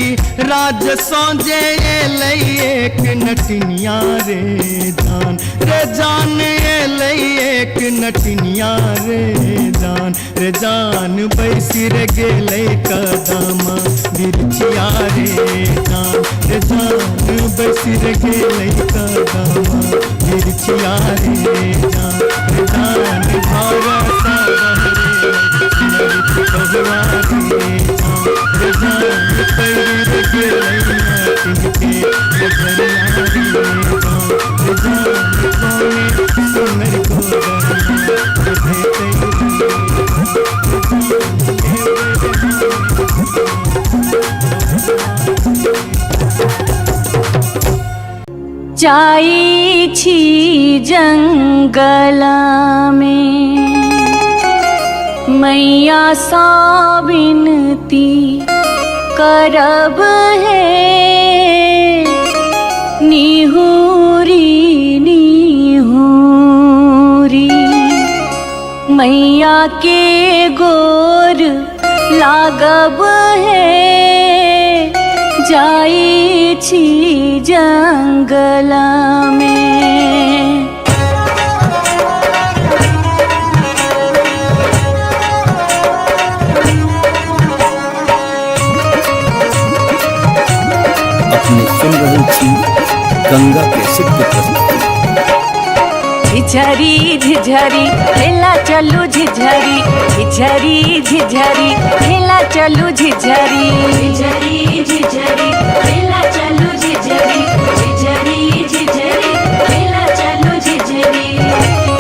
राज सौजे लई एक नटनिया रे जान लई एक नटनिया रे जान बैसी रे गेलै कदमा मिर्चिया रे जान बैसी रे गेलै कदमा मिर्चिया रे जान घर सा जाई छी जंगला में मैया सा विनती करब है निहुरी निहुरी मैया के गोर लागब है जाई छी जंगला में। अपने सुन रहे थी गंगा कैसेट की प्रस्तुति। झिझरी झिझरी खेला चलू झिझरी झिझरी झिझरी खेला चलू झिझरी झिझरी झिझरी खेला चलू झिझरी झिझरी झिझरी खेला चलू झिझरी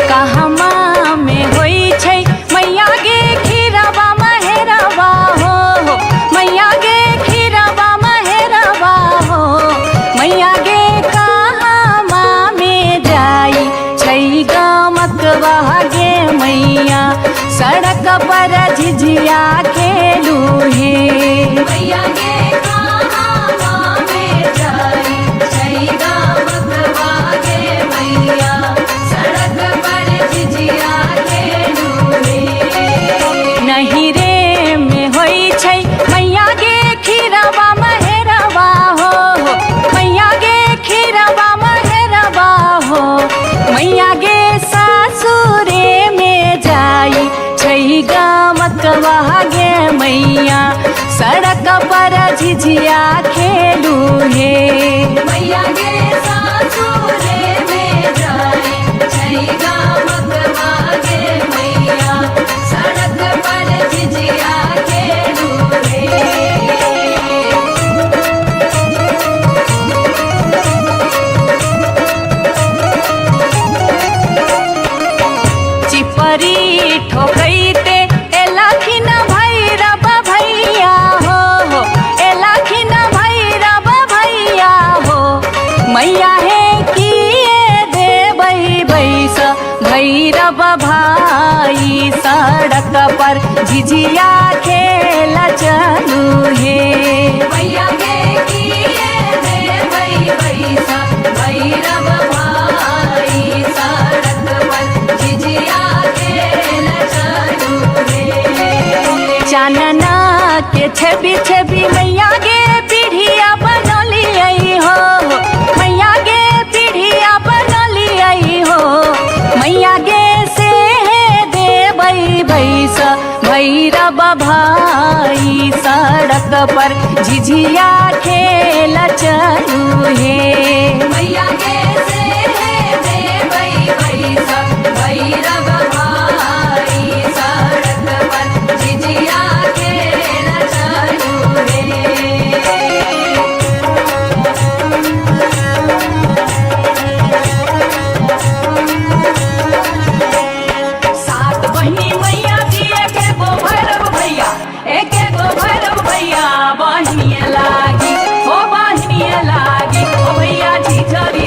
कहमा में होई छै मैया गे खीरावा महेरावा हो मैया गे खीरावा महेरावा हो मैया गे कहमा में जाई छै गमकवा गे मैया सड़क पर झिझिया खेलू हे मैया गे कहमा में जाई छै गमकवा गे मैया सड़क पर झिझिया खेलू हे नहीं रे में होई छै मैया गे खीरावा महेरावा हो मैया गे खीरावा महेरावा हो मैया गे सासुरे में जाई छै गमकवा गे मैया सड़क पर झिझिया खेलू हे मैया गे सासुरे में जाई छै गमकवा गे मैया सड़क पर झिझिया खेलू हे चिपरी ठोकैते एलाखिन भैरव भैया हो एलाखिन भैरव भैया हो मैया हे किए देबै बैस भैरव भाई सड़क पर झिझिया खेल चलू हे मैया गे किए देबै बैस भैरव भाई सड़क पर झिझिया खेल चलू हे चानना के छवि छवि मैया गे पीढ़िया बनलियै हो मैया गे पीढ़िया बनलियै हो मैया गे से देबै बैस भैरव भाई सड़क पर झिझिया खेल चलू हे मैया गे से देबै बैस भैरव भाई सड़क पर झिझिया खेल चलू हे सात बहिनी मैया दिए के गो भैरव भैया एक गो भैरव भैया बहिनिए लागी ओ भैया झिझरी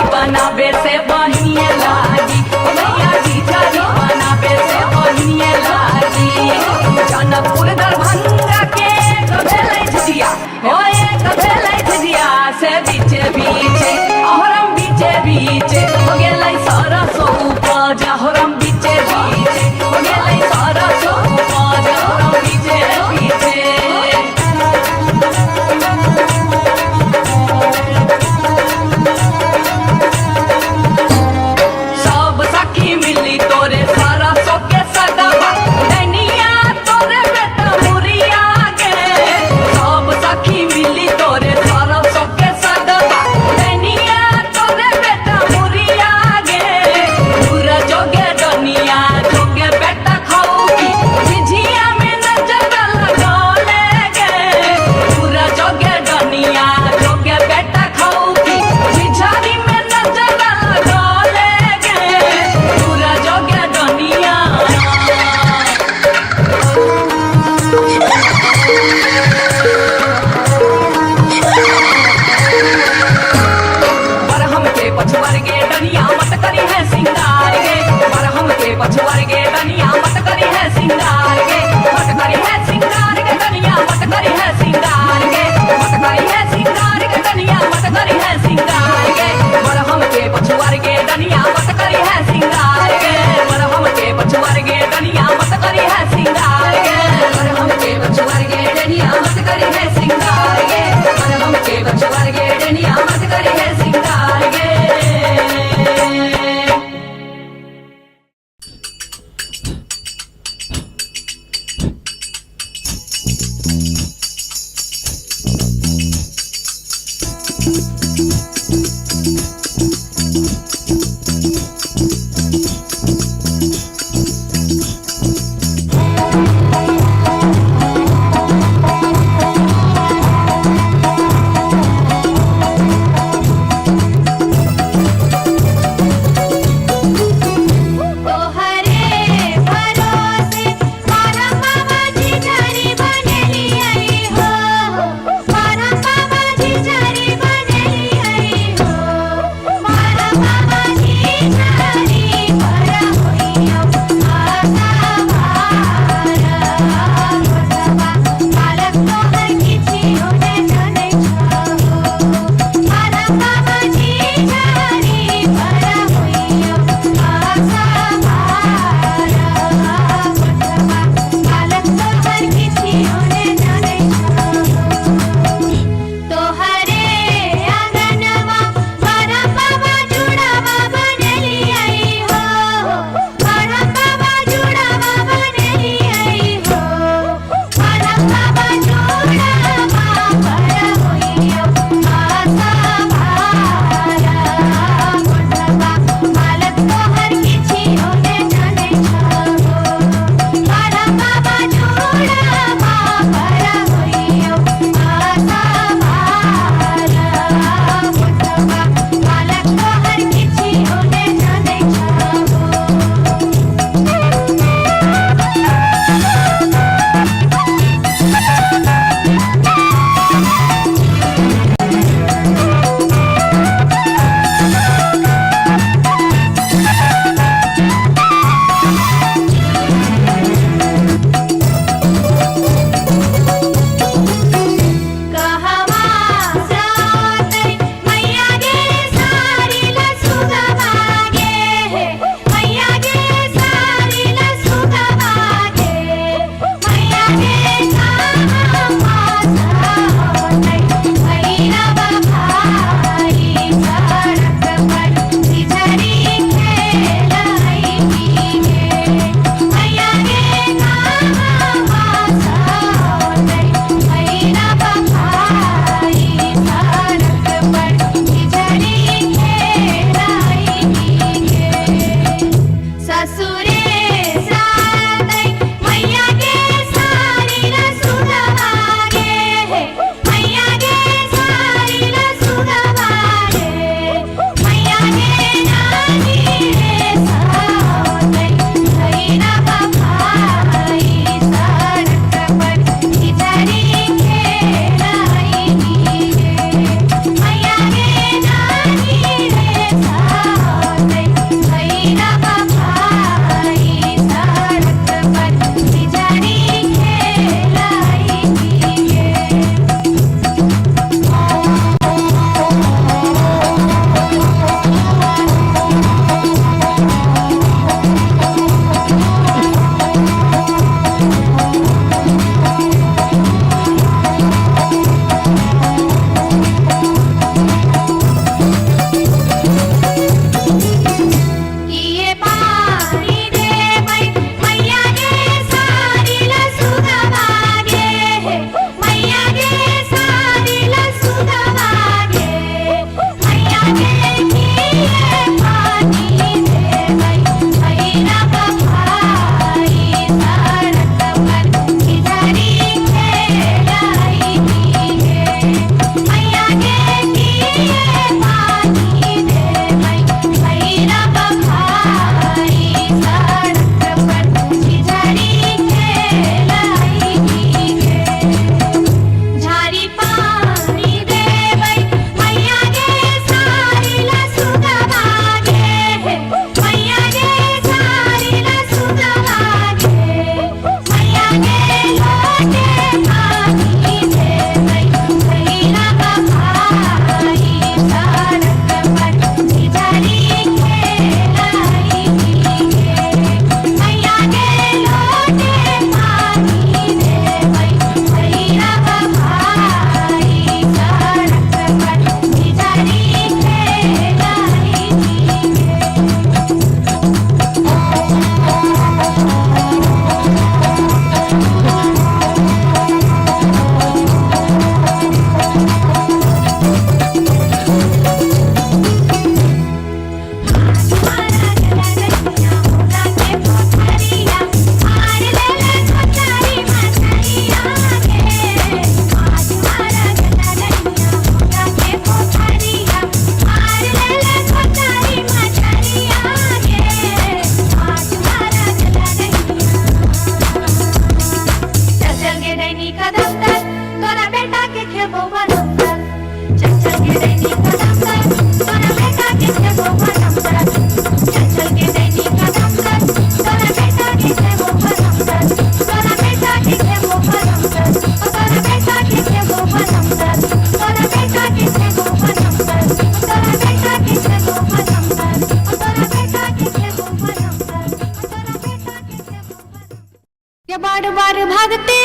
गे बार बार भागते,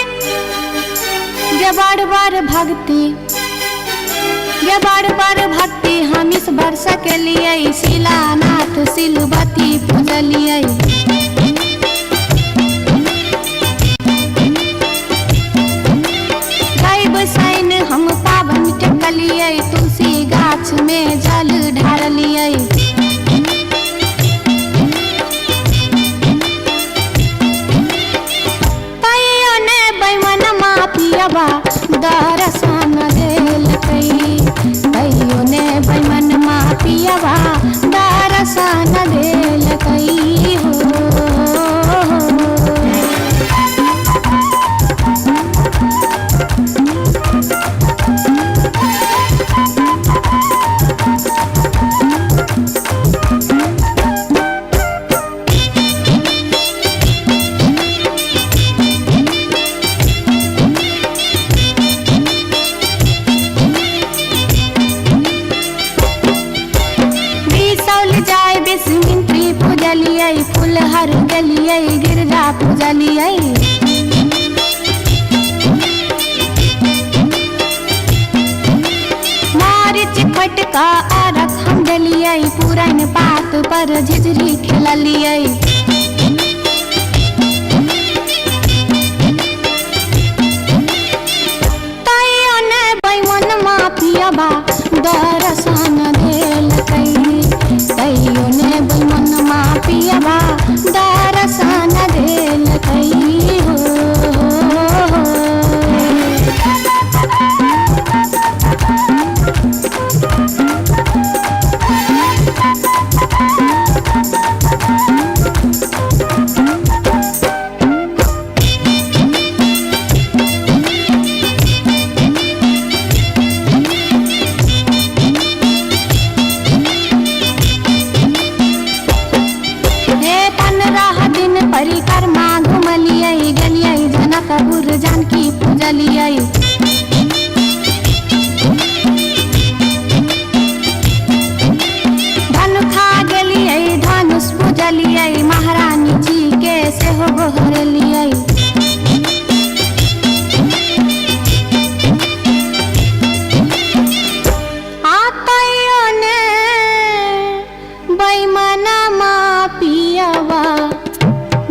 गे बार बार भागते, गे बार बार भागते हम इस वर्षा के लिए शिलानाथ सिलवती पूजलिए। गाय बसाइन हम पावन टेकलिए, तुलसी गाछ में जल ढारलिए। दर्शन देलकै कहियो ने बैमन मापियवा दर्शन देलकै हो। फुलहर गलिए गिरजा पूजलिए। मारिच फटका आरख हम डलिए, पुरन पात पर झिझरी खेललिए। तैयो ने बैमन मापियबा दर्शन देलकै, तैयो ने बैमन मापियबा दर्शन देलकै हो। परिक्रमा घुमलिए, गेलिए जनकपुर जानकी पूजलिए। धनुखा गेलिए धनुष पूजलिए, महारानी जी के सेहो गोहरलिए। आतैयो ने बैमन मापियवा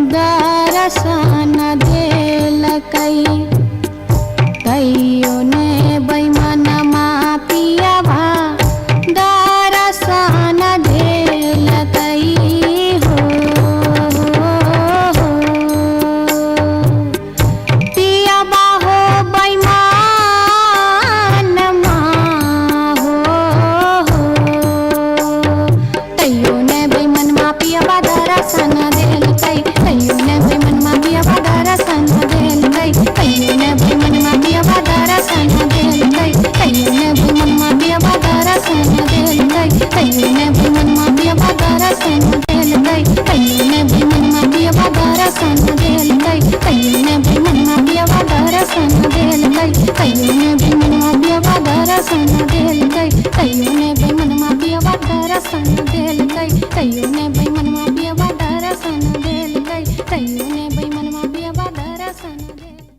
दर्शन देलकै, तैयो ने बैमन मापियवा दर्शन देलकै हो। पियबा हो बैमन मा हो, तैयो ने बैमन मापियवा दर्शन देलकै, तैयो ने बैमन मापियवा दर्शन देलकै, तैयो ने बैमन मापियवा दर्शन देलकै, तैयो ने बैमन मापियवा दर्शन देलकै, तैयो ने बैमन मापियवा दर्शन देलकै, तैयो ने बैमन मापियवा दर्शन देलकै, तैयो ने बैमन मापियवा दर्शन देलकै, तैयो ने बैमन मापियवा दर्शन देलकै, तैयो ने बैमन मापियवा दर्शन देलकै, तैयो ने बैमन मापियवा दर्शन देलकै, तैयो ने बैमन मापियवा दर्शन देलकै।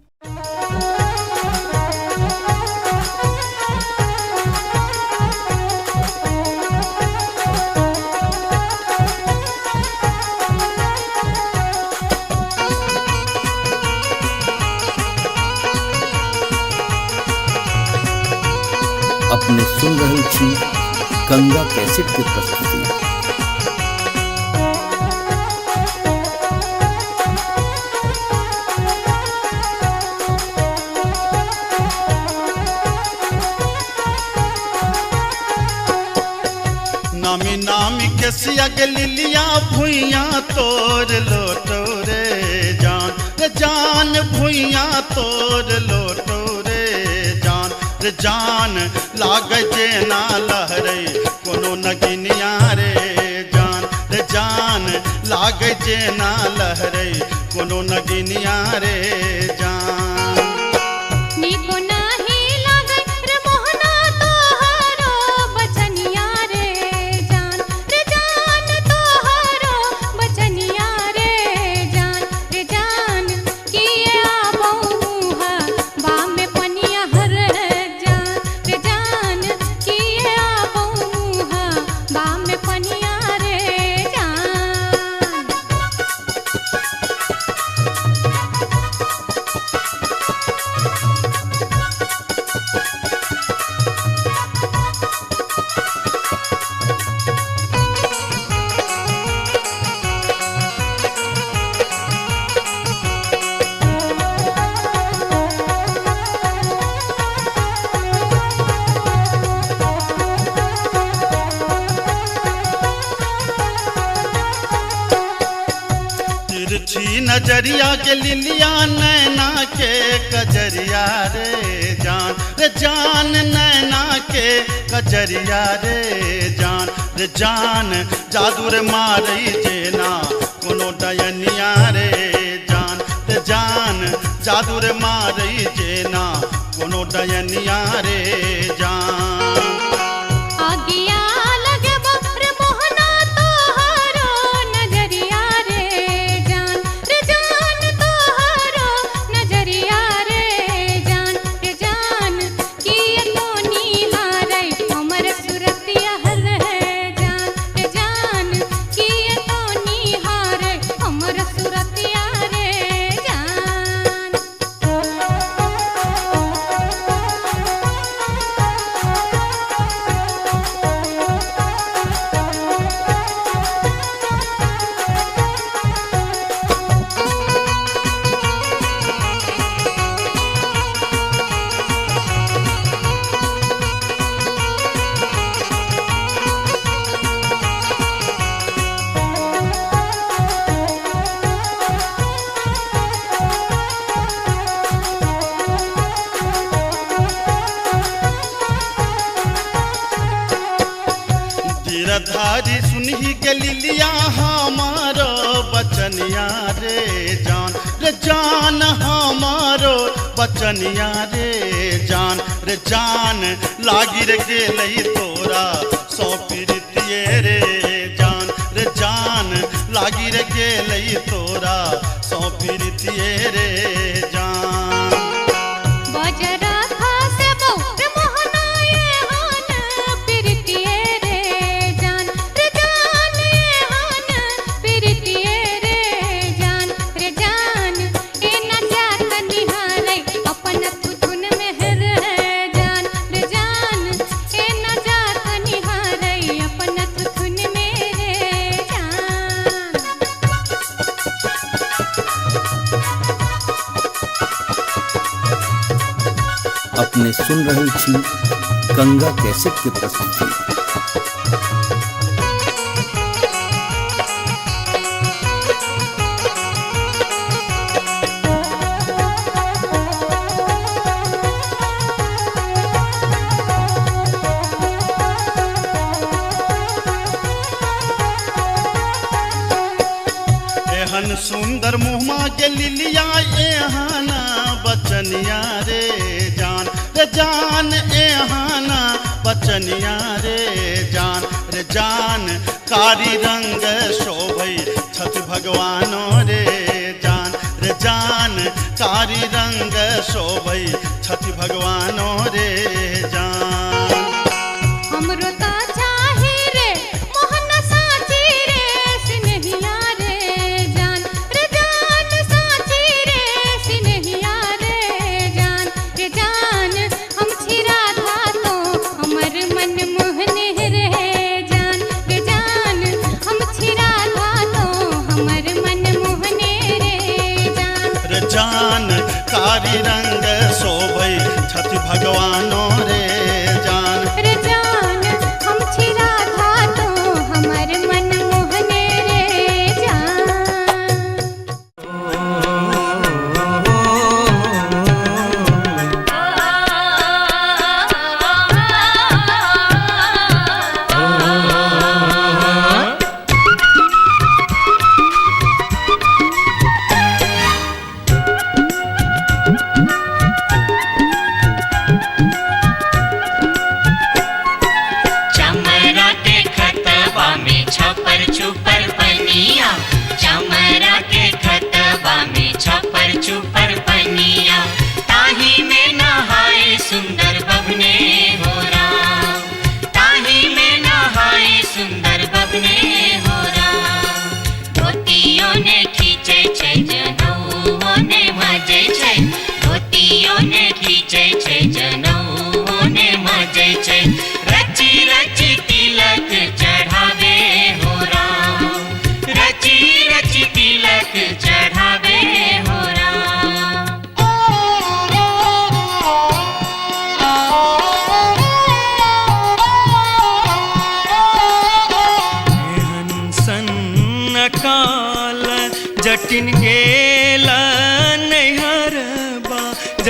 अपने सुन रहे छी गंगा कैसेट की प्रस्तुति। नामी नामी के सियग लिलिया भुइया तोड़ लोटो रे जान, रे जान भुइया तोड़ लोटो रे जान, रे जान लाग जे ना लहरे कोनो नगिनिया रे जान, रे जान लाग जे ना लहरे कोनो नगिनिया रे जान। निको नाही लागै रे मोहना तोहरो बचनिया रे जान, रे जान तोहरो बचनिया रे जान, रे जान की नजरिया के लिलिया नैना के कजरिया रे जान नैना के कजरिया रे जान जादू रे मारई जेना कोनो डयनिया रे जान जादू रे मारई जेना कोनो डयनिया रे जान आगिया लगे बकर मोहना तोहरो नजरिया रे जान तोहरो नजरिया रे जान किए तो निहारै हमर सुरतिया रे जान किए तो निहारै हमर सुरतिया रे जान गिरधारी सुनही के लिलिया हमारो बचनिया रे जान हमारो बचनिया रे जान लागी रे गेलई तोरा सौ प्रीतिये रे जान लागी रे गेलई तोरा सौ प्रीतिये रे जान बजरा खासे बहुत मोहनाए हान प्रीतिये रे जान ये हान प्रीतिये रे जान ए न जात निहारै अपन थुथुन में रे जान ए न जात निहारै अपन थुथुन में रे जान अपने सुन रही छी गंगा कैसेट की प्रस्तुति। एहन सुंदर मुहमा के लिलिया एहाना बचनिया रे जान एहाना बचनिया रे जान कारी रंग शोभै छठ भगवानो रे जान कारी रंग शोभै छठ भगवानो रे जान हमरो ता चाहे रे मोहन साची रे सिनहिया रे जान साची रे सिनहिया रे जान हम छिरा था तो हमर मन मोहने रे जान हम छिरा था तो हमर मन मोहने रे जान कारी रंग शोभै छठ भगवानो रे जान हम छिरा था तो हमर मन मोहने रे जान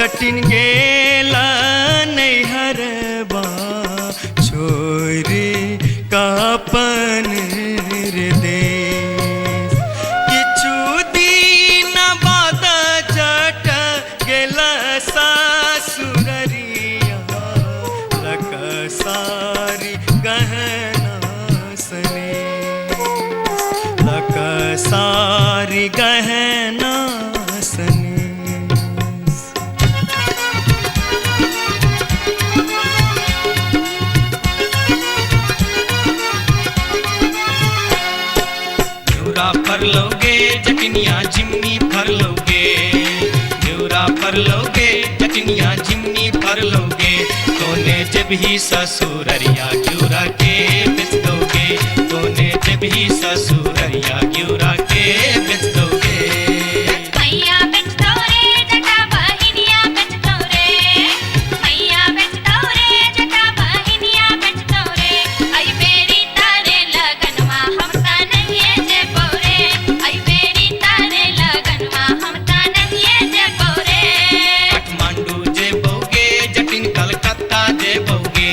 जटिन गेला नैहरबा छोरी कापन रे देश किछु दिन बाद जट गेला सासुररिया लकसारी गहना सने लकसारी गहना सने फर लोगे जटनिया जिमनी फर लोगे न्यूरा फर लोगे जटनिया जिमनी फर लोगे तोने जब ही ससुररिया क्यूरा के बेच दोगे तोने जब ही ससुररिया क्यूरा के बेच दोगे मैया बेच दो रे जटा बहिनिया बेच दो रे मैया बेच दो रे जटा बहिनिया बेच दो रे आई बेरी तारे लगनवा हम ता नहीं जे पौरे आई बेरी तारे लगनवा हम ता नहीं जे पौरे काठमांडू जे बोगे जटिन कलकत्ता जे बोगे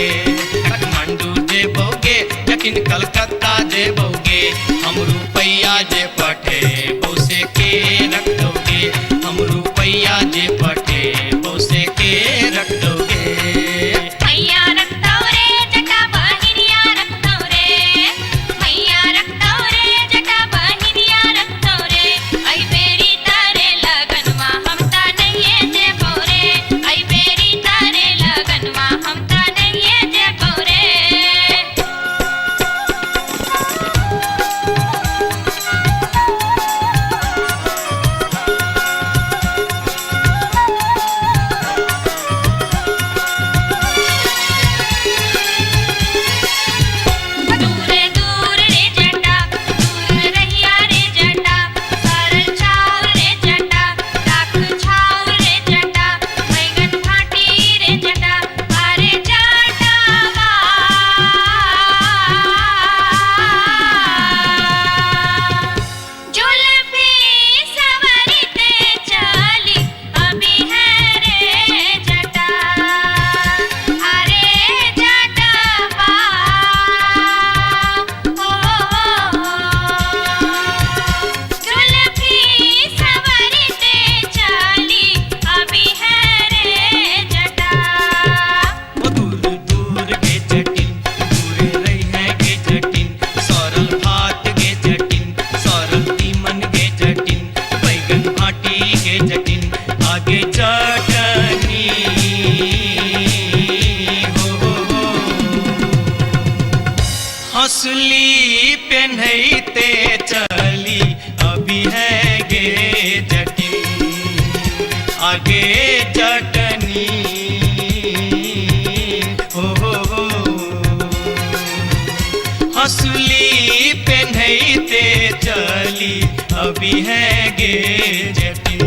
काठमांडू जे बोगे जटिन कलकत्ता जे बोगे हम रुपैया जे पठे बोसे के रख दोगे हम रुपैया जे पठे बोसे के रख दोगे मैया रख दो रे जटा बहिनिया रख दो रे मैया रख दो रे जटा बहिनिया रख दो रे आई बेरी तारे लगनवा हम ता नहीं जे पौरे आई बेरी तारे लगनवा हम ता नहीं जे पौरे दूर दूर रे जटा दूर रहिया रे जटा सरल छाव रे जटा राख छाव रे जटा बैगन भाटी रे जटा अरे जटावा जुल्फी सवरते चली अभी है रे जटा अरे जटावा जुल्फी सवरते चली अभी है रे जटा वो दूर दूर के जटिन दूर रही है के जटिन सरल भात के जटिन सरल तीमन के जटिन बैगन भाटी के जटिन आगे चटनी हो हंसली पेन्हते चली अभी है गे जटिन आगे चटनी हो हंसली पेन्हते चली अभी है गे जटिन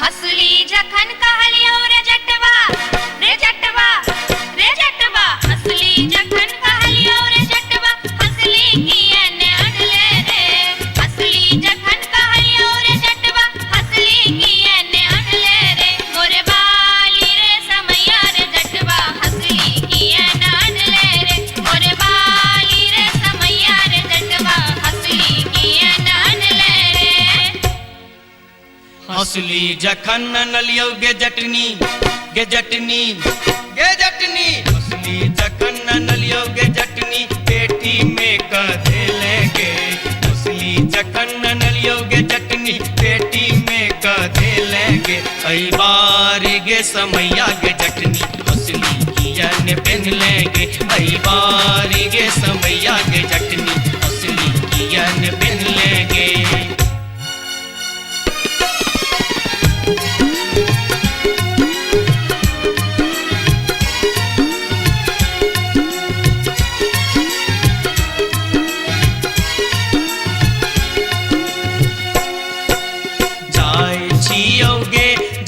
हसली जखन कहलियो रे जटवा रे जटवा रे जटवा हसली जखन कहलियो रे जटवा हसली कियने अनले रे हसली जखन कहलियो रे जटवा हसली कियने अनले रे मोरे बाली रे समैया रे जटवा हसली कियने अनले रे मोरे बाली रे समैया रे जटवा हसली कियने अनले रे हंसली जखन नलियो गे जटनी गे जटनी गे जटनी हंसली जखन नलियो गे जटनी पेटी में कधे लेगे हंसली जखन नलियो गे जटनी पेटी में कधे लेगे आई बारी गे समैया गे जटनी हंसली कियन पेन लेगे आई बारी गे समैया गे जटनी हंसली कियन पेन लेगे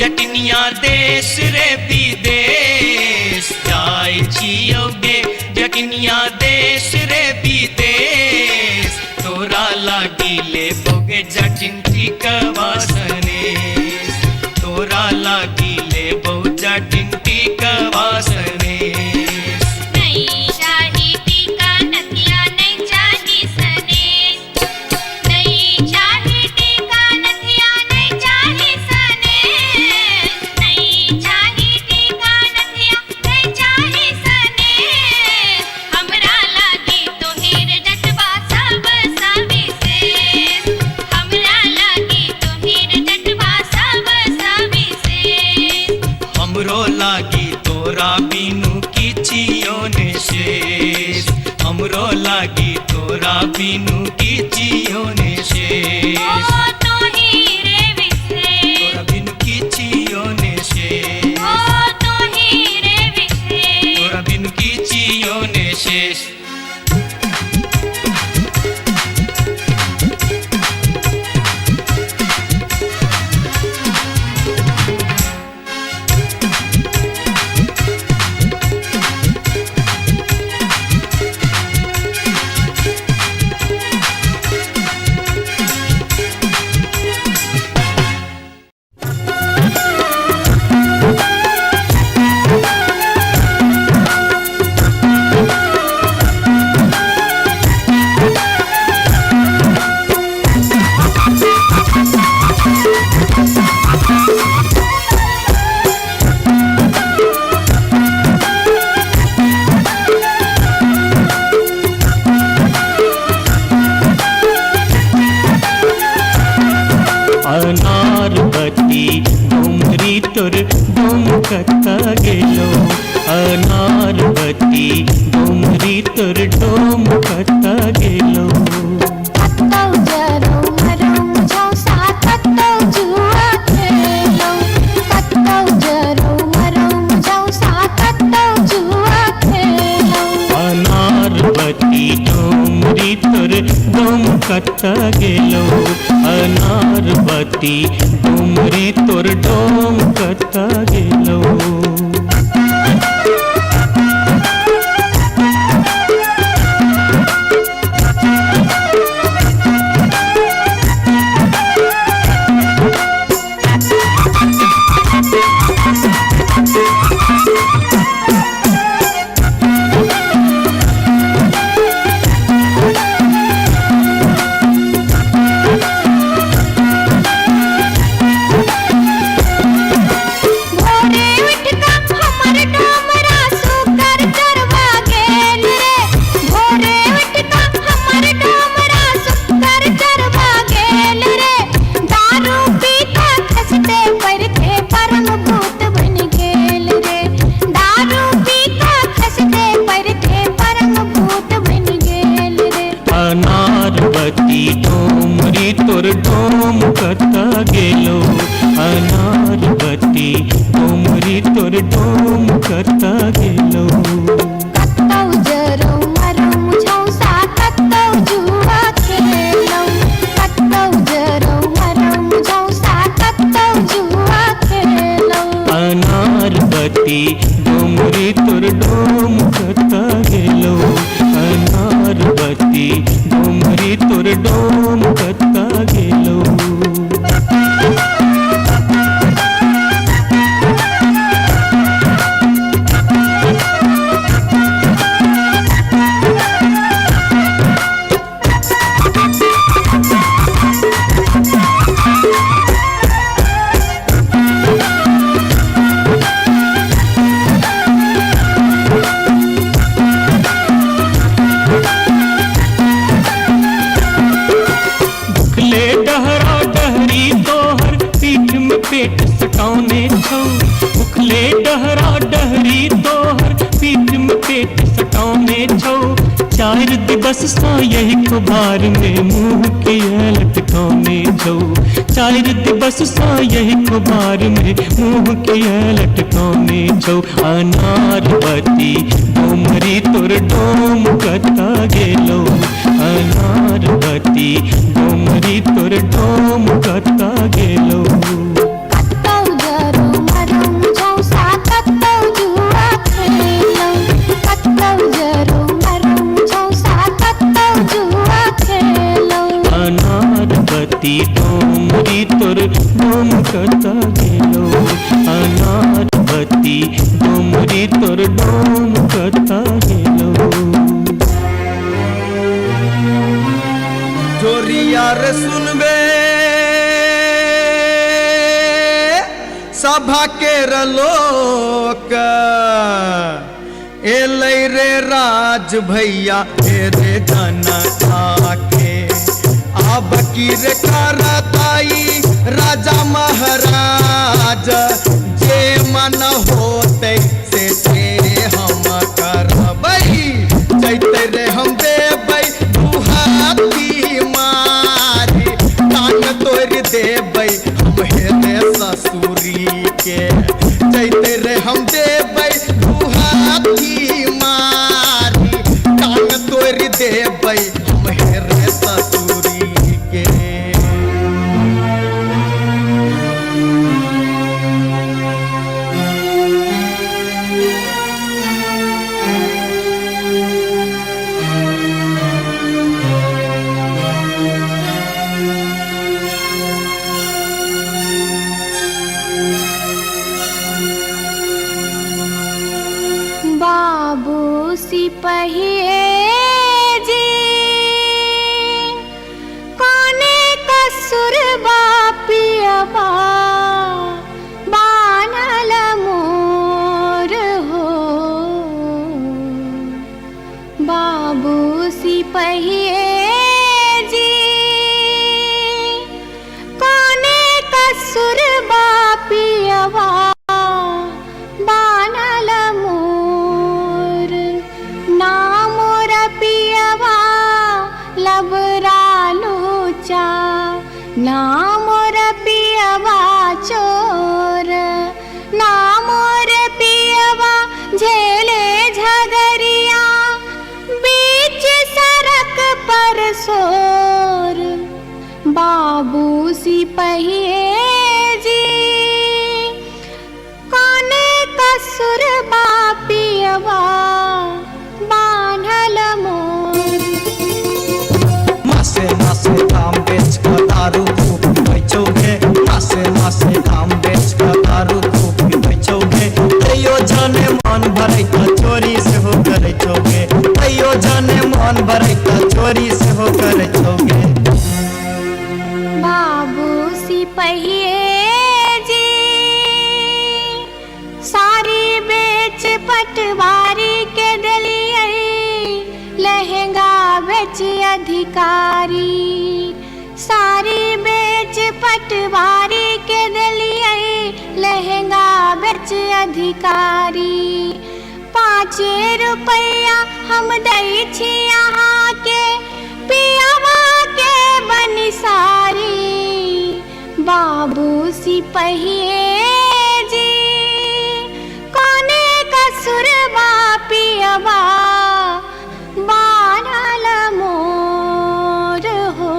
जटनिया देश रे विदेश जाय छियो गे जटनिया देश रे विदेश तोरा लागी ले बोगे जटिन टिकवा सनेश तोरा लागी ले बो जटिन टिकवा सनेश नहीं चाही टीका नथिया नहीं चाही सनेश नहीं चाही टीका नथिया नहीं चाही सनेश नहीं चाही टीका नथिया नहीं चाही सनेश हमरा लागी तोहेर जटवा सब सविशेष हमरा लागी तोहेर जटवा सब सविशेष हमरो लागी तोरा बिनु किछियो ने शेष हमरो लागी तोरा बिनु किछियो ने शेष ओ तोही रे विशेष तोरा बिनु किछियो ने शेष ओ तोही रे विशेष तोरा बिनु किछियो ने शेष अनारबती डोमरी तोर डोमकता गेलो अनारबती डोमरी तोर डोमकता गेलो कत्तौ जरौ मरौ मुझौ साथ कत्तौ जुआ खेलौ कत्तौ जरौ मरौ मुझौ साथ कत्तौ जुआ खेलौ अनारबती डोमरी तोर डोमकता गेलो अनारबती डोमरी तोर डोमकता गेलो भोरे उठका हमर डोमरा सुकर चरवा गेल रे भोरे उठका हमर डोमरा सुकर चरवा गेल रे दारू पीता खसते परखे परम भूत बन गेल रे दारू पीता खसते परखे परम भूत बन गेल रे अनारबती डोमरी तोर डोमकता गेलो अनारबती डोमरी तोर डोमकता गेलो कत्तौ जरौ मरौ मुझौ साथ कत्तौ जुआ खेलौ कत्तौ जरौ मरौ मुझौ साथ कत्तौ जुआ खेलौ अनारबती डोमरी तोर डोमकता गेलो अनारबती डोमरी तोर डोमकता गेलो भुखले डहरा डहरी तोहर पीठ में पेट सटाउने छौ भुखले डहरा डहरी तोहर पीठ में पेट सटाउने छौ चार दिवस सा यही खुबार में मुंह के लटकाउने छौ चार दिवस सा यही खुबार में मुंह के लटकाउने छौ अनारबती डोमरी तोर डोमकता गेलो अनारबती डोमरी तोर डोमकता गेलो कत्तौ जरौ तोर डोम कता गेलो अनार बत्ती डोमरी तोर डोम कता गेलो जोरिया रे सुनबे सभा के लोक एलै रे राज भैया हे रे जनता के अब की रे करताई राजा महाराज जे मन होते से हम करबै जैते रे हम देबै दुहाती मारी कान तोड़ देबै हम हेरे ससुरी के जैते रे हम देबै दुहाती मारी कान तोड़ देबै हम हेरे ससुरी के बाबू सिपहिए जी कोने कसुर बापियबा बानल मोर हो बाबू सिपहिए जी कोने कसुर बापियबा बानल मोर नाम रपियवा लबरालूचा नाम रपियवा चोर नाम रपियवा झेले झगरिया बीच सड़क पर सोर बाबू सिपहिए जी कोने कसुर बापियवा बान्हल मोर मासे मासे दाम बेच कर दारू खूब बेचोगे मासे मासे दाम बेच कर दारू खूब बेचोगे तैयो जाने मन भरै त चोरी से हो करे छोगे तैयो जाने मन भरै त चोरी से हो करे छोगे बाबू सिपहिए जी सारी बेच पटवारी के दलिए लहंगा बेच अधिकारी सारी बेच पटवारी के दलिए लहंगा बेच अधिकारी 5 रुपया हम दै छी यहाँ के पियावा के बनिसारी बाबू सिपहिए जी कोने कसुर बापियवा बानल मोर हो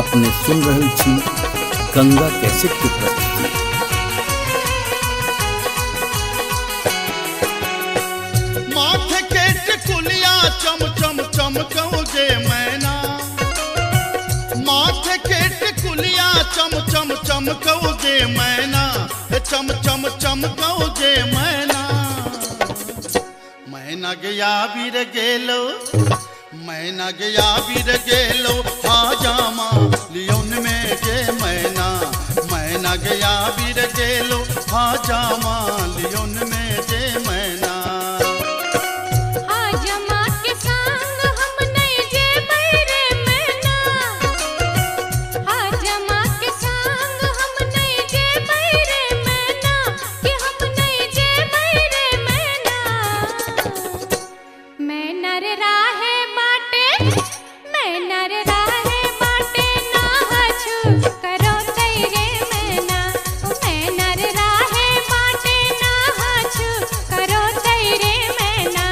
अपने सुन रहल छी गंगा कैसेट की प्रस्तुति। माथे के टिकुलिया चम चम चमक जे मैना माथे के टिकुलिया चम चम चमकऊ जे मैना चम चम चमकऊ जे मैना मैना गया बीर गेलो मैना गया बीर गेलो हाजामा लियोन में जे मैना मैना गया बीर गेलो हाजामा लियोन में जे मैना हाजमा के संग हम नहीं जे बैरे मैना हाजमा के संग हम नहीं जे बैरे मैना कि हम नहीं जे बैरे मैना मैं नर राहे बाटे मैं नर राहे बाटे ना हछु करो तेरे मैना मैं नर राहे बाटे ना हछु करो तेरे मैना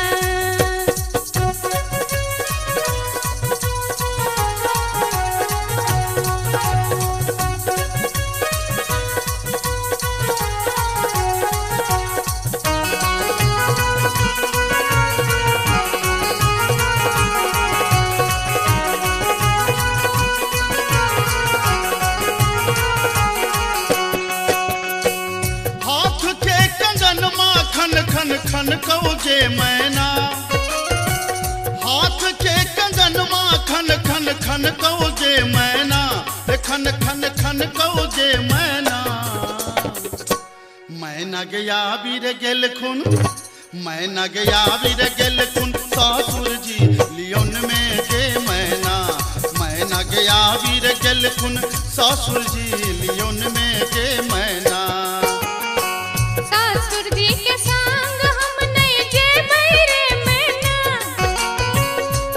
हाथ के कंगन माँ खन खन खन कऊ जे मैना हाथ के कंगन माँ खन खन खन कऊ जे मैना खन खन खन कऊ जे मैना मैना गया बीर गेल खुन मैना गया बीर गेल खुन सासुर जी लियोन में जे मैना मैना गया बीर गेल खुन सासुर जी लियोन में जे मैना सासुर जी के संग हम नहीं जे बैरे मैना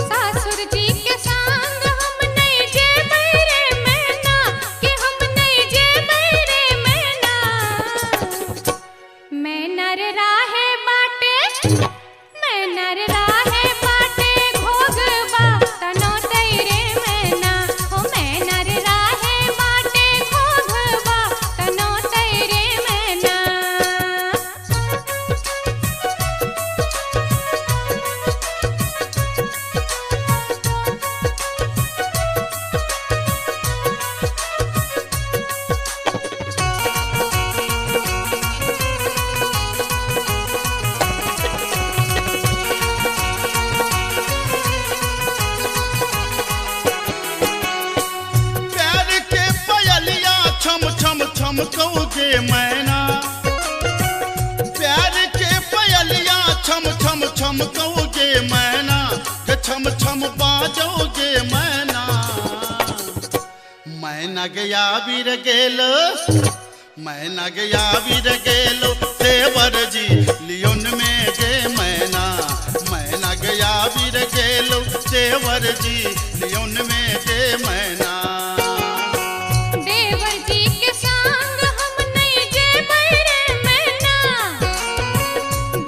सासुर जी के संग हम नहीं जे बैरे मैना कि हम नहीं जे बैरे मैना मैं नर राहे बाटे मैं नर राहे बाटे घोगबा तनो तेरे मैना हो मैं नर राहे बाटे घोगबा तनो तेरे मैना प्यार के पयलिया छम छम छम कऊ जे मैना प्यार के पयलिया छम छम छम कऊ जे मैना छम छम बाजो जे मैना मैना गया बीर गेलो मैना गया बीर गेलो देवर जी लियोन में जे मैना मैना गया बीर गेलो देवर जी लियोन में जे मैना देवर जी के संग हम नहीं जे बैरे मैना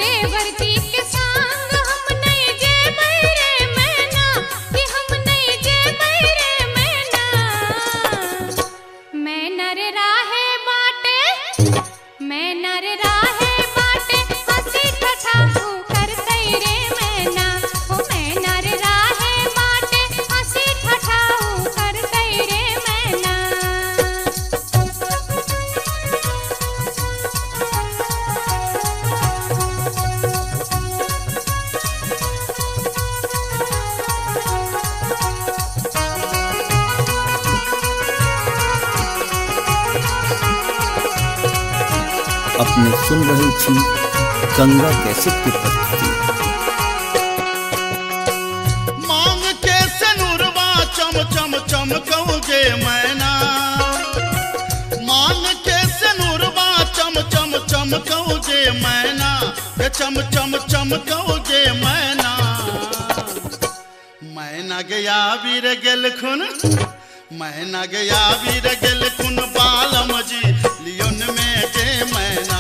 देवर जी के संग हम नहीं जे बैरे मैना कि हम नहीं जे बैरे मैना मैं नर राहे बाटे मैं नर राहे बाटे हंसी ठठा कर तेरे मैना हो मैं नर राहे बाटे हंसी ठठा कर तेरे मैना अपने सुन रहे छी गंगा कैसेट की प्रस्तुति। मांग के सनुरवा चम चम चमकऊ जे मैना मांग के सनुरवा चम चम चमकऊ जे मैना चम चम चमकऊ जे मैना मैना गया बीर गेल खुन मैना गया बीर गेल खुन बालम जी लियोन में जे मैना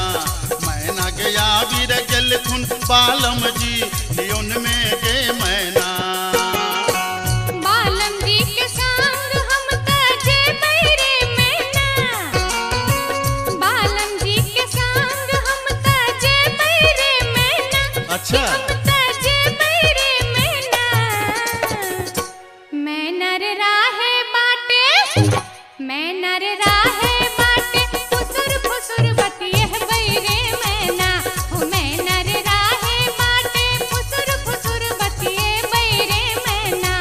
मैना गया बीर गेल खुन बालम जी लियोन में जे मैना बालम जी के संग हम तजे बैरे मैना बालम जी के संग हम तजे बैरे मैना अच्छा हम तजे बैरे मैना नर राहे बाटे फुसुर फुसुर बतिये बैरे मैना हो मैं नर राहे बाटे फुसुर फुसुर बतिये बैरे मैना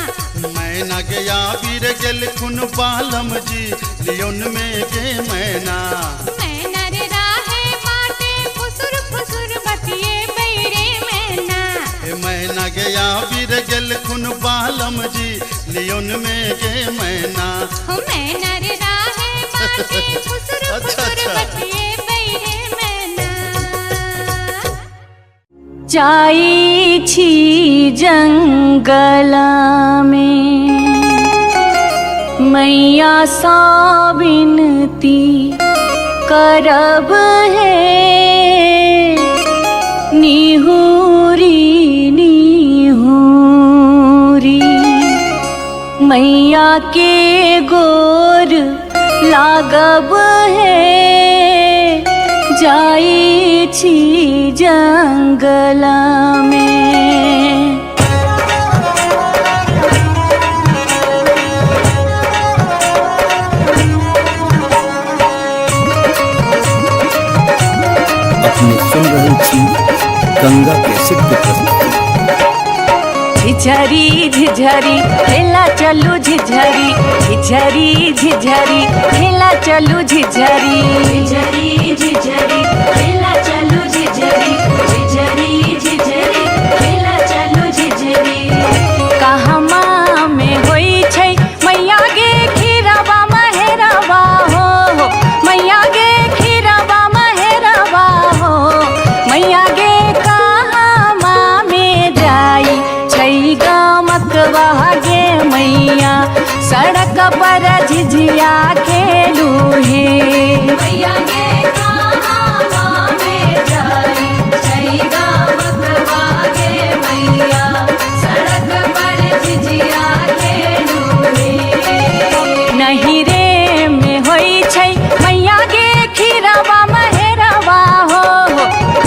मैना गया वीर गेल खुन बालम जी लियोन में गे मैना मैं नर राहे बाटे फुसुर फुसुर बतिये बैरे मैना मैना गया वीर गेल खुन बालम जी लियोन में गे मैना हो मैं नर राहे बाटे फुसुर फुसुर बतिये बैरे मैना जाई छी जंगल में मैया सा विनती करब है निहुरी निहुरी मैया के गोर लागब है जाई छी जंगल में अपने सुन रहे छी गंगा कैसेट की प्रस्तुति। झिझरी झिझरी खेला चलू झिझरी झिझरी झिझरी खेला चलू झिझरी झिझरी झिझरी खेला चलू झिझरी झिझरी झिझरी खेला चलू झिझरी कहमा में होई छै मैया गे खीरावा महेरावा हो मैया गे खीरावा महेरावा हो मैया गे कहमा में जाई छै गमकवा गे मैया सड़क पर झिझिया खेलू हे मैया गे कहमा में जाई छै गमकवा गे मैया सड़क पर झिझिया खेलू हे नहीं रे में होई छै मैया गे खीरावा महेरावा हो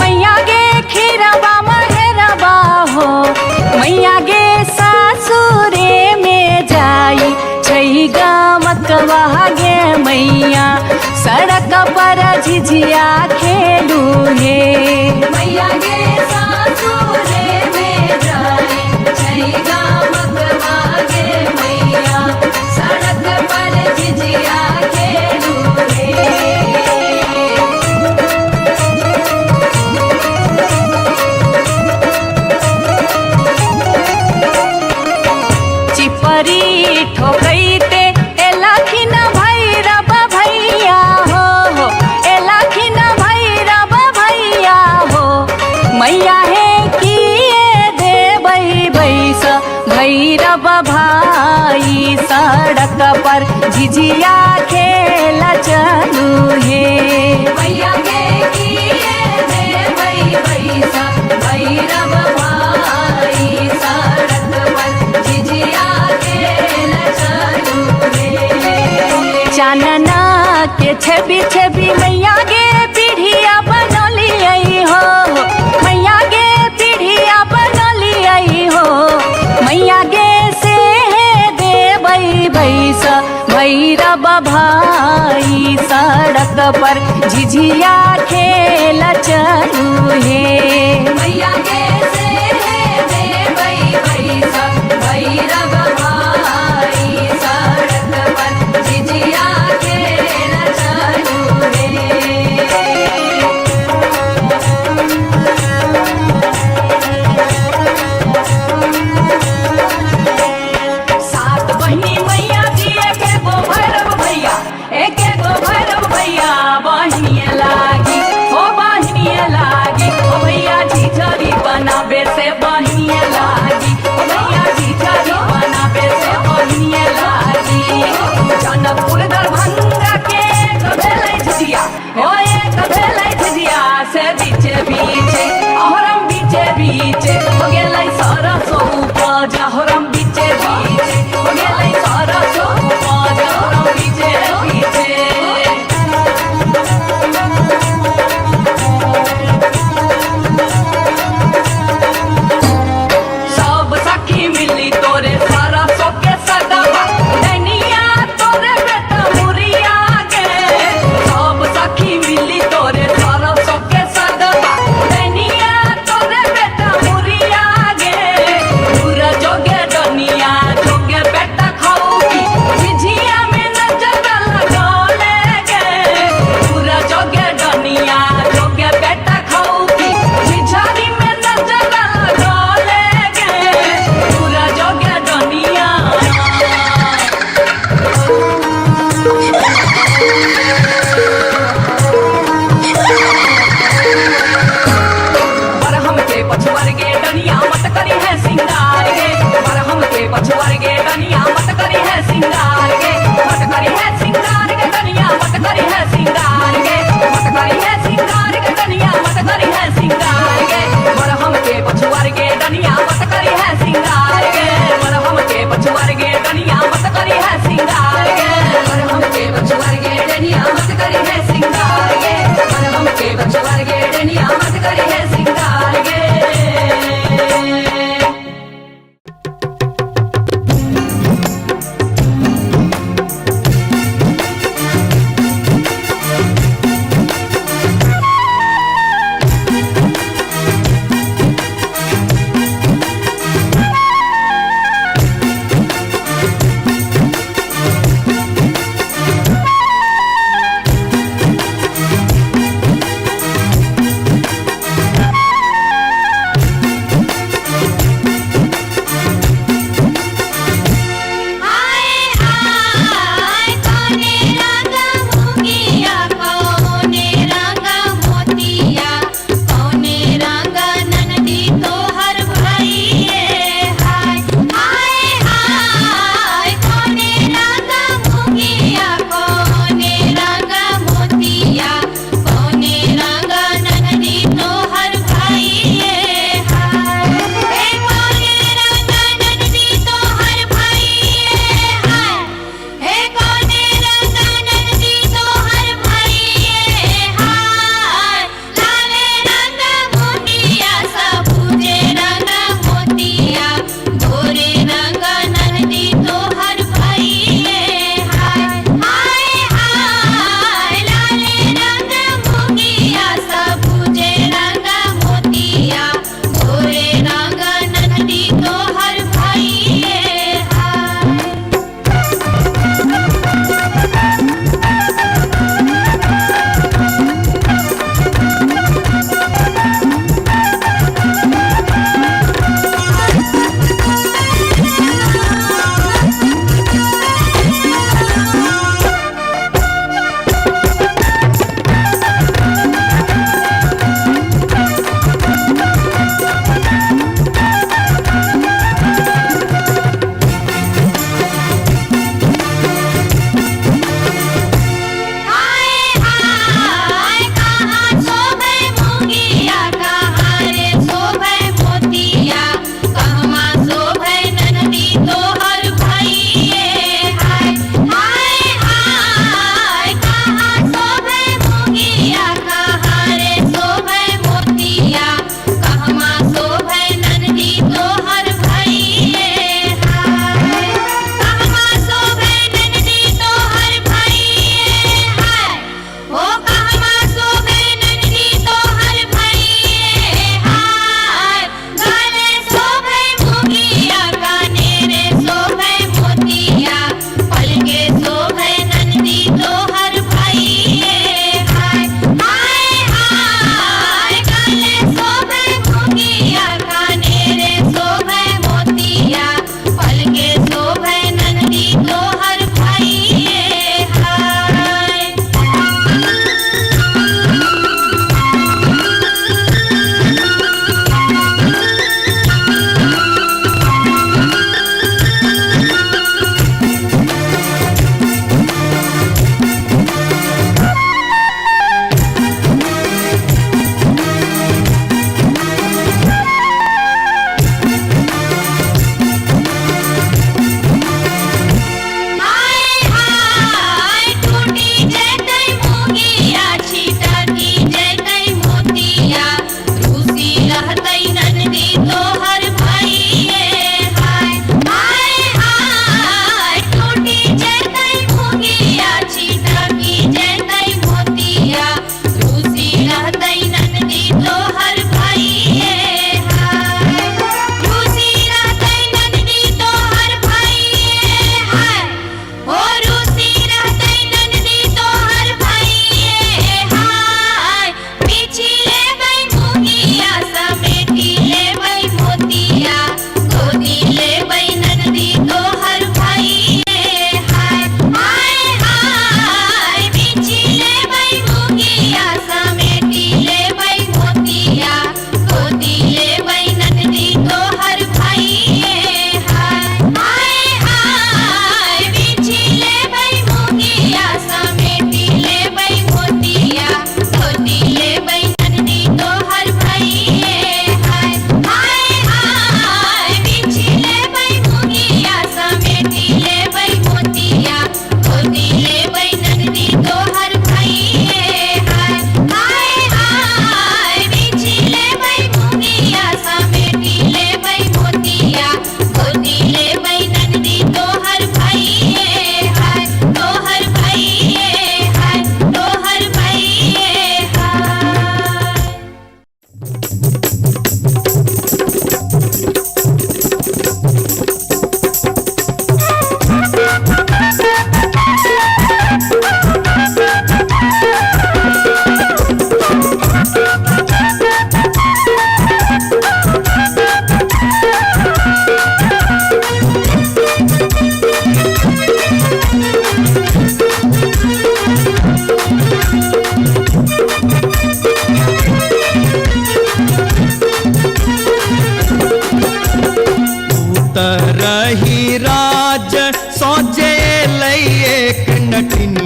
मैया गे खीरावा महेरावा हो मैया गे सासुरे में जाई छै गमकवा गे मैया सड़क पर झिझिया खेलू हे मैया गे सासुरे में जाई छै गमकवा गे मैया सड़क पर झिझिया खेलू हे चिपरी ठोकैते एलाखिन भैरव भैया हो एलाखिन भैरव भैया हो मैया हे किए देबै बैस भैरव भाई सड़क पर झिझिया खेल चलू हे मैया गे किए देबै बैस भैरव भाई सड़क पर झिझिया खेल चलू हे चानना के छवि छवि मैया गे पीढ़िया बनलियै हो मैया गे पीढ़िया बनलियै हो मैया गे से देबै बैस भैरव भाई सड़क पर झिझिया खेल चलू हे मैया गे से देबै बैस भैरव भाई सड़क पर झिझिया खेल चलू हे सात बहिनी मैया जी एक गो भैरव भैया एक गो भैरव भैया बहिनिया लागी ओ भैया झिझरी बना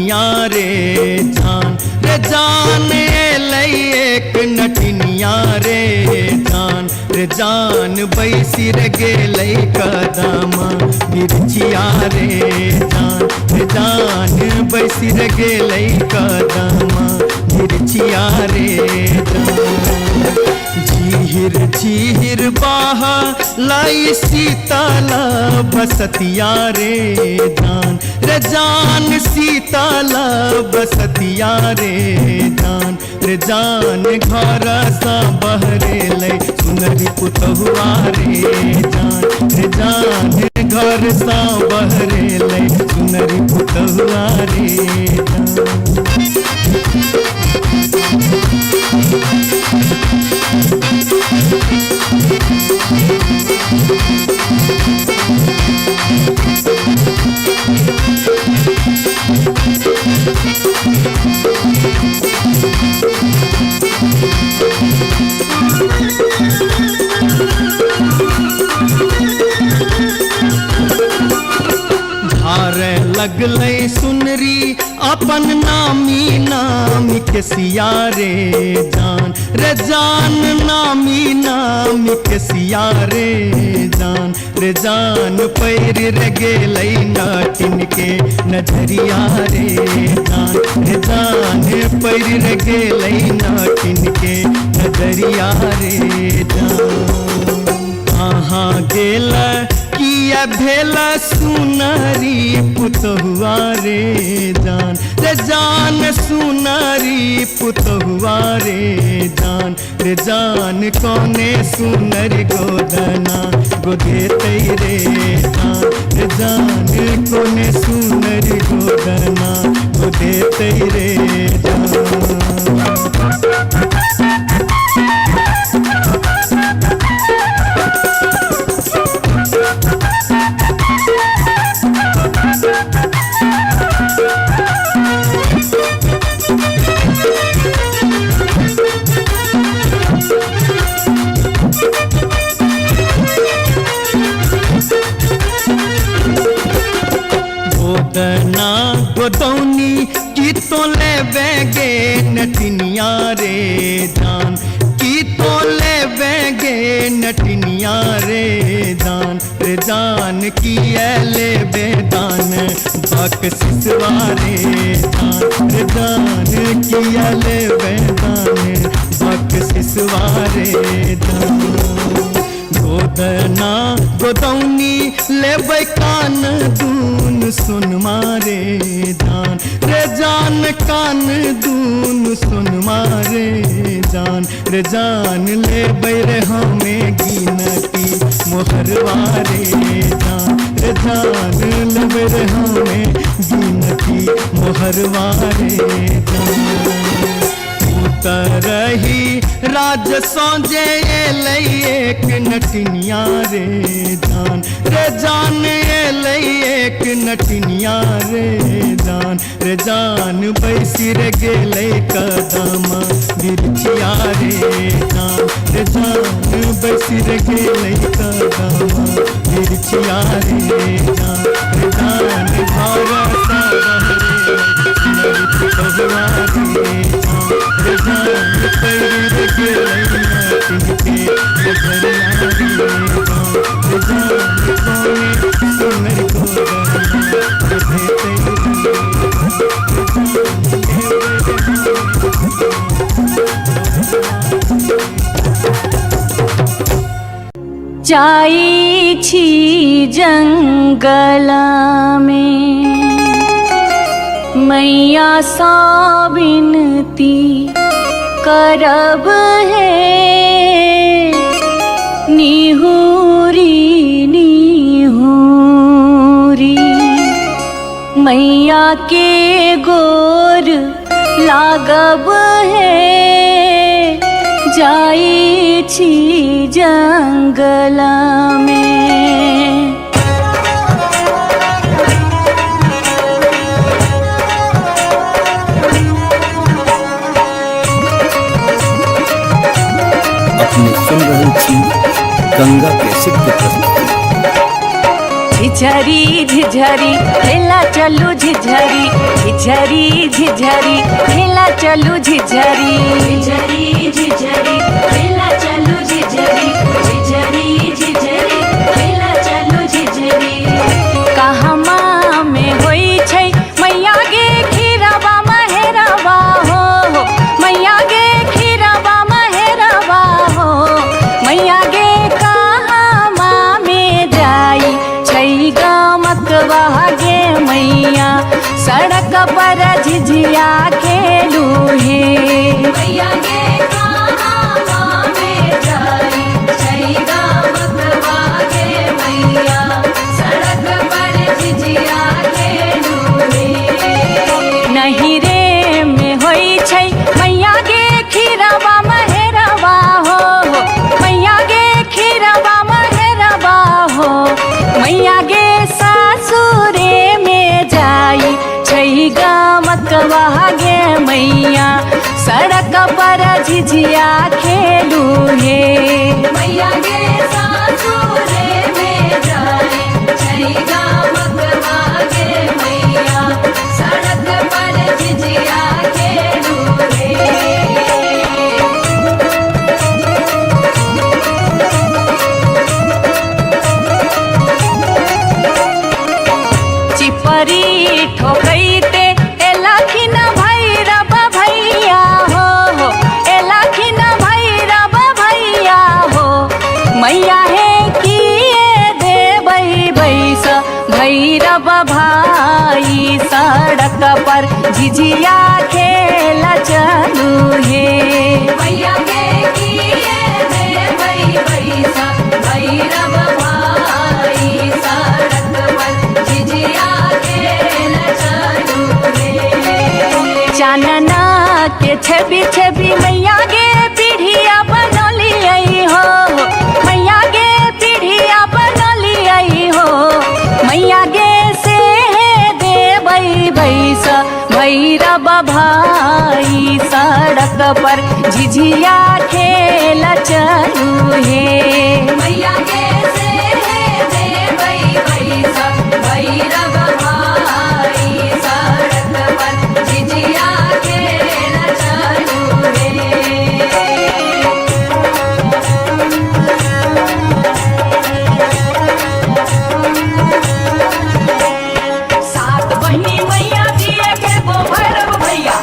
नटनिया रे जान एक नटनिया रे जान बैसी रे गेलै कदमा बिरचिया रे जान बैसी रे गेलै कदमा बिरचिया रे झीर झीर बाहा लाई सीताला बसतिया रे जान सीताला बसतिया रे जान घर सा बहरे लै सुनरी पुतहुआ रे जान घर सा बहरे लै सुनरी पुतहुआ रे झारे लगलै सुनरी अपन नामी नामी के सिया रे जान नामी नामी के सिया रे जान पैर रे गेलै नाटिन के नजरिया रे जान पैर रे गेलै नाटिन के नजरिया रे कहाँ गेल किया भेला सुनारी पुतहुआ रे जान सुनारी पुतहुआ रे जान कौने सुनर गोदना गोदेते रे जान कौने सुनर गोदना गोदेते रे गोदना गोदौनी की तो ले बेगे नटनिया रे की तो ले बेगे नटनिया रे जान की ले बेदान बक सिसवा रे जान की ले बेदान बक सिसवा रे गोदना गोदौनी लेबै कान दून सुन मारे जान कान दून सुन मारे जान लेबै रे हमें गिनती मोहरवा रे जान लेबै रे हमें गिनती मोहरवा रे रही राज सौजे लै एक नटनिया रे जान लै एक नटनिया रे जान बैसी रे गेलै कदमा बिरचिया रे जान बैसी रे गेलै कदमा बिरचिया रे जान घर सा बहरे पुतहुआ रे जान पैर रे गेलै नाटिन के नजरिया रे जान कौने सुनर गोदना गोदेते जाई छी जंगला में मैया सा बिनती करब है निहुरी निहुरी मैया के गोर लागब है जाई छी जंगला में। अपने सुन रहे थी गंगा कैसेट की प्रस्तुति। झिझरी झिझरी खेला चलू झिझरी झिझरी झिझरी खेला चलू झिझरी झिझरी झिझरी खेला चलू झिझरी झिझरी झिझरी खेला चलू झिझरी कहमा में होई छै मैया गे खीराबा महेराबा हो मैया गे खीराबा महेराबा हो मैया गे कहमा में जाई छै गमकवा गे मैया सड़क पर झिझिया खेलू हे मैया गे कहमा में जाई छै गमकवा गे मैया सड़क पर झिझिया खेलू हे नहीं रे में होई छै मैया गे खीराबा महेराबा हो मैया गे खीराबा महेराबा हो मैया गे सासुरे में जाई छै गमकवा गे मैया सड़क पर झिझिया खेलू हे मैया गे सासुरे में जाई छै गमकवा गे मैया सड़क पर झिझिया खेलू हे चिपरी ठोकैते एलाखिन भैरव भैया हो एलाखिन भैरव भैया हो मैया हे किए देबै बैस भैरव भाई सड़क पर झिझिया खेल चलू हे मैया गे किए देबै बैस भैरव भाई सड़क पर झिझिया खेल चलू हे चानना के छवि छवि मैया गे पीढ़िया बनलियै हो मैया गे पीढ़िया बनलियै हो मैया गे से देबै बैस भैरव भाई सड़क पर झिझिया खेल चलू हे मैया गे से देबै बैस भैरव भाई सड़क पर झिझिया खेल चलू हे सात बहिनी मैया दिए के गो भैरव भैया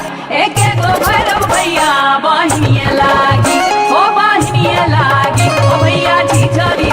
एक गो भैरव भैया बहिनिया लागी ओ बहिनिया लागी ओ भैया झिझरी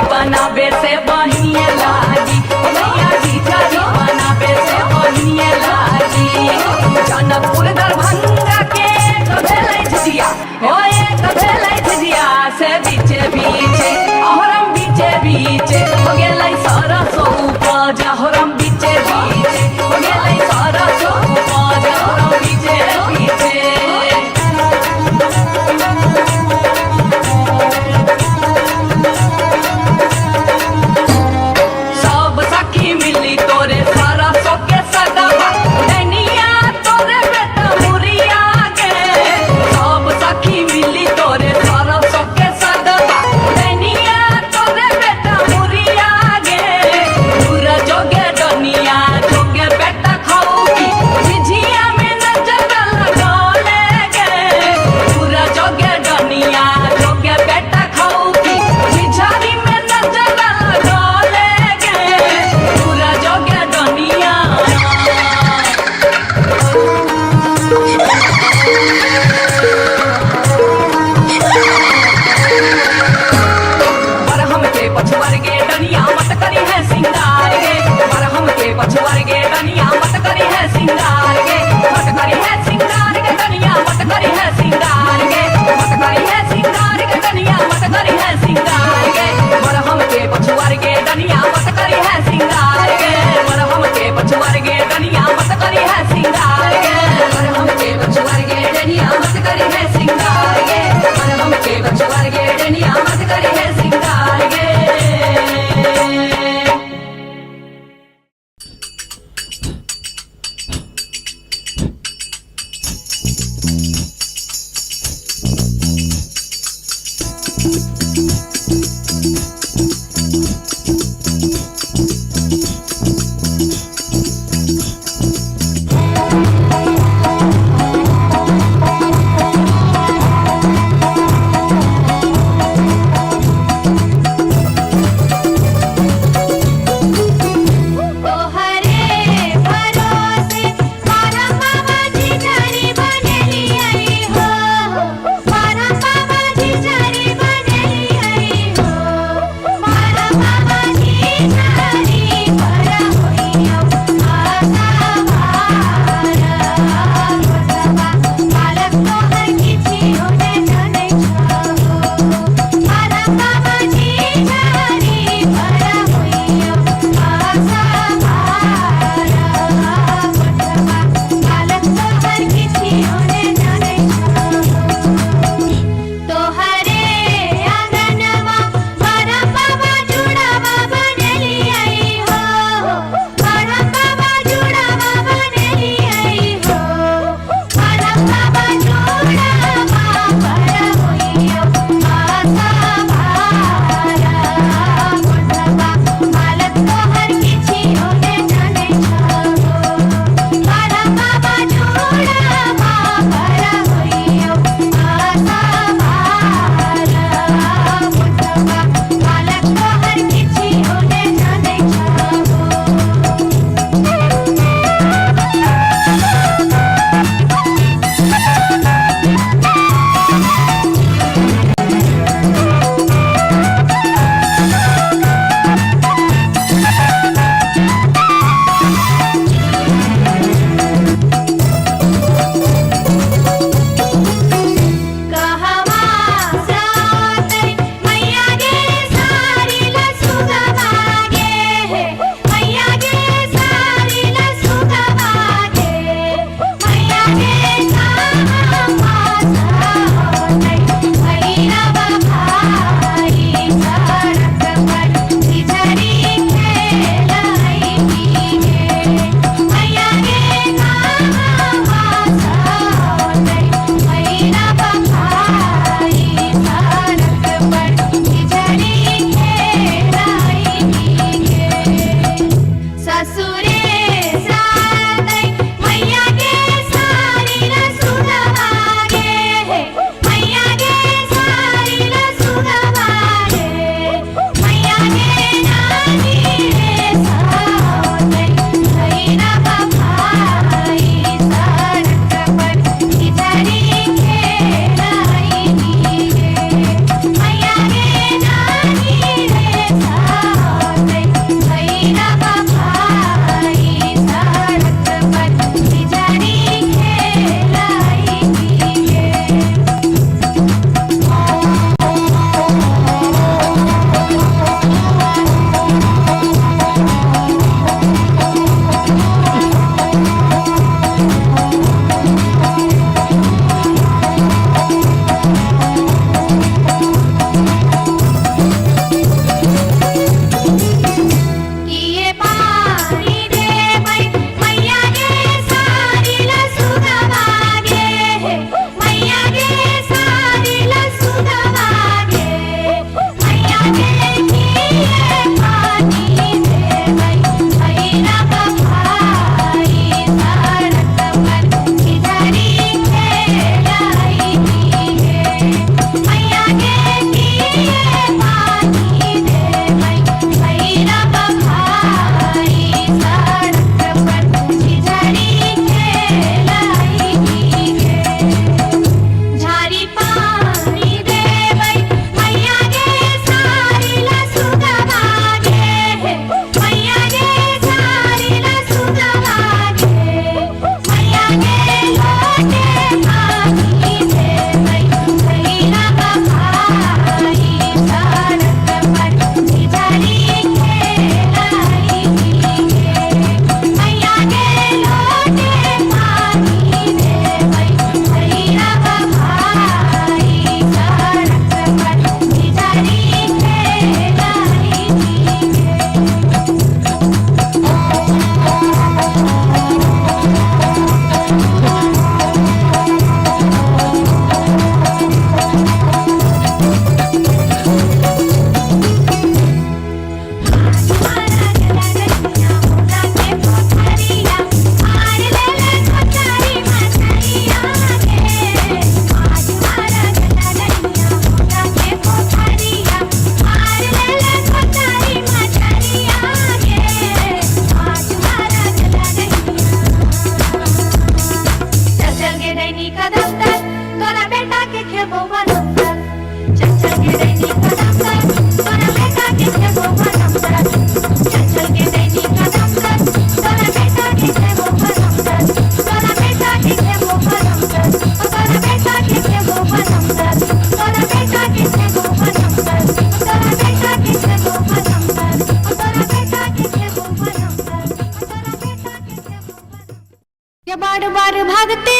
गे बार बार भागते,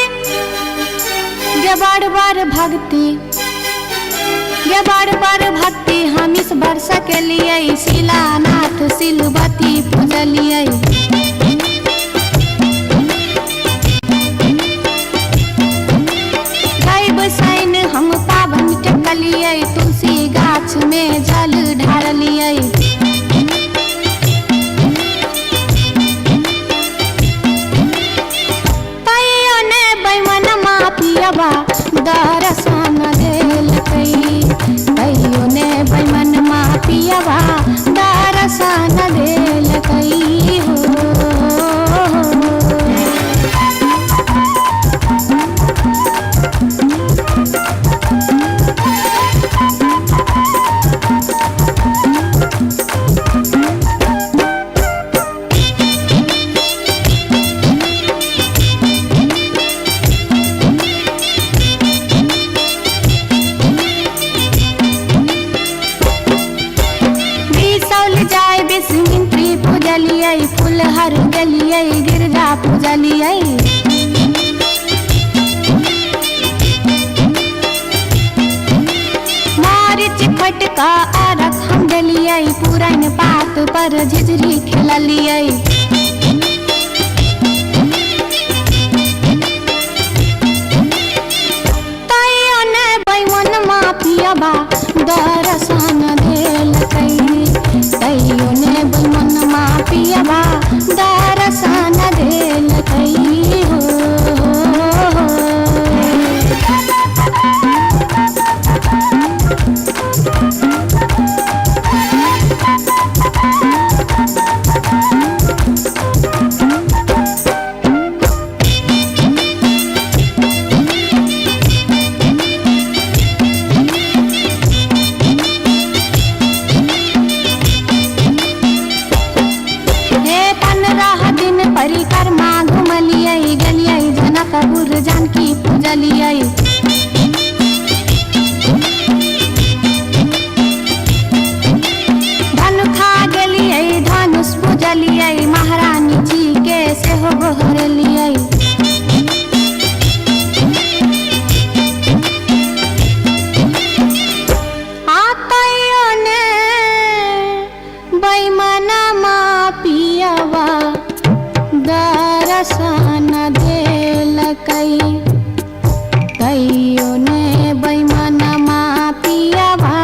गे बार बार भागते, गे बार बार भागते हम इस वर्षा के लिए शिलानाथ सिलवती पूजलिए। बसाइन हम पावन टेकलिए, तुलसी गाछ में जल ढारलिए। तैयो ने बैमन मापियबा दर्शन देलकै, तैयो ने बैमन मापियबा दर्शन देलकै हो। फुलहर गलिए गिरजा पूजलिए। मारिच फटका आरख हम डलिए, पुरन पात पर झिझरी खेललिए। तैयो ने बैमन मापियबा दर्शन देलकै, तैयो ने बैमन मापियबा दर्शन देलकै हो। परिक्रमा घुमलिए, गलिए जनकपुर जानकी पूजलिए। धनुखा गेलिए धनुष पूजलिए, महारानी जी के सेहो गोहरलिए। तैयो ने बैमन मापियबा दर्शन देलकै, तैयो ने बैमन मापियबा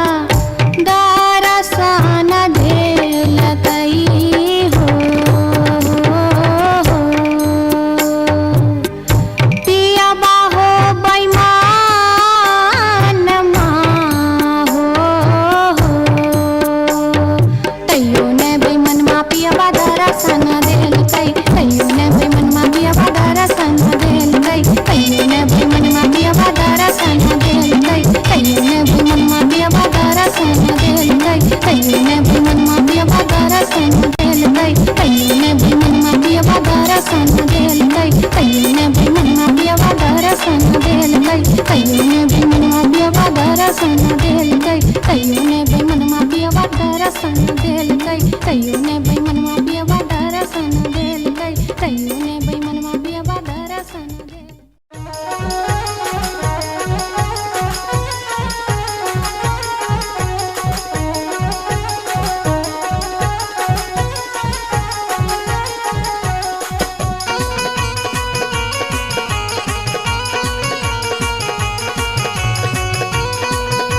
दर्शन देलकै हो। पियबा हो बैमन मा हो, तैयो ने बैमन मापियबा दर्शन देलकै, तैयो ने बैमन मापियबा दर्शन देलकै, तैयो ने बैमन मापियबा दर्शन देलकै, तैयो ने बैमन मापियबा दर्शन देलकै, तैयो ने बैमन मापियबा दर्शन देलकै, तैयो ने बैमन मापियबा दर्शन देलकै, तैयो ने बैमन मापियबा दर्शन देलकै, तैयो ने बैमन मापियबा दर्शन देलकै, तैयो ने बैमन मापियबा दर्शन देलकै, तैयो ने बैमन मापियबा दर्शन देलकै, तैयो ने बैमन मापियबा दर्शन देलकै।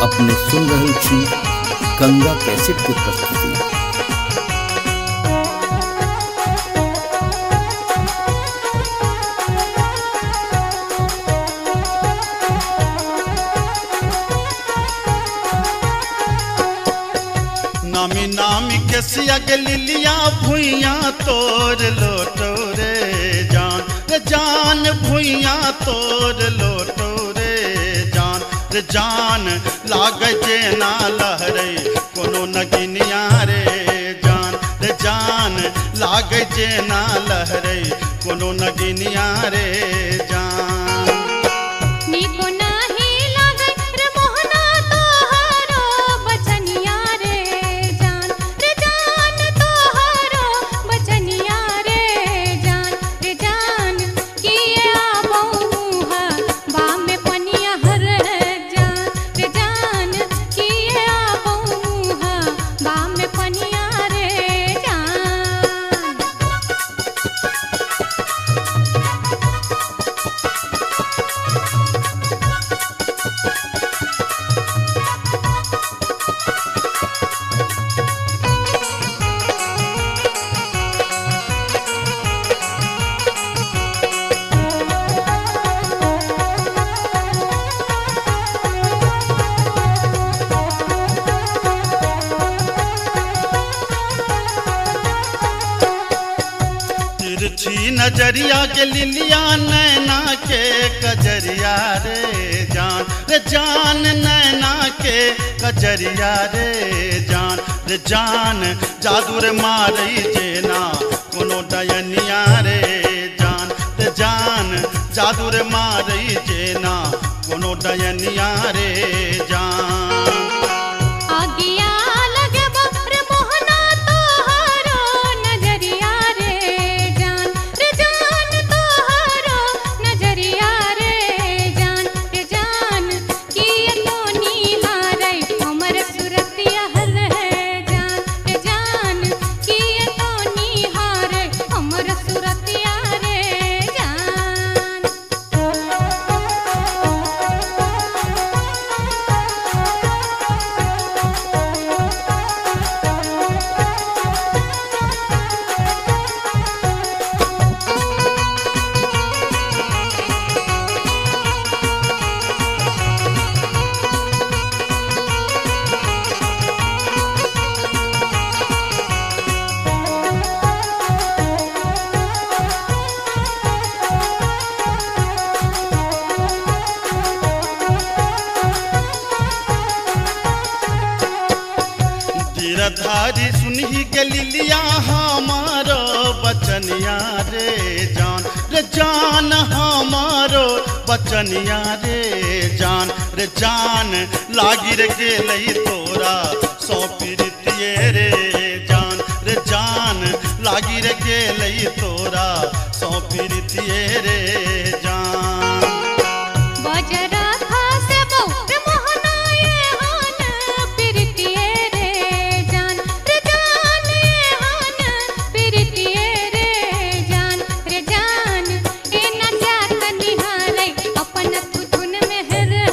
अपने सुन रहे छी गंगा कैसेट की प्रस्तुति। नामी नामी के सियग लिलिया भुइया तोड़ लोटो रे जान, रे जान भुइया तोड़ लोटो रे जान, रे जान लाग जे ना लहरे कोनो नगिनिया रे जान, रे जान लाग जे ना लहरे कोनो नगिनिया रे जान। निको नाही लागे रे मोहना तोहरो बचनिया रे जान, रे जान तोहरो बचनिया रे जान, रे जान की नजरिया के लिलिया नैना के कजरिया रे जान नैना के कजरिया रे जान जादू रे मारई जेना कोनो डयनिया रे जान जादू रे मारई जेना कोनो डयनिया रे जान आगिया लगे बकर मोहना तोहारो नजरिया रे जान तोहारो नजरिया रे जान किए तो निहारै हमर सुरतिया रे जान किए तो निहारै हमर सुरतिया रे जान गिरधारी सुनही के लिलिया हमारो बचनिया रे जान हमारो बचनिया रे जान लागी रे गेलई तोरा सौ पीरितिये रे जान लागी रे गेलई तोरा सौ पीरितिये रे जान बजरा खासे बहुत मोहनाए हान प्रीतिये रे जान हान प्रीतिये रे जान ए न जात निहारै अपन धुन में रे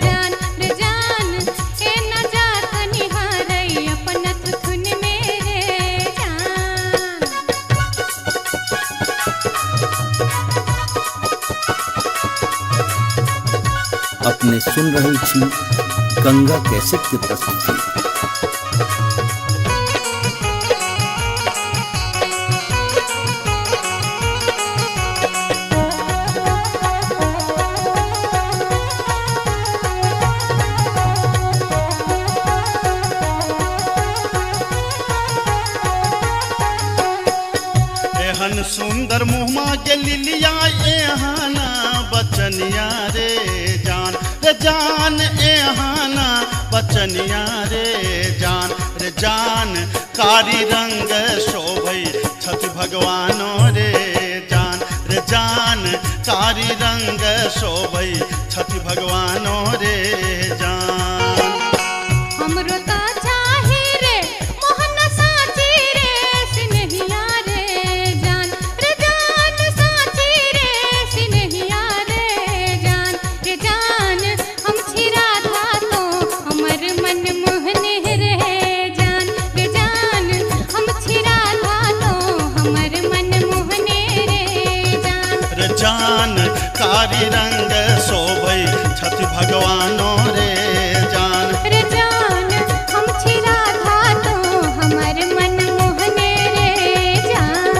जान ए न जात निहारै अपन धुन में रे जान अपने सुन रही थी गंगा कैसेट की प्रस्तुति। एहन सुंदर मुहमा के लिलिया एहाना बचनिया रे जान एहाना बचनिया रे जान कारी रंग शोभै छठ भगवानो रे जान कारी रंग शोभै छठ भगवानो रे जान हमरो ता चाहे रे मोहन साची रे सिनहिया रे जान साची रे सिनहिया रे जान हम छिरा था तो हमर मन मोहने रे जान हम छिरा था तो हमर मन मोहने रे जान कारी रंग शोभै छठ भगवानो रे जान हम छिरा था तो हमर मन मोहने रे जान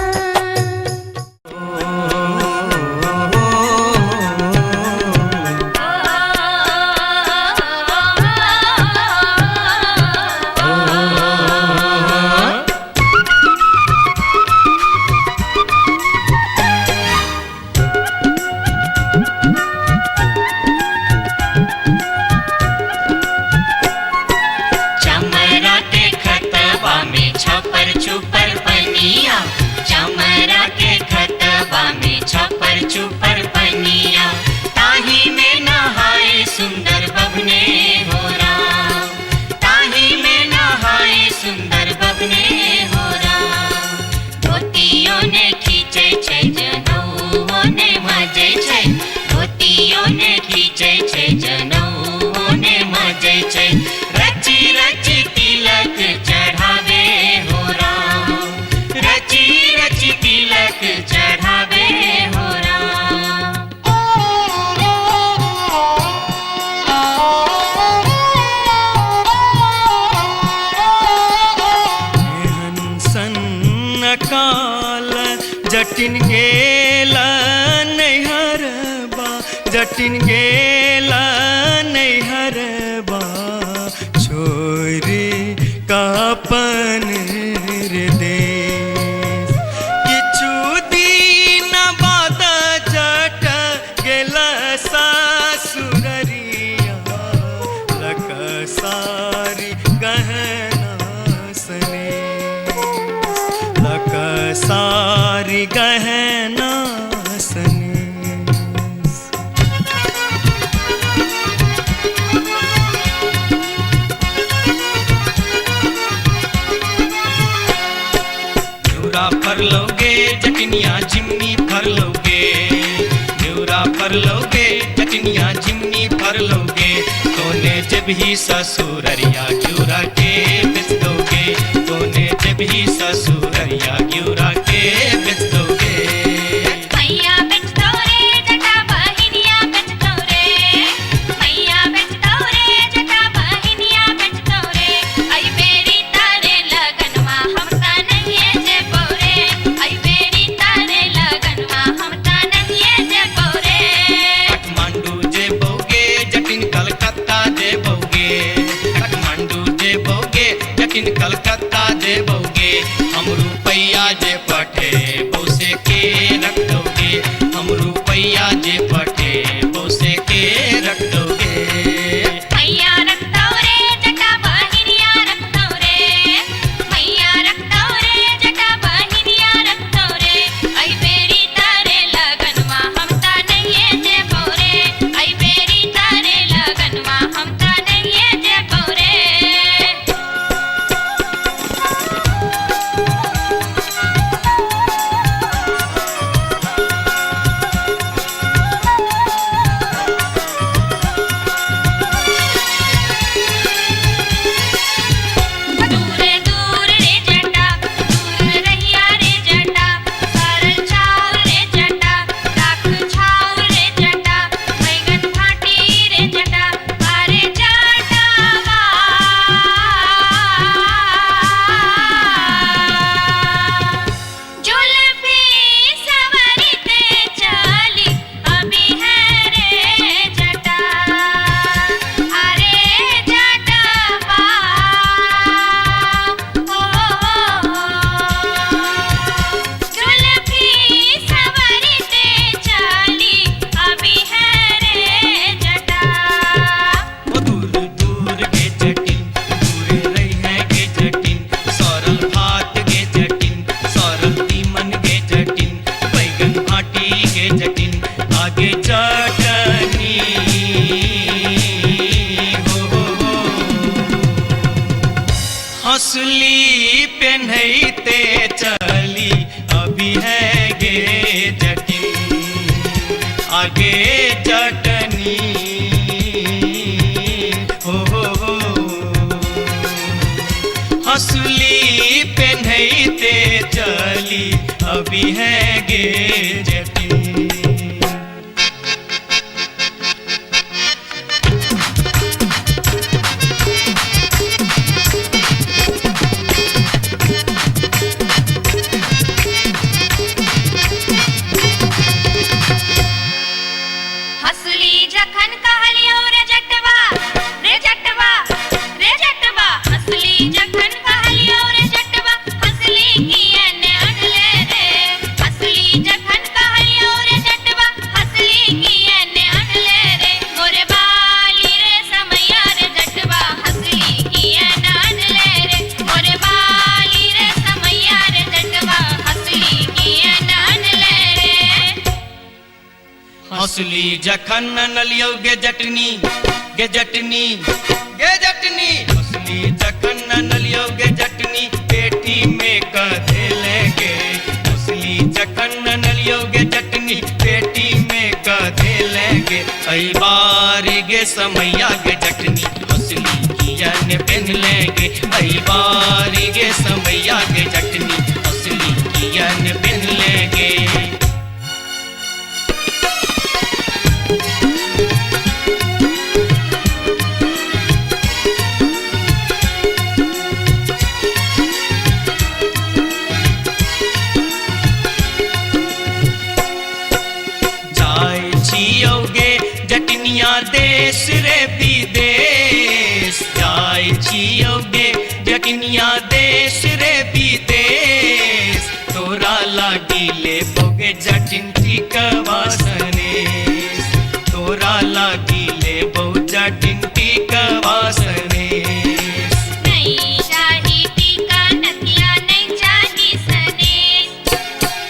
चमरा के खतबा में छपर छुपर पनिया चमरा के खतबा में छपर छुपर पनिया ताही में नहाए सुंदर बबने हो राम ताही में नहाए सुंदर बबने हो राम धोतियों ने खींचे छै जनौओ ने मजे छै धोतियों ने खींचे छै जनौओ ने मजे छै रची रची तिलक चढ़ावे हो राम रची रची तिलक चढ़ावे हो राम जटिन गेला नैहरबा छोरी कापन रे देश किछु दिन बाद जट गेला सासुररिया लक सारी गहना सने लक सारी गहना सने फर लोगे जटनिया जिमनी फर लोगे न्यूरा फर लोगे जटनिया जिमनी फर लोगे तोने जब ही ससुररिया ग्यूरा के बेच दोगे तोने जब ही ससुररिया ग्यूरा के बेच दोगे मैया बेच दो रे जटा बहिनिया बेच दो रे मैया बेच दो रे जटा बहिनिया बेच दो रे आई बेरी तारे लगनवा हम ता नहीं जे पौरे आई बेरी तारे लगनवा हम ता नहीं जे पौरे काठमांडू जे बोगे जटिन कलकत्ता जे बोगे काठमांडू जे बोगे जटिन कलकत्ता जे बोगे हम रुपैया जे पठे बोसे के रख दोगे हम रुपैया जे पठे बोसे के रख दोगे मैया रख दो रे जटा बहिनिया रख दो रे मैया रख दो रे जटा बहिनिया रख दो रे आई बेरी तारे लगनवा हम ता नहीं जे पौरे आई बेरी तारे लगनवा हम ता नहीं जे पौरे दूर दूर रे जटा दूर रहिया रे जटा सरल छाव रे जटा राख छाव रे जटा बैगन फाटी रे जटा अरे जटावा जुल्फी सवरते चली अभी है रे जटा अरे जटावा जुल्फी सवरते चली अभी है रे जटा वो दूर दूर के जटिन दूर रही है के जटिन सरल भात के जटिन सरल तीमन के जटिन बैगन भाटी के जटिन आगे चटनी हो हंसली पेन्हते चली अभी है गे जटिन आगे चटनी हो हंसली पेन्हते चली अभी है गे जटिन हसली जखन कहलियो रे जटवा रे जटवा रे जटवा हसली जखन कहलियो रे जटवा हसली कियन अनले रे हसली जखन कहलियो रे जटवा हसली कियन अनले रे मोरे बाली रे समैया रे जटवा हसली कियन अनले रे मोरे बाली रे समैया रे जटवा हसली कियन अनले रे हंसली जखन नलियो गे जटनी गे जटनी गे जटनी हंसली जखन नलियो गे जटनी पेटी में कधे लेगे हंसली जखन नलियो गे जटनी पेटी में कधे लेगे आई बारी गे समैया गे जटनी हंसली कियन पेन लेगे आई बारी गे समैया गे जटनी हंसली कियन पेन लेगे जटनिया देश रे विदेश जाय छियो गे जटनिया देश रे विदेश तोरा लागी ले बोगे जटिन टिकवा सनेश तोरा लागी ले बो जटिन टिकवा सनेश नहीं चाही टीका नथिया नहीं चाही सनेश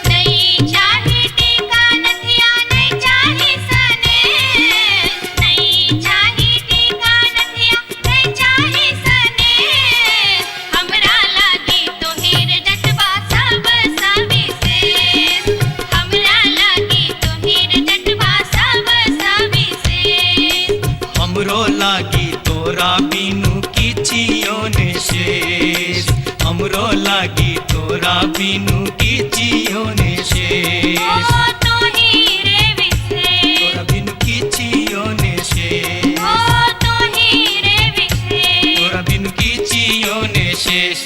नहीं चाही टीका नथिया नहीं चाही सनेश नहीं चाही टीका नथिया नहीं चाही सनेश हमरा लागी तोहेर जटवा सब सविशेष हमरा लागी तोहेर जटवा सब सविशेष हमरो लागी तोरा बिनु किछियो ने शेष हमरो लागी तोरा बिनु किछियो ने शेष ओ तोही रे विशेष तोरा बिनु किछियो ने शेष ओ तोही रे विशेष तोरा बिनु किछियो ने शेष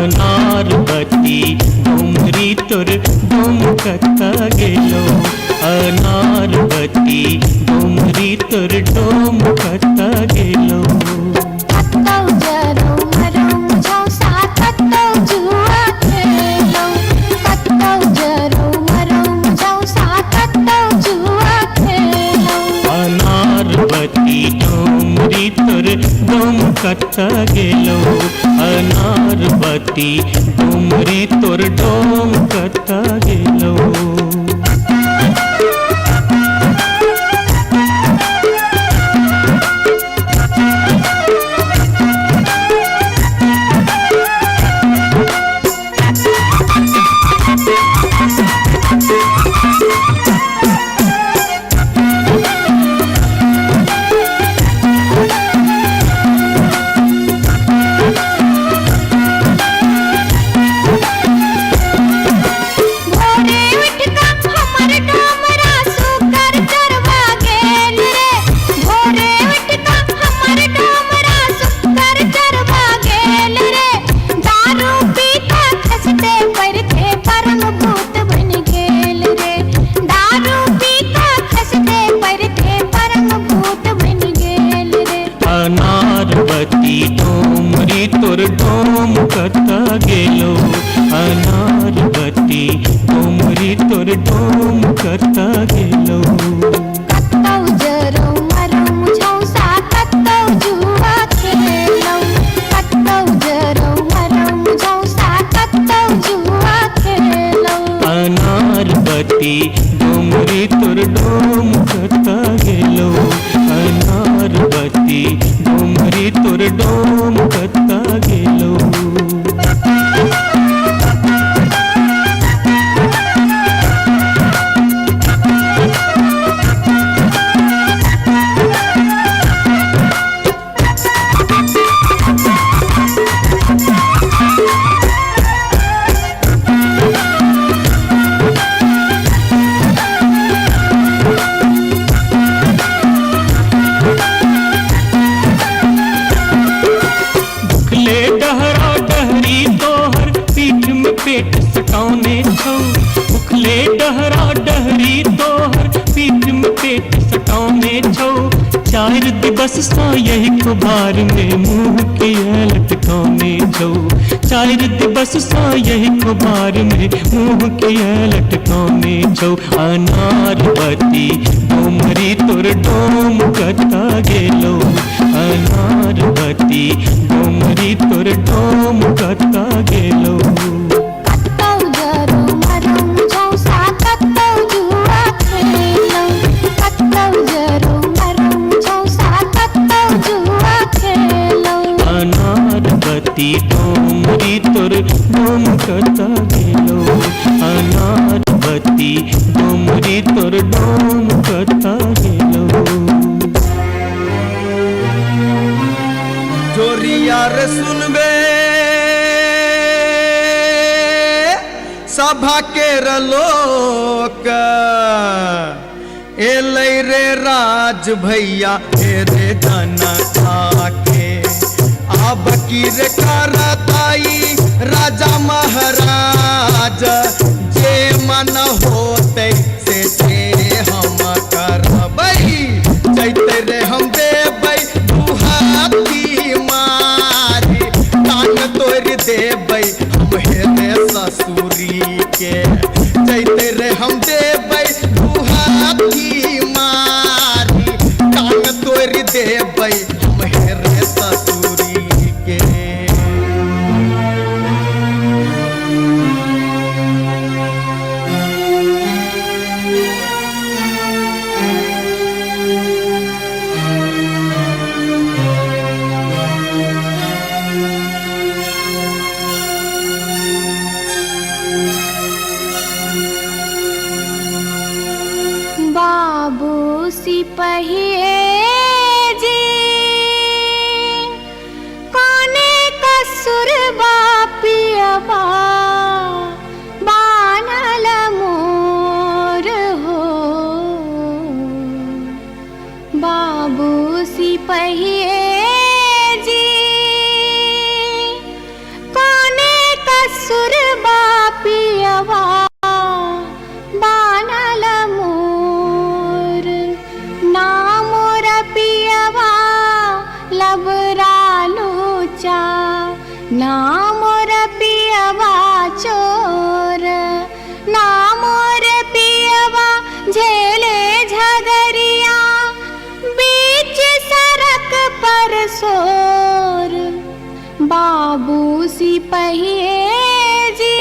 अनारबती डोमरी तोर डोमकत गेलो अनारबती डोमरी तोर डोमकत गेलो कत्तौ जरौ मरौ झौसा कत्तौ जुआ खेलौ कत्तौ जरौ मरौ झौसा कत्तौ जुआ खेलौ अनारबती डोमरी तोर डोमकत गेलो अनारबती डोमरी तोर डोमकत गेलो भोरे उठ का हमर डोमरा सुकर चरवा गेल रे भोरे उठ का हमर डोमरा सुकर चरवा गेल रे दारू पीता खसते परथे परम भूत बन गेल रे दारू पीता खसते परथे परम भूत बन गेल रे अनारबती डोमरी तोर डोमकत गेलो अनारबती डोमरी तोर डोमकत गेलो कत्तौ जरौ मरौ झौसा कत्तौ जुआ खेलौ कत्तौ जरौ मरौ झौसा कत्तौ जुआ खेलौ अनारबती डोमरी तोर डोमकत गेलो अनारबती डोमरी तोर डोमकत गेलो भुखले डहरा डहरी तोहर पीठ में पेट सटौने छौ भुखले डहरा डहरी तोहर पीठ में पेट सटौने छौ चार दिवस सा यही कुबार में मुंह के लटकौने छौ चार दिवस सा यही कुबार में मुंह के लटकौने छौ अनारबती डोमरी तोर डोमकत गेलो अनारबती डोमरी तोर डोमकत गेलो कत्तौ जरौ मरौ तोर डोम कता गेलो अनार बत्ती डोमरी तोर डोम कता गेलो जोरिया रे सुनबे सभा के लोक एलै रे राज भैया हे रे जनता के अब की रे करताई राजा महाराज जे मन होते से हम करबै जैते रे हम देबै दुहाती मारी कान तोड़ देबै हम हेरे ससुरी के जैते रे हम देबै दुहाती मारी कान तोड़ देबै हम हेरे ससुरी के बाबू सिपहिए जी कोने कसुर बापियबा बानल मोर हो बाबू सिपहिए जी कोने कसुर बापियबा बानल मोर नाम रपियवा लबरालू चा नाम रपियवा चोर नाम रपियवा झेले झगरिया बीच सड़क पर सोर बाबू सिपहिए जी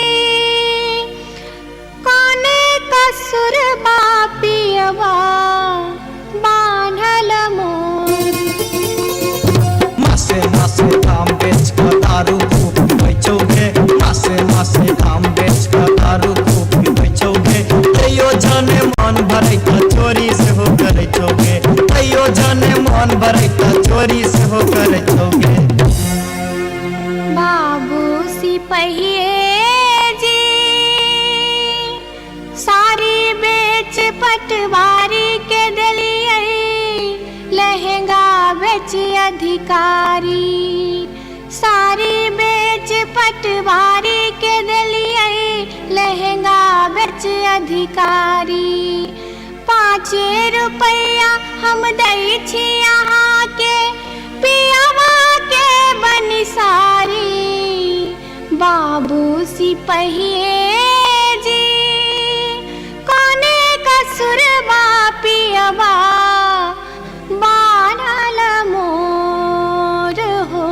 कोने कसुर बापियवा बान्हल मोर मासे मासे काम बेच कर दारू खूब बेचोगे मासे मासे काम बेच कर दारू खूब बेचोगे तैयो जाने मन भरै त चोरी से हो करे छोगे तैयो जाने मन भरै त चोरी से हो करे छोगे बाबू सिपहिए जी सारी बेच पटवारी के दलिए लहंगा बेच अधिकारी सारी बेच पटवारी के दलिए लहंगा बेच अधिकारी 5 रुपया हम दै छी यहाँ के पियावा के बनिसारी बाबू सिपहिए जी कोने कसुर बापियवा बानल मोर हो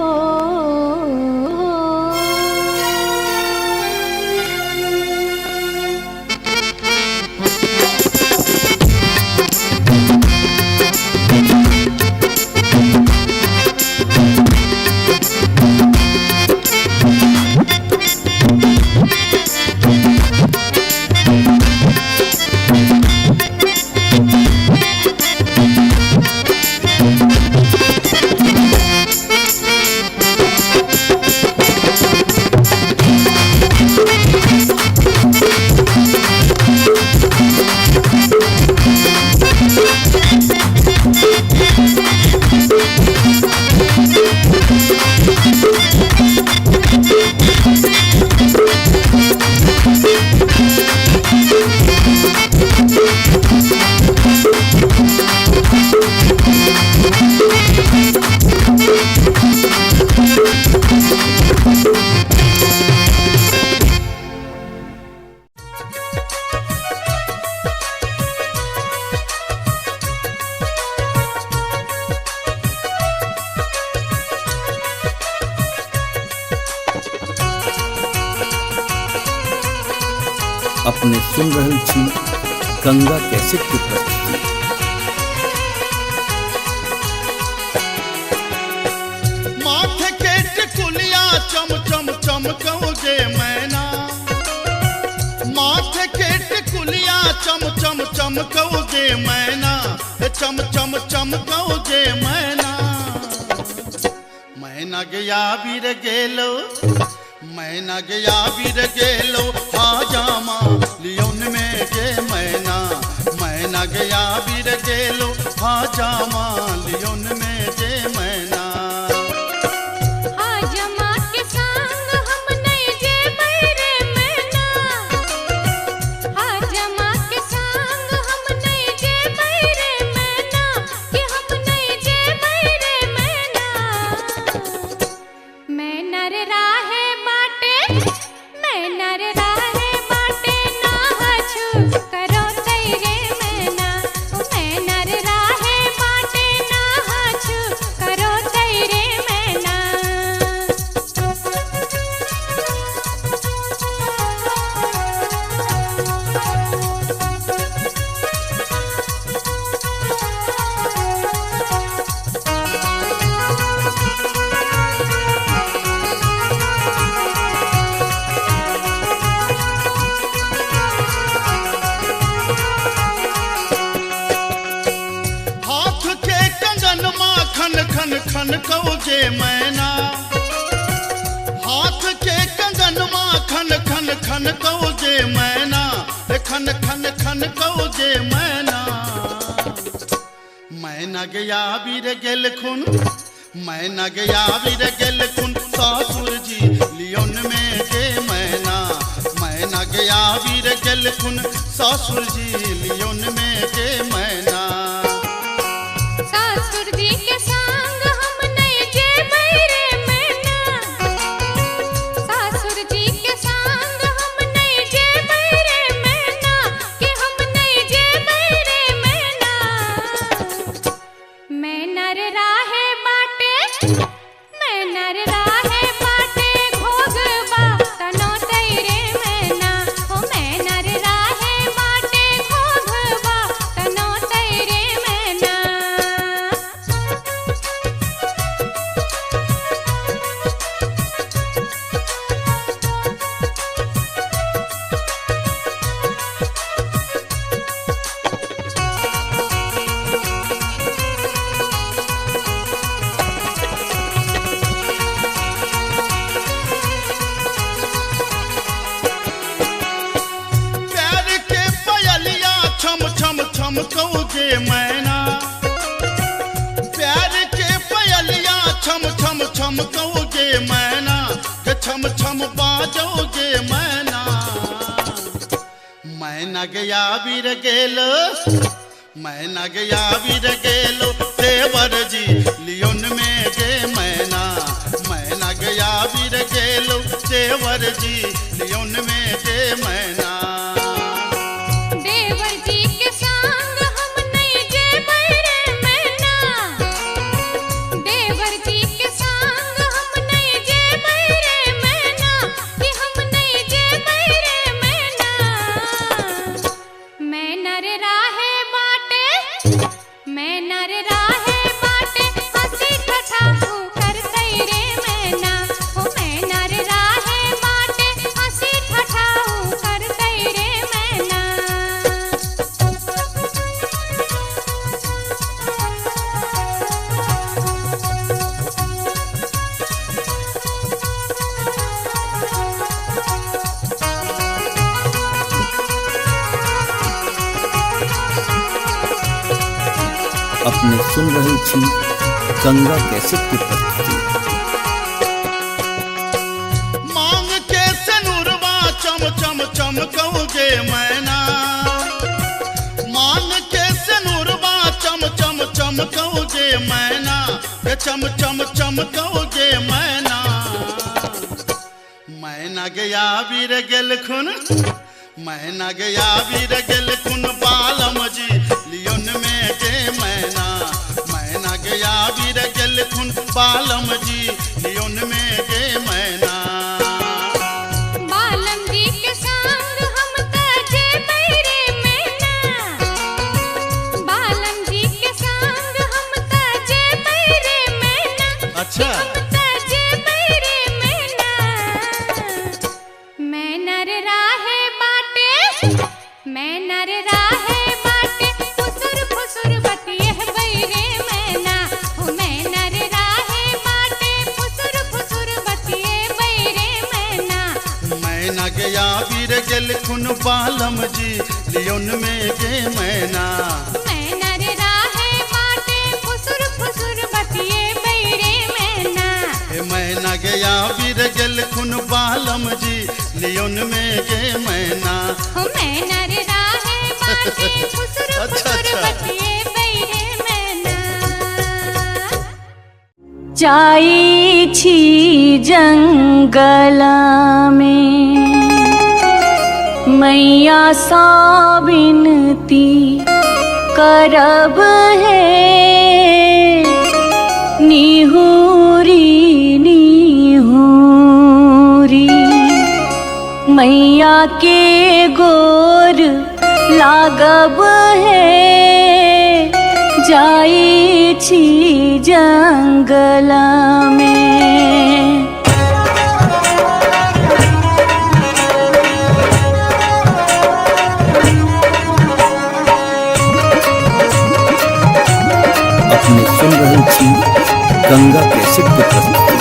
अपने सुन रहल छी गंगा कैसेट की प्रस्तुति। माथे के टिकुलिया चम चम चमकौगे जे मैना माथे के टिकुलिया चम चम चमकऊ जे मैना चम चम चमकऊ जे मैना मैना गया बीर गेलो मैना गया बीर गेलो हाजामा लियोन में जे मैना मैना गया बीर गेलो हाजामा लियोन में जे मैना हाजमा के संग हम नहीं जे बैरे मैना हाजमा के संग हम नहीं जे बैरे मैना कि हम नहीं जे बैरे मैना मैं नर राहे बाटे मैं नर राहे बाटे ना हछु करो तेरे मैना मैं नर राहे बाटे ना हछु करो तेरे मैना हाथ के कंगन खन खन खन कऊ जे मैना हाथ के कंगन खन खन खन कऊ जे मैना खन खन खन कऊ जे मैना मैना गया बीर गेल खुन मैना गया बीर गेल खुन सासुर जी लियोन में जे मैना मैना गया बीर गेल खुन सासुर जी लियोन में जे मैना सासुर जी के संग हम नहीं जे बैरे मैना सासुर जी के संग हम नहीं जे बैरे मैना कि हम नहीं जे बैरे मैना मैं नर राहे बाटे मैं नर राहे बाटे घोगबा तनो तेरे मैना ओ मैं नर राहे बाटे घोगबा तनो तेरे मैना प्यार के पयलिया छम छम छम कऊ जे मैना प्यार के पयलिया छम छम छम कऊ जे मैना छम छम बाजो जे मैना मैना गया बीर गेलो मैना गया बीर गेलो देवर जी लियोन में जे मैना मैना गया बीर गेलो देवर जी लियोन में जे मैना देवर जी के संग हम नहीं जे बैरे मैना देवर जी के संग हम नहीं जे बैरे मैना कि हम नहीं जे बैरे मैना मैं नर राहे बाटे मैं नर राहे बाटे हंसी ठठा कर तेरे मैना ओ मैं नर राहे बाटे हंसी ठठा कर तेरे मैना अपने सुन रहे छी गंगा कैसेट की प्रस्तुति। मांग के सनुरवा चम चम चमकऊ जे मैना मांग के सनुरवा चम चम चमकऊ जे मैना चम चम चमकऊ जे मैना मैना गया बीर गेल खुन मैना गया बीर गेल खुन बालम जी लियोन में जे मैना मैना गया बीर गेल खुन बालम जी लियोन में जे मैना बालम जी के संग हम ताजे बैरे मैना बालम जी के संग हम ताजे बैरे मैना अच्छा हम ताजे बैरे मैना मैं नर राहे बाटे फुसुर फुसुर बतिये बैरे मैना हो मैं नर राहे बाटे फुसुर फुसुर बतिये बैरे मैना मैना गया वीर गेल खुन बालम जी लियोन में गे मैना मैं नर राहे बाटे फुसुर फुसुर बतिये बैरे मैना मैना गया वीर गेल खुन बालम जी लियोन में गे मैना हो मैं नर राहे बाटे फुसुर फुसुर बतिये बैरे मैना जाई छी जंगल में मैया सा विनती करब है निहुरी निहुरी मैया के गोर लागब है जाई छी जंगल में अपने सुन रहे छी गंगा कैसेट की प्रस्तुति।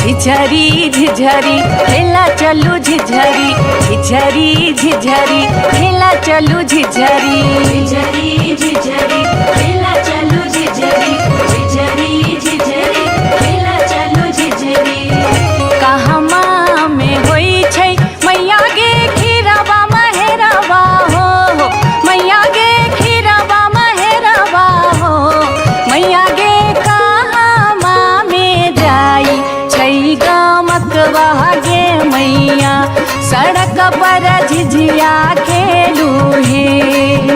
झिझरी झिझरी खेला चलू झिझरी झिझरी झिझरी खेला चलू झिझरी झिझरी झिझरी खेला चलू झिझरी झिझरी झिझरी खेला चलू झिझरी कहमा में होई छै मैया गे खीरावा महेरावा हो मैया गे खीरावा महेरावा हो मैया गे कहमा में जाई छै गामकवा गे मैया सड़क पर झिझिया खेलू हे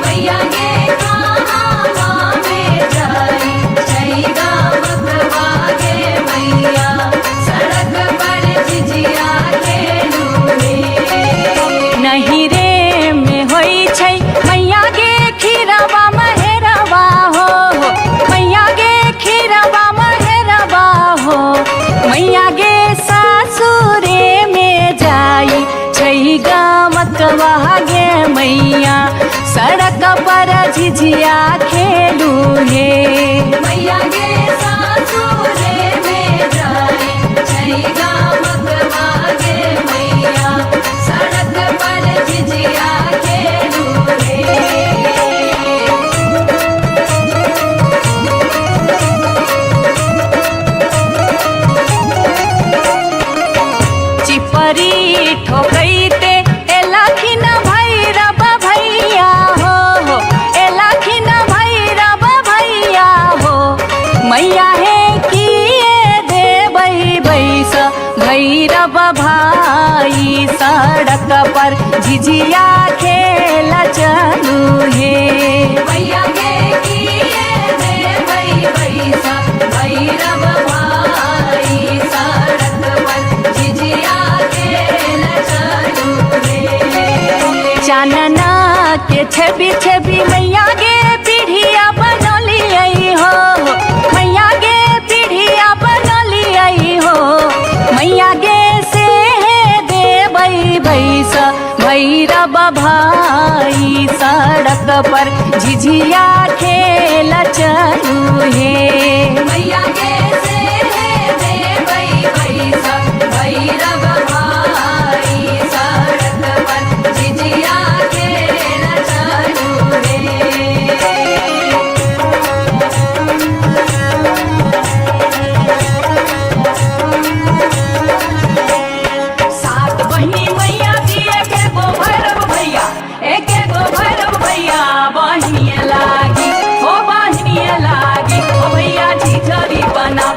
मैया गे कहमा में जाई छै गामकवा गे मैया सड़क पर झिझिया खेलू हे नहीं रे में होई छै मैया गे खीरावा महेरावा हो मैया गे खीरावा महेरावा हो मैया गे सासुरे में जाई छै गामकवा गे मैया सड़क पर झिझिया खेलू हे मैया गे सासुरे में जाई छै गामकवा गे मैया सड़क पर झिझिया खेलू हे चिपरी ठोकैते एलाखिन भैरव भैया हो एलाखिन भैरव भैया हो मैया हे किए देबै बैस भैरव भाई सड़क पर झिझिया खेल चलू हे मैया गे किए देबै बैस भैरव भाई सड़क पर झिझिया खेल चलू हे चानना के छवि छवि मैया गे पीढ़िया बनलियै हो मैया गे पीढ़िया बनलियै हो मैया गे से देबै बैस भैरव भाई सड़क पर झिझिया खेल चलू हे मैया गे से देबै बैस भैरव भाई सड़क पर झिझिया खेल चलू हे सात बहिनी मैया जी एके गो भैरव भैया एके गो भैरव भैया बहिनिए लागी ओ भैया झिझरी बना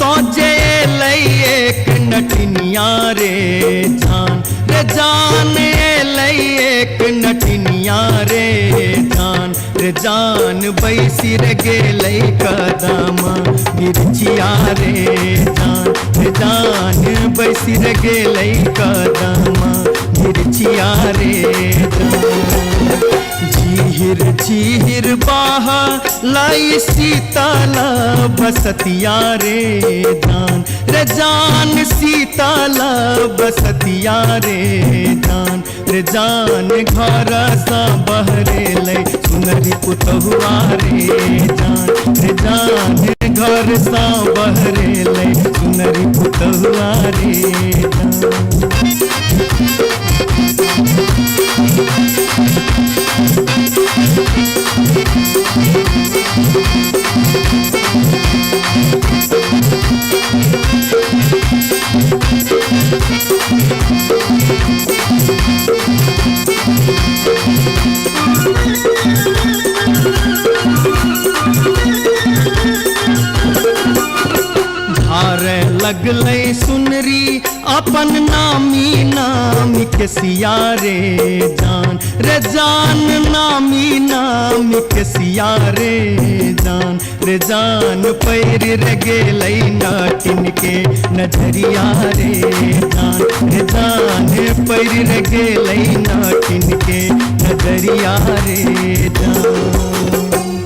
सोचे लई एक नटनिया रे जान लई एक नटनिया रे जान बैसी रे गेलै कदम मिर्चिया रे जान बैसी रे गेलै कदम मिर्चिया रे झीर बाह लाई शीतल बसतिया रे जान शीतल बसतिया रे जान घर सा बहरे लै सुनरी पुतहुआ रे जान घर सा बहरे लै सुनरी पुतहुआ रे धारे लगलै सुनरी अपन नामी के सिया रे जान नामी के सिया रे जान पैर रे गेलै नाटिन के नजरिया रे जान पैर रे गेलै नाटिन के नजरिया रे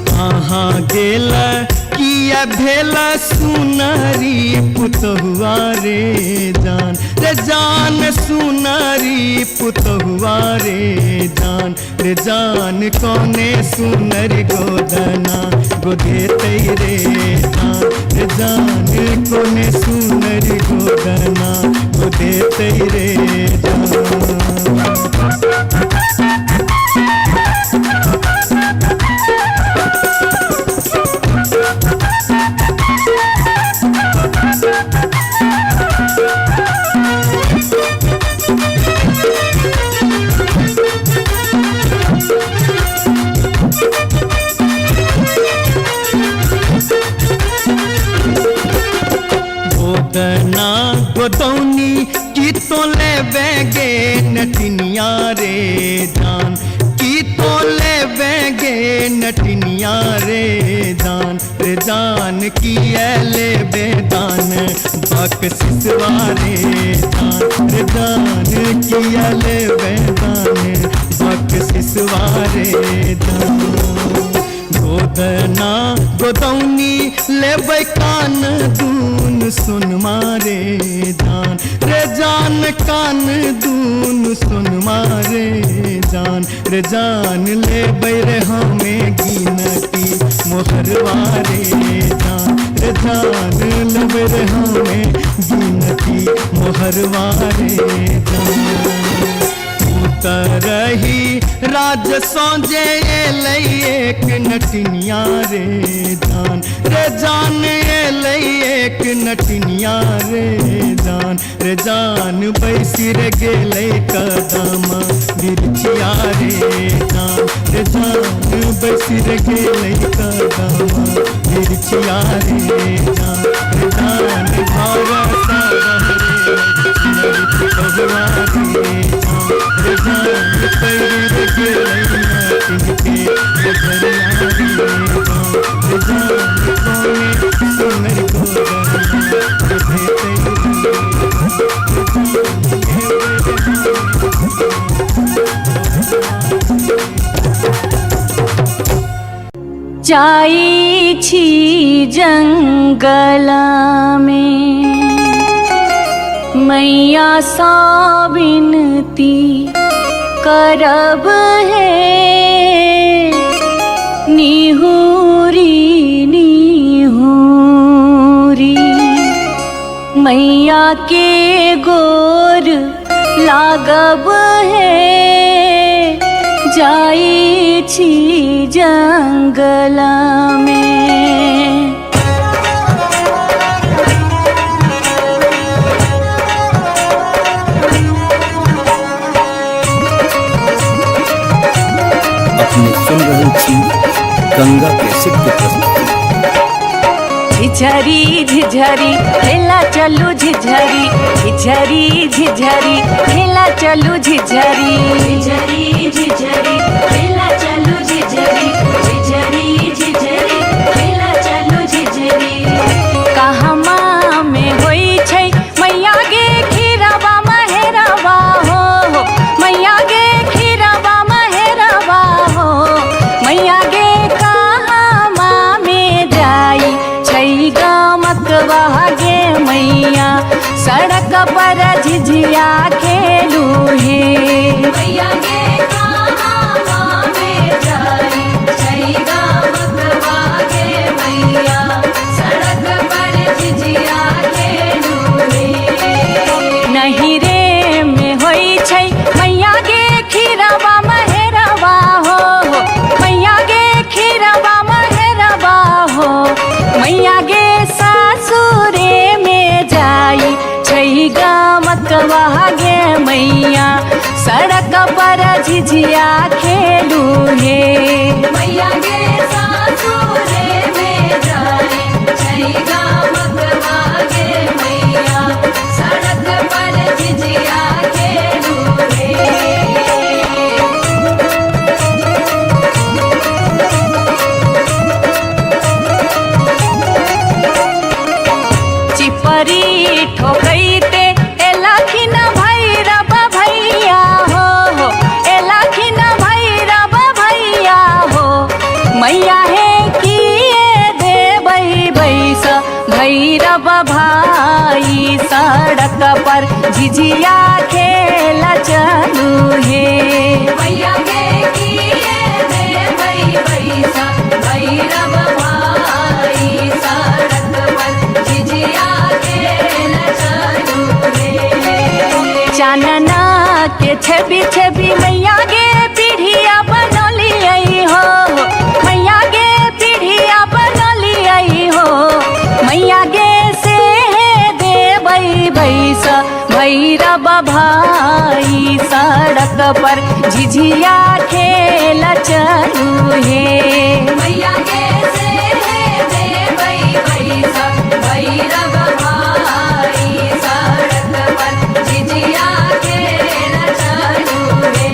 कहाँ गेल किया भेला सुनरी पुतहुआ रे जान सुनरी पुतहुआ रे जान कौने सुनरी गोदना गोदेते रे जान कौने सुनरी गोदना गोदेते रे गोदना गोदौनी की तो ले बेगे नटनिया रे की तो ले बेगे नटनिया रे जान की ले बेदान बक सिसवा रे जान की ले बेदान बक सिसवा रे गोदना गोदौनी लेबै कान दून सुन मारे जान कान दून सुन मारे जान लेबै रे हमें गिनती मोहरवा रे जान लेबै रे हमें गिनती मोहरवा रे रही राज सोजे लई एक नटनिया रे जान लई एक नटनिया रे जान बैसी रे गेलै कदम मिर्चिया रे जान बैसी रे गेलै कदम मिर्चिया रे जान घर सा जाई छी जंगल में मैया सा विनती करब है निहुरी निहुरी मैया के गोर लागब है जाई छी जंगल में। अपने सुन रहे थी गंगा कैसेट की प्रस्तुति। झिझरी झिझरी खेला चलू झिझरी झिझरी झिझरी खेला चलू झिझरी झिझरी झिझरी खेला चलू झिझरी झिझरी झिझरी खेला चलू झिझरी कहमा में होई छै मैया गे खीरवा महेरवा हो मैया गे खीरवा महेरवा हो मैया गे कहमा में जाई छै गमकवा गे मैया सड़क पर झिझिया खेलू हे मैया गे कहमा में जाई छै गमकवा गे मैया सड़क पर झिझिया खेलू हे नहीं रे में होई छै मैया गे खीरवा महेरवा हो मैया गे खीरवा महेरवा हो मैया गे सासुरे में जाई छै गमकवा गे मैया सड़क पर झिझिया खेलू हे मैया गे सासुरे में जाई छै गमकवा गे मैया सड़क पर झिझिया खेलू हे चिपरी ठोकैते एलाखिन भैरव भैया हो एलाखिन भैरव भैया हो मैया हे किए देबै बैस भैरव भाई सड़क पर झिझिया खेला चलू हे मैया गे किए देबै बैस भैरव भाई सड़क पर झिझिया खेला चलू हे चानना के छवि छवि मैया गे पीढ़िया बनलियै हो मैया गे पीढ़िया बनलियै हो मैया गे से देबै बैस भैरव भाई सड़क पर झिझिया खेला चलू हे मैया गे से देबै बैस भैरव भाई सड़क पर झिझिया खेला चलू हे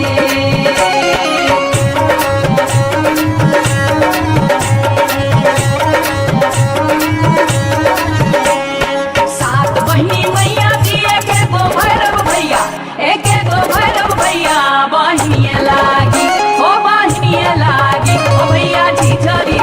सात बहिनी मैया दिए के गो भैरव भैया एक गो भैरव भैया बहिनिया लागी ओ बहिनिया लागी ओ भैया झिझरी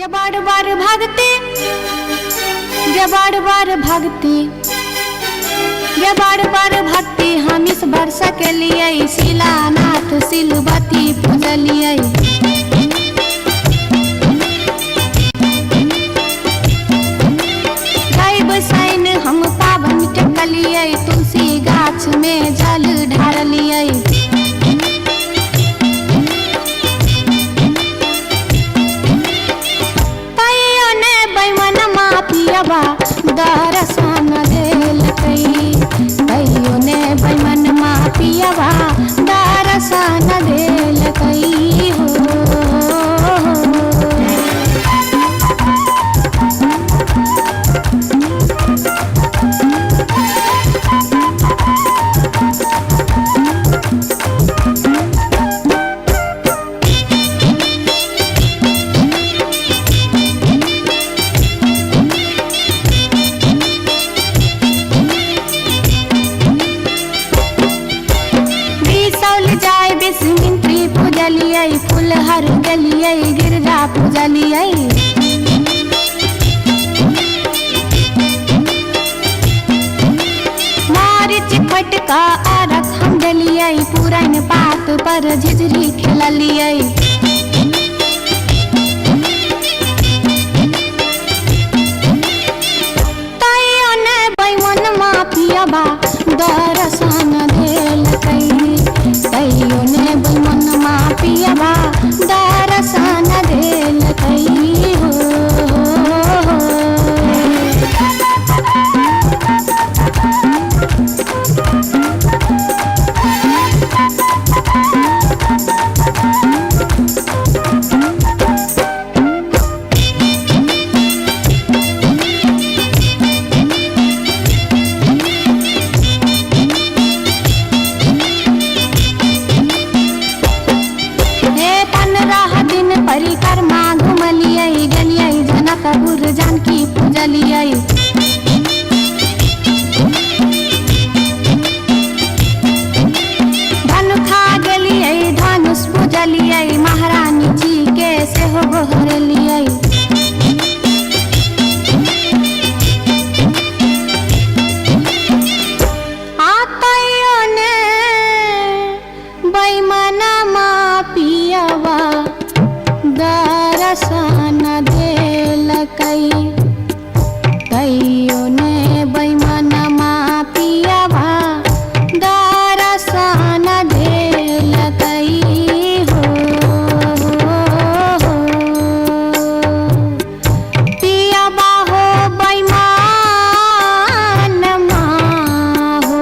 बार बार भागते बार बार भागते बार बार भागते हम इस वर्षा के लिए शिलानाथ सिलवती पूजलिए गाय बसाइन हम पावन टकलिए तुलसी गाछ में जल ढारलिए दर्शन देलकै कहियो ने बैमन पियबा दर्शन देलकै हो फुलहर गलिए गिरजा पूजलिए मारिच फटका आरख हम डलिए पुरान पात पर झिझरी खेललिए तैयो ने बैमन पियबा दर्शन देलकै तैयो ने बैमन पियबा दर्शन देलकै हो परिक्रमा घुमलिए गलिए जनकपुर जानकी पूजलिए धनुखा गेलिए धनुष पूजलिए महारानी जी के सेहो गोहरलिए आतैयो ने बैमनमा पियबा दर्शन देलकै तैयो ने बैमन पियबा दर्शन देलकै हो पियबा हो बैमन हो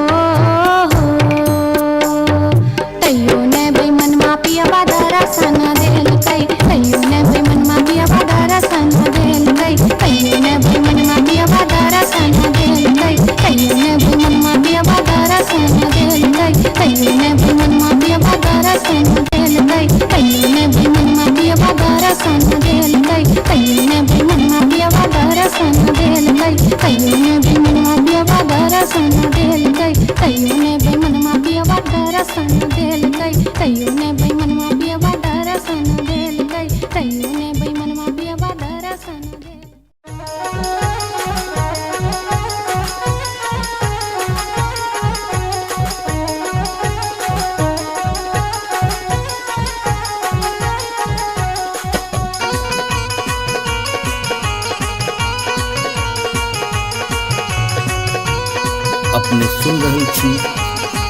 तैयो ने बैमन पियबा दर्शन देलकै तैयो ने बैमन पियबा दर्शन देलकै तैयो ने बैमन पियबा दर्शन देलकै तैयो ने बैमन पियबा दर्शन देलकै तैयो ने बैमन पियबा दर्शन देलकै तैयो ने बैमन पियबा दर्शन देलकै तैयो ने बैमन पियबा दर्शन देलकै तैयो ने बैमन पियबा दर्शन देलकै तैयो ने बैमन पियबा दर्शन देलकै तैयो ने बैमन पियबा दर्शन देलकै तैयो ने बैमन पियबा दर्शन अपने सुन रहे छी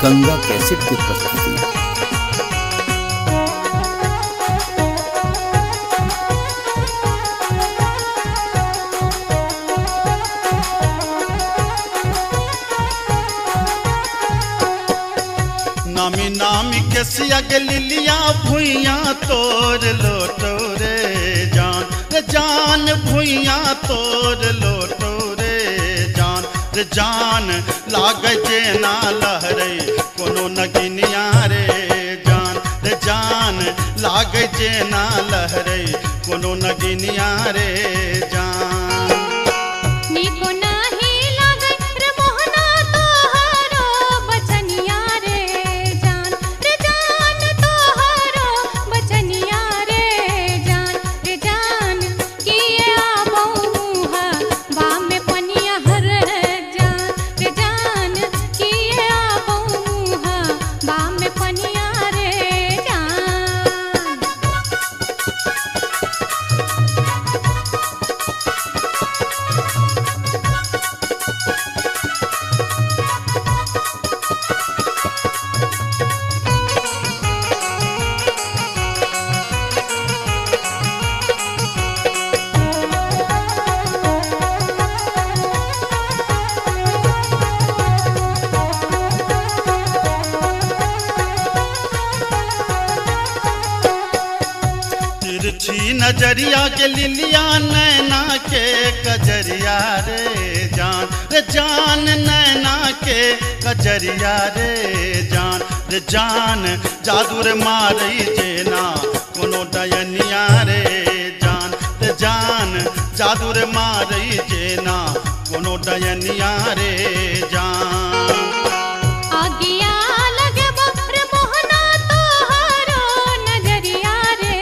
गंगा कैसेट की प्रस्तुति। नामी नामी के सियग लिलिया भुइया तोड़ लोटो रे जान भुइया तोड़ लोटो रे जान लाग जे ना लहरे कोनो नगिनिया रे जान लाग जे ना लहरे कोनो नगिनिया रे जान निको नाही लागे रे मोहना तोहरो बचनिया रे जान तोहरो बचनिया रे जान की तिरछी नजरिया के लिलिया नैना के कजरिया रे जान नैना के कजरिया रे जान जादू रे मारई जेना कोनो डयनिया रे जान जादू रे मारई जेना कोनो डयनिया रे जान आगिया लगे बकर मोहना तोहारो नजरिया रे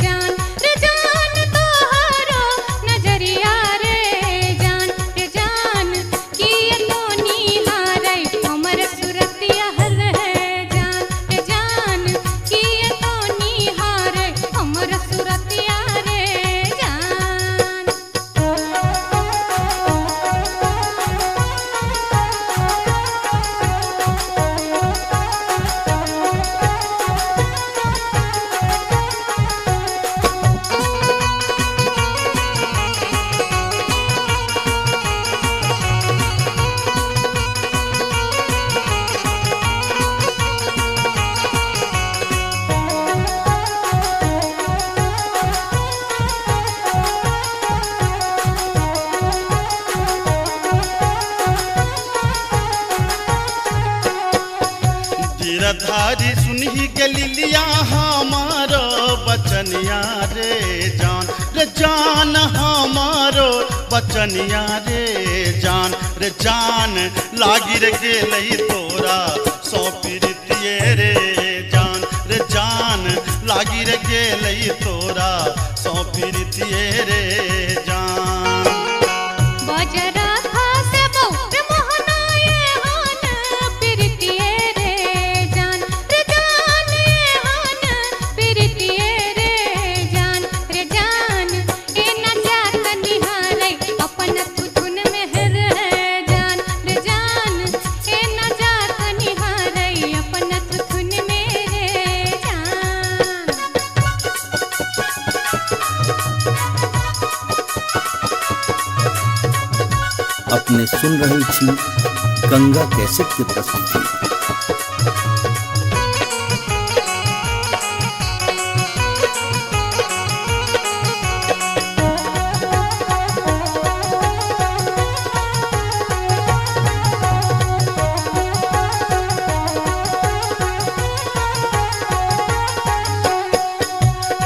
जान तोहारो नजरिया रे जान किए तो निहारै हमर सुरतिया है जान किए तो निहारै हमर सुरतिया रे जान गिरधारी सुनही के लिलिया हमारो बचनिया रे जान हमारो बचनिया रे जान लागी रे गेलई तोरा सौ प्रीतिये रे जान लागी रे गेलई तोरा सौ प्रीतिये रे जान बजरा खासे बहुत मोहनाए हान प्रीतिये रे जान हान प्रीतिये रे जान ए न जात निहारै अपन खुदुन मेहर है जान ए न जात निहारै अपन खुदुन मेरे जान अपने सुन रही थी गंगा कैसेट की प्रस्तुति।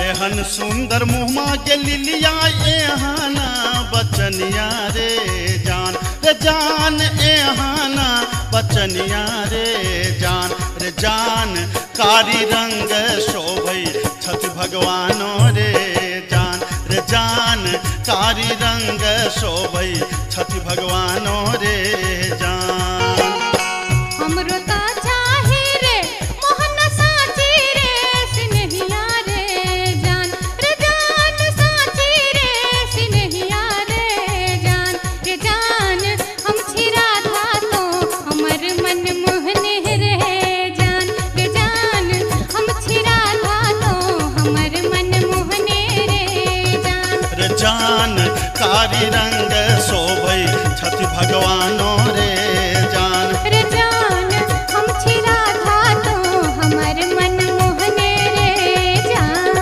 एहन सुंदर मुहमा के लिलिया एहाना बचनिया रे जान एहाना बचनिया रे जान कारी रंग शोभै छठ भगवानो रे जान कारी रंग शोभै छठ भगवानो रे जान हमरो ता चाहे रे मोहन साची रे सिनहिया रे जान साची रे सिनहिया रे जान हम छिरा था तो हमर मन मोहने रे जान हम छिरा था तो हमर मन मोहने रे जान कारी रंग शोभै छठ भगवानो रे जान हम छिरा था तो हमर मन मोहने रे जान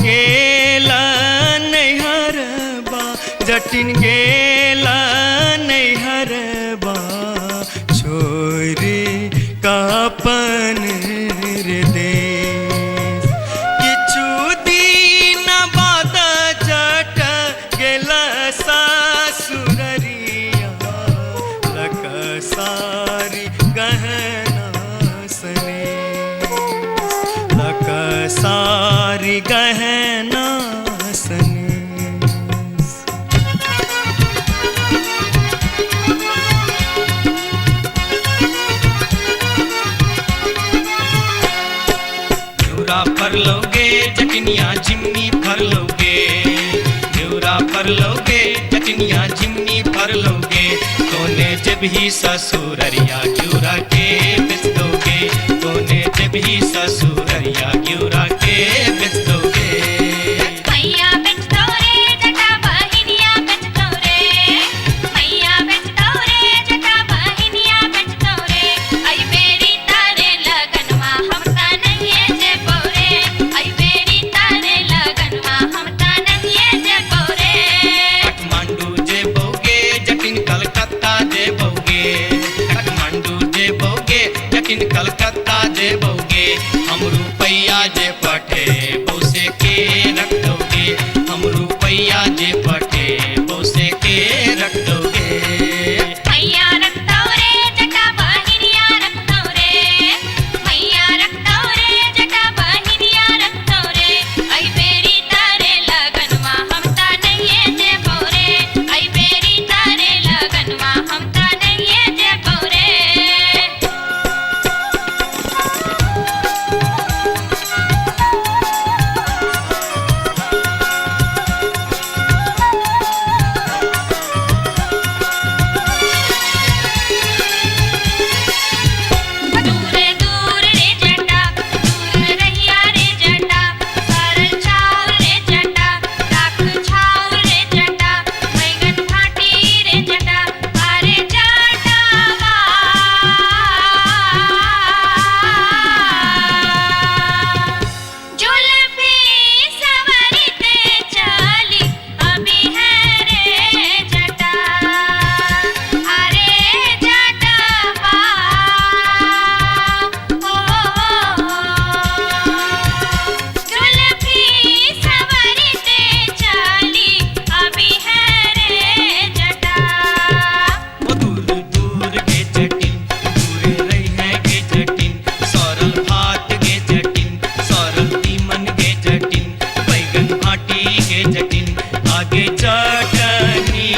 गेला नैहरबा जटिन गेला नैहरबा छोरी कापन रे देश किछु दिन बाद जट गेला सासुररिया लकसारी गहना सने लकसारी गहना सने फर लोगे जटनिया जिमनी फर लोगे न्यूरा फर लोगे जटनिया जिमनी फर लोगे तोने जब ही ससुररिया क्यूरा के बेच दोगे तोने जब ही ससुररिया क्यूरा के बेच दोगे मैया बेच दो रे जटा बहिनिया बेच दो रे मैया बेच दो रे जटा बहिनिया बेच दो रे आई बेरी तारे लगनवा हम ता नहीं जे बोरे आई बेरी तारे लगनवा हम ता नहीं जे बोरे काठमांडू जे बोगे जटिन कलकत्ता जे बोगे काठमांडू जे बोगे जटिन कलकत्ता जे बोगे हम रुपैया जे पठे बोसे के रख दोगे हम रुपैया जे पठे बोसे के रख दोगे मैया रख दो रे जटा बहिनिया रख दो रे मैया रख दो रे जटा बहिनिया रख दो रे आई बेरी तारे लगनवा हम ता नहीं जे बोरे आई बेरी तारे लगनवा हम ता नहीं जे बोरे दूर दूर रे जटा दूर रहिया रे जटा सरल छाव रे जटा राख छाव रे जटा बैगन घाटी रे जटा अरे जटावा जुल्फी सवरते चली अभी है रे जटा अरे जटावा जुल्फी सवरते चली अभी है रे जटा वो दूर दूर के जटिन दूर रही है के जटिन सरल भात के जटिन सरल तीमन के जटिन बैगन भाटी के जटिन आगे चटनी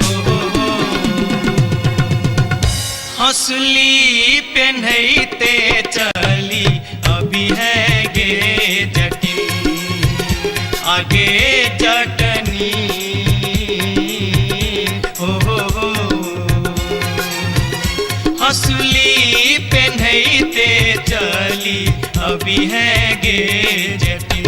हो हंसली पेन्हते चली अभी है गे जटिन आगे चटनी हो हंसली पेन्हते चली अभी है गे जटिन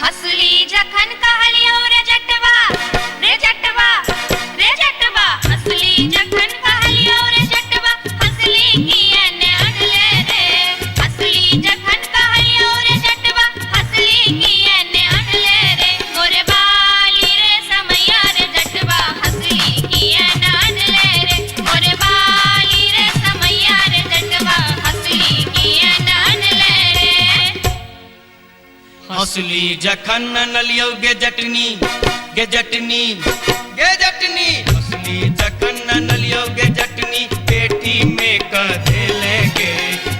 हसली जखन कहलियो रे जटवा रे जटवा रे जटवा हसली जखन कहलियो रे जटवा हसली कियने अनले रे हसली जखन कहलियो रे जटवा हसली कियने अनले रे मोरे बाली रे समैया रे जटवा हसली कियने अनले रे मोरे बाली रे समैया रे जटवा हसली कियने अनले रे हंसली जखन नलियो गे जटनी गे जटनी गे जटनी हंसली जखन नलियो गे जटनी पेटी में कधे लेगे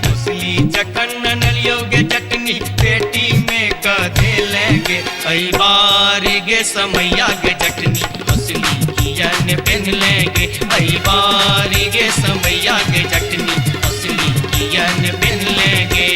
हंसली जखन नलियो गे जटनी पेटी में कधे लेगे आई बारी गे समैया गे जटनी हंसली कियन पेन लेगे आई बारी गे समैया गे जटनी हंसली कियन पेन लेगे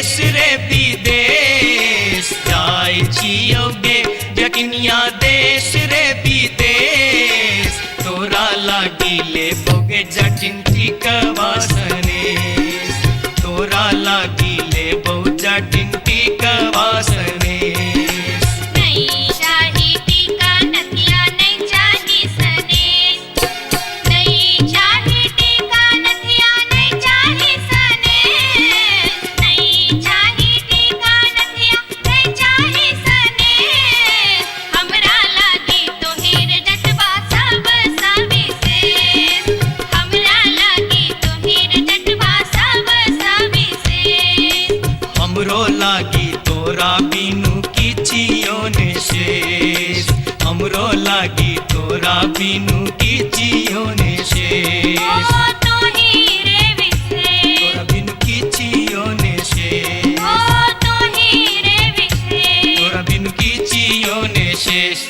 देश रे विदेश जाय छियौ गे जटनिया देश रे विदेश तोरा लागी ले बोगे जटिन टिकवा सनेश तोरा लागी ले बो जटिन टिकवा सनेश नहीं चाही टीका नथिया नहीं चाही सनेश नहीं चाही टीका नथिया नहीं चाही सनेश नहीं चाही टीका नथिया नहीं चाही सनेश हमरा लागी तोहेर जटवा सब सविशेष हमरा लागी तोहेर जटवा सब सविशेष हमरो लागी तोरा बिनु किछियो ने शेष हमरो लागी तोरा बिनु किछियो ने शेष ओ तोही रे विशेष तोरा बिनु किछियो ने शेष ओ तोही रे विशेष तोरा बिनु किछियो ने शेष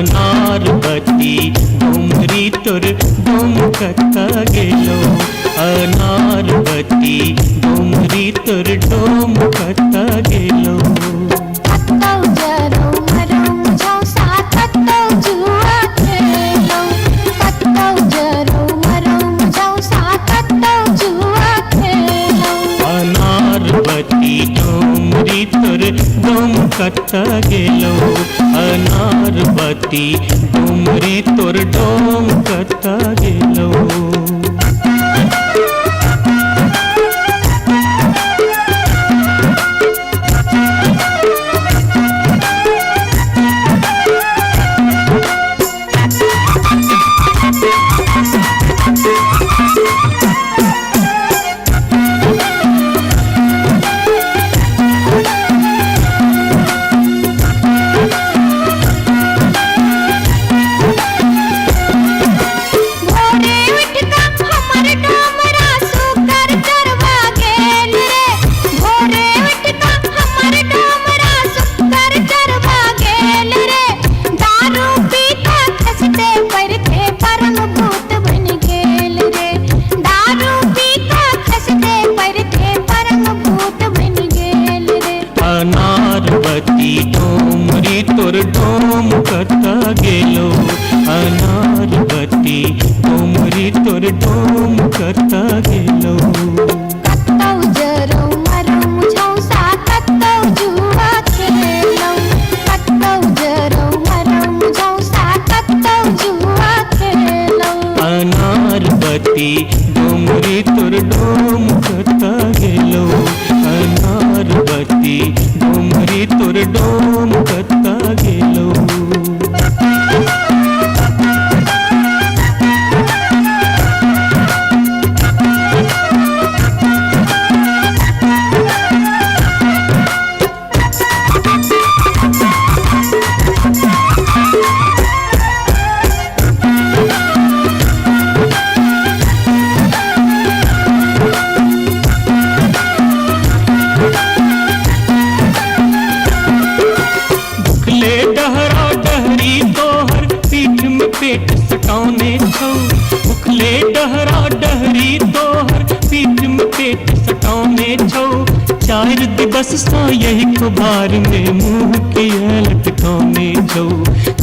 अनारबती डोमरी तोर डोम कत्ता गेलो अनारबती डोमरी तोर डोम कत्ता गेलो कत्तौ जरौ मरौ झौसा कत्तौ जुआ खेलौ कत्तौ जरौ मरौ झौसा कत्तौ जुआ खेलौ अनारबती डोमरी तोर डोम कत्ता गेलो अनारबती डोमरी तोर डोम कत्ता गेलो भोरे उठ का हमर डोमरा सुकर चरवा गेल रे भोरे उठ का हमर डोमरा सुकर चरवा गेल रे दारू पीता खसते पर के परम भूत बन गेल रे दारू पीता खसते पर के परम भूत बन गेल रे अनारबती डोमरी तोर डोम कत्ता गेलो अनारबती डोमरी तोर डोम कत्ता गेलो कत्तौ जरौ मरौ झौसा कत्तौ जुआ खेलौ कत्तौ जरौ मरौ झौसा कत्तौ जुआ खेलौ अनारबती डोमरी तोर डोम कत्ता गेलो अनारबती डोमरी तोर डोम कत्ता गेलो भुखले डहरा डहरी तोहर पीठ में पेट सटाउने छौ भुखले डहरा डहरी तोहर पीठ में पेट सटाउने छौ चार दिवस सा यही खुबार में मुंह के लटकाउने छौ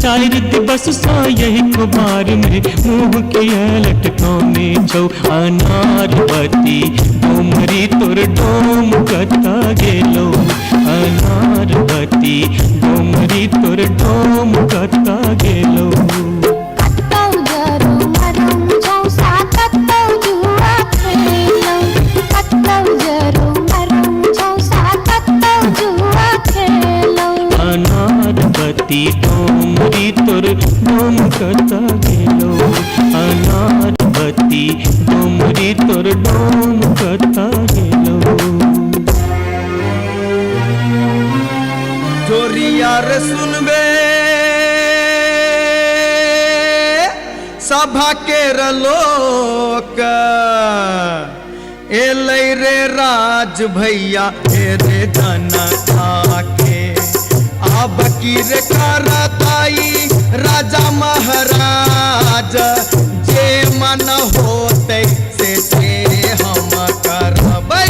चार दिवस सा यही खुबार में मुंह के लटकाउने छौ अनारबती डोमरी तोर डोम कत्ता गेलो अनारबती डोमरी तोर डोम कत्ता गेलो कत्तौ जरौ मरौ झौसा डोमरी तोर डोम कता गेलो अनार बत्ती डोमरी तोर डोम कता गेलो जोरिया रे सुनबे सभा के लोक एलै रे राज भैया हे रे जनता के अब की रे करताई राजा महाराज जे मन होते से हम करबै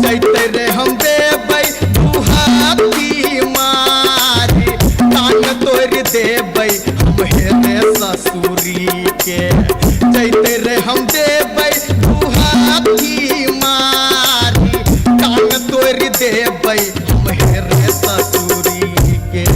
जैते रे हम देबै दुहाती मारी कान तोड़ देबै हम हेरे ससुरी के जैते रे हम देबै दुहाती मारी कान तोड़ देबै हम हेरे ससुरी के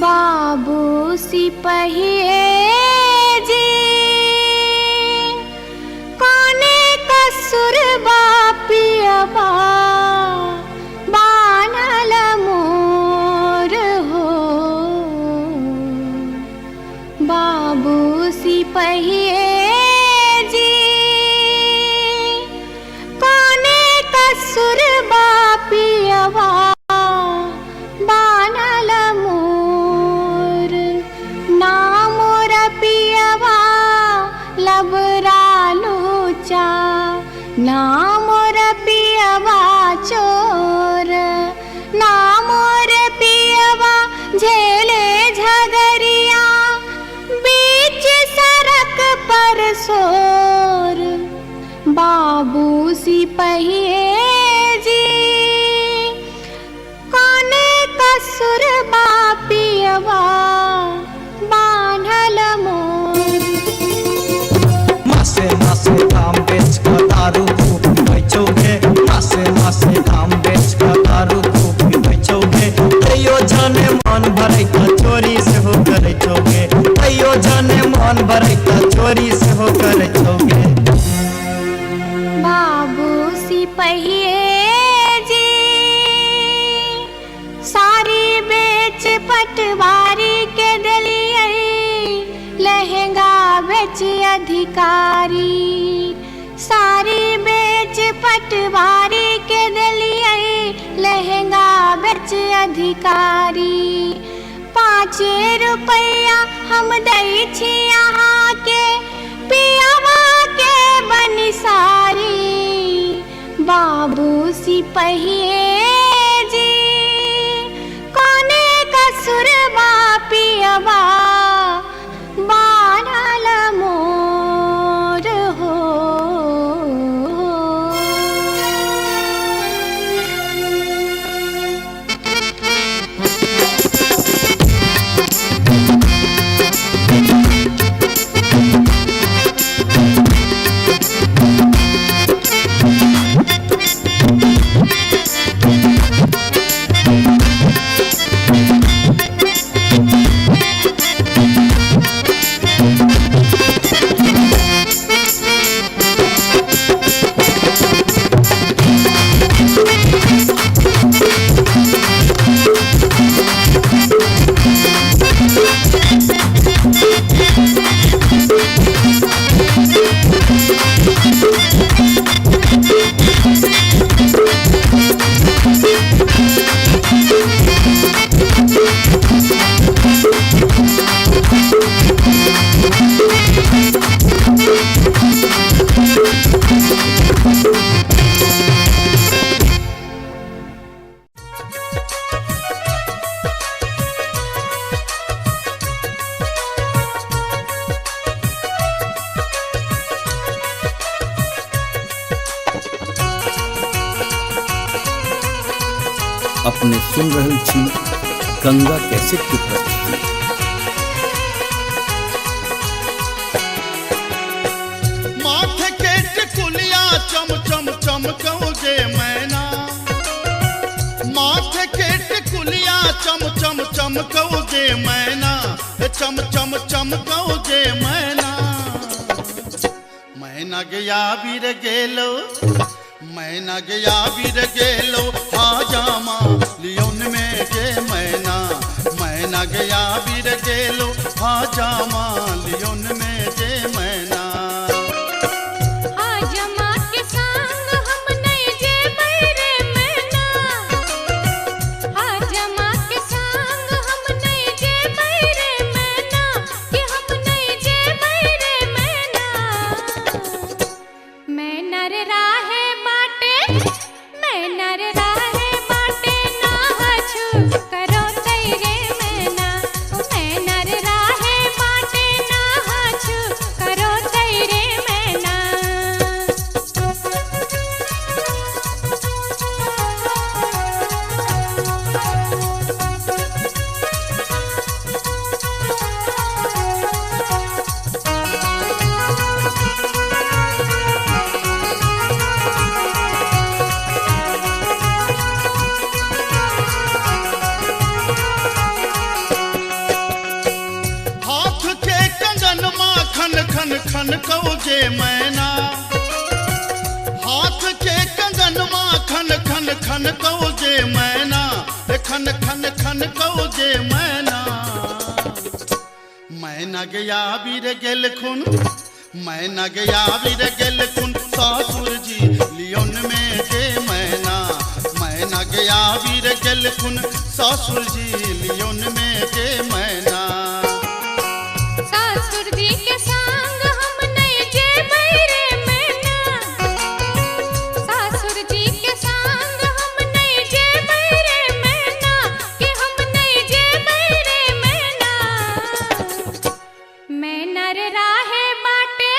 बाबू सिपहिए जी कोने कसुर बापियबा बानल मोर हो बाबू सिपहिए जी कोने कसुर बापियबा बानल मोर नाम पियवा लबरालू चा नाम पियवा चोर नाम पियवा झेले झगरिया बीच सड़क पर सोर बाबू सिपहिए जी कोने कसुर बापियवा बान्हल मोर मासे मासे काम बेच कर दारू खूब बेचोगे मासे मासे काम बेच कर दारू खूब बेचोगे तैयो जाने मन भरै त चोरी से हो करे छोगे तैयो जाने मन भरै त चोरी से हो करे छोगे बाबू सिपहिए जी सारी बेच पटवारी के दलिए लहंगा बेच अधिकारी सारी बेच पटवारी के दलिए लहंगा बेच अधिकारी 5 रुपया हम दै छी यहाँ के पियावा के बनिसारी बाबू सिपहिए जी कोने कसुर बापियवा बानल मोर हो अपने सुन रहल छी गंगा कैसेट की प्रस्तुति। माथे के टिकुलिया चम चम चम चमकऊ जे मैना माथे के टिकुलिया चम चम चमकऊ जे मैना चम चम चमकऊ जे मैना मैना गया बीर गेलो मैना गया बीर गेलो हाजामा लियोन में जे मैना मैना गया बीर गेलो हाजामा लियोन में जे मैना हाजमा के संग हम नहीं जे बैरे मैना हाजमा के संग हम नहीं जे बैरे मैना कि हम नहीं जे बैरे मैना मैं नर राहे बाटे मैं नर राहे बाटे ना हछु करो तेरे मैना मैं नर राहे बाटे ना हछु करो तेरे मैना हाथ के कंगन खन खन खन कऊ जे मैना हाथ के कंगन खन खन खन कऊ जे मैना खन खन खन कऊ जे मैना मैना गया बीर गेल खुन मैना गया बीर गेल खुन सासुर जी लियोन में जे मैना मैना गया बीर गेल खुन सासुर जी लियोन में जे मैना सासुर जी के संग हम नहीं जे बैरे मैना सासुर जी के संग हम नहीं जे बैरे मैना कि हम नहीं जे बैरे मैना मैं नर राहे बाटे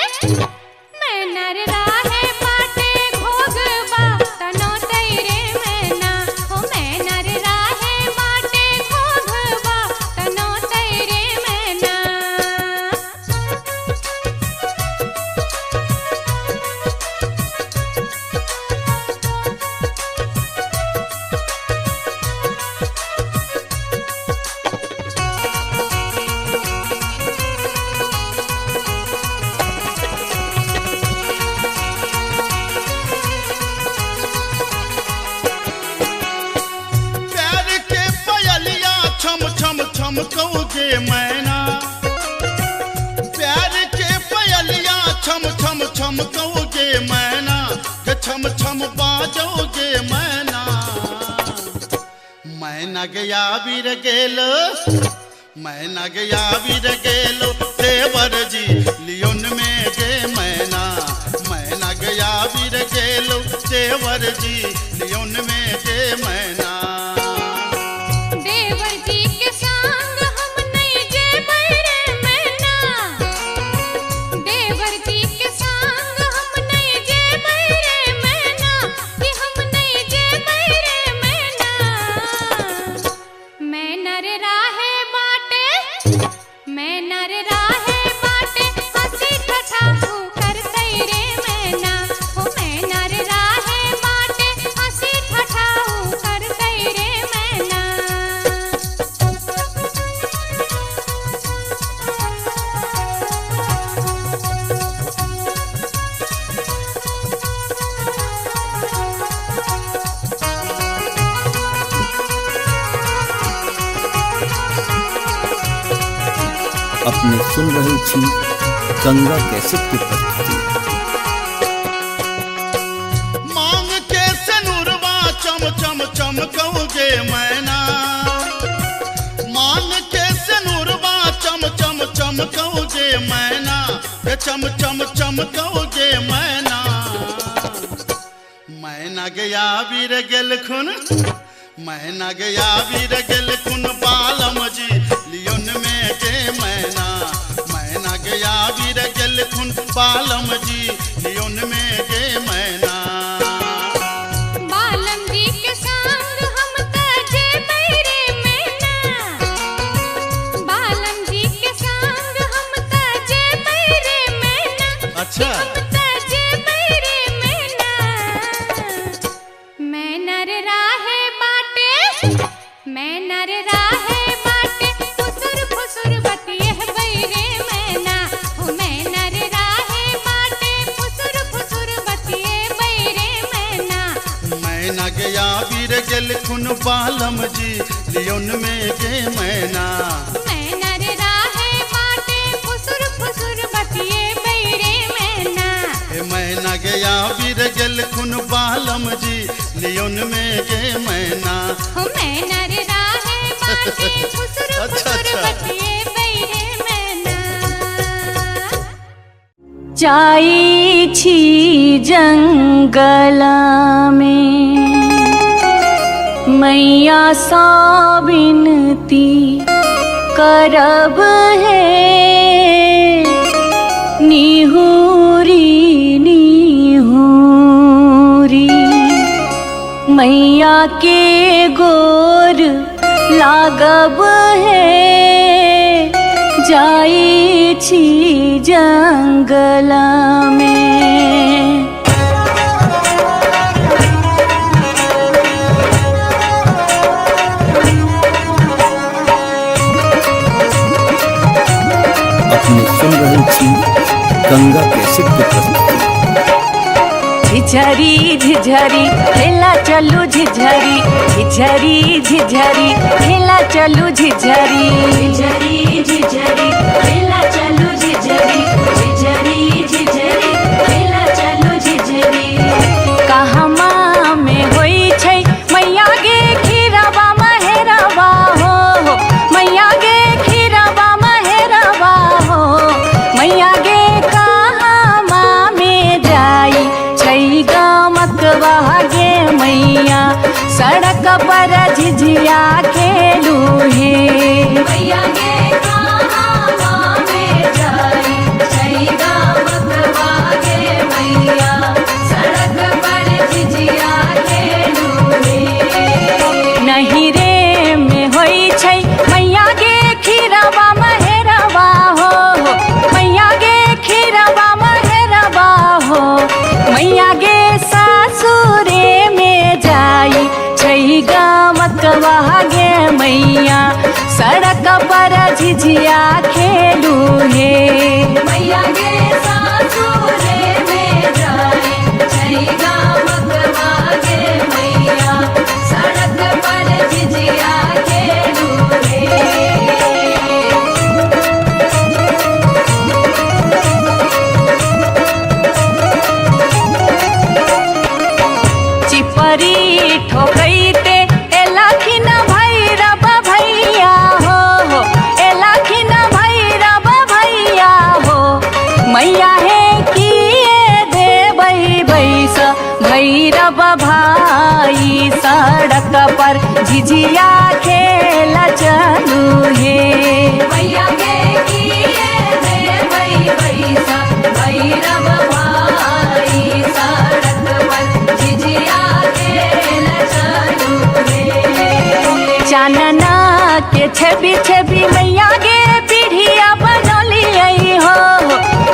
मैं नर राहे बाटे घोगबा तनो तेरे मैना ओ मैं नर राहे बाटे घोगबा तनो तेरे मैना प्यार के पयलिया छम छम छम कऊ जे मैना प्यार के पयलिया छम छम छम कऊ जे मैना छम छम बाजो जे मैना मैना गया बीर गेलो मैना गया बीर गेलो देवर जी लियोन में जे मैना मैना गया बीर गेलो देवर जी लियोन में जे मैना देवर जी के संग हम नहीं जे बैरे मैना देवर जी के संग हम नहीं जे बैरे मैना कि हम नहीं जे बैरे मैना मैं नर राहे बाटे मैं नर राहे बाटे हंसी ठठा कर तेरे मैना ओ मैं नर राहे बाटे हंसी ठठा कर तेरे मैना अपने सुन रहे छी गंगा कैसेट की प्रस्तुति। मांग के सनुरवा चम चम चमकऊ जे मैना मांग के सनुरवा चम चम चमकऊ जे मैना चम चम चमकऊ जे मैना मैना गया बीर गेल खुन मैना गया बीर गेल खुन बालम जी लियोन में जे मैना मैना गया बीर गेल खुन बालम जी लियोन में जे मैना बालम जी के संग हम तजे बैरे मैना बालम जी के संग हम तजे बैरे मैना अच्छा हम तजे बैरे मैना मैना रे राहे बाटे फुसुर फुसुर बतिये बैरे मैना हो मैना रे राहे बाटे फुसुर फुसुर बतिये बैरे मैना मैना गया वीर गेल खुन बालम जी लियोन में गे मैना मैना रे राहे बाटे फुसुर फुसुर बतिये बैरे मैना मैना गया वीर गेल खुन बालम जी लियोन में गे मैना हो मैना रे राहे बाटे फुसुर फुसुर बतिये बैरे मैना जाई छी जंगल में मैया सा विनती करब है निहुरी निहुरी मैया के गोर लागब है जाई छी जंगल में अपने सुन रहे छी गंगा कैसेट की प्रस्तुति। झिझरी झिझरी खेला चलू झिझरी झिझरी झिझरी खेला चलू झिझरी झिझरी झिझरी खेला चलू झिझरी झिझरी झिझरी खेला चलू झिझरी कहमा में होई छै मैया गे खीरवा महेरवा हो मैया गे खीरवा महेरवा हो मैया गे कहमा में जाई छै गमकवा गे मैया सड़क पर झिझिया खेलू हे मैया गे कहमा में जाई छै गमकवा गे मैया सड़क पर झिझिया खेलू हे नहीं रे में होई छै मैया गे खीरवा महेरवा हो मैया गे खीरवा महेरवा हो मैया गे सासुरे में जाई छै गमकवा गे मैया सड़क पर झिझिया खेलू हे मैया गे सासुरे में जाई छै गमकवा गे मैया सड़क पर झिझिया खेलू हे चिपरी ठोकैते एलखिन भैरव भैया हो एलखिन भैरव भैया हो मैया हे किए देबै बैस भैरव भाई सड़क पर झिझिया खेल चलू हे मैया गे किए देबै बैस भैरव भाई सड़क पर झिझिया खेल चलू हे चानना के छवि छवि मैया गे पीढ़िया बनलियै हो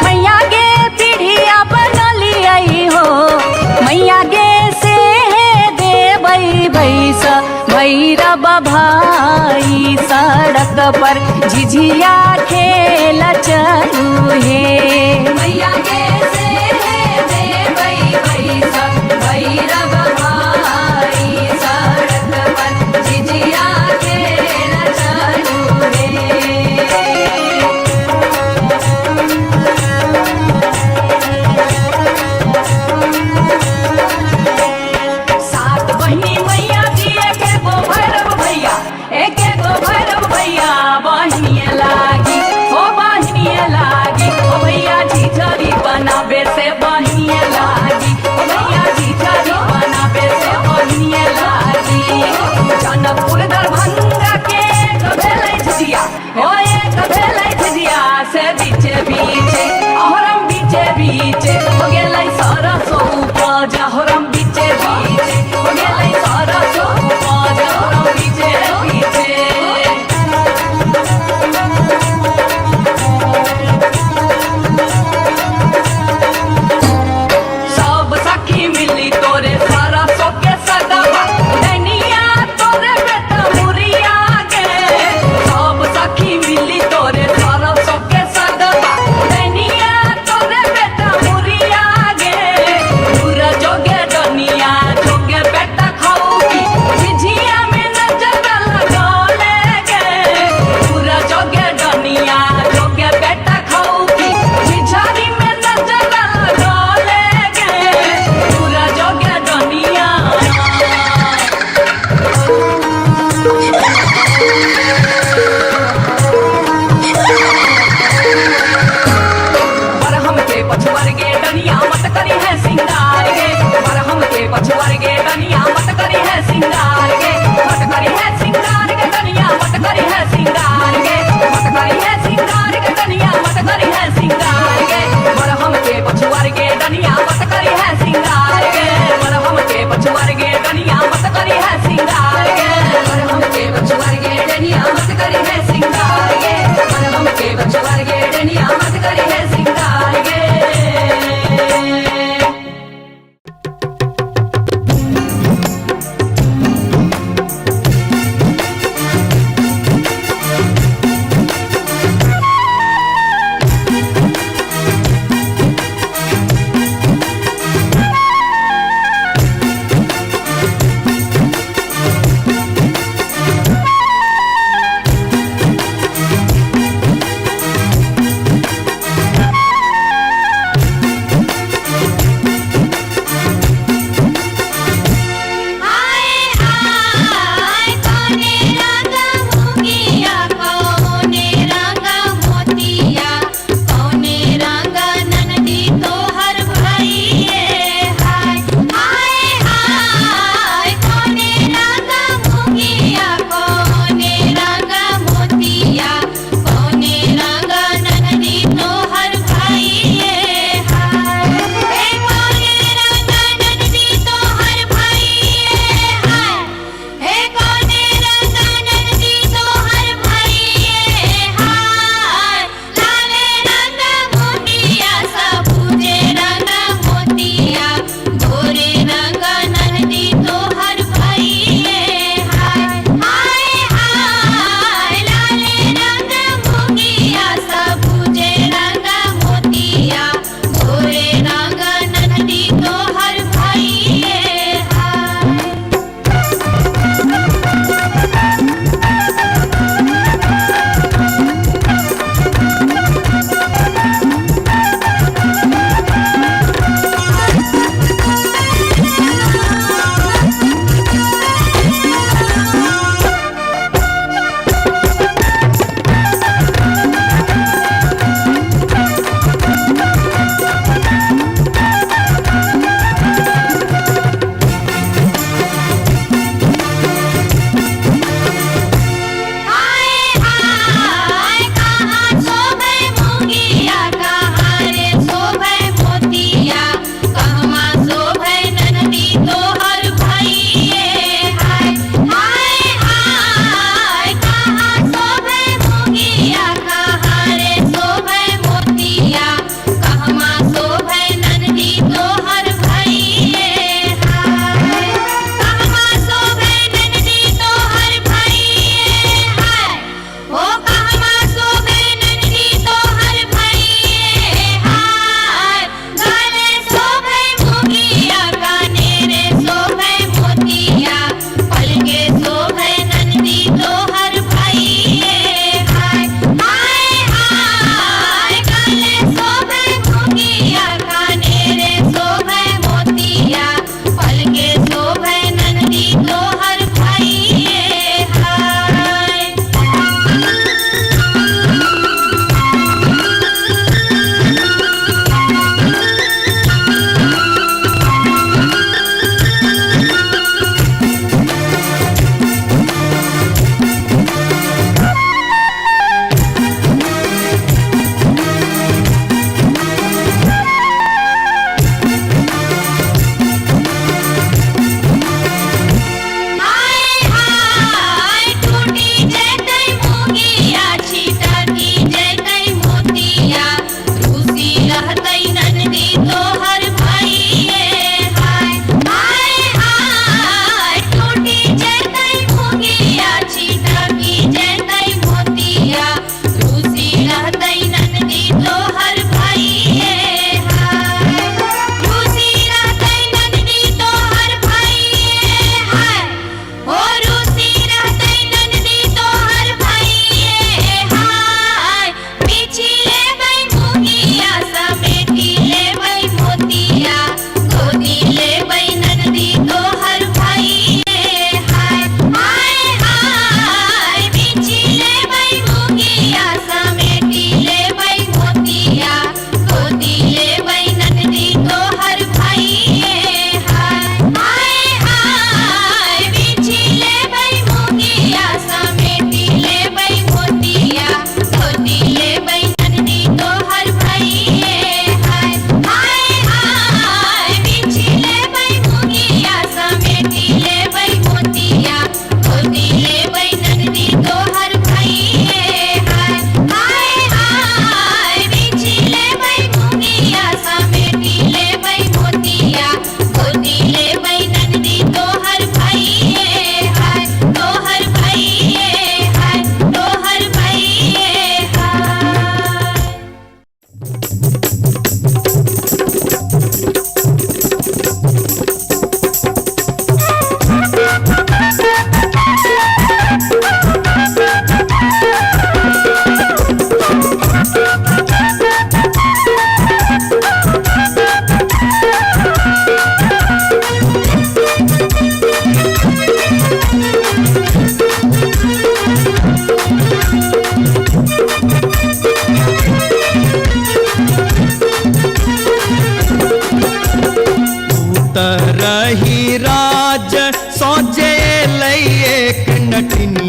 मैया गे पीढ़िया बनलियै हो मैया गे से देबै बैस भैरव भाई सड़क पर झिझिया खेल चलू हे मैया गे से देबै बैस भैरव भाई सड़क पर झिझिया खेल चलू हे सात बहिनी मैया जी एके गो भैरव भैया एके गो भैरव भैया बहिनिया लागी ओ भैया झिझरी बना पछुआर गे दनिया मत करी है सिंगार गे मत करी है सिंगार गे दनिया मत करी है सिंगार गे मत करी है सिंगार गे दनिया मत करी है सिंगार गे मरहम के पछुआर गे दनिया मत करी है सिंगार गे मरहम के पछुआर गे दनिया मत करी है सिंगार गे मरहम के पछुआर गे दनिया मत करी है सिंगार गे मरहम के पछुआर गे दनिया मत करी है सिंगार गे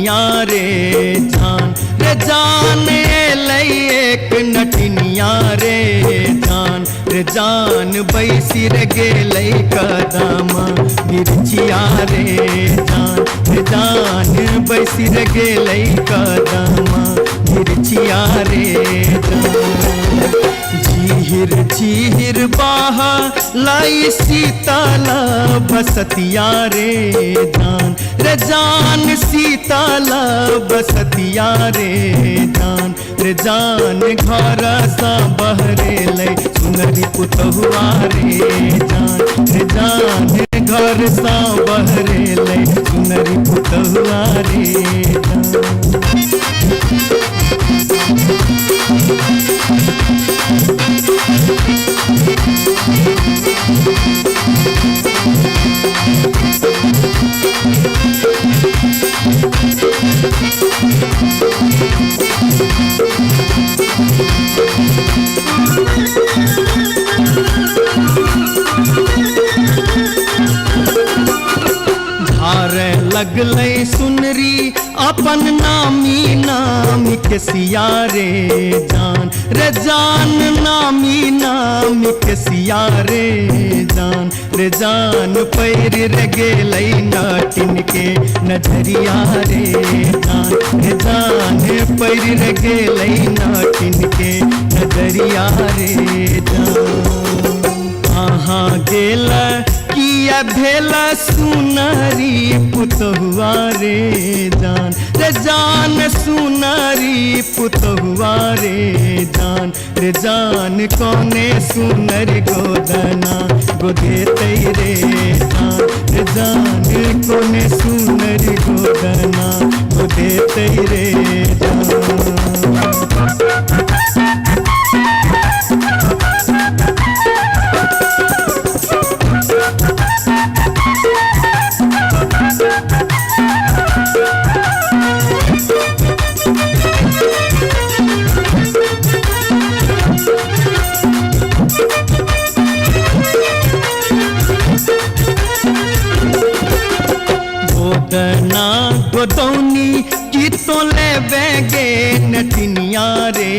नटनिया रे जान एक नटनिया रे जान बैसी रे गेलै कदम बिरचिया रे जान बैसी रे गेलै कदम बिरचिया रे झीर झीर बाहा लाई सीताल बसतिया रे जान सीताल बसतिया रे जान घर सा बहरे लै सुनरी पुतहुआ रे जान घर सा बहरे लै सुनरी पुतहुआ रे धारे लगलै सुनरी अपन नामी नाम के सिया रे जान नामी नाम के सिया रे जान पैर रे गेलै नाटिन के नजरिया रे जान पैर रे गेलै नाटिन के नजरिया रे कहाँ गेल किया भेला सुनरी पुतहुआ रे जान सुनरी पुतहुआ रे जान कोने सुनरी गोदना गोदेतै रे जान कोने सुनरी गोदना गोदेतै रे गोदना गोदौनी की तो ले बेगे नटनिया रे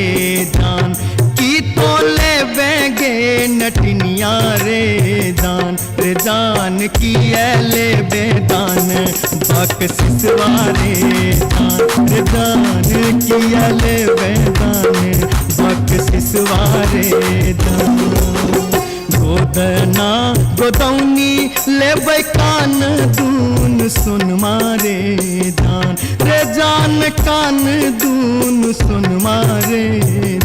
की तो ले बेगे नटनिया रे जान की ले बेदान बक सिसवारे जान की ले बेदान बक सिसवारे गोदना गोदौनी लेबै कान दून सुन मारे जान कान दून सुन मारे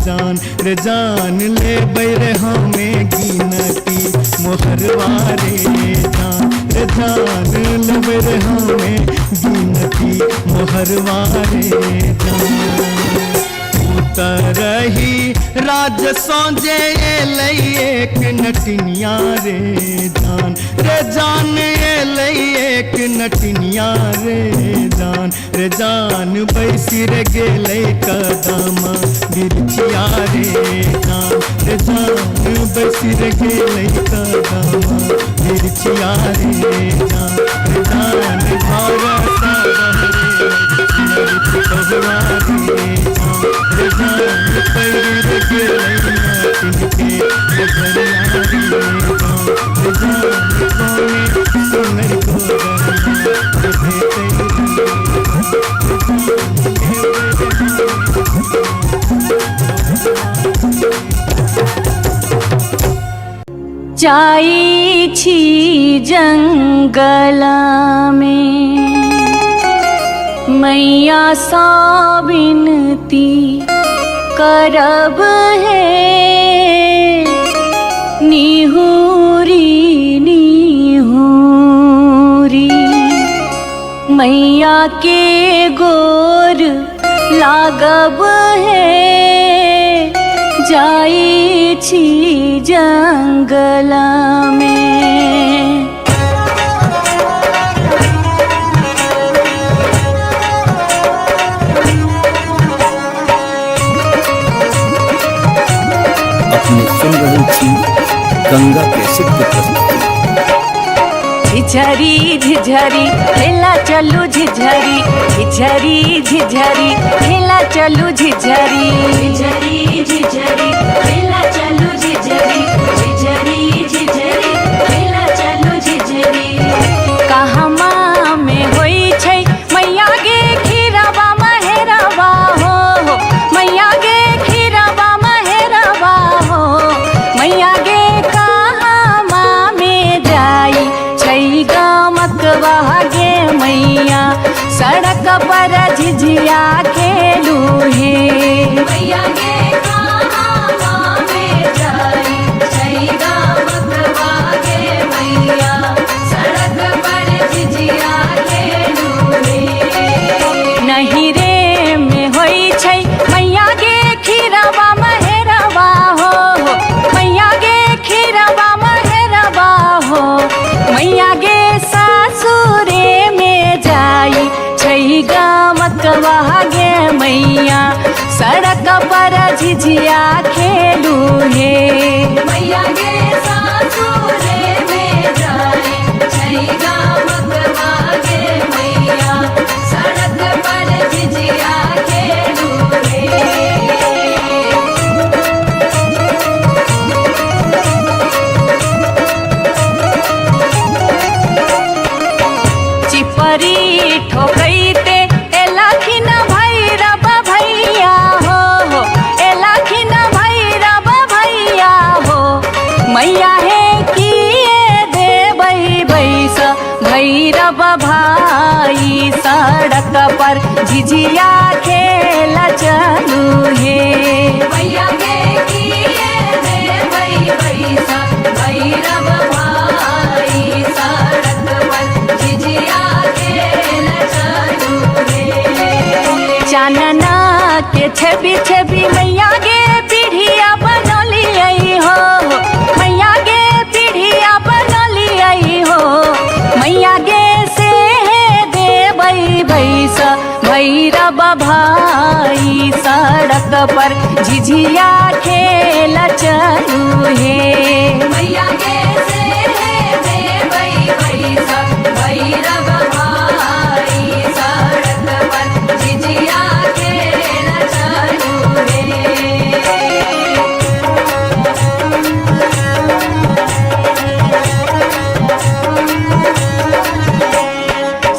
जान लेबै रे हमें गिनती मोहरवारे जान लेबै रे हमें गिनती मोहरवारे रही राज सौजे लै एक नटनिया रे जान लै एक नटनिया रे जान बैसी रे गेलै कदम बिरचिया रे जान बैसी रे गेलै कदम बिरचिया रे जान घर सा बहरे पुतहुआ रे जान पैर रे गेलै नाटिन के नजरिया रे जान कोने सुनरी गोदना गोदेतै जाई छी जंगल में मैया सा विनती करब है निहुरी निहुरी मैया के गोर लागब है जाई छी जंगल में। अपने सुन रहे थी गंगा कैसेट की प्रस्तुति। झिझरी झिझरी खेला चलू झिझरी झिझरी झिझरी खेला चलू झिझरी झिझरी झिझरी खेला चलू झिझरी झिझरी झिझरी खेला चलू झिझरी कहमा में होई छै मैया गे खीरवा महेरवा हो मैया गे खीरवा महेरवा हो मैया गे कहमा में जाई छै गमकवा गे मैया सड़क पर झिझिया खेलू हे मैया गे कहमा में जाई छै गमकवा गे मैया सड़क पर झिझिया खेलू हे नहीं रे में होई छै मैया गे खीरवा महेरवा हो मैया गे खीरवा महेरवा हो मैया गे सासुरे में जाई छै गमकवा गे मैया सड़क पर झिझिया खेलू हे मैया गे सासुरे में जाई छै गमकवा गे मैया सड़क पर झिझिया खेलू हे चिपरी ठोकैते एलाखिन भैरव भैया हो एलाखिन भैरव भैया हो मैया हे किए देबै बैस भैरव भाई सड़क पर झिझिया खेल चलू हे मैया गे किए देबै बैस भैरव भाई सड़क पर झिझिया खेल चलू हे चानना के छवि छवि मैया गे पीढ़िया बनलियै हो मैया गे पीढ़िया बनलियै हो मैया गे से देबै बैस भैरव भाई सड़क पर झिझिया खेल चलू हे मैया गे से देबै बैस भैरव भाई सड़क पर झिझिया खेल चलू हे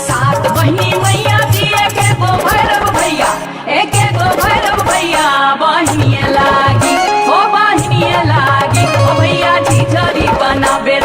सात बहिनी मैया दिए के गो भैरव भैया एक गो भैरव भैया बहिनिए लागी ओ बहिनिए लागी ओ भैया झिझरी बनाबे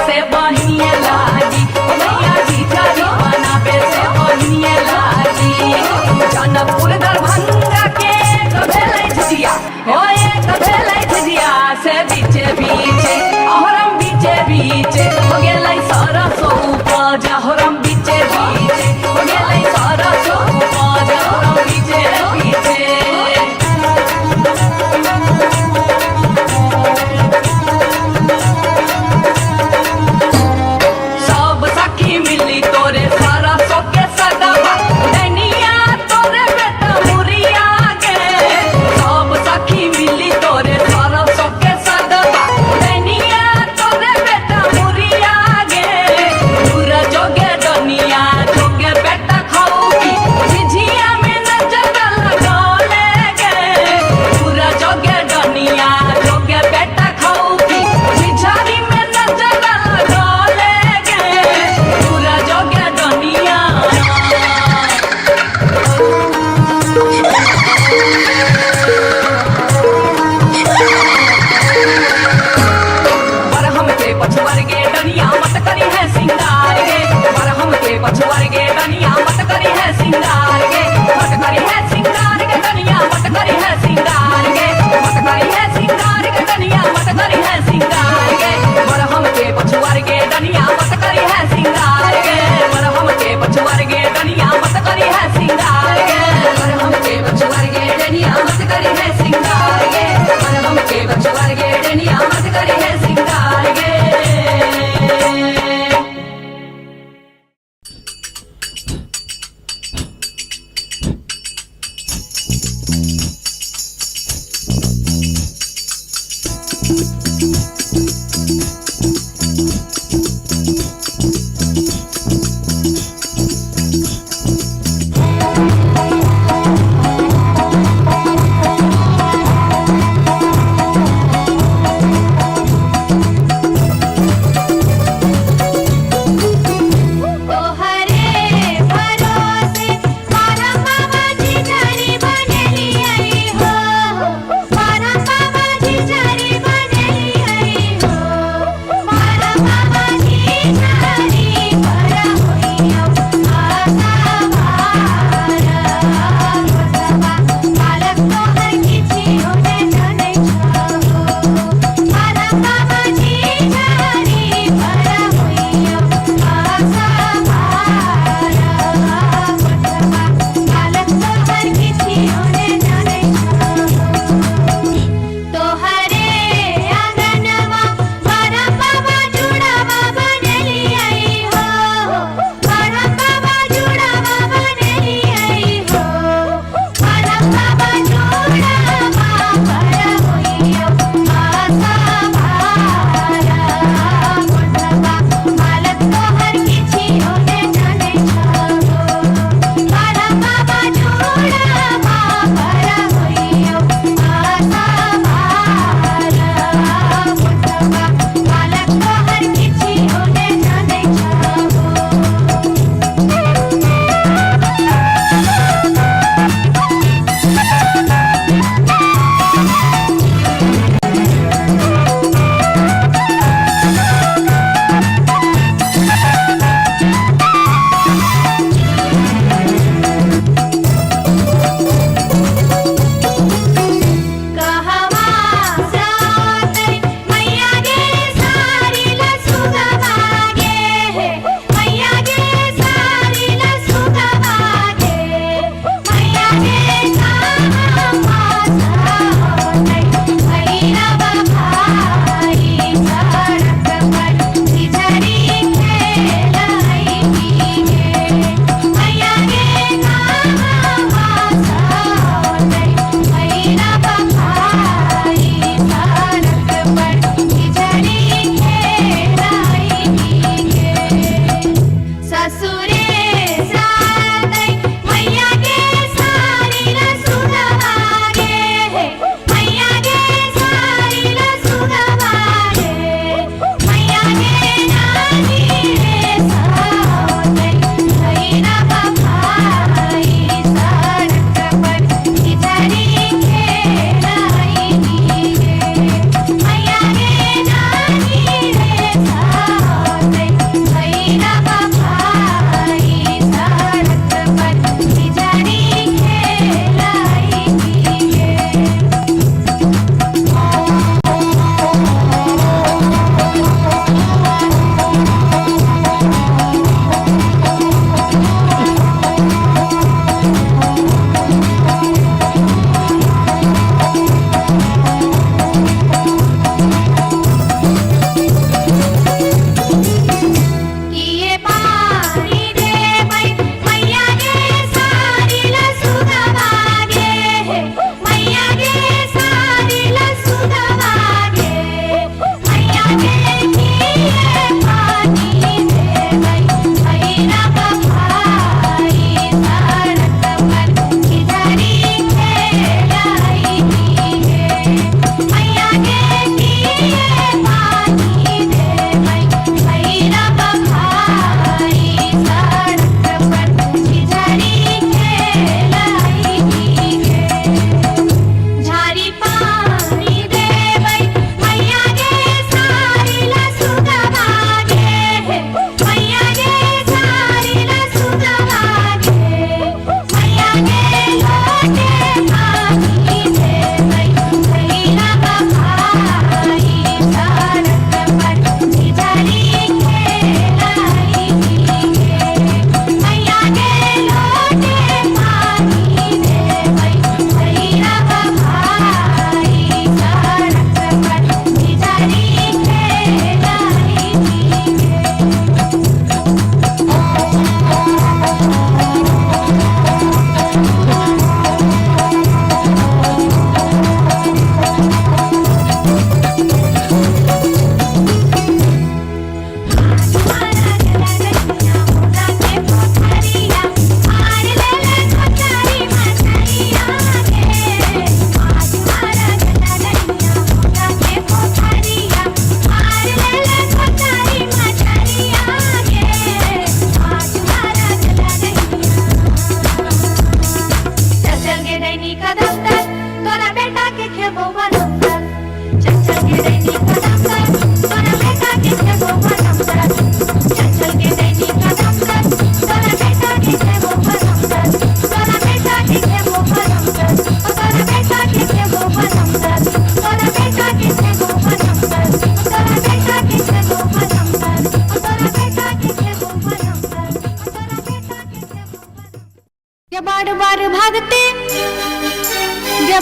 बार बार भागते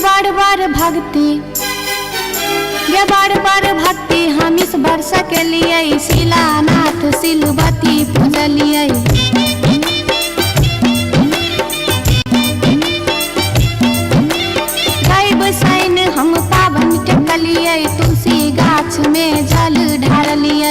बार बार भागते बार बार भागते हम इस वर्षा के लिए शिलानाथ सिलवती पूजलिए गाय बसाइन हम पावन टेकलिए तुलसी गाछ में जल ढारलिए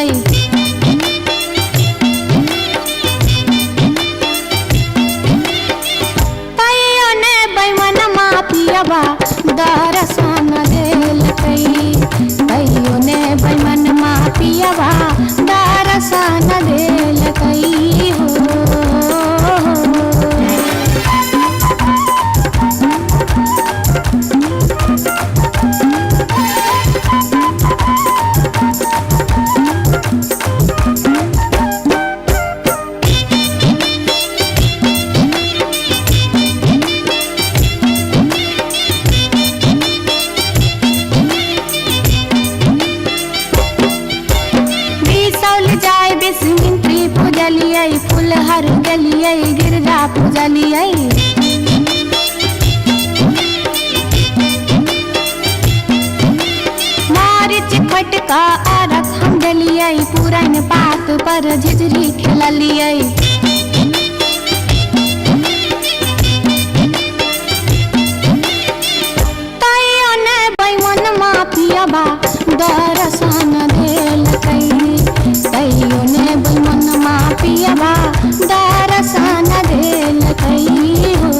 दर्शन देलकै कहियो ने बैमन पियबा दर्शन देलकै हो फुलहर गलिए गिरजा पूजलिए मारिच फटका आरख हम गलिए पुरन पात पर झिझरी खेललिए तैयो ने बैमन पियबा दर्शन देलकै तैयो ने बैमन पियबा दर्शन देलकै हो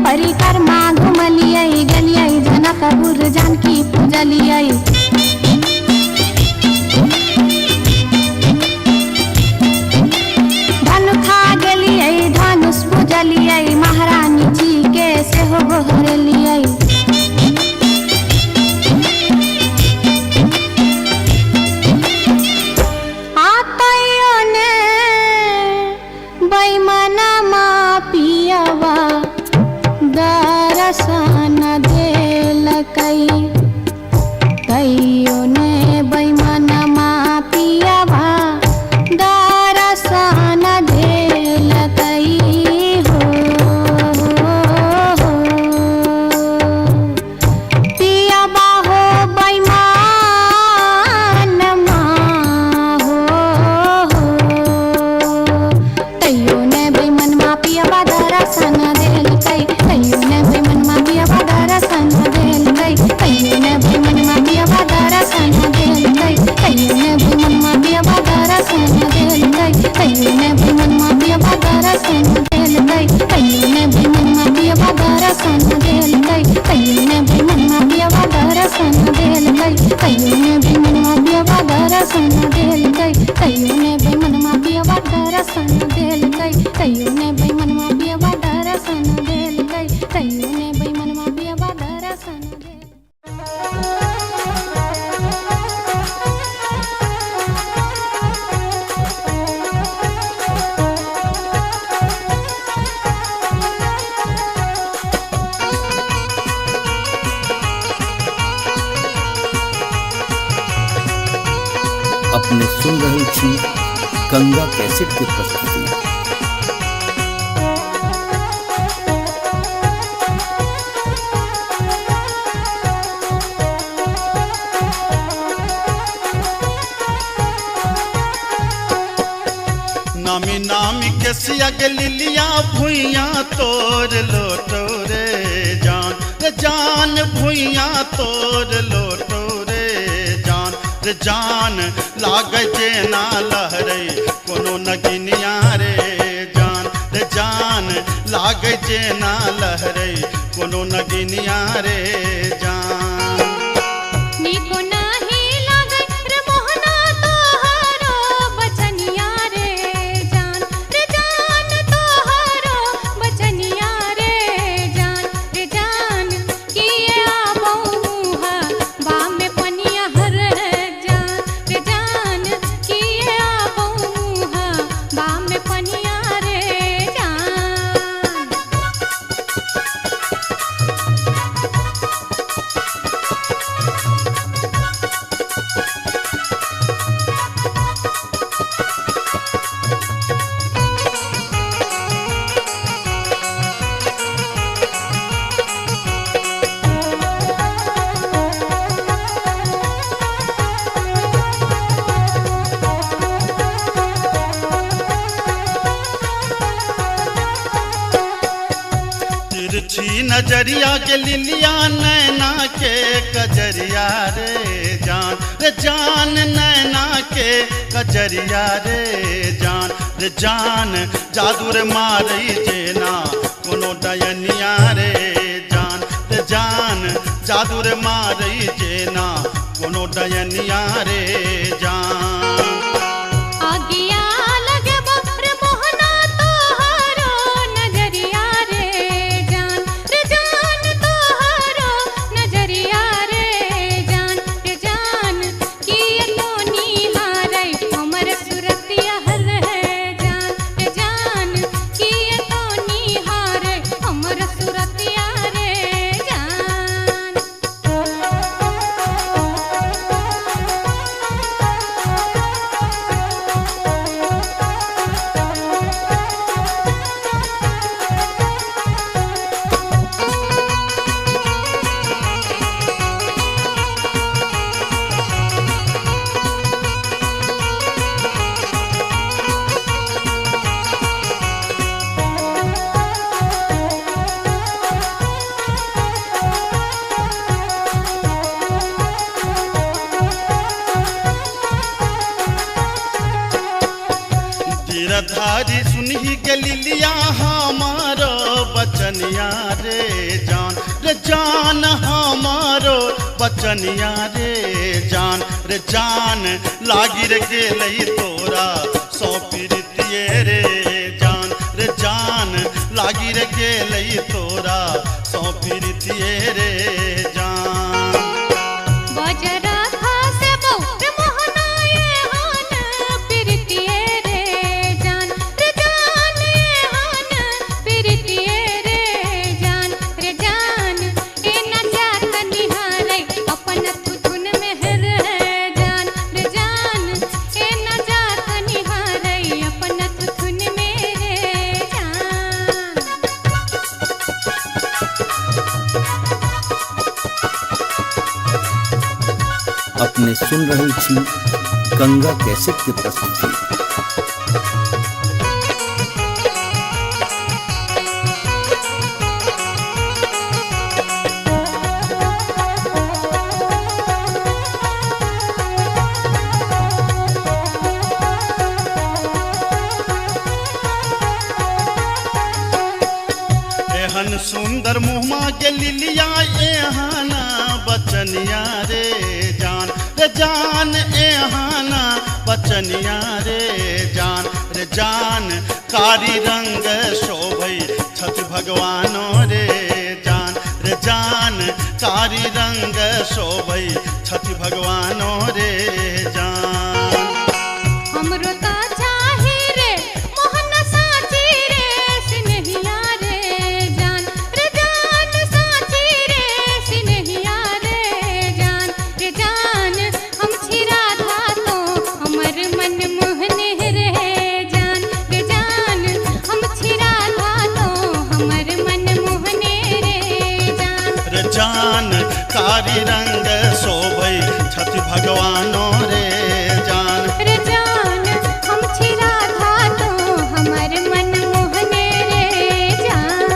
परिक्रमा घुमलिए गलिए जनकपुर जानकी पूजलिए धनुखा गेलिए धनुष पूजलिए महारानी जी के सेहो गोहरलिए आतयो ने बैमनमा पियबा दर्शन देलकै तैयो ने बैमन पियबा दर्शन देलकै हो पियबा हो बैमन हो तैयो ने बैमन पियबा दर्शन देलकै तैयो ने बैमन पियबा दर्शन देलकै तैयो ने बैमन पियबा दर्शन देलकै तैयो ने बैमन पियबा दर्शन देलकै तैयो ने बैमन पियबा दर्शन देलकै तैयो ने बैमन पियबा दर्शन देलकै तैयो ने बैमन पियबा दर्शन देलकै तैयो ने बैमन पियबा दर्शन देलकै तैयो ने बैमन पियबा दर्शन देलकै तैयो ने बैमन पियबा दर्शन देलकै तैयो ने बैमन पियबा दर्शन अपने सुन रहे छी गंगा कैसेट की प्रस्तुति। नामी नामी के सियग लिलिया भुइया तोड़ लोटो रे जान भुइया तोड़ लोटो रे जान लाग जे ना लहरे कोनो नगिनिया रे जान लाग जे ना लहरे कोनो नगिनिया रे जान निको नाही लागे रे मोहना तोहारो बचनिया रे जान तोहारो बचनिया रे जान की तिरछी नजरिया के लिलिया नैना के कजरिया रे जान नैना के कजरिया रे जान जादू रे मारई जेना कोनो डयनिया रे जान जादू रे मारई जेना कोनो डयनिया रे जान आगिया लगे बकर मोहना तोहरो नजरिया रे जान तोहरो नजरिया रे जान किए तो निहारै हमर सुरतिया है जान किए तो निहारै हमर सुरतिया रे गिरधारी सुनही के लिलिया हमारो बचनिया रे जान हमारो बचनिया रे जान लागी रे गेलई तोरा सौ पीरितिये रे जान लागी रे गेलई तोरा सौ पीरितिये रे जान बजरा खासे बहुत मोहनाए हान पिरतिए रे जान हान पिरतिए रे जान ए न जात निहारै अपन तुन में है जान ए न जात निहारै अपन तुन में रे जान अपने सुन रही थी गंगा कैसेट की प्रस्तुति। एहन सुंदर मुहमा के लिलिया एहाना बचनिया रे जान एहाना बचनिया रे जान कारी रंग शोभई छठ भगवानो रे जान कारी रंग शोभई छठ भगवानो रे जान हमरो ता चाहे रे मोहन साची रे सिनहिया रे जान साची रे सिनहिया रे जान हम छिरा था तो हमर मन मोहने रे जान हम छिरा था तो हमर मन मोहने रे जान कारी रंग शोभई छठ भगवानो रे जान हम छिरा था तो हमर मन मोहने रे जान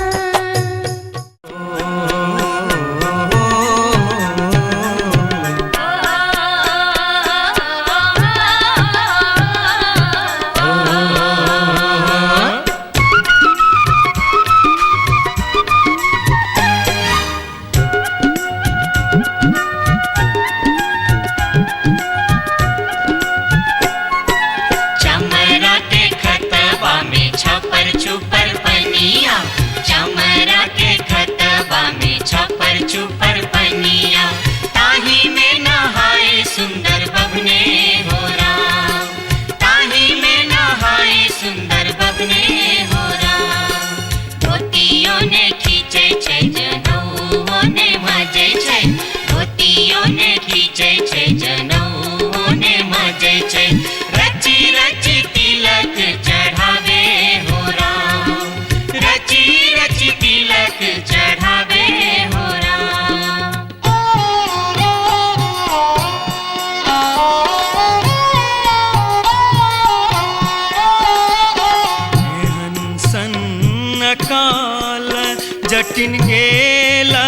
जटिन गेला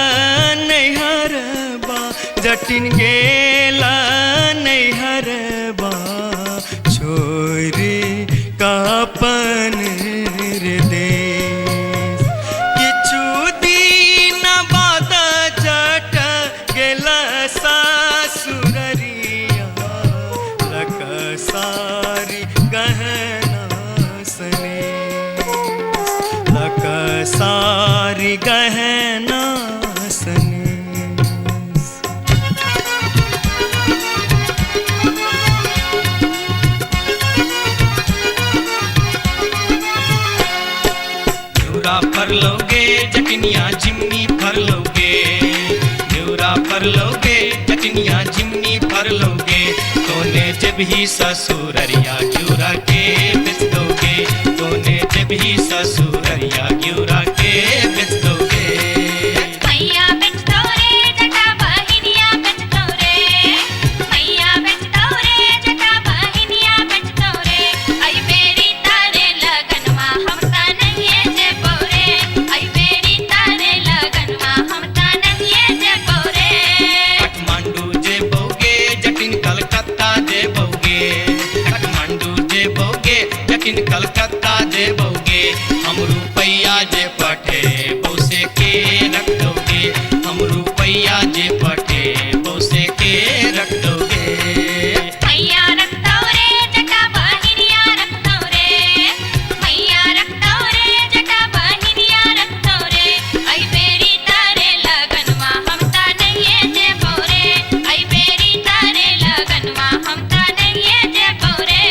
नैहरबा जटिन गेला नैहरबा छोरी कापन रे देश किछु दिन बाद जट गेला सासुररिया लक सारी गहना सने लक सारी गहना सने फर लोगे जटनिया जिमनी फर लोगे न्यूरा फर लोगे जटनिया जिमनी फर लोगे तोने जब ही ससुररिया ग्यूरा के बेच दोगे तोने जब ही ससुररिया ग्यूरा के बेच दोगे मैया बेच दो रे जटा बहिनिया बेच दो रे मैया बेच दो रे जटा बहिनिया बेच दो रे आई बेरी तारे लगनवा हम ता नहीं जे बोरे आई बेरी तारे लगनवा हम ता नहीं जे बोरे काठमांडू जे बोगे जटिन कलकत्ता जे बोगे काठमांडू जे बोगे जटिन कलकत्ता जे बोगे हम रुपैया जे पठे बौसे के रख दोगे हम रुपैया जे पठे बौसे के रख दोगे मैया रख दो रे जटा बहिनिया रख दो रे मैया रख दो रे जटा बहिनिया रख दो रे आई बेरी तारे लगनवा हम ता नहीं जे बोरे आई बेरी तारे लगनवा हम ता नहीं जे बोरे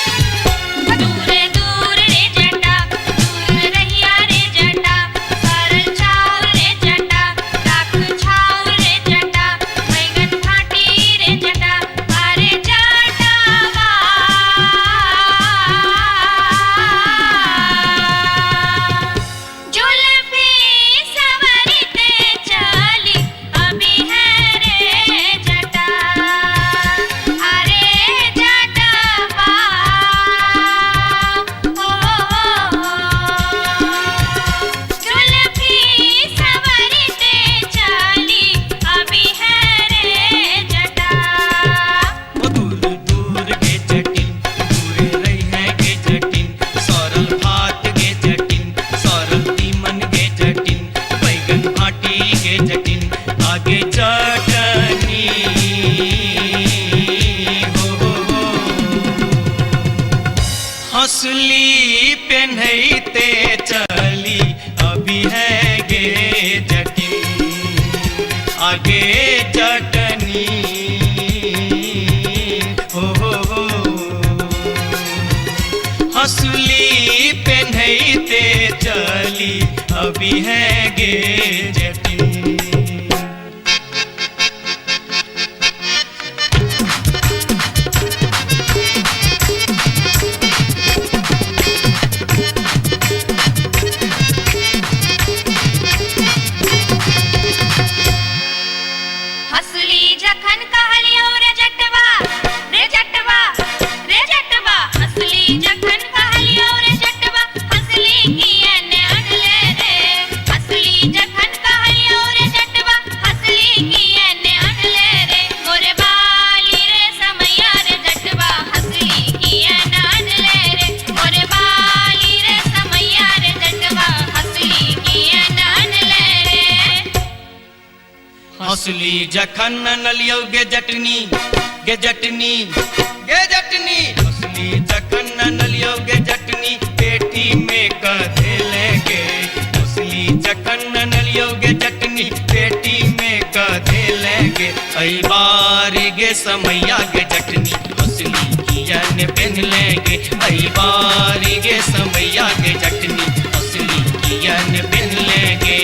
दूर दूर रे जटा दूर रहिया रे जटा सरल छाव रे जटा राख छाव रे जटा बैगन फाटी रे जटा अरे जटावा जुल्फी सवरते चली अभी है रे जटा अरे जटावा जुल्फी सवरते चली अभी है रे जटा वो दूर दूर के जटिन दूर रही है के जटिन सरल भात के जटिन सरल तीमन के जटिन बैगन भाटी के जटिन आगे चटनी हो हंसली पेन्हते चली अभी है गे जटिन आगे चटनी हो हंसली पेन्हते चली अभी है गे जटिन हसली जखन कहलियो रे जटवा रे जटवा रे जटवा हसली जखन कहलियो रे जटवा हसली किए ने अनले रे हसली जखन कहलियो रे जटवा हसली किए ने अनले रे मोरे बाली रे समैया रे जटवा हसली किए ने अनले रे मोरे बाली रे समैया रे जटवा हसली किए ने अनले रे हंसली जखन नलियो गे जटनी गे जटनी गे जटनी हंसली जखन नलियो गे जटनी पेटी में कधे लेगे हंसली जखन नलियो गे जटनी पेटी में कधे लेगे आई बारी गे समैया गे जटनी हंसली किया ने पहन लेगे आई बारी गे समैया गे जटनी हंसली किया ने पहन लेगे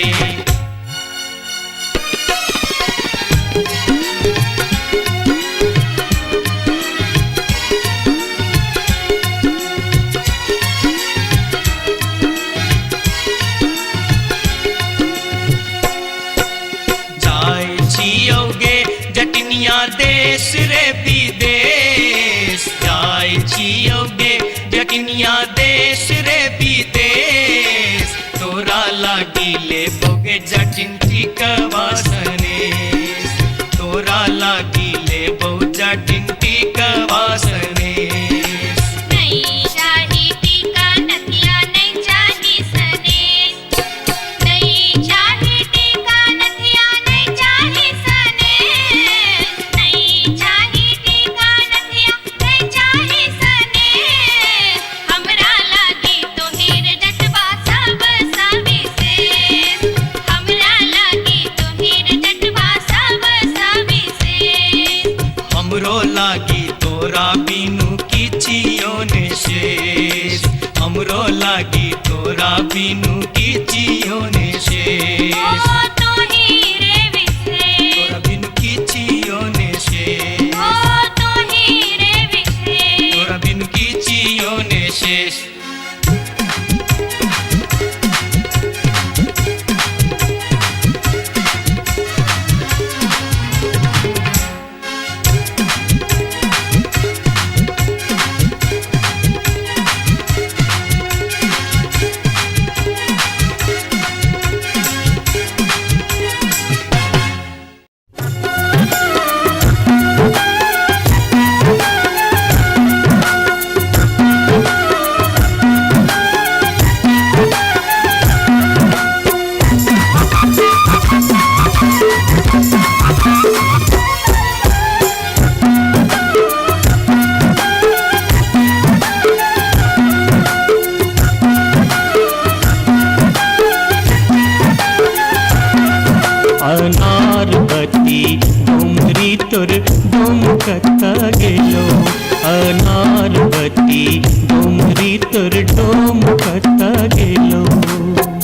देश रे विदेश जाय छियौ गे जटनिया देश रे विदेश तोरा लागी ले बोगे जटिन टिकवा सनेश तोरा लागी ले बो जटिन टिकवा सनेश नहीं चाही टीका नथिया नहीं चाही सनेश नहीं चाही टीका नथिया नहीं चाही सनेश नहीं चाही टीका नथिया नहीं चाही सनेश हमरा लागी तोहेर जटवा सब सविशेष हमरा लागी तोहेर जटवा सब सविशेष हमरो लागी तोरा बिनु किछियो ने शेष हमरो लागी तोरा बिनु किछियो ने शेष ओ तोही रे विशेष तोरा बिनु किछियो ने शेष ओ तोही रे विशेष तोरा बिनु किछियो ने शेष अनारबती डोमरी तोर डोम कता गेलो अनारबती डोमरी तोर डोम कता गेलो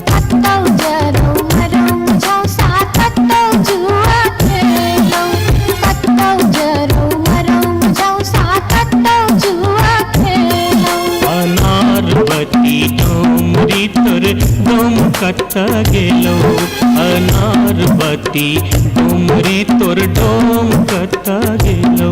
कत्तौ जरौ मरौ मुझौ सा कत्तौ जुआ खेलौ कत्तौ जरौ मरौ मुझौ सा कत्तौ जुआ खेलौ अनारबती डोमरी तोर डोम कता गेलो अनारबती डोमरी तोर डोम कता गेलो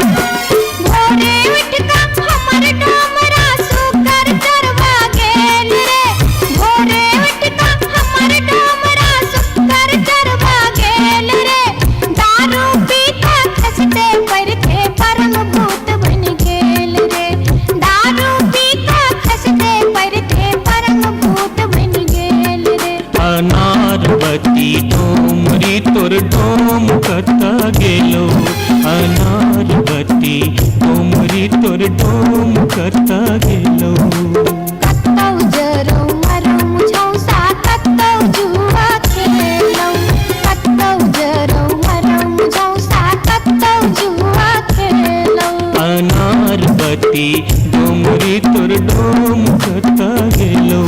भोरे उठ का हमर डोमरा सुकर चरवा गेल रे भोरे उठ का हमर डोमरा सुकर चरवा गेल रे दारू पी के खसते पर के परम भूत बन गेल रे दारू पी के खसते पर के परम भूत बन गेल रे अनारबती डोमरी तोर डोम कता गेलो अनारबती डोमरी तोर डोम कता गेलो कत्तौ जरौ मरौ मुझौ सा कत्तौ जुआ खेलौ कत्तौ जरौ मरौ मुझौ सा कत्तौ जुआ खेलौ अनारबती डोमरी तोर डोम कता गेलो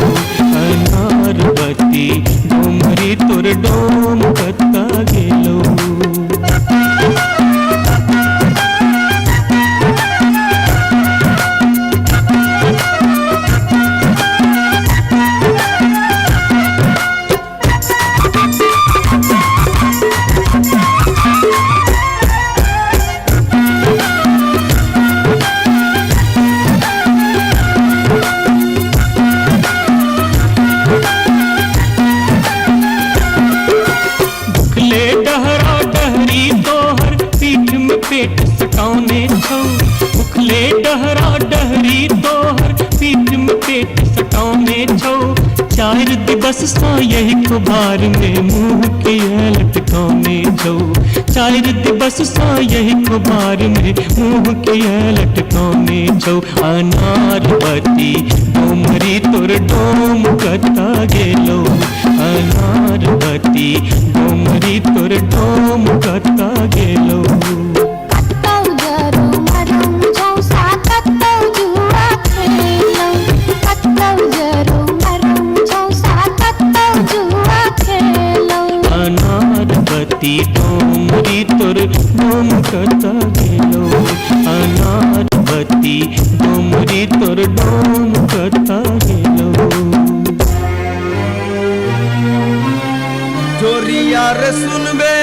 अनारबती डोमरी तोर डोम कता गेलो भुखले डहरा डहरी तोहर पीठ में पेट सटाउने छौ भुखले डहरा डहरी तोहर पीठ में पेट सटाउने छौ चार दिवस सा यही कुबार में मुंह के लटकाउने छौ चार दिवस सा यही कुबार में मुंह के लटकाउने छौ अनारबती डोमरी तोर डोम कता गेलो अनारबती डोमरी तोर डोम कता गेलो कत्तौ जरौ मरौ मुझौ बत्ती डोमरी तोर डोम कता गेलो अनार बत्ती डोमरी तोर डोम कता गेलो जोरिया रे सुनबे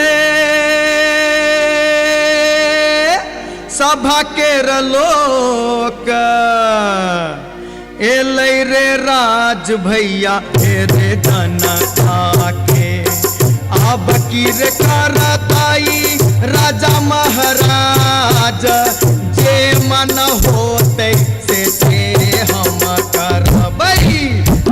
सभा के लोक एलै रे राज भैया हे रे जनता के अब की रे करताई राजा महाराज जे मन होते से हम करबै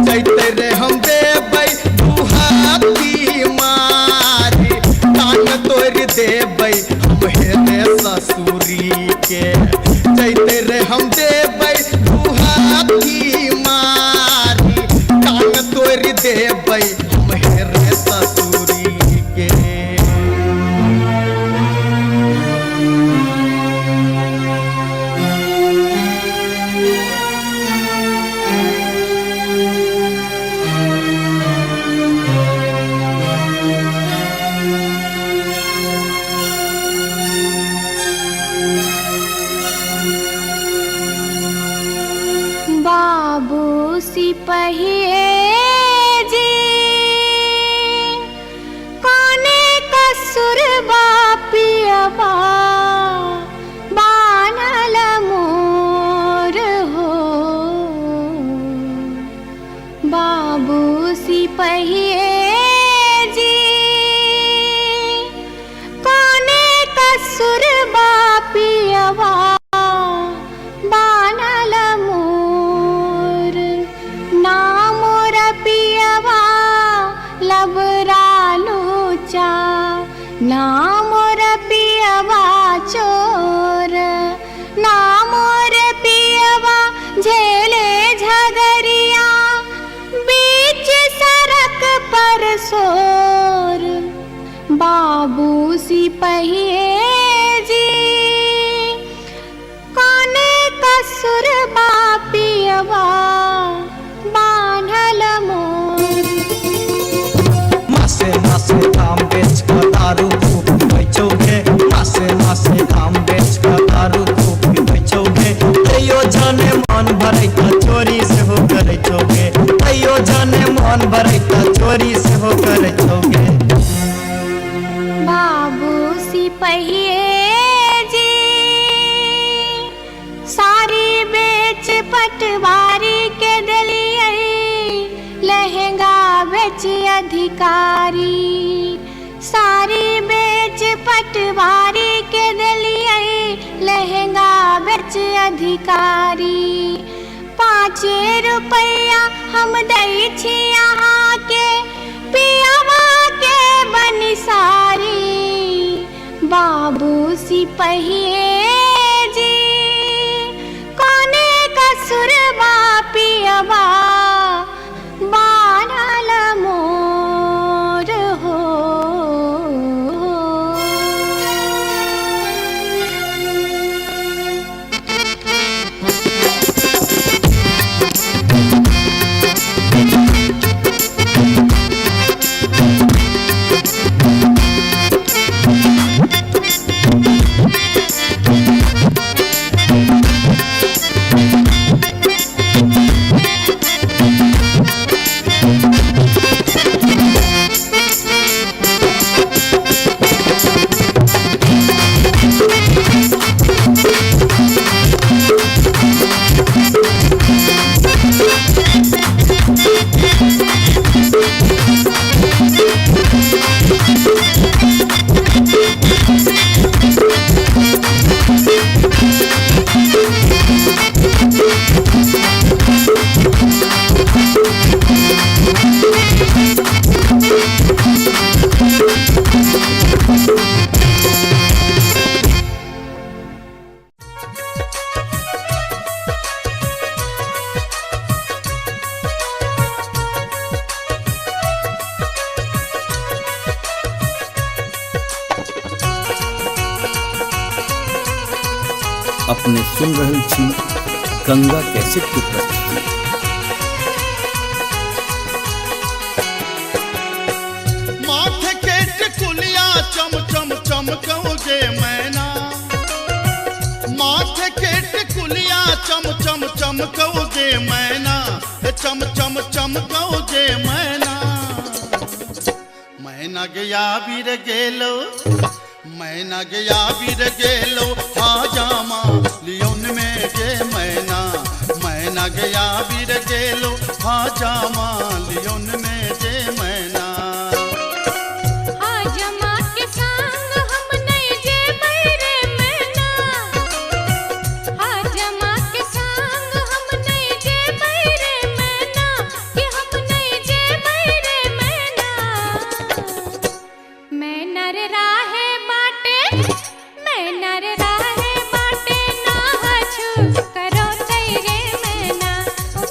जैते रे हम देबै दुहाती मारी कान तोड़ देबै हम हेरे ससुरी के जैते रे हम देबै दुहाती मारी कान तोड़ देबै हम हेरे ससुरी के बाबू सिपहिए जी कोने कसुर बापियबा बानल मोर हो बाबू सिपहिए जी कोने कसुर बापियबा बानल मोर नाम रपियवा लबरालू चा नाम रपियवा चोर नाम रपियवा झेले झगरिया बीच सड़क पर सोर बाबू सिपहिए जी कोने कसुर बापियवा बान्हल मोर मासे मासे काम बेच कर दारू खूब बेचोगे मासे मासे काम बेच कर दारू खूब बेचोगे तैयो जाने मन भरै त चोरी से हो करे छोगे तैयो जाने मन भरै त चोरी से हो करे छोगे बाबू सिपहिए जी सारी बेच पटवारी के दलिए लहंगा बेच अधिकारी सारी बेच पटवारी के दलिए लहंगा बेच अधिकारी 5 रुपया हम दै छी यहाँ के पियावा के बनिसारी बाबू सिपहिए जी कोने कसुर बापियवा बानल मोर हो अपने सुन रहल छी गंगा कैसेट की प्रस्तुति। माथे के टिकुलिया चमकौ जे मैना मैना गया बीर गेलो मैना गया बीर गेलो हाजामा लियोन में जे मैना मैना गया बीर गेलो हाजामा लियोन में जे मैना हाजमा के संग हम नहीं जे बैरे मैना हाजमा के संग हम नहीं जे बैरे मैना कि हम नहीं जे बैरे मैना मैं नर राहे बाटे मैं नर राहे बाटे ना हछु करो तेरे मैना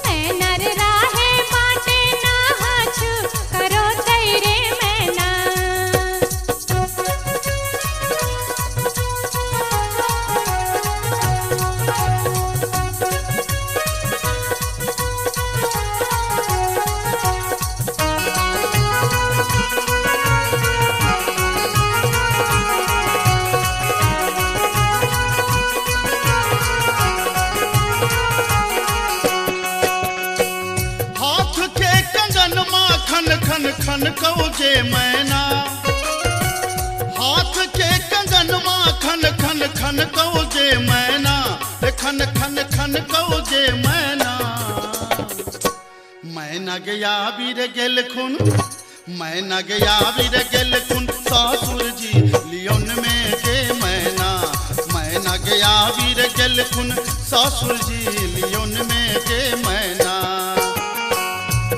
मैं नर राहे बाटे ना हछु करो तेरे मैना हाथ के कंगन खन खन खन कौ जे मैना हाथ के कंगन खन खन खन कौ जे मैना खन खन खन कौ जे मैना मैना गया बीर गेल खुन मैना गया बीर गेल खुन सासुर जी लियोन में जे मैना मैना गया बीर गेल खुन सासुर जी लियोन में जे मैना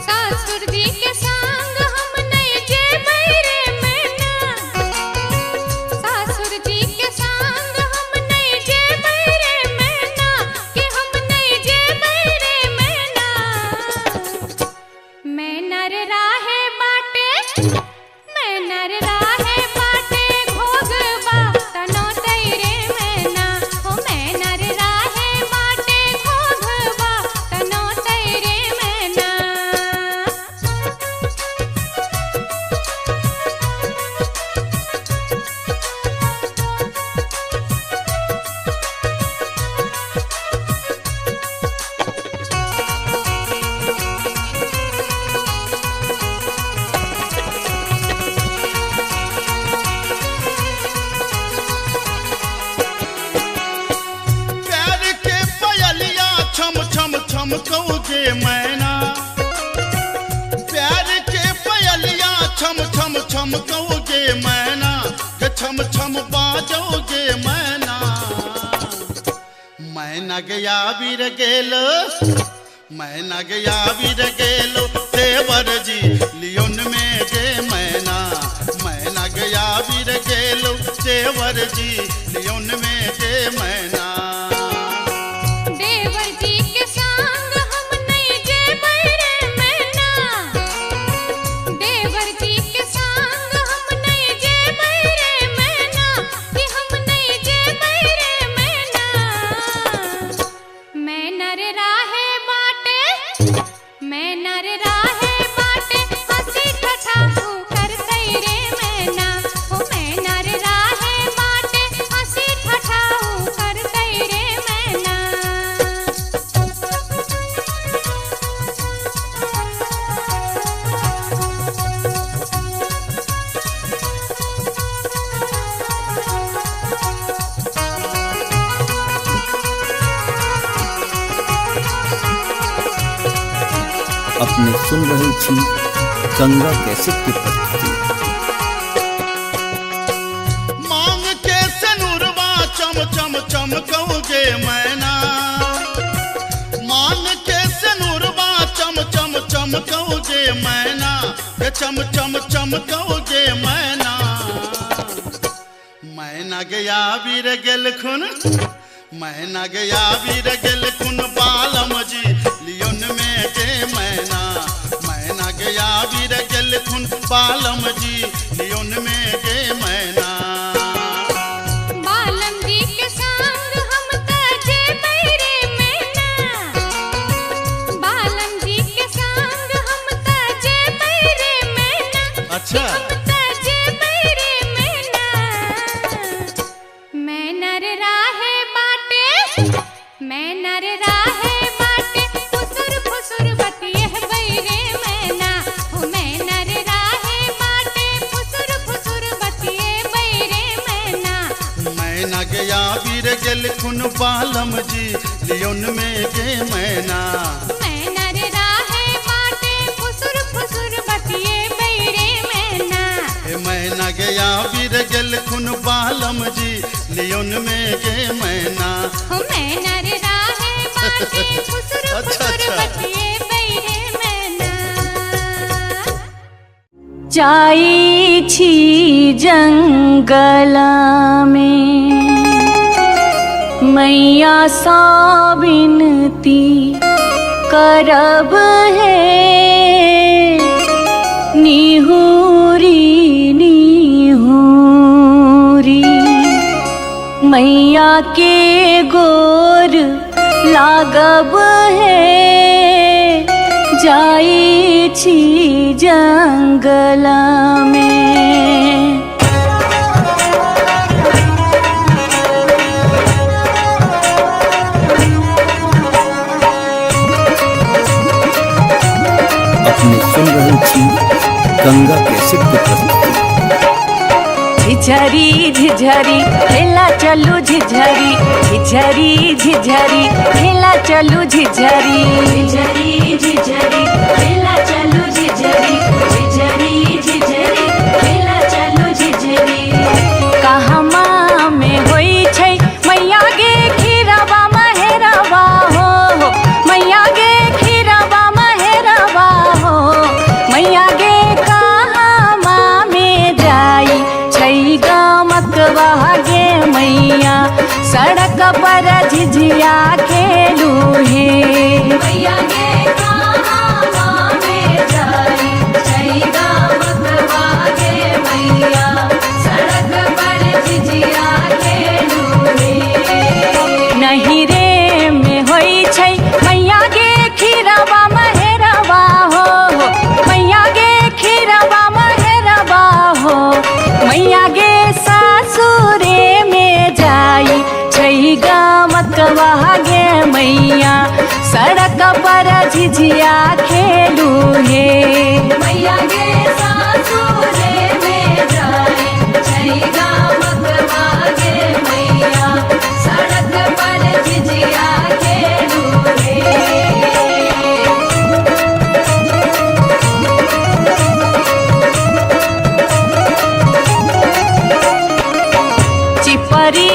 सासुर जी के संग हम नहीं जे बैरे मैना सासुर जी के संग हम नहीं जे बैरे मैना कि हम नहीं जे बैरे मैना मैं नर राहे बाटे मैं नर राहे बाटे घोगबा तनो तेरे मैना हो मैं नर राहे बाटे घोगबा तनो तेरे मैना प्यार के पयलिया छम छम छम कौ जे मैना प्यार के पयलिया छम छम छम कौ जे मैना के छम छम बाजो जे मैना मैना गया बीर गेलो मैना गया बीर गेलो देवर जी लियोन में जे मैना मैना गया बीर गेलो देवर जी लियोन में जे मैना देवर जी के संग हम नहीं जे बैरे मैना देवर जी के संग हम नहीं जे बैरे मैना कि हम नहीं जे बैरे मैना मैं नर राहे बाटे मैं नर राहे बाटे हंसी ठठा कर तेरे मैना हो मैं नर राहे बाटे हंसी ठठा कर तेरे मैना अपने सुन रहे छी गंगा कैसेट की प्रस्तुति। मांग के सनुरवा चम चम चम कौ जे मैना मांग के सनुरवा चम चम चम कौ जे मैना के चम चम चम कौ जे मैना मैना गया बीर गेल खुन मैना गया बीर गेल खुन बालम जी लियोन में जे मैना मैना गया बीर गेल खुन बालम जी लियोन में जे मैना बालम जी के संग हम ताजे बैरे मैना बालम जी के संग हम ताजे बैरे मैना अच्छा हम ताजे बैरे मैना मैं नर राहे बाटे मैं नर राहे बाटे फुसुर फुसुर बतिये बैरे मैना गया वीर गेल खुन बालम जी लियोन में गे मैना मैना रे राहे माटे फुसुर फुसुर बतिए बैरे मैना मैना गया वीर गेल खुन बालम जी लियोन में गे मैना मैना रे राहे माटे फुसुर फुसुर बतिए बैरे मैना जाई छी जंगल में मैया सा विनती करब है निहुरी निहुरी मैया के गोर लागब है जाई छी जंगल में अपने सुन रहे छी गंगा कैसेट की प्रस्तुति। झिझरी झिझरी खेला चलू झिझरी झिझरी झिझरी खेला चलू झिझरी झिझरी झिझरी खेला चलू झिझरी झिझरी झिझरी खेला चलू झिझरी कहमा में होई छै मैया गे खीरवा महेरवा हो मैया गे खीरवा महेरवा हो मैया गे कहमा में जाई छै गमकवा गे मैया सड़क पर झिझिया खेलू हे मैया गे कहमा में जाई छै गमकवा गे मैया सड़क पर झिझिया खेलू हे नहीं रे में होई छै मैया गे खीरवा महेरवा हो मैया गे खीरवा महेरवा हो मैया गे सासुरे में जाई छै गमकवा गे मैया सड़क पर झिझिया खेलू हे मैया गे सासुरे में जाई छै गमकवा गे मैया सड़क पर झिझिया खेलू हे चिपरी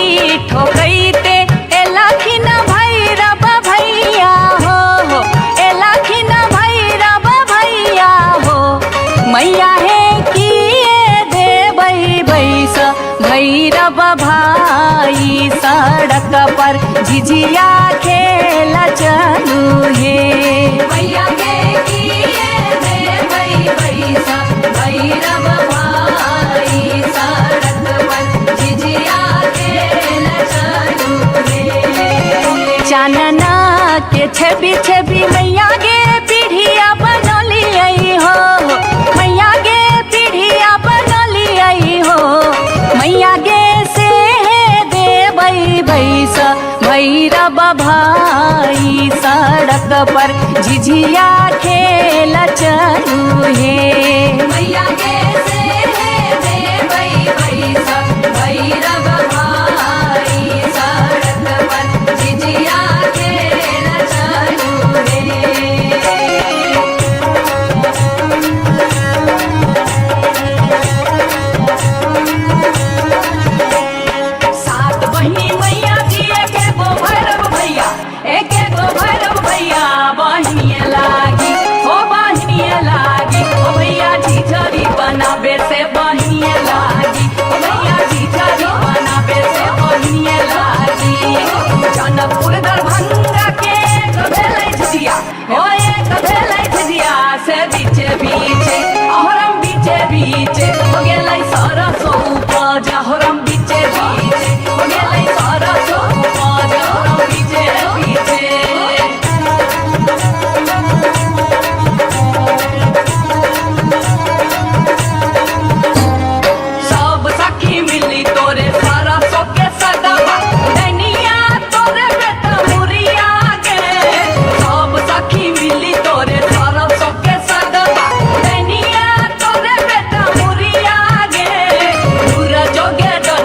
ठोकैते एलखिन भैरव भैया हो एलखिन भैरव भैया हो मैया हे किए देबै बैस भैरव भाई सड़क पर झिझिया खेल चलू हे मैया गे किए देबै बैस भैरव भाई सड़क पर झिझिया खेल चलू हे चानना के छवि छवि मैया गे पीढ़िया बनलियै हो मैया गे पीढ़िया बनलियै हो मैया गे से देबै बैस भैरव भाई सड़क पर झिझिया खेल चलू हे मैया गे से देबै बैस भैरव भाई सड़क पर झिझिया खेल चलू हे सात बहिनी मैया जी एके गो भैरव भैया एके गो भैरव भैया बहिनिए लागी ओ बहिनिए लागी ओ भैया झिझरी बनाबे से बहिनिए लागी ओ भैया झिझरी बनाबे से बहिनिए लागी जनकपुर दरभंगा के भेलै झिझिया ओ एक भेलै झिझिया से बीचे बीचे अहरम बीचे बीचे हो गेलै सरसो उपज अहरम बीचे बीचे हो गेलै सरसो उपज अहरम बीचे बीचे सब सखी मिली तोरे सरसो के सदवा दैनिया तोरे बेटा मुरिया गे सब सखी मिली तोरे सरसो के सदवा दैनिया तोरे बेटा मुरिया गे दूर जोगे डर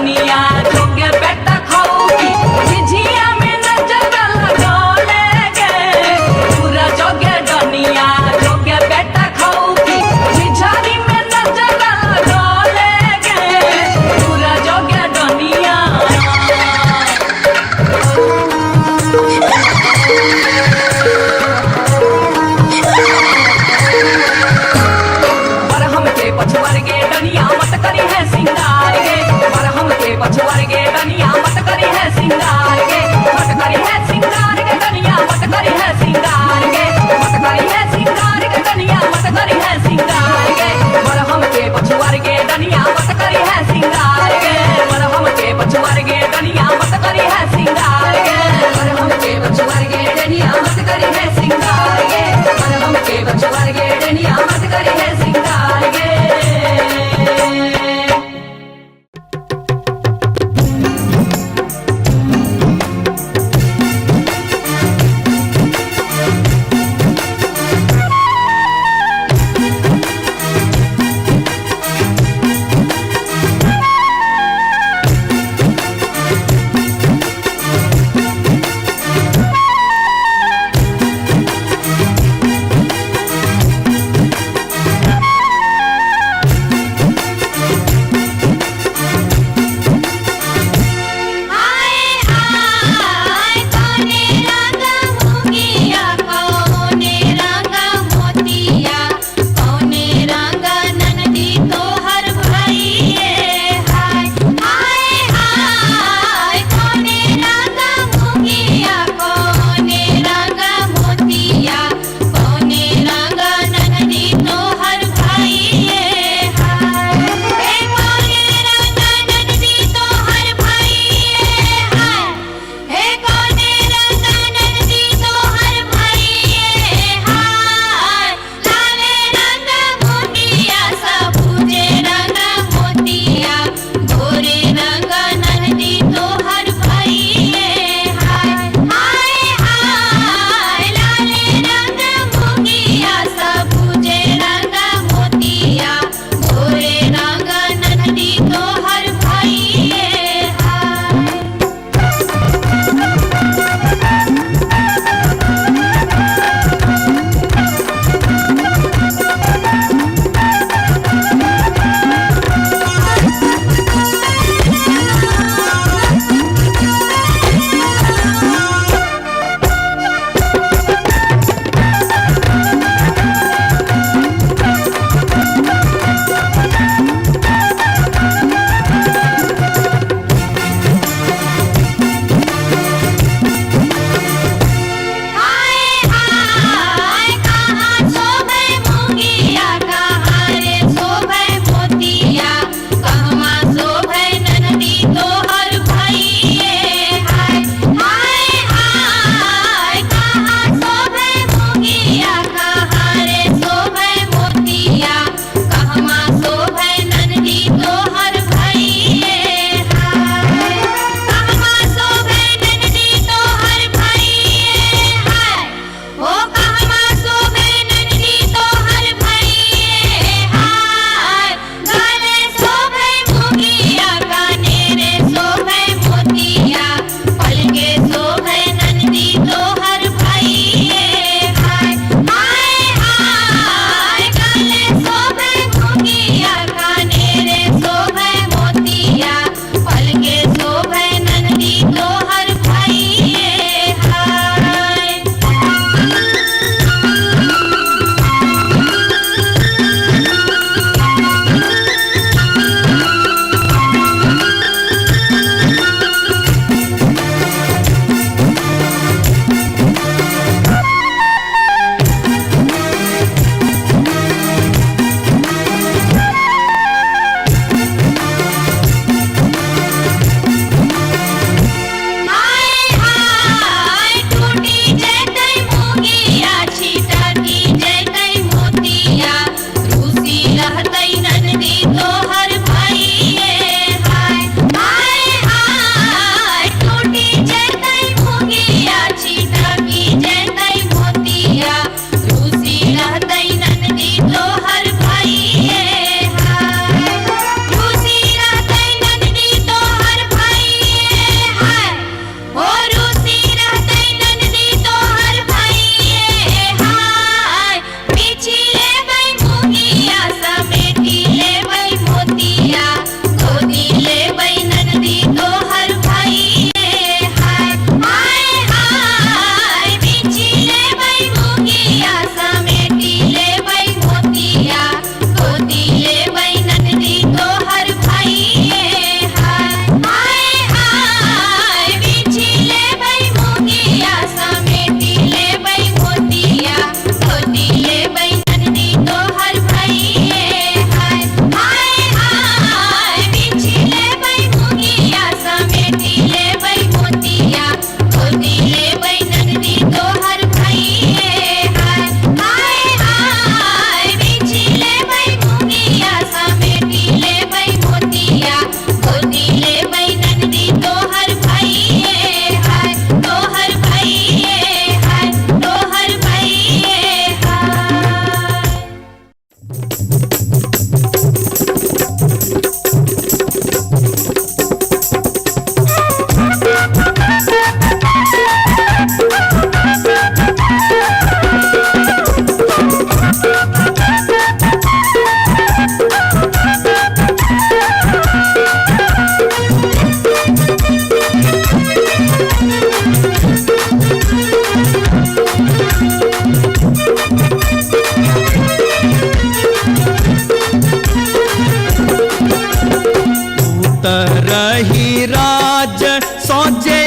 रही राज सोचे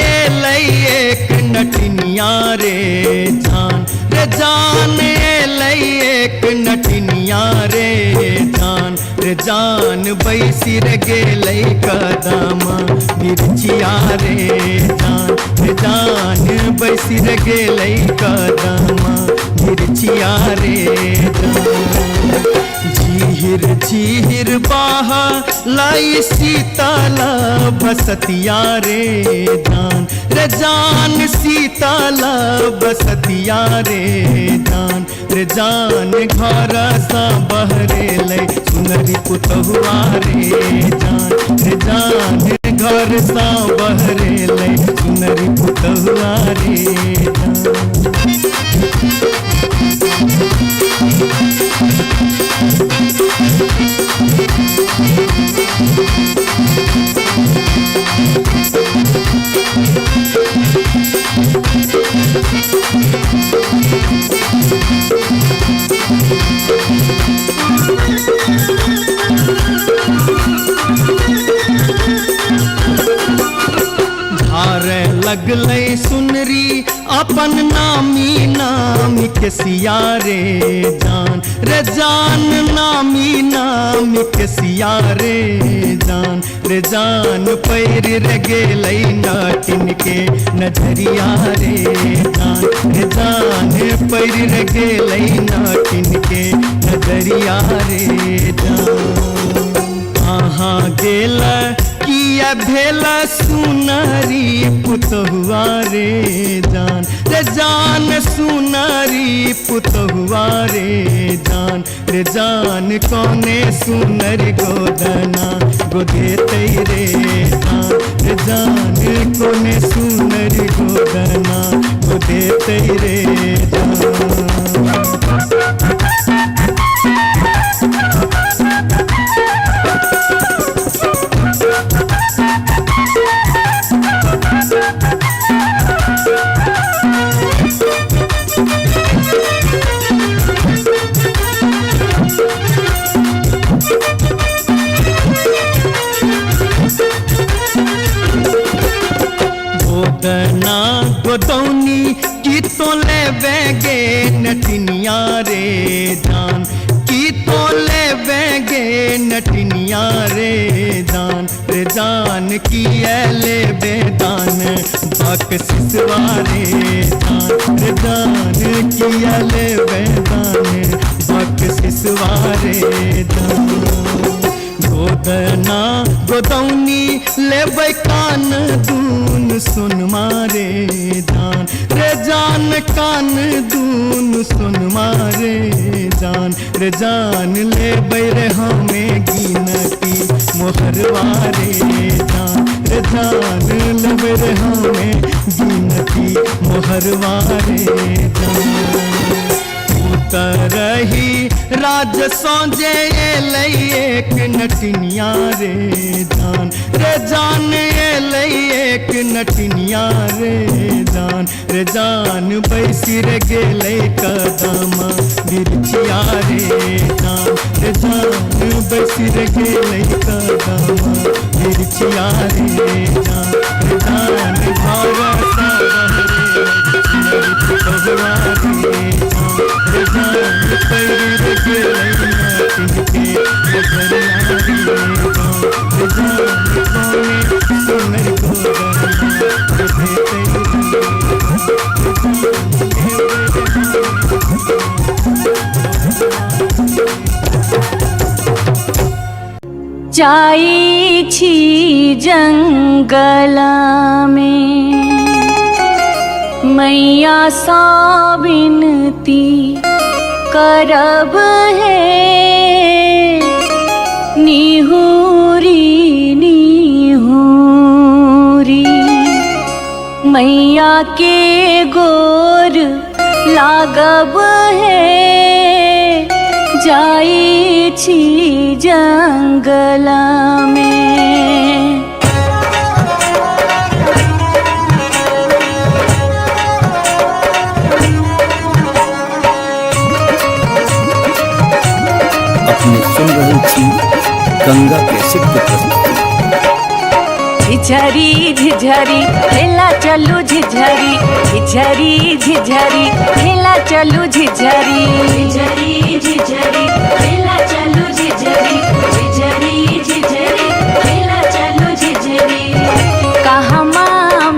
एक नटनिया रे जान एक नटनिया रे जान बैसी रे गेलै कदम मिर्चिया रे जान बैसी रे गेलै कदम मिर्चिया रे झीर झीर बाह लाई शीतल बसतिया रे जान शीतल बसतिया रे जान घर सा बहरे लै सुनरी पुतहुआ रे जान घर सा बहरे लै सुनरी पुतहुआ रे धारे लगलै सुनरी अपन नामी नाम के सिया रे जान नामी के सिया रे जान पैर रे गेलै नाटिन के नजरिया रे जान पैर रे गेलै नाटिन के नजरिया रे कहाँ गेल किया भेल सुनरी पुतहुआ रे जान सुनरी पुतहुआ रे जान कौने सुनरी गोदना गोदेतै रे जान कौने सुनरी गोदना गोदेतै रे गोदना गोदौनी की तो ले बेगे नटनिया रे जान की तो ले बेगे नटनिया रे जान की ले बेदान बक सिसवा रे जान की ले बेदान बक सिसवा रे गोदना गोदौनी लेबै कान दून सुन मारे जान कान दून सुन मारे जान लेबै रे हमें गिनती मोहरवा रे जान लेबै रे हमें गिनती मोहरवा रे रही राज सोजे लै एक नटनिया रे जान लै एक नटनिया रे जान बैसी रे गेलै कदम मिर्चिया रे जान बैसी रे गेलै कदम मिर्चिया रे जान घर सा जाई छी जंगल में मैया सा विनती करब है निहुरी निहुरी मैया के गोर लागब है जाई छी जंगल में। अपने सुन रहे थी गंगा कैसेट की प्रस्तुति। झिझरी झिझरी खेला चलू झिझरी झिझरी झिझरी खेला चलू झिझरी झिझरी झिझरी खेला चलू झिझरी झिझरी झिझरी खेला चलू झिझरी कहमा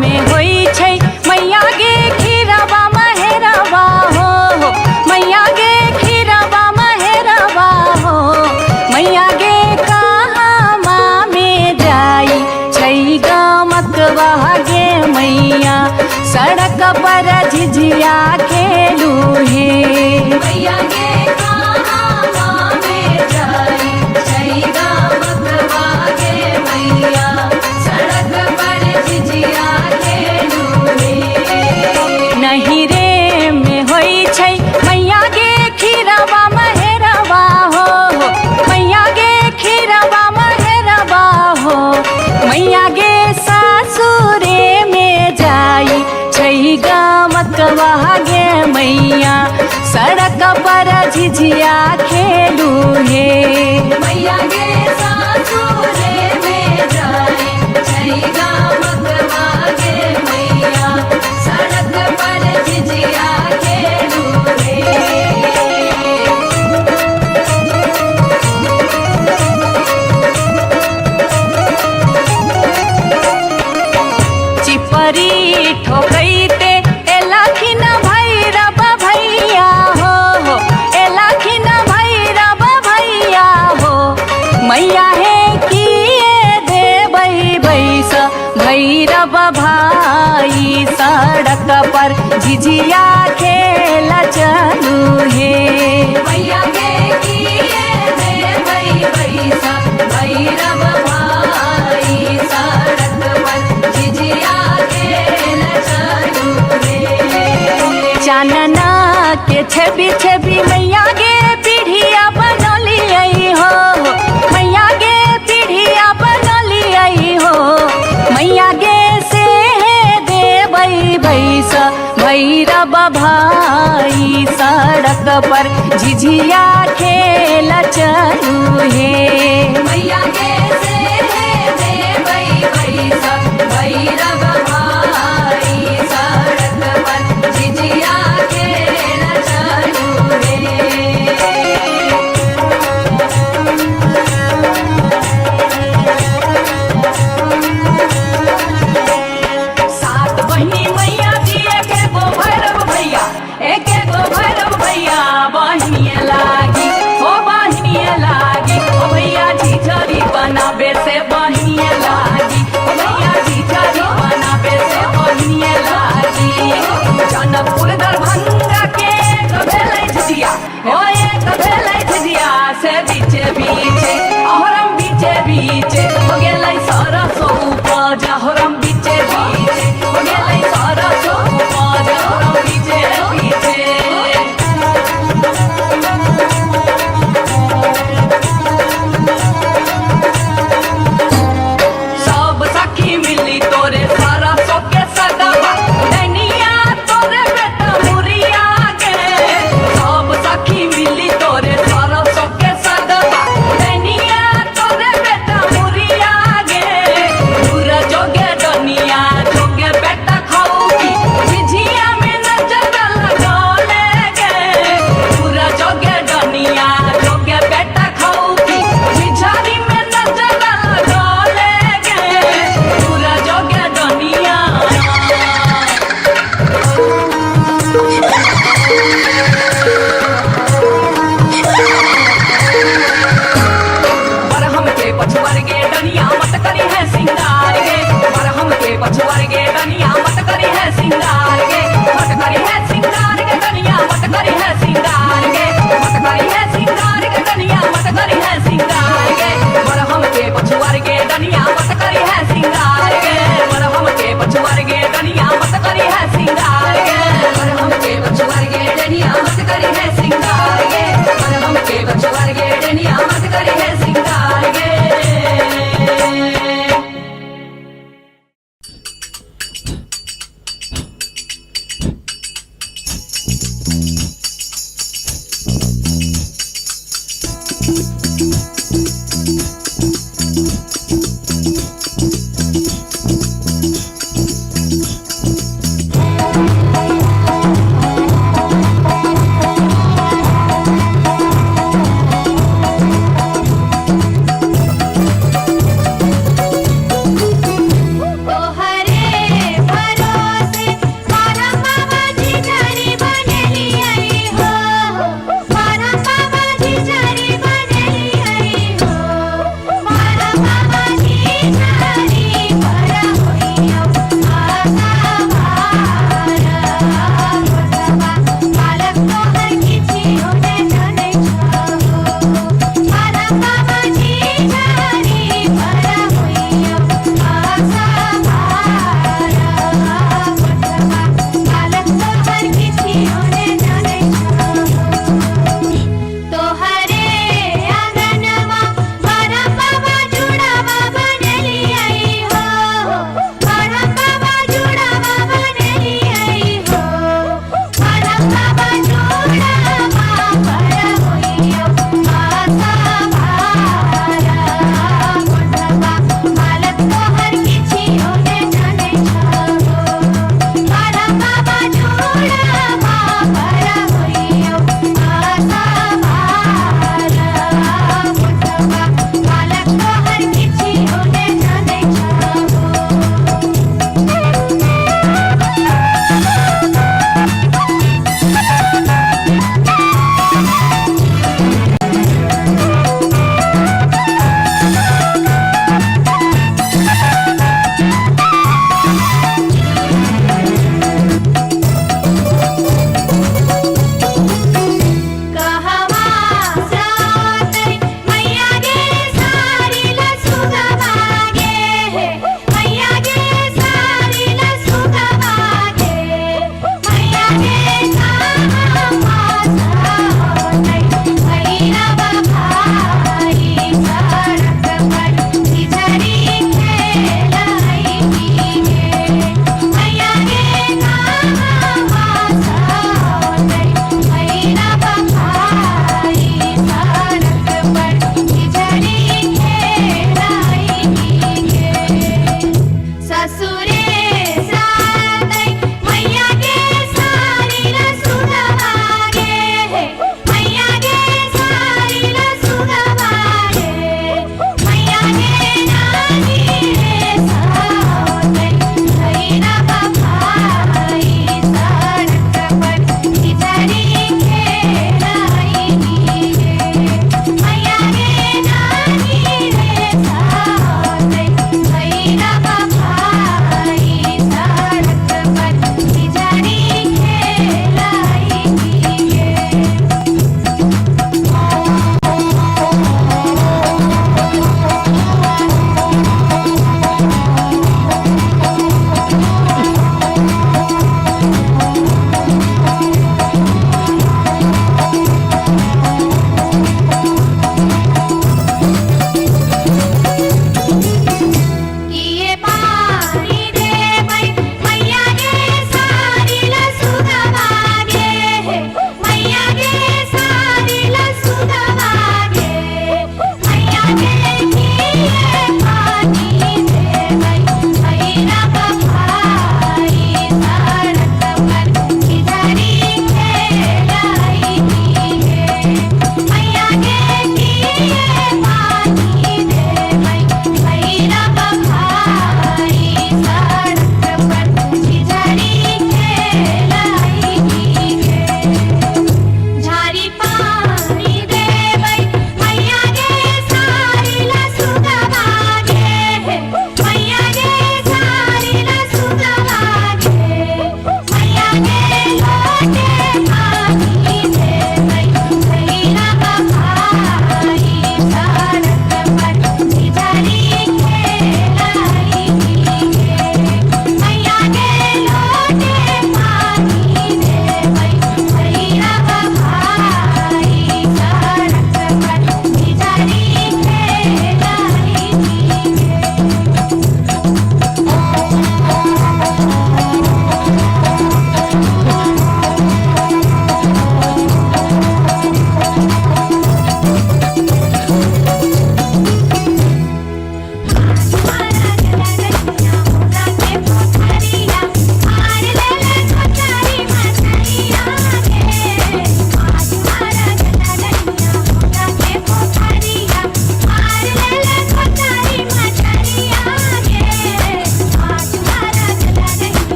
में होई छै मैया गे खीराबा महेराबा हो मैया गे खीराबा महेराबा हो मैया गे कहमा में जाई छै गमकवा गे मैया सड़क पर झिझिया खेलू हे मैया गे कहमा में जाई छै गमकवा गे मैया सड़क पर झिझिया खेलू हे नहीं रे में होई छै मैया गे खीराबा महेराबा हो मैया गे खीराबा महेराबा हो मैया गे सासुरे में जाई छै गमकवा गे मैया सड़क पर झिझिया खेलू हे मैया गे सासुरे में जाई छै गमकवा गे मैया सड़क पर झिझिया खेलू हे चिपरी ठोकैते एलाखिन भैरव भैया हो एलाखिन भैरव भैया हो मैया हे किए देबै बैस भैरव भाई सड़क पर झिझिया खेला चलू हे मैया गे किए देबै बैस भैरव भाई सड़क पर झिझिया खेला चलू हे चानना के छवि छवि मैया गे पीढ़िया बनलियै हो मैया गे पीढ़िया बनलियै हो मैया गे से देबै बैस भैरव भाई सड़क पर झिझिया खेला चलू हे मैया गे से देबै बैस भैरव भाई सड़क पर झिझिया खेला चलू हे सात बहिनी मैया दिए के गो भैरव भैया एक गो भैरव भैया बहिनिए लागी ओ बहिनिए लागी ओ भैया झिझरी बनाबे से बहिनिए लागी ओ भैया झिझरी बनाबे से बहिनिए लागी जनकपुर दरभंगा के भेलै झिझिया ओ एक भेलै झिझिया से बीचे बीचे अहरम बीचे बीचे हो गेलै सरसो उपज अहरम बीचे बीचे हो गेलै सरसो उपज अहरम बीचे बीचे सब सखी मिली तोरे सरसो के सगवा दैनिया तोरे बेटा मुरिया के सब सखी मिली तोरे सरसो के सगवा दैनिया तोरे बेटा मुरिया गे पूरा जोगे डनिया जोगे बेटा खाऊगी झिझिया में नजर लगौले गे पूरा जोगे डनिया जोगे बेटा खाऊगी झिझरी में नजर लगौले गे पूरा जोगे डनिया बरहम के पछुआर गे डनिया मत करी है सिंगार गे बरहम के पछुआर गे डनिया मत करी है सिंगार गे मत करी है सिंगार गे डनिया मत करी है सिंगार गे मत करी है सिंगार गे डनिया मत करी है सिंगार गे बरहम के पछुआर गे डनिया मत करी है सिंगार गे बरहम के पछुआर गे डनिया मत करी है सिंगार गे बरहम के पछुआर गे डनिया मत करी है सिंगार गे बरहम के पछुआर गे डनिया मत करी है सिंगार गे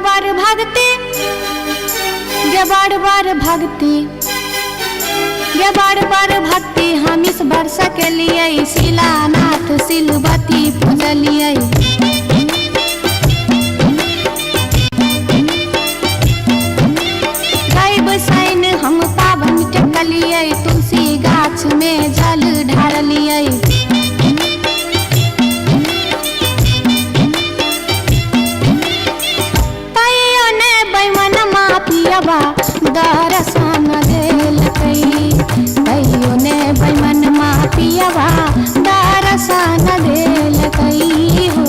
बार भागते गे बार भागते गे बार भागते हम इस वर्षा के लिए शिलानाथ सिलवती पूजलिए गायब सैन हम पावन टेकलिए तुलसी गाछ में जल ढारलिए दर्शन देलकै कहियो ने बैमन मापियवा दर्शन देलकै हो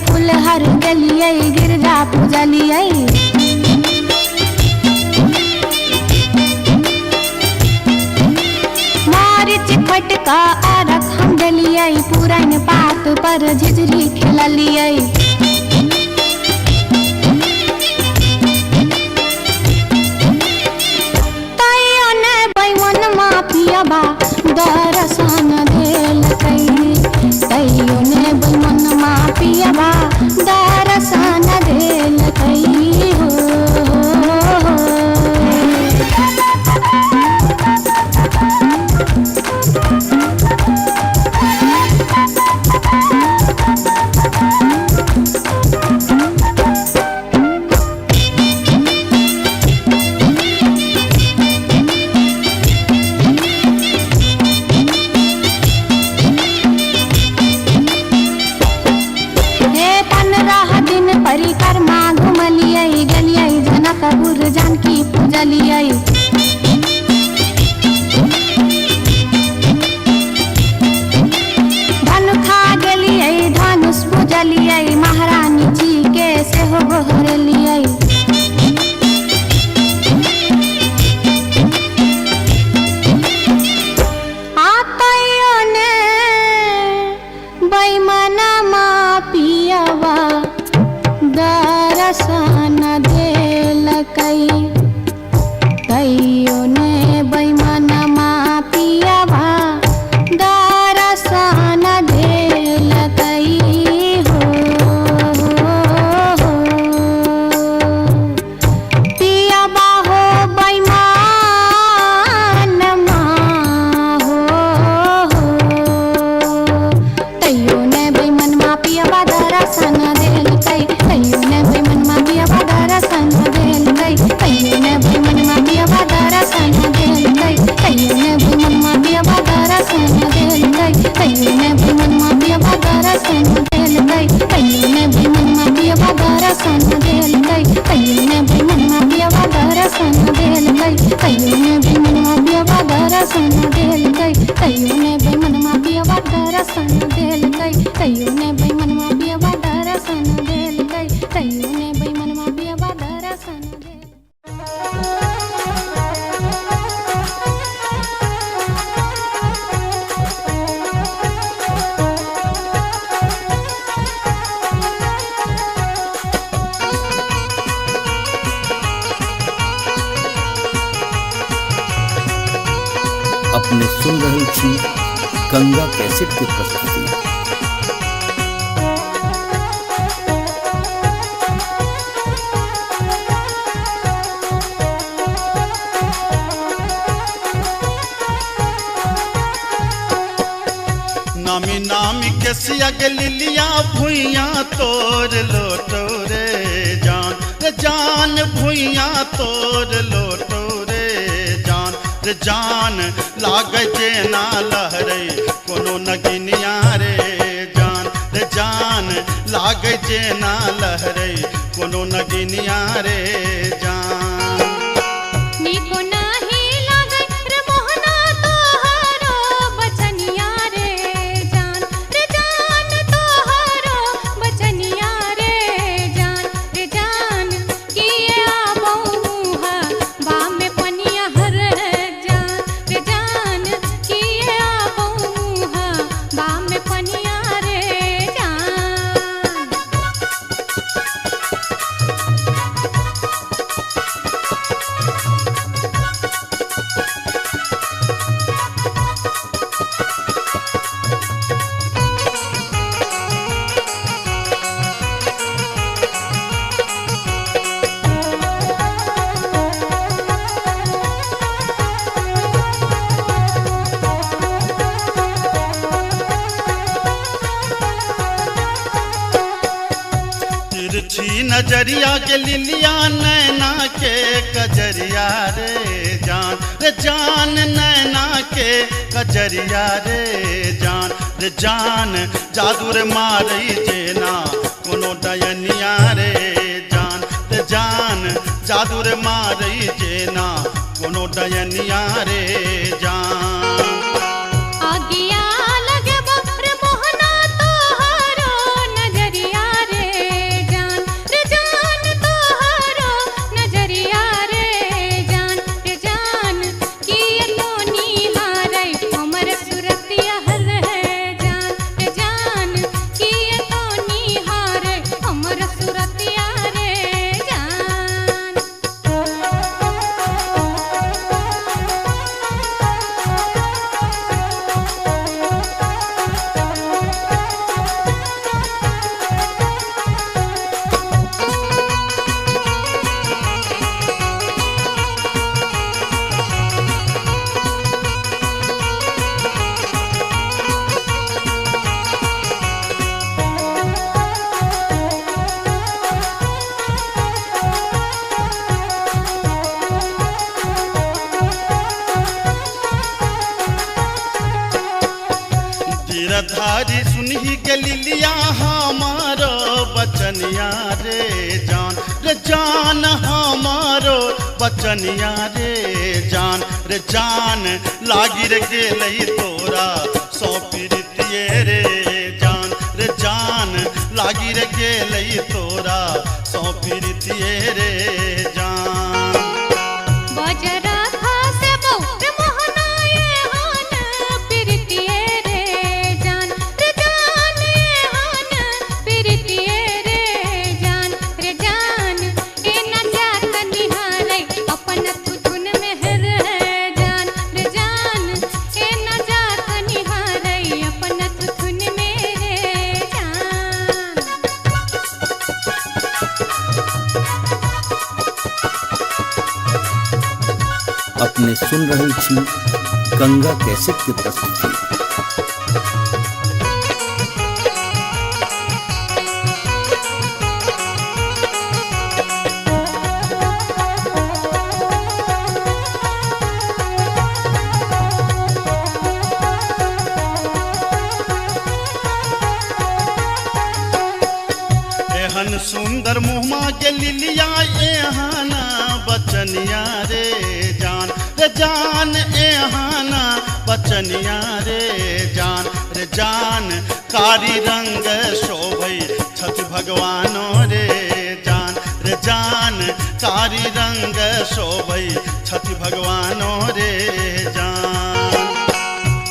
फुलहर गलिए गिरजा पूजलिए मारिच फटका आरख हम गलिए पुरन पात पर झिझरी खेललिए तैयो ने बैमन मापियबा दर्शन देलकै तैयो ने बैमन मापियबा तन रह दिन परिक्रमा घुमलियै गेलियै जनकपुर जानकी पूजलियै धनुखा गेलियै धनुष पूजलियै महारानी जी के सेहो गोहरलियै आतैयो ने बैमनमा पियवा दर्शन देलकै तैयो ने बैमनमा पियवा दर्शन देलकै हो पियवा हो बैमनमा हो तैयो ने बैमनमा पियवा दर्शन देलकै तैयो ने बैमनमा पियवा दर्शन देलकै तैयो ने बैमनमा पियवा दर्शन देलकै तैयो ने बैमनमा पियवा दर्शन देलकै तैयो ने बैमनमा पियवा दर्शन देलकै तैयो ने बैमनमा पियवा दर्शन देलकै तैयो ने बैमनमा पियवा दर्शन देलकै तैयो ने बैमनमा पियवा दर्शन देलकै तैयो ने बैमनमा पियवा दर्शन देलकै तैयो ने बैमनमा पियवा दर्शन देलकै तैयो ने बैमनमा पियवा दर्शन देलकै अपने सुन रहल छी गंगा कैसेट के प्रस्तुति। नामी नामी के सियग लिलिया भुइया तोर लोटो रे जान भुइया तोर लोटो रे जान लाग जे ना लहरे कोनो नगिनिया रे जान लाग जे ना लहरे कोनो नगिनिया रे जान नीको नाही लागै रे मोहना तोहरो बचनिया रे जान तोहरो बचनिया रे जान किए आबौहा बामे पनिया हर जान किए आबौहा बामे पनिया रे जान तिरछी नजरिया के लिलिया नैना के कजरिया रे जान नैना के कजरिया रे जान जादू रे मारई जेना कोनो डयनिया रे जान जादू रे मारई जेना कोनो डयनिया रे जान आगिया लगबो रे मोहना तोहरो नजरिया रे जान तोहरो नजरिया रे जान किए तो निहारै हमर सुरतिया हर जान किए तो निहारै हमर सुरतिया रे जान धारी सुनही के लिलिया हमारो बचनिया रे जान हमारो बचनिया रे जान लागी रे गेलई तोरा सौ प्रीतिये रे जान लागी रे गेलई तोरा सौ प्रीतिये रे जान। बजरा खासे बहुत मोहनाए हान प्रीतिये रे जान ये हान प्रीतिये रे जान ए न जात निहारै अपन तुधुन मेहर जान ए न जात निहारै अपन तुधुन मेरे जान। अपने सुन रही थी गंगा कैसेट की प्रस्तुति। एहन सुंदर मुहमा के लिलिया एहाना बचनिया रे जान एहाना बचनिया रे जान कारी रंग शोभई छठ भगवानो रे जान कारी रंग शोभई छठ भगवानो रे जान।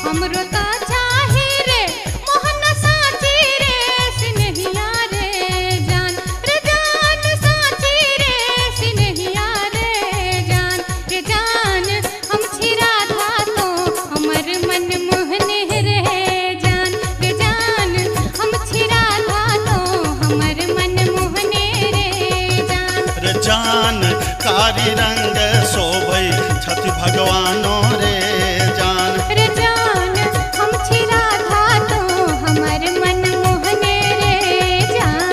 हमरो ता चाही रे मोहन साची रे सिनहिया रे जान साची रे सिनहिया रे जान हम छिरा था तो हमर मन मोहने रे जान हम छिरा था तो हमर मन मोहने रे जान कारी रंग शोभई छठ भगवानो रे जान हम छिरा था तो हमर मन मोहने रे जान।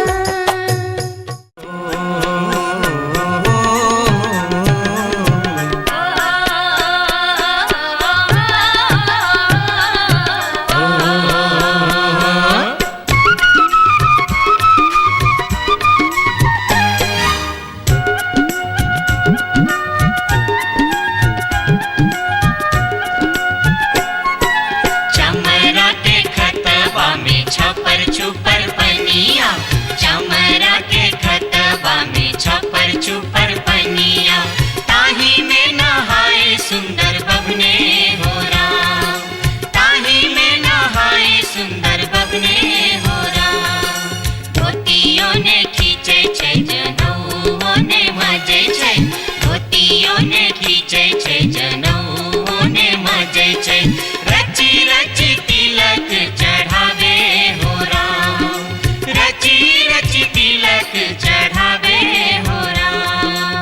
चमरा के खतबा में छपर छुपर पनिया चमरा के खतबा में छपर छुपर पनिया ताही में नहाए सुंदर बबने हो राम ताही में नहाए सुंदर बबने हो राम। धोतियों ने खींचे छै जनौओ ने मजे छै धोतियों ने खींचे छै जनौओ ने मजे छै रची रची तिलक चढ़ावे हो राम रची रची तिलक चढ़ावे हो राम।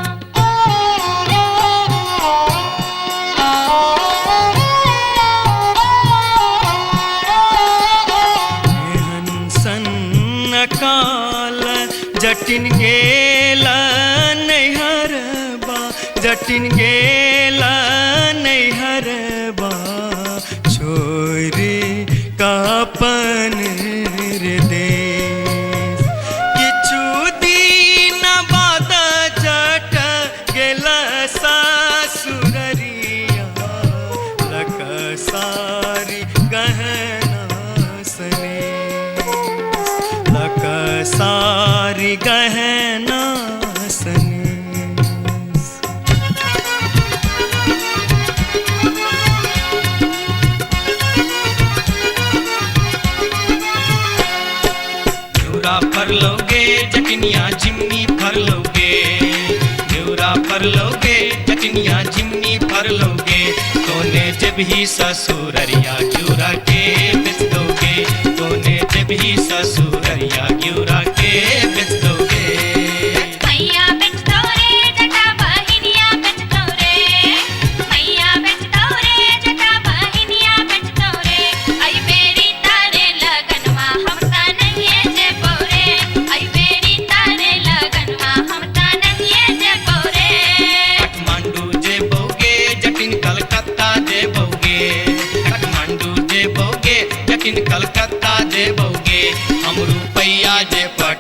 एहन सन्न काल जटिन गेला नैहरबा जटिन गेला नैहरबा छोरी कापन रे देश किछु दिन बाद जट गेला सासुररिया लक सारी गहना सने लक सारी गहना सने। फर लोगे जटनिया जिमनी फर लोगे न्यूरा फर लोगे जटनिया जिमनी फर लोगे तोने जब ही ससुररिया ग्यूरा के बेच दोगे तोने जब ही ससुररिया ग्यूरा के बेच दोगे। मैया बेच दो रे जटा बहिनिया बेच दो रे मैया बेच दो रे जटा बहिनिया बेच दो रे आई बेरी तारे लगनवा हम ता नहीं जे पौरे आई बेरी तारे लगनवा हम ता नहीं जे पौरे। काठमांडू जे बोगे जटिन कलकत्ता जे बोगे काठमांडू जे बोगे जटिन कलकत्ता जे बोगे हम रुपैया जे पड़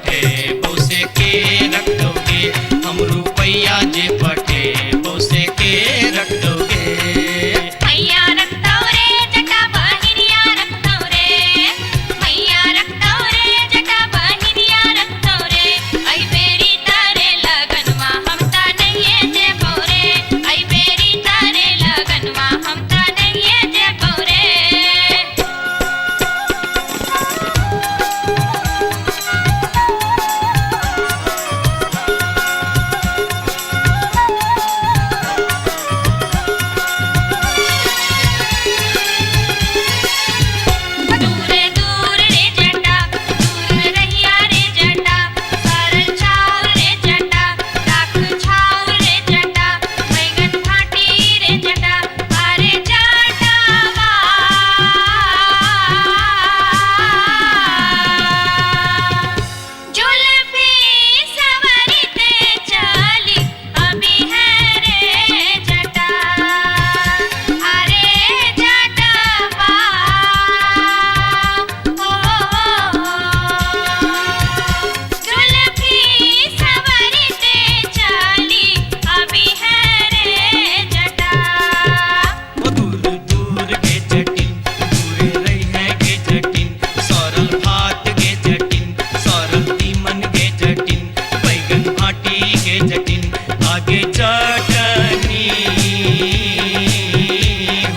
के रख दोगे, हम रुपैया जे पटे बोसे के रख दोगे। मैया रखतौ रे जटा बहिनिया रखतौ रे, मैया रखतौ रे जटा बहिनिया रखतौ रे। आई बेरी तारे लगनवा हम ता नहिए जेबौ रे, आई बेरी तारे लगनवा हम ता नहिए जेबौ रे। दूरे दूर रे जटा, दूर रहिया रे जटा, सरल छाव रे जटा, राख छाव रे जटा, बैगन भाटी रे जटा, अरे जटावा। जुल्फी सवरते चली अभी है रे जटा, अरे जटावा। जुल्फी सवरते चली अभी है रे जटा। ओ दूर दूर के जटिन, दूरे रही है के जटिन, सरल भात के जटिन, सरल तीमन के जटिन, बैगन भाटी के जटिन, आगे चटनी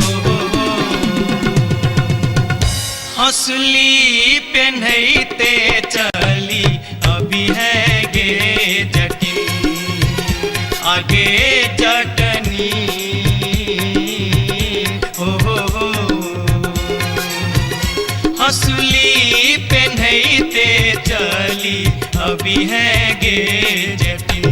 हो। हंसली पेन्हैते चली अभी है गे जटिन, आगे चटनी हो। हंसली पेन्हैते चली अभी है गे जटिन।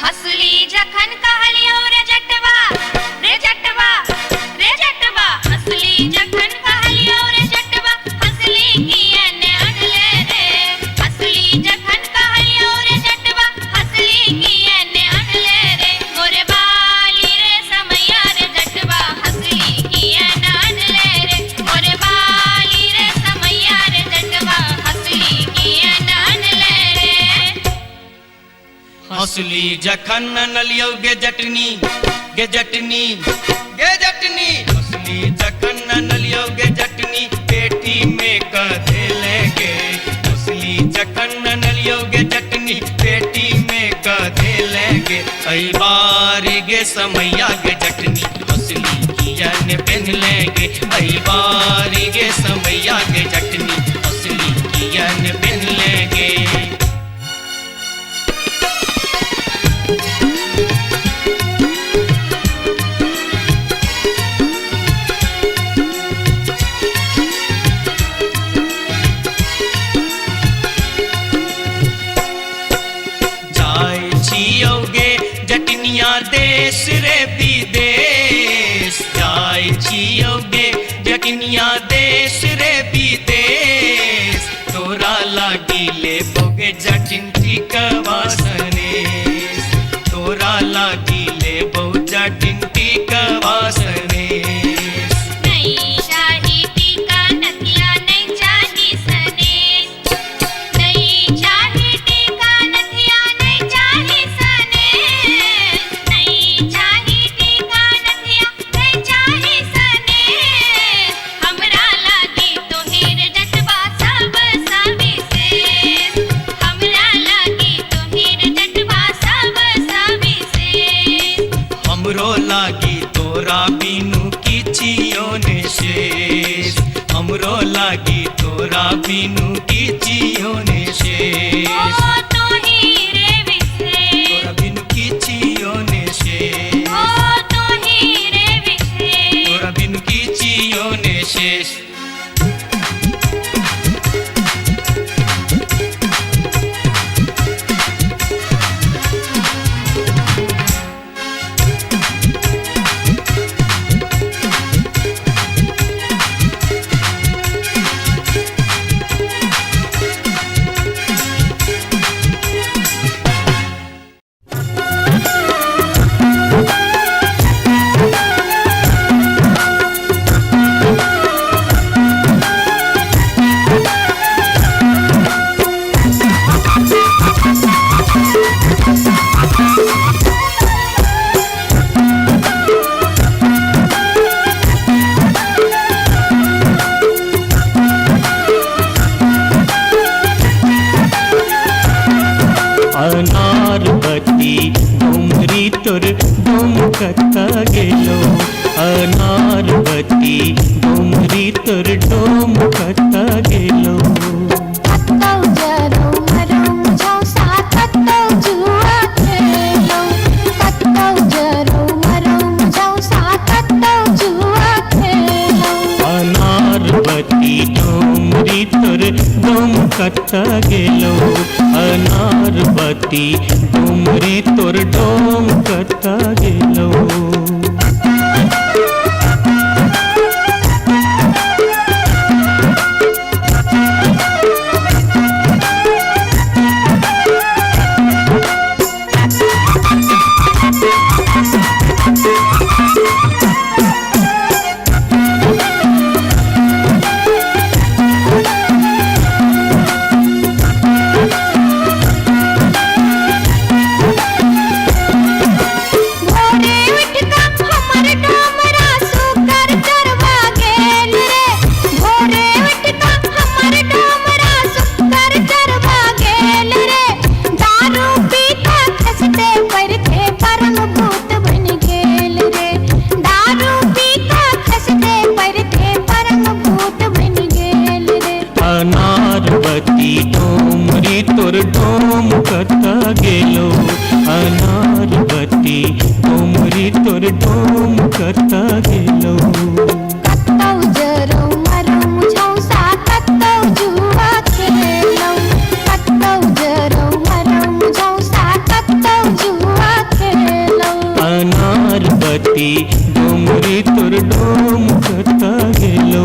हंसली जखन कहलियो रे जटवा, रे जटवा, रे जटवा। हंसली जखन कहलियो रे जटवा, हंसली कियने अनले रे। हंसली जखन कहलियो रे जटवा, हंसली कियने अनले रे। मोरे बाली रे समैया रे जटवा, हंसली कियने अनले रे। मोरे बाली रे समैया रे जटवा, हंसली कियने अनले रे। हंसली जखन नलियो गे जटनी, गे जटनी, गे जटनी। हंसली जखन नलियो गे जटनी, पेटी में कधे लेगे। हंसली जखन नलियो गे जटनी, पेटी में कधे लेगे। आई बारी गे समैया गे जटनी, हंसली कियन पेन लेगे। आई बारी गे समैया गे जटनी, हंसली कियन पेन लेगे। जाय छियोगे जटनिया देश रे विदेश, जाय छियोगे जटनिया देश रे विदेश। तोरा लागी ले बोगे जटिन टिकवा सनेश, तोरा लागी ले बो जटिन टिकवा सनेश। नहीं चाही टीका नथिया, नहीं चाही सनेस। नहीं चाही टीका नथिया, नहीं चाही सनेस। नहीं चाही टीका नथिया, नहीं चाही सनेस। हमरा लागी तो हीर जटवा सब सविशेष। हमरा लागी तो हीर जटवा सब सविशेष। हमरो लागी तोरा बिनु किछियो ने शेष, हमरो लागी तोरा बिनु किछियो ने शेष। ओ तो हीरे विशेष, तोरा बिनु किछियो ने शेष, ओ तो हीरे विशेष। तोरा बिनु किछियो ने शेष। अनारबती डोमरी तोर डोमकता गेलो अनारबती डोमरी तोर डोमकता गेलो कत्तौ जरौ मरौ झौसा कत्तौ जुआ खेलौ कत्तौ जरौ मरौ झौसा कत्तौ जुआ खेलौ अनारबती डोमरी तोर डोमकता गेलो अनारबती डोमरी तोर डोमकता गेलो अनारबती डोमरी तोर डोमकता गेलो अनारबती डोमरी तोर डोमकता गेलो कत्तौ जरौ मरौ झौसा कत्तौ जुआ खेलौ कत्तौ जरौ मरौ झौसा कत्तौ जुआ खेलौ अनारबती डोमरी तोर डोमकता गेलो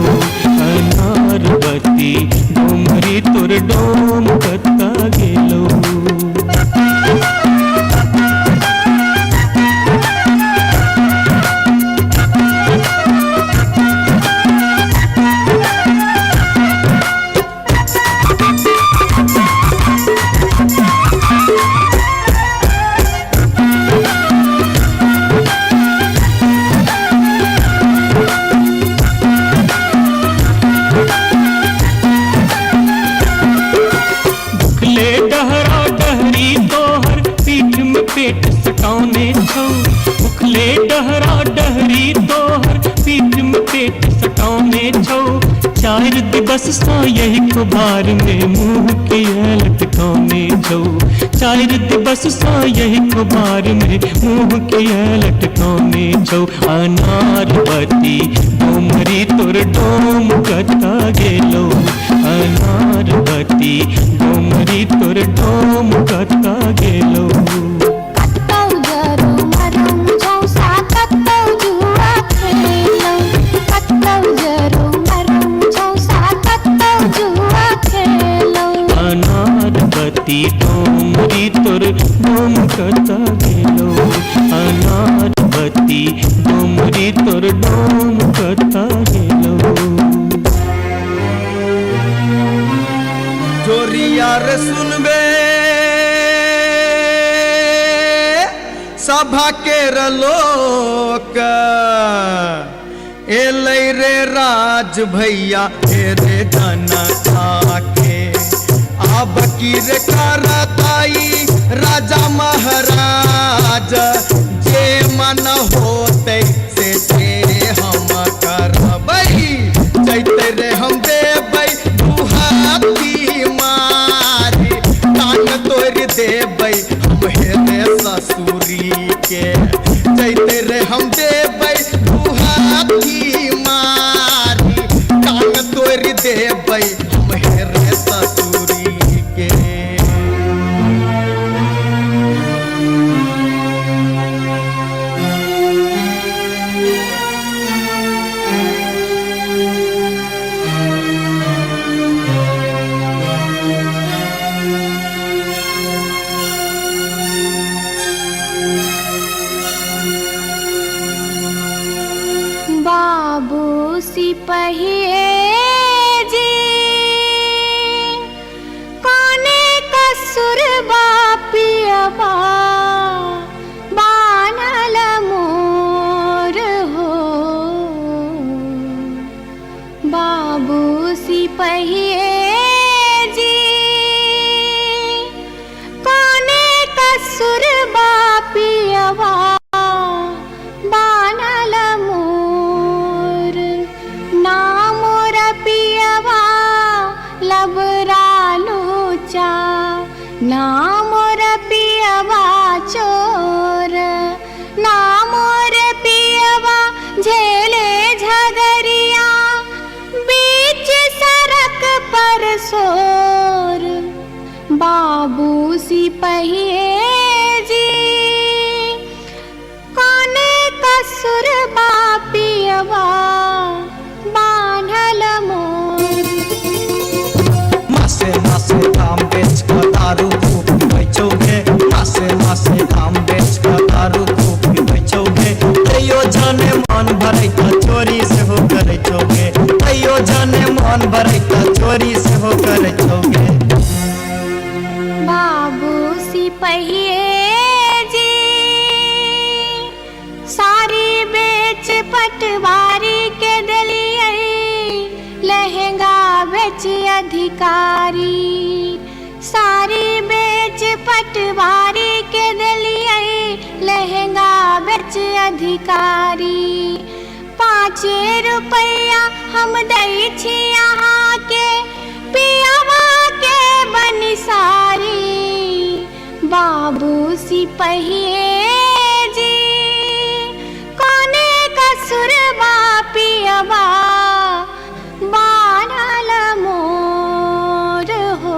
अनारबती डोमरी तोर डोमकता गेलो पेट सटाउने छौ उखले डहरा डहरी तोहर पीठ में पेट सटाउने छौ चार दिवस सा यही कुबार में मुंह के लटकाउने छौ चार दिवस सा यही कुबार में मुंह के लटकाउने छौ अनारबती डोमरी तोर डोमकता गेलो अनारबती डोमरी तोर डोमकता गेलो कत्तौ जरौ मरौ झौसा कत्तौ जुआ खेलौ कत्तौ जरौ मरौ झौसा कत्तौ जुआ खेलौ अनारबती डोमरी तोर डोमकता गेलो अनारबती डोमरी तोर डोमकता गेलो जोरिया रे सुनबे सभा के लोक एलै रे राज भैया हे रे जनता के अब की रे करताई राजा महाराज जे मन होते से हम करबै जैते रे हम देबै दुहाती मारी कान तोड़ देबै हम हेरे ससुरी के जैते रे हम देबै दुहाती मारी कान तोड़ देबै हम हेरे ससुरी के बाबू सिपहिए जी कोने कसुर बापियबा बानल मोर हो बाबू सिपहिए जी कोने ना मोर पियवा चोर, ना मोर पियवा झेले झगरिया, बीच सड़क पर सोर, बाबू सिपहिए जी कोने कसुर बा पियवा बांधल मोर। मासे मासे काम बेच कर दारू खूब बेचोगे, मासे मासे काम बेच कर दारू खूब बेचोगे, तैयो जाने मन भरे का चोरी से हो कर चोगे, तैयो जाने मन भरे का चोरी से हो कर चोगे। बाबू सिपहिए जी सारी बेच पटवारी के दलिए, लहंगा बेच अधिकारी, सारी बेच पटवारी के दलिए, लहंगा बेच अधिकारी। 5 रुपया हम दै छी यहाँ के पियवा के बनिसारी, बाबू सिपहिए जी कोने कसुर बा पियवा बांधल मोर हो।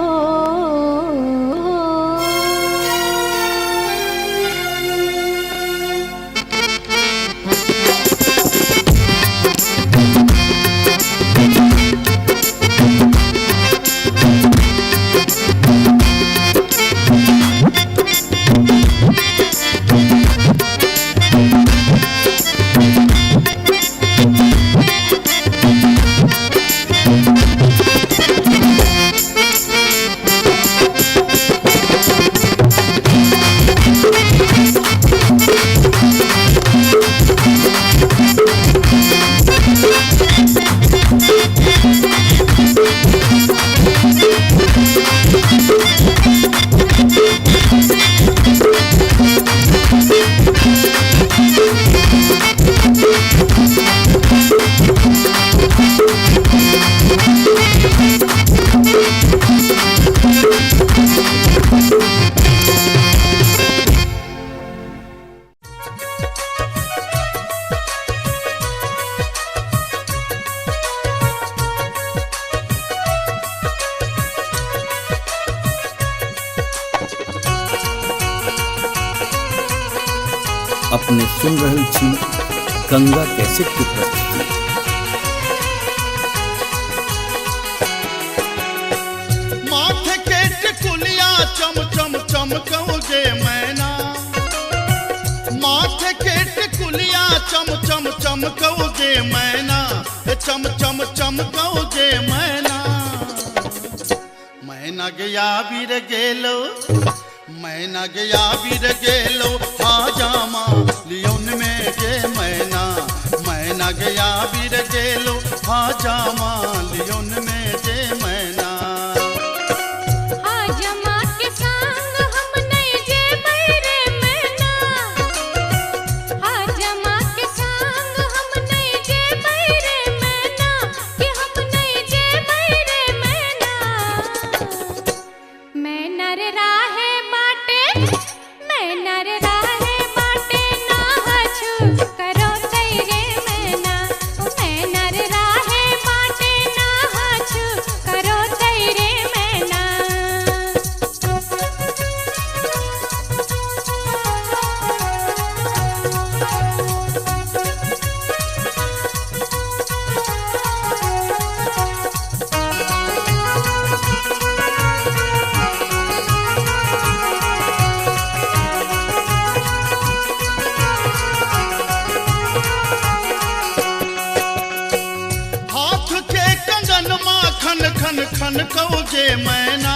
अपने सुन रहल छी गंगा कैसेट की प्रस्तुति। माथे के टिकुलिया चम चम चमकौगे मैना, माथे के टिकुलिया चम चम चमकौगे मैना, चम चम चमकौगे मैना। मैना गया बीर गेलो, मैना गया बीर गेलो हाजामा लियोन में गे मैना, मैना गया बीर गेलो हाजामा लियोन में गे मैना। हाजमा के संग हम नहीं जे बैरे मैना, हाजमा के संग हम नहीं जे बैरे मैना, कि हम नहीं जे बैरे मैना। मैना रे राहे बाटे, मैना रे राहे बाटे ना हछु करो तैरे मैना, मैना रे राहे बाटे ना हछु करो तैरे मैना। हाथ के कंगन माखन खन खन कौगे मैना,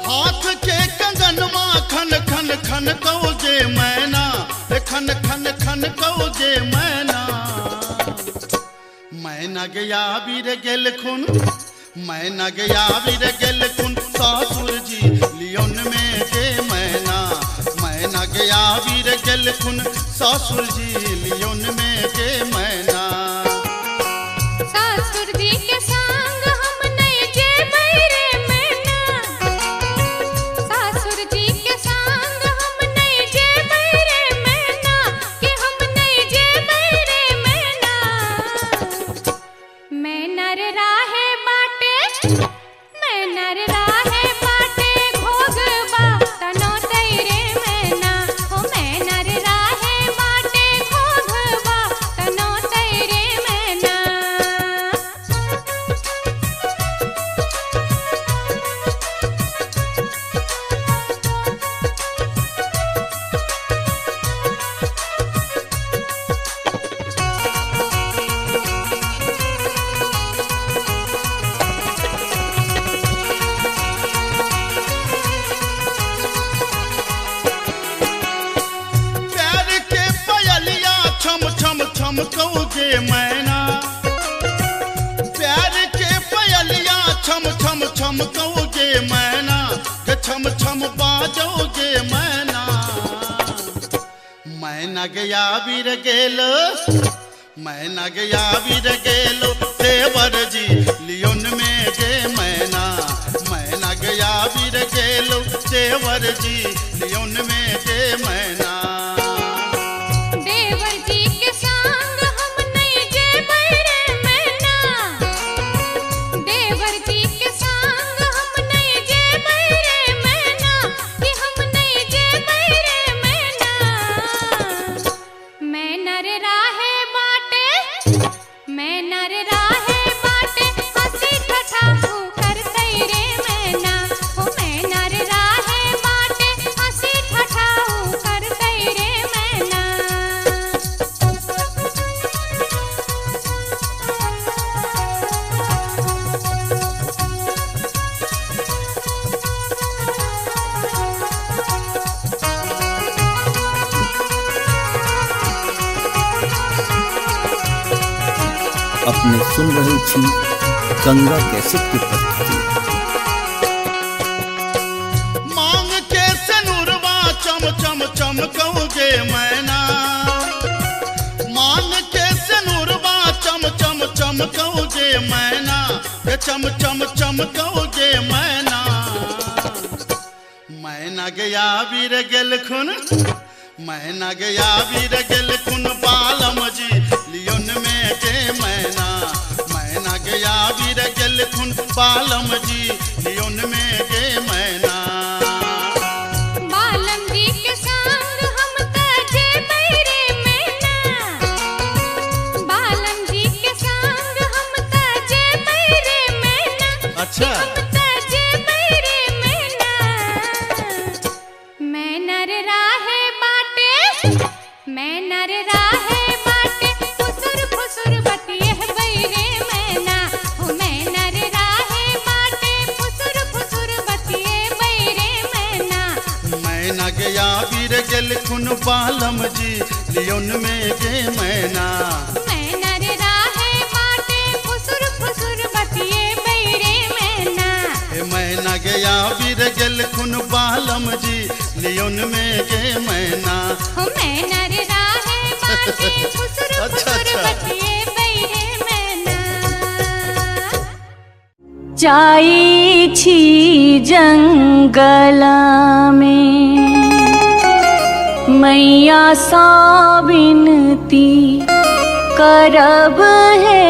हाथ के कंगन माखन खन खन कौगे मैना, खन खन खन कौगे मैना। मैना गया बीर गेल खुन, मैना गया बीर गेल खुन सासुर जी लियोन में गे मैना, मैना गया बीर गेल खुन सासुर जी लियोन में गे मैना। सासुर जी के संग हम नहीं जे बैरे मैना, कौजे मैना प्यार के पयलिया छम छम छम कौजे मैना के छम छम बाजोगे मैना मैना गया बीर गेलो मैना गया बीर गेलो देवर जी लियोन में गे मैना मैना गया बीर गेलो देवर जी लियोन में गे मैना देवर जी के संग हम नहीं जेबै रे मैना देवर जी के संग हम नहीं जेबै रे मैना कि हम नहीं जेबै रे मैना मैना रे राहे बाटे मैना रे राहे बाटे हंसी ठठाहू करतै रे मैना हो मैना रे राहे बाटे हंसी ठठाहू करतै रे मैना अपने सुन रहे छी गंगा कैसेट की प्रस्तुति। मांग के सनुरवा चम चम चम कौगे मैना मांग के सनुरवा चम चम चम कौगे मैना के चम चम चम कौगे मैना मैना गया बीर गेल खुन मैना गया बीर गेल खुन बालम जी लियोन में गे मैना मैना गया बीर गेल खुन बालम जी लियोन में गे मैना बालम जी के संग हम त जेबै रे मैना बालम जी के संग हम त जेबै रे मैना अच्छा हम त जेबै रे मैना मैना रे राहे बाटे मैना रे राहे बाटे फुसुर फुसुर बतियहबै रे मैना हो मैना रे राहे बाटे फुसुर फुसुर बतियहबै रे मैना मैना गया बीर गेल खुन बालम जी लियोन में गे मैना मैना रे राहे बाटे फुसुर फुसुर बतियहबै रे मैना ए मैना गया बीर गेल खुन बालम जी लियोन में गे मैना हो मैना रे राहे बाटे फुसुर फुसुर बतियहबै रे मैना जाई छी जंगला में मैया सा विनती करब है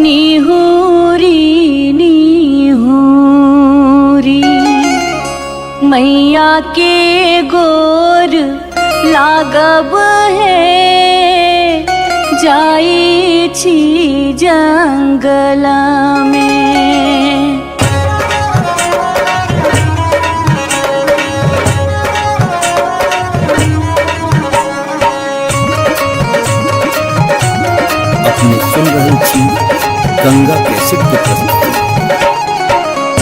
निहुरी निहुरी मैया के गोर लागब है जाई छी जंगला में अपने सुन रहे छी गंगा कैसेट की प्रस्तुति।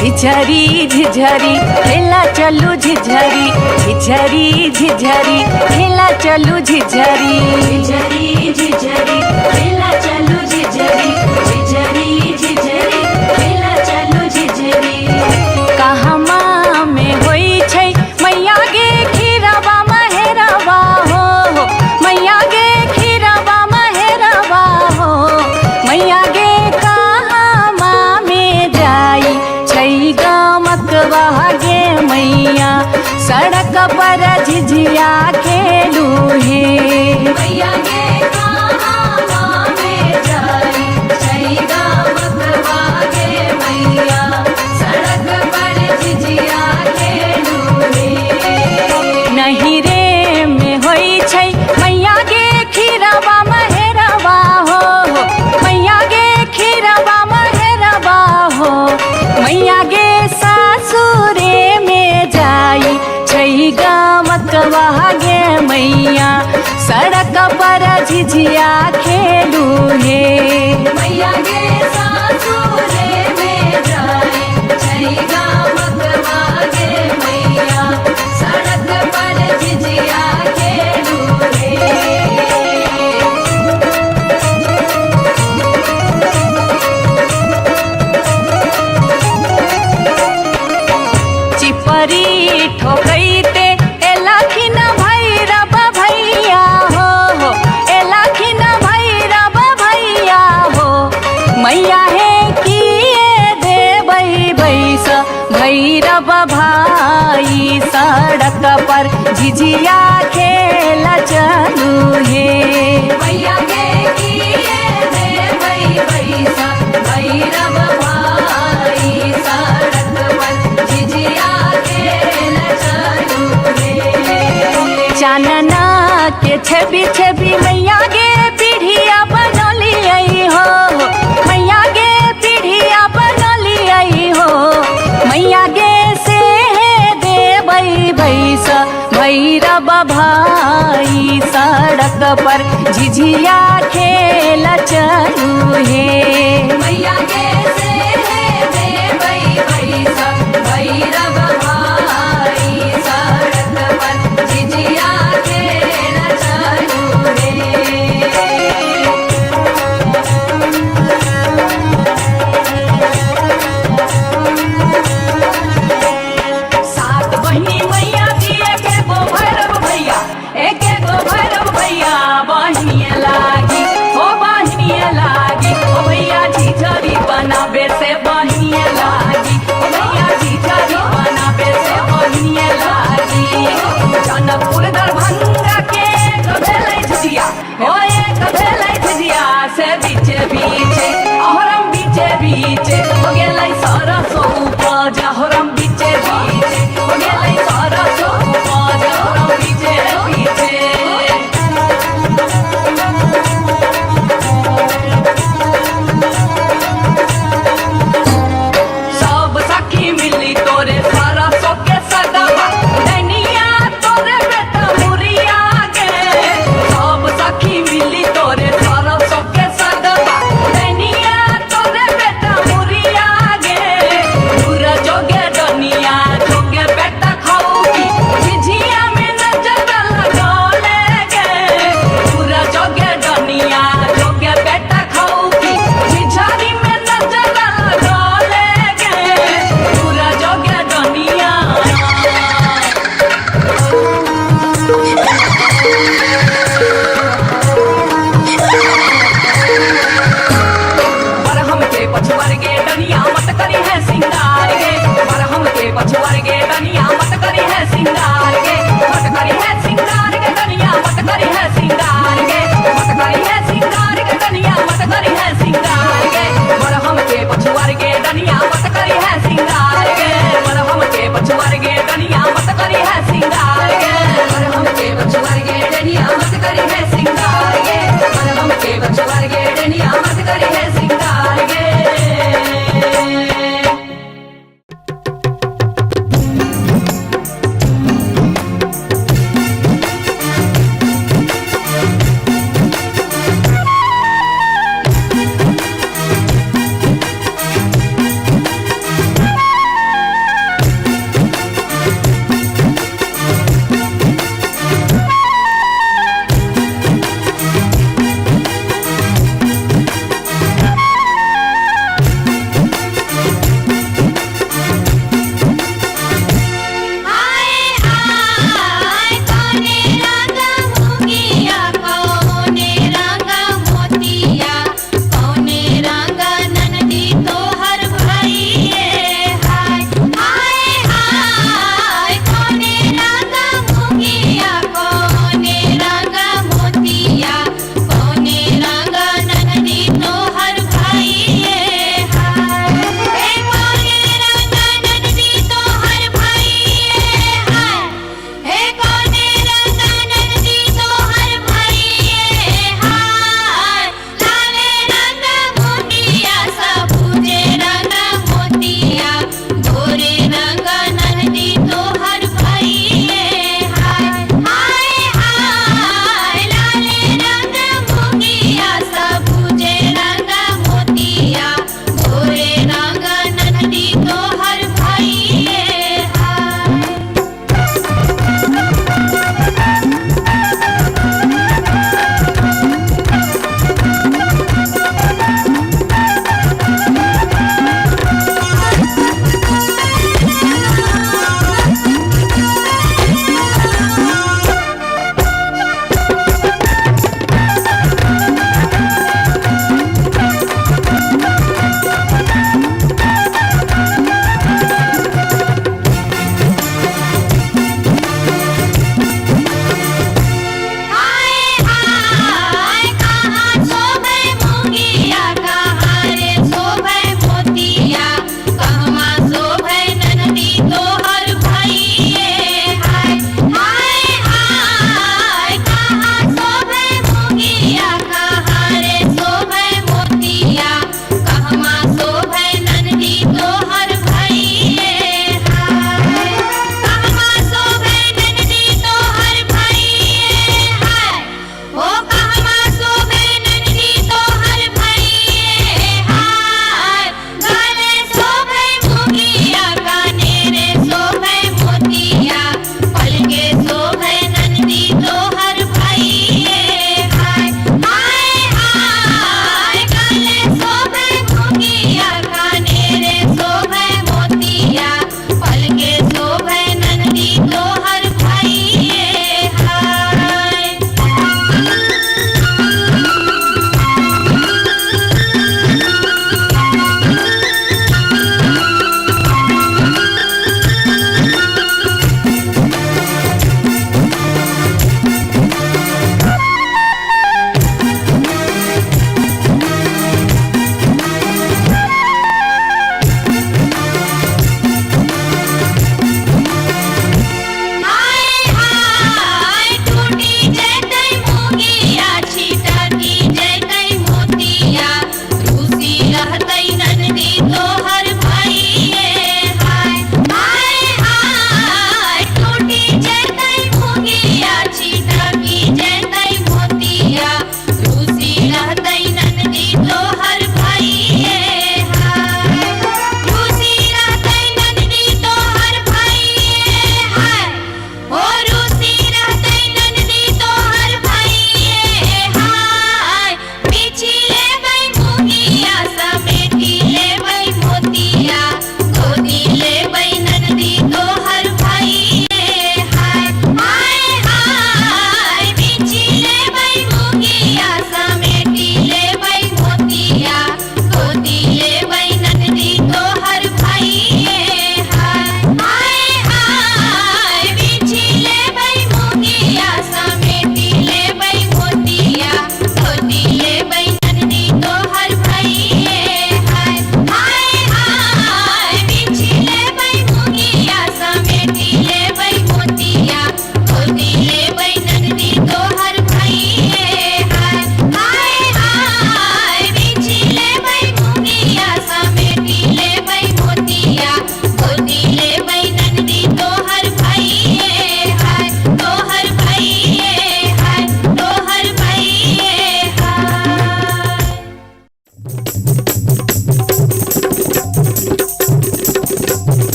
झिझरी झिझरी खेला चलू झिझरी झिझरी झिझरी खेला चलू झिझरी झिझरी झिझरी खेला चलू झिझरी झिझरी झिझरी खेला चलू झिझरी कहमा में होई छै मैया गे खीरवा महेरवा हो मैया गे खीरवा महेरवा हो मैया गे कहमा में जाई छै गमकवा गे मैया सड़क पर झिझिया खेलू हे मैया गे कहमा में जाई छै गमकवा गे मैया सड़क पर झिझिया खेलू हे नहीं रे में होई छै मैया गे खीरवा महेरवा हो मैया गे खीरवा महेरवा हो मैया गे सासुरे में जाई छै गमकवा गे मैया सड़क पर झिझिया खेलू हे मैया गे सासुरे में जाई छै गमकवा गे मैया सड़क पर झिझिया खेलू हे भैरव भाई सड़क पर झिझिया खेल चलू हे भैया के किए रे भैसा भैरव भाई सड़क पर झिझिया खेल चलू हे चानना के छवि छवि मैया गे पीढ़िया बनली आई हो मैया गे पीढ़िया बनली आई हो मैया गे से देवई भैसा भैरव भाई सड़क पर झिझिया खेल चलू हे मैया गे से देवई भैसा भैरव भाई सड़क पर झिझिया खेल चलू हे सात बहिनी मैया दिए के गो भैरव भैया एक गो भैरव भैया बहिनिया लागी ओ बहिनिया लागी ओ भैया झिझरी बन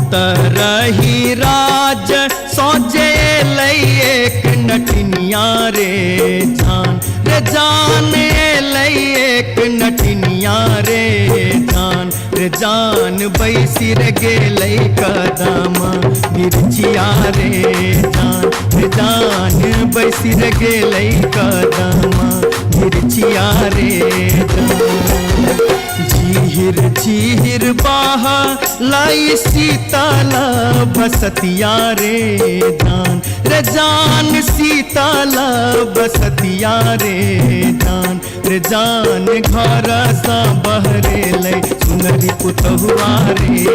उतरही राज सोचे एक नटनिया रे जान एक नटनिया रे जान बैसी रे गेलै कदम मिर्चिया रे जान बैसी रे गेलै कदम मिर्चिया रे झीर झीर बाह लाई शीतल बसतिया रे जान शीतल बसतिया रे जान घर सा बहरे लै सुनरी पुतहुआ रे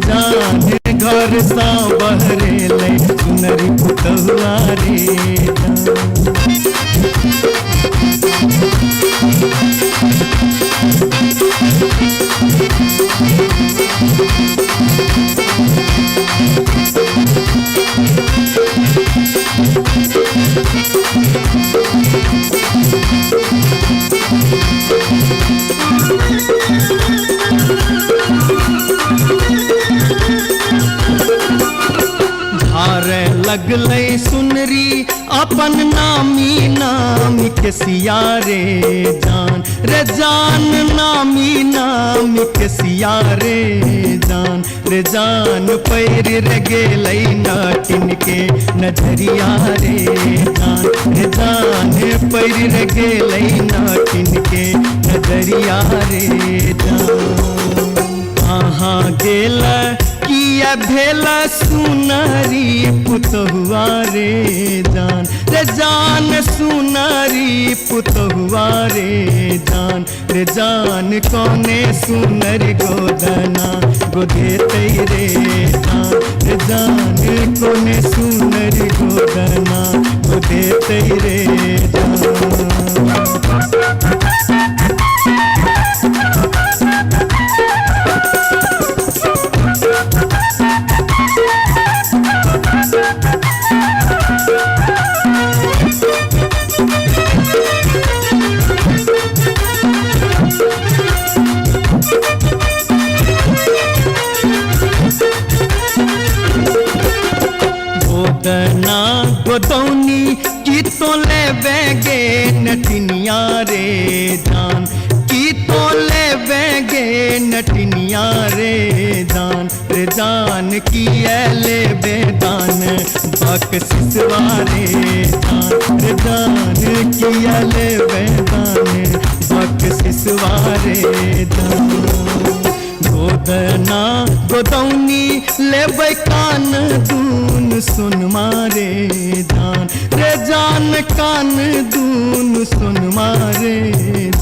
जान घर सा बहरे लै सुनरी पुतहुआ रे धारे लगलै सुनरी अपन नामी के सिया रे जान नामी के सिया रे जान पैर रे गेलै नाटिन के नजरिया रे जान पैर रे गेलै नाटिन के नजरिया रे कहाँ गेल किया भेल सुनरी पुतहुआ रे जान सुनरी पुतहुआ रे जान कौने सुनर गोदना गोदेतै रे जान कौने सुनर गोदना गोदेतै रे गोदना गोदौनी की तो ले बेगे नटनिया रे जान की तो ले बेगे नटनिया रे जान की ले बेदान बक सिसवारे जान की ले बेदान बक सिसवारे गोदना गोदौनी लेबै कान दून सुन मारे जान कान दून सुन मारे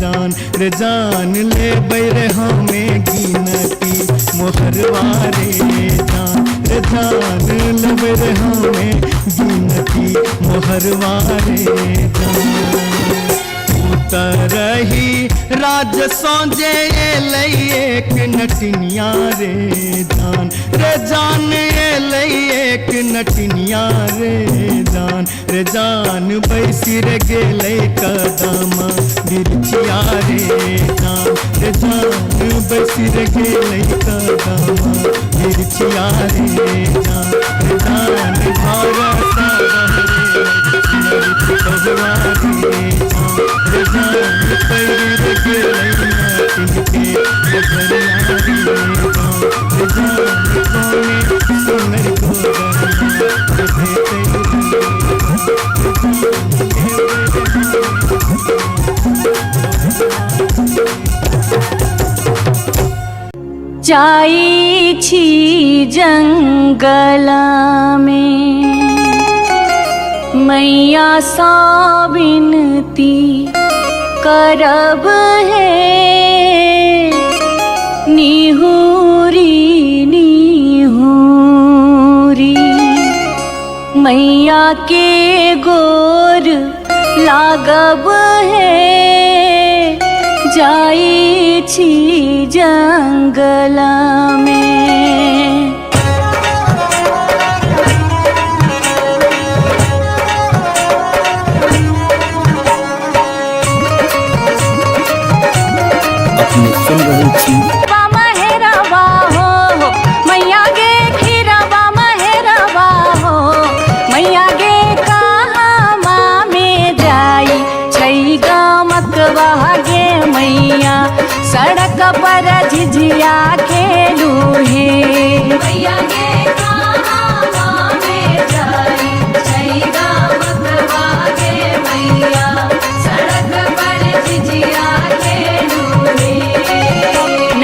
जान लेबै रे हमें गिनती मोहरवारे जान लेबै रे हमें गिनती मोहरवारे उतरही राज सोजे एलै एक नटनिया रे जान एलै एक नटनिया रे जान बैसी रे गेलै कदम मिर्चिया रे जान बैसी रे गेलै कदम मिर्चिया रे जान घर सा बहरे जान पैर रे गेलै नाटिन के नजरिया रे जान कौने सुनर गोदना गोदेतै जाई छी जंगल में मैया सा विनती करब है निहुरी निहुरी मैया के गोर लागब है जाई छी जंगल में। अपने सुन रहे छी मेहरावा हो मैया झिझिया खेलू हे मैया गे कहाँ में जाई छैगा मतवा गे मैया सड़क पर झिझिया खेलू रे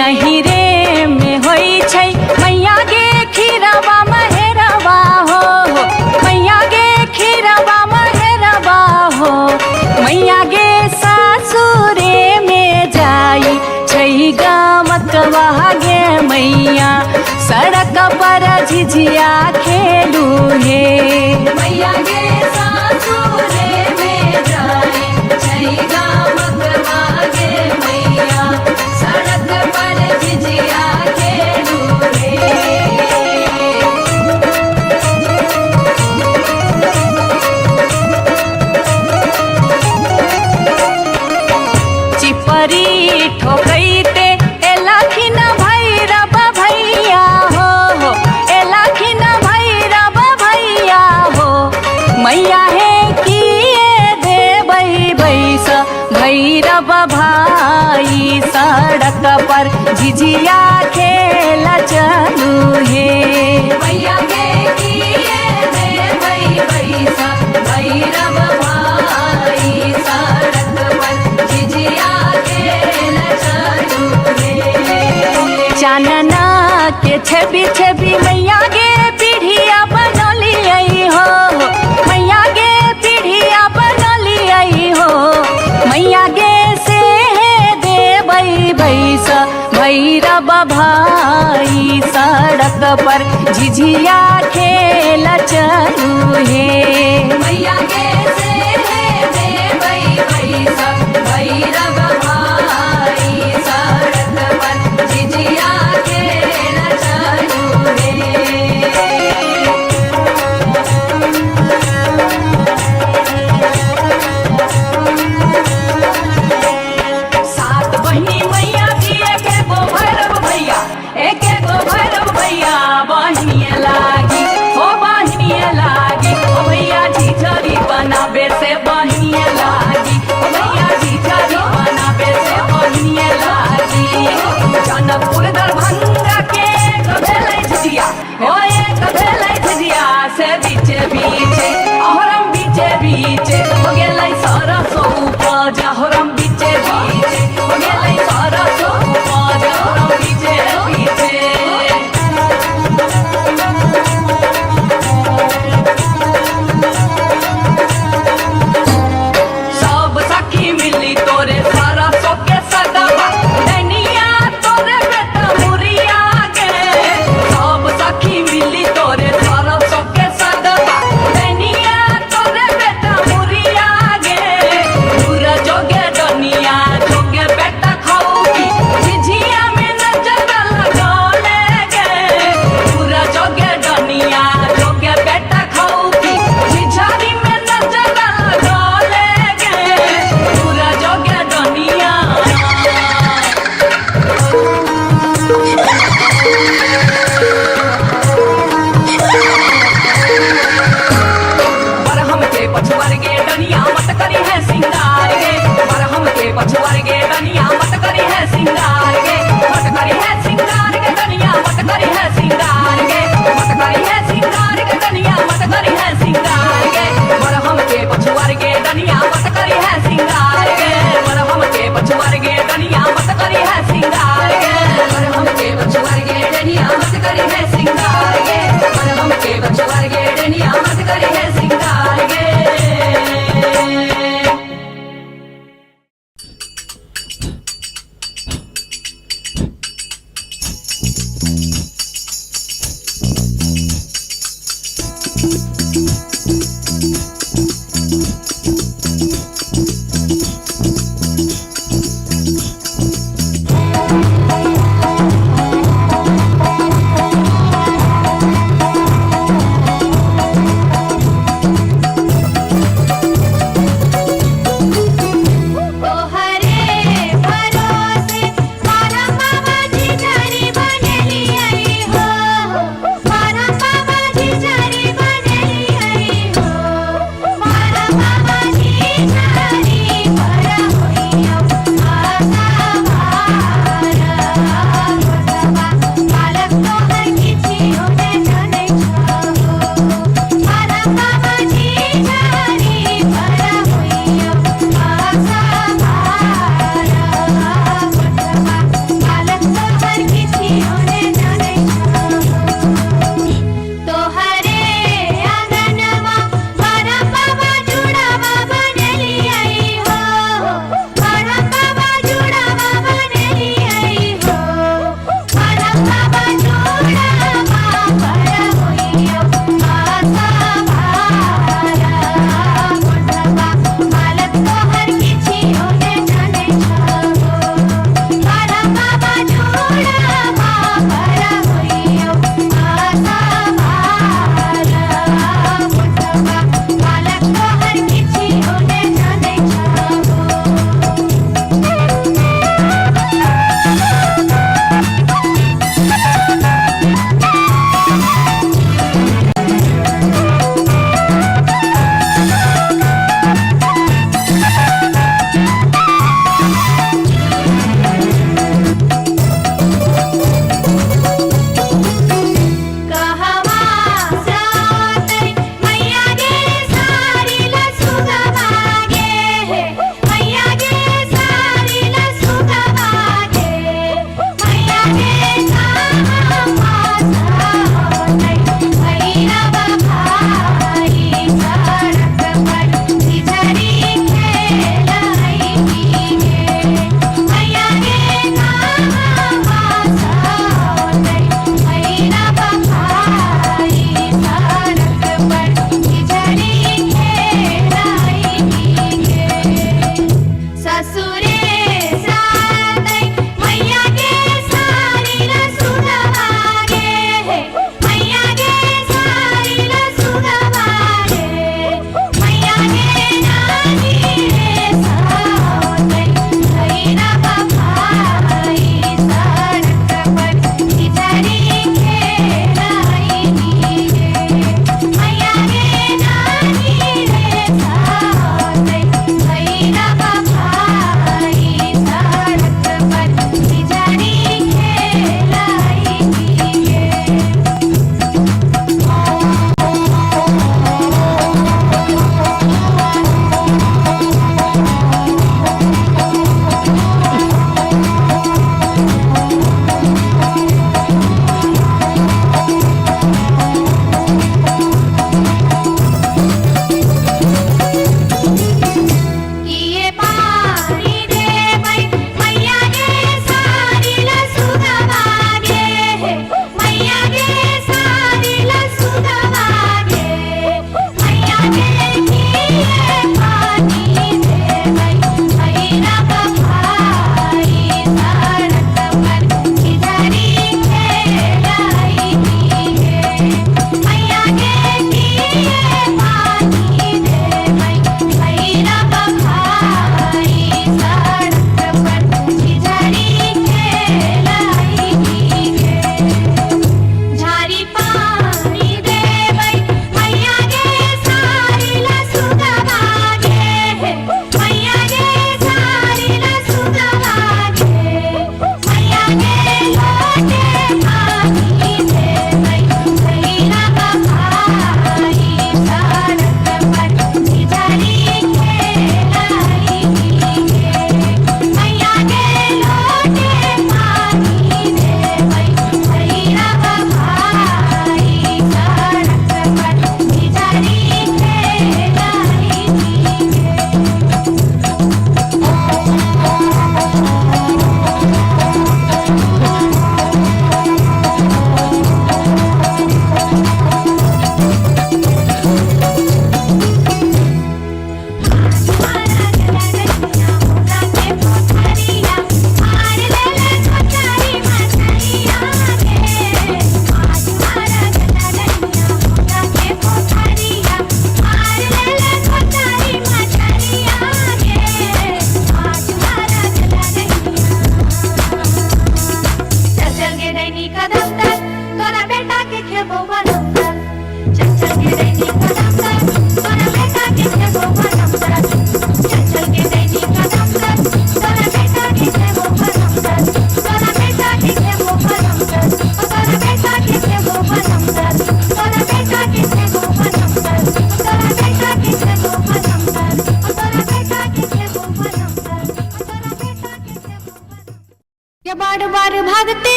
नहीं रे में होई छै मैया गे खीरवा महेरवा हो मैया गे खीरवा महेरवा हो मैया गे सासुरे में जाई छै गमकवा गे मैया सड़क पर झिझिया खेलू हे मैया गे सासुरे में जाई छैगा मतवा गे मैया सड़क पर झिझिया खेलू रे चिपरी ठोकैते एलखिन भैरव भैया हो एलखिन भैरव भैया हो मैया हे किए देबै बैस भैरव भाई सड़क पर झिझिया खेल चलू हे मैया गे किए देबै बैसा भैरव भाई सड़क पर झिझिया खेल चलू रे चानना के छवि छवि मैया गे पीढ़िया बनलियै हो मैया गे पीढ़िया बनलियै हो मैया गे से देबै बैस भैरव भाई सड़क पर झिझिया खेल चलू हे मैया गे से देबै बैसा भैरव भाई सड़क पर झिझिया खेल चलू रे सात बहिनी मैया दिए के गो भैरव भैया एक गो भैरव भैया बहिनिए लागी हो बहिनिए लागी ओ भैया झिझरी बनाबे से बहिनिए लागी ओ भैया झिझरी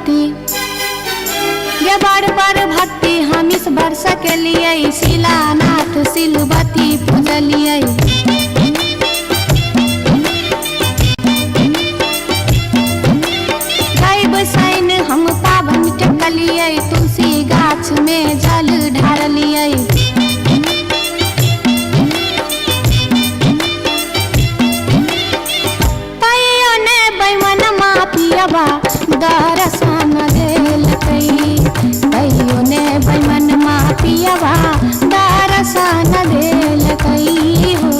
भक्ति ये बड़ बड़ भक्ति हम इस वर्ष के लिए शिलानाथ सिलवती पूजलिए। गैब सैन हम पावन टेकलिए तुलसी गाछ में जल ढारलिए। तैयो ने बैमन मापियबा दर्शन देलकै। तैयो ने बैमन मापियबा दर्शन देलकै हो।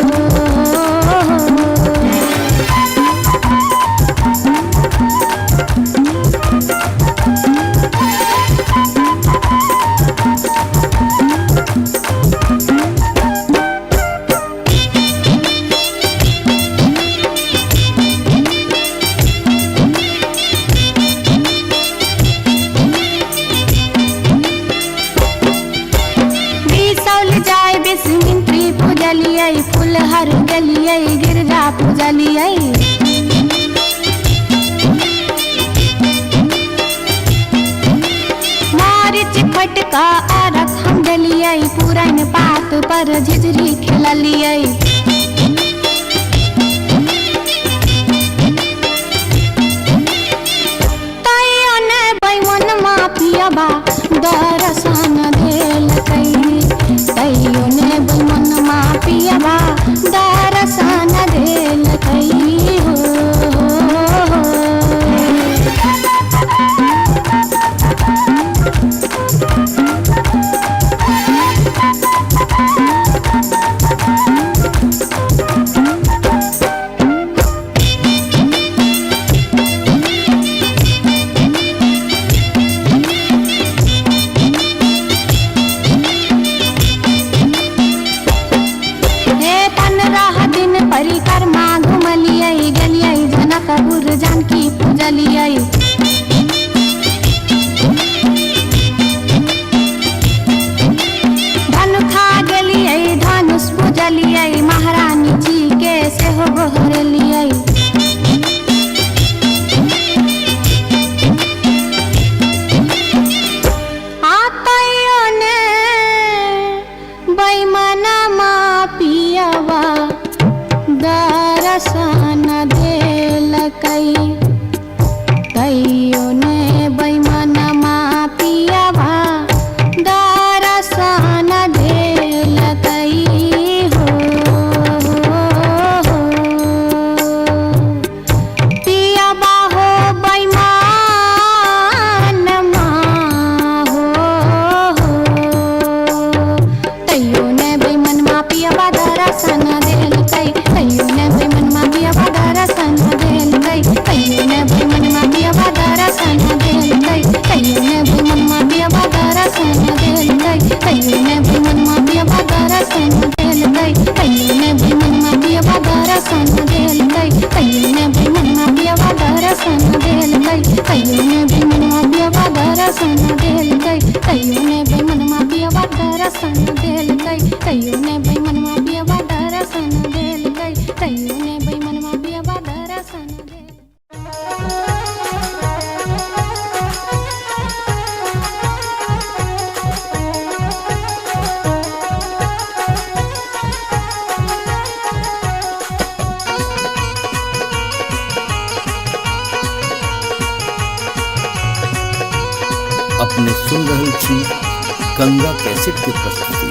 फुलहर गलिए गिरजा पूजलिए। मारिच फटका अरख हम डलिए पुरन पात पर झिझरी खेललिए। तैयो ने बैमन मापियबा दर्शन देलकै। तैयो ने बैमन मापियबा दर्शन देलकै हो। परिक्रमा घुमलिए गलिए जनकपुर जानकी पूजलिए। धनुखा गेलिए धनुष पूजलिए महारानी जी के सेहो गोहरलिए। तैयो ने बैमन मापियबा दर्शन देलकै। तैयो ने बैमन मापियबा दर्शन देलकै हो। पियबा हो बैमन मा हो। तैयो ने बैमन मापियबा दर्शन देलकै। तैयो ने बैमन मापियबा दर्शन देलकै। तैयो ने बैमन मापियबा दर्शन देलकै। तैयो ने बैमन मापियबा दर्शन देलकै। तैयो ने बैमन मापियबा दर्शन देलकै। तैयो ने बैमन मापियबा दर्शन देलकै। तैयो ने बैमन मापियबा दर्शन देलकै। तैयो ने बैमन मापियबा दर्शन देलकै। तैयो ने बैमन मापियबा दर्शन देलकै। तैयो ने बैमन मापियबा दर्शन देलकै। तैयो ने बैमन मापियबा दर्शन देलकै। अपने सुन रहल छी गंगा कैसेट के प्रस्तुति।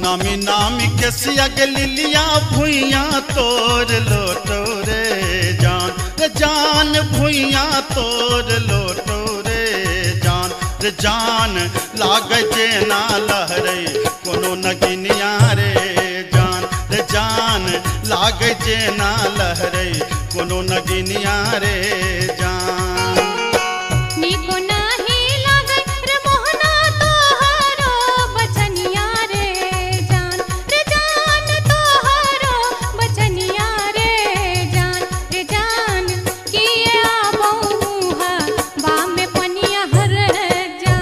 नामी नामी के सियग लिलिया भुइया तोर लोटो रे जान रे जान भुइया तोर लोटो रे जान रे जान लाग जे ना लहरे कोनो नगिनिया रे जान रे जान लाग जे ना लहरे कोनो नगिनिया रे जान। निको नाही लागै रे मोहना तोहरो बचनिया रे जान तोहरो बचनिया रे जान किए आबौ मुहा बा में पनिया हर जा।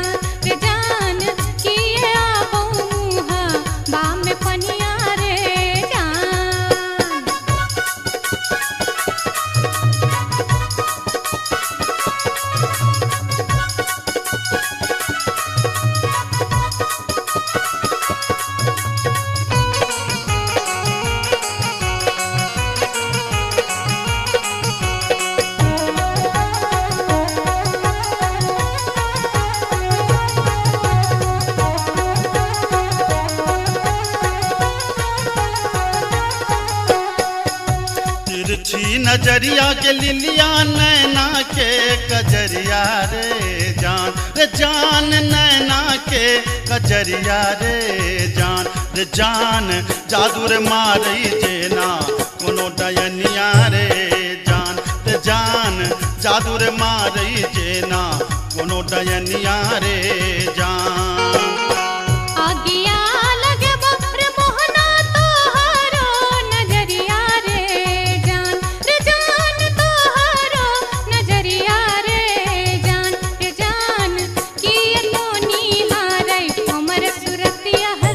नजरिया के लिलिया नैना के कजरिया रे जान नैना के कजरिया रे जान जादू रे मारई जेना कोनो डयनिया रे जान जादू रे मारई जेना कोनो डयनिया रे जान आगिया लगे बकर मोहना तोहारो नजरिया रे जान तोहारो नजरिया रे जान किए तो निहारै हमर सुरतिया है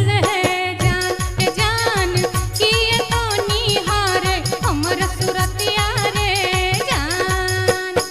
जान किए तो निहारै हमर सुरतिया रे जान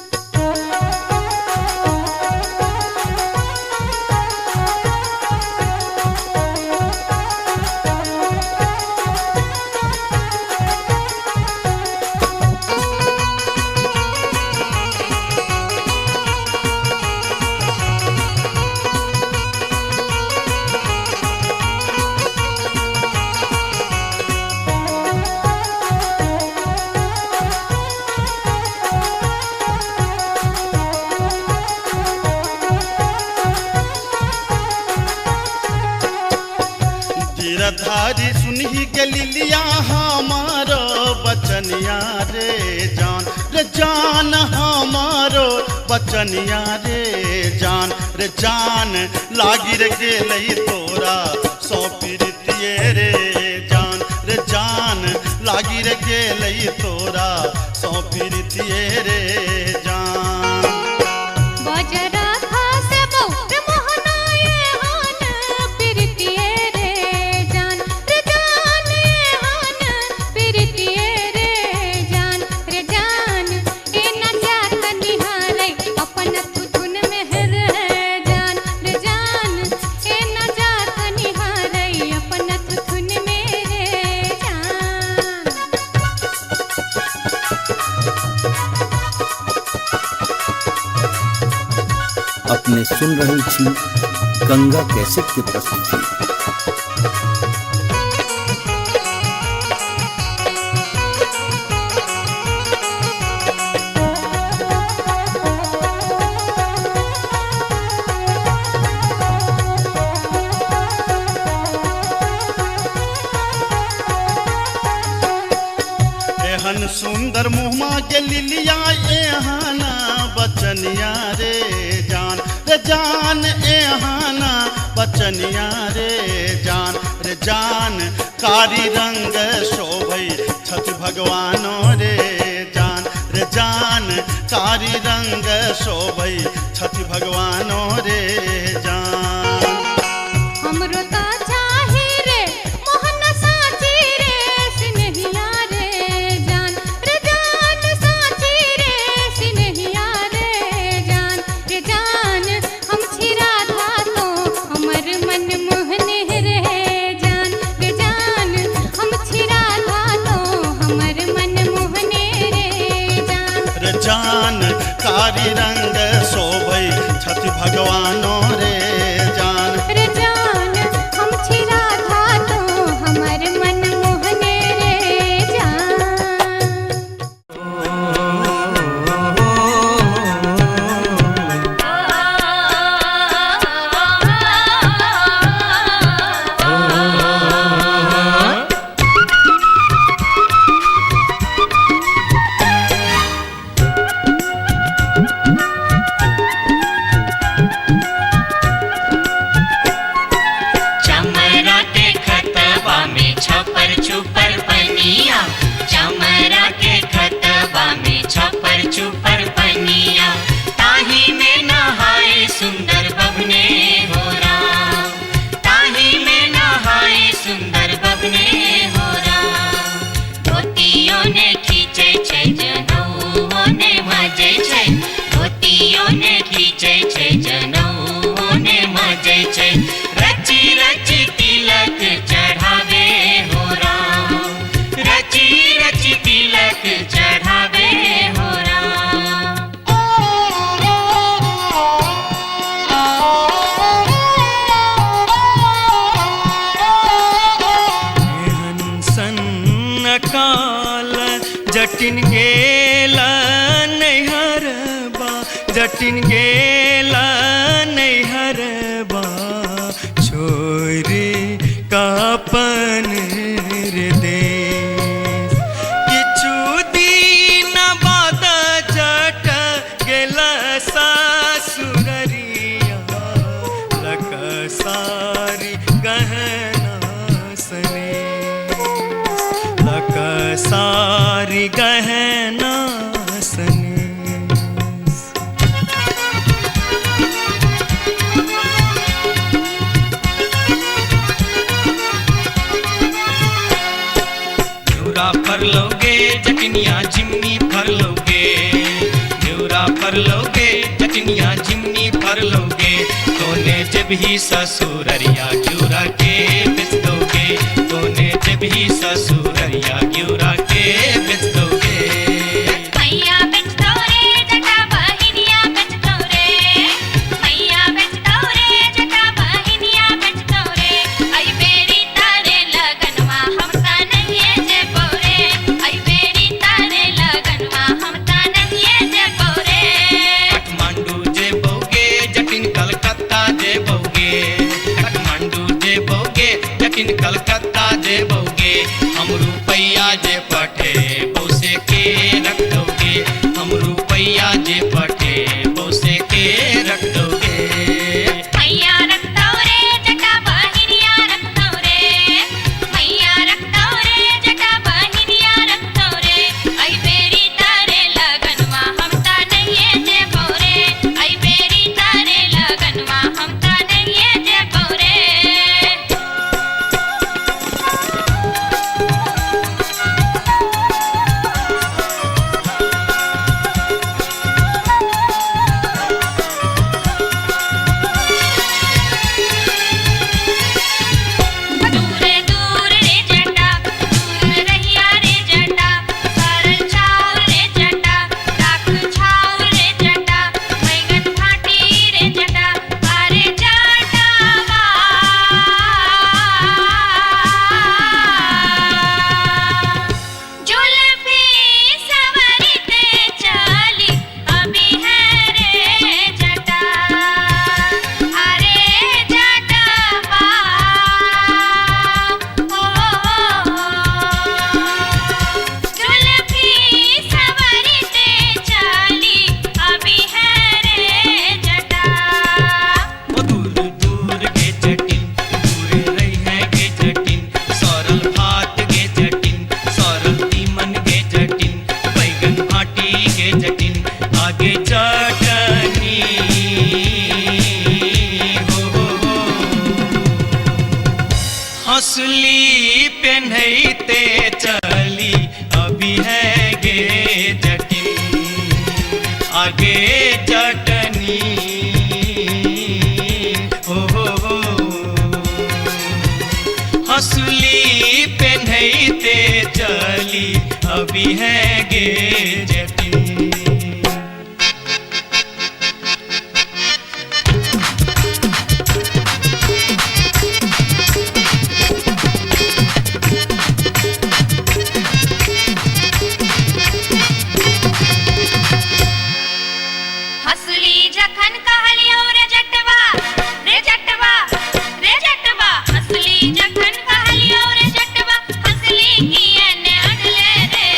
गिरधारी सुनही के लिलिया हमारो बचनिया रे जान हमारो बचनिया रे जान लागी रे गेलई तोरा सौ प्रीतिये रे जान लागी रे गेलई तोरा सौ प्रीतिये रे जान बजरा खासे बहुत मोहनाए हान प्रीतिये रे जान हान प्रीतिये रे जान ए न जात निहारै अपन धुन में है जान ए न जात निहारै अपन धुन में रे जान अपने सुन रही थी गंगा कैसेट की प्रस्तुति। एहन सुंदर मुहमा के लिलिया एहाना बचनिया रे जान एहाना बचनिया रे जान कारी रंग शोभई छठ भगवानो रे जान कारी रंग शोभई छठ भगवानो रे जान हमरो ता चाहे रे मोहन साची रे सिनहिया रे जान साची रे सिनहिया रे जान हम छिरा था तो हमर मन मोहने रे जान हम छिरा था तो हमर मन मोहने रे जान कारी रंग शोभई छठ भगवानो रे जान हम छिरा था तो हमर मन मोहने रे जान चमरा के खतबा में छपर छुपर पनिया चमरा के खतबा में छपर छुपर पनिया ताही में नहाए सुंदर बबने हो राम ताही में नहाए सुंदर बबने हो राम धोतियों ने खींचे छै जनऊ ने मजे छै धोतियों ने खींचे छै जनऊ ने मजे छै रची रची तिलक चढ़ावे हो राम जटिन गेला नैहरबा जटिन गेला नैहरबा छोरी कापन रे देश किछु दिन बाद जट गेला सासुररिया लकसारी गहना सने लकसारी गहना सने फर लोगे जटनिया जिमनी फर लोगे न्यूरा फर लोगे जटनिया जिमनी फर लोगे तोने जब ही ससुररिया क्यूरा के बेच दोगे तोने जब ही ससुररिया क्यूरा के बेच दोगे मैया बेच दो रे जटा बहिनिया बेच दो रे मैया बेच दो रे जटा बहिनिया बेच दो रे आई बेरी तारे लगनवा हम ता नहीं जे पौरे आई बेरी तारे लगनवा हम ता नहीं जे पौरे काठमांडू जे बोगे जटिन कलकत्ता जे बोगे काठमांडू जे बोगे जटिन कलकत्ता जे बोगे हम रुपैया जे पठे बोसे के रख दोगे हम रुपैया जे पठे बोसे के रख दोगे मैया रख दो रे जटा बहिनिया रख दो रे मैया रख दो रे जटा बहिनिया रख दो रे आई बेरी तारे लगनवा हम ता नहीं जे पौरे आई बेरी तारे लगनवा हम ता नहीं जे पौरे दूर दूर रे जटा दूर रहिया रे जटा सरल छाव रे जटा राख छाव रे जटा बैगन भाटी रे जटा अरे जटावा जुल्फी सवरते चली अभी है रे जटा अरे जटावा जुल्फी सवरते चली अभी है रे जटा वो दूर दूर के जटिन दूर रही है के जटिन सरल भात के जटिन सरल तीमन के जटिन बैगन भाटी के जटिन आगे चटनी हो हंसली पेन्हते चली अभी है गे जटिन आगे चटनी हो हंसली पेन्हते चली अभी है गे जटिन हसली जखन कहलियो रे जटवा रे जटवा रे जटवा हसली जखन कहलियो रे जटवा हसली किए ने अनले रे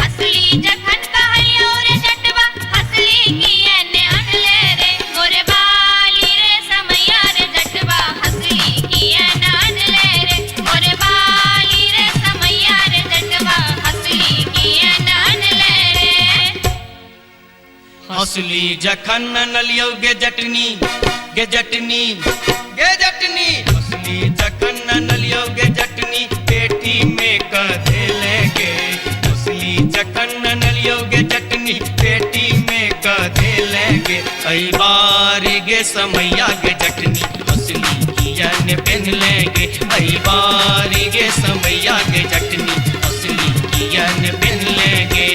हसली जखन कहलियो रे जटवा हसली किए ने अनले रे गोरे बाली रे समैया रे जटवा हसली किए ने अनले रे गोरे बाली रे समैया रे जटवा हसली किए ने अनले रे हंसली जखन नलियो गे जटनी गे जटनी गे जटनी हंसली जखन नलियो गे जटनी पेटी में कधे लेगे हंसली जखन नलियो गे जटनी पेटी में कधे लेगे कई बार गे समैया गे जटनी हंसली किया ने पहन लेगे कई बार गे समैया गे जटनी हंसली किया ने पहन लेगे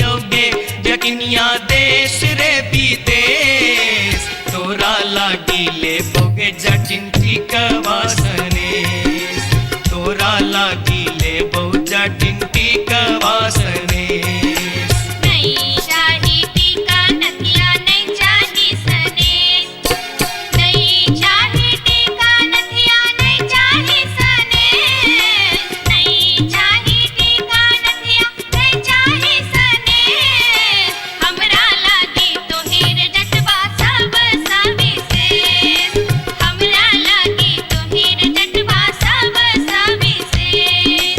नलियोगे जटनिया देश रे विदेश तोरा लागी ले बोगे जटिन टिकवा सनेस तोरा लागी ले बो जटिन टिकवा सनेस नहीं चाही टीका नथिया नहीं चाही सनेस नहीं चाही टीका नथिया नहीं चाही सनेस नहीं चाही टीका नथिया नहीं चाही सनेस हमरा लागी तोहेर जटवा सब सविशेष हमरा लागी तोहेर जटवा सब सविशेष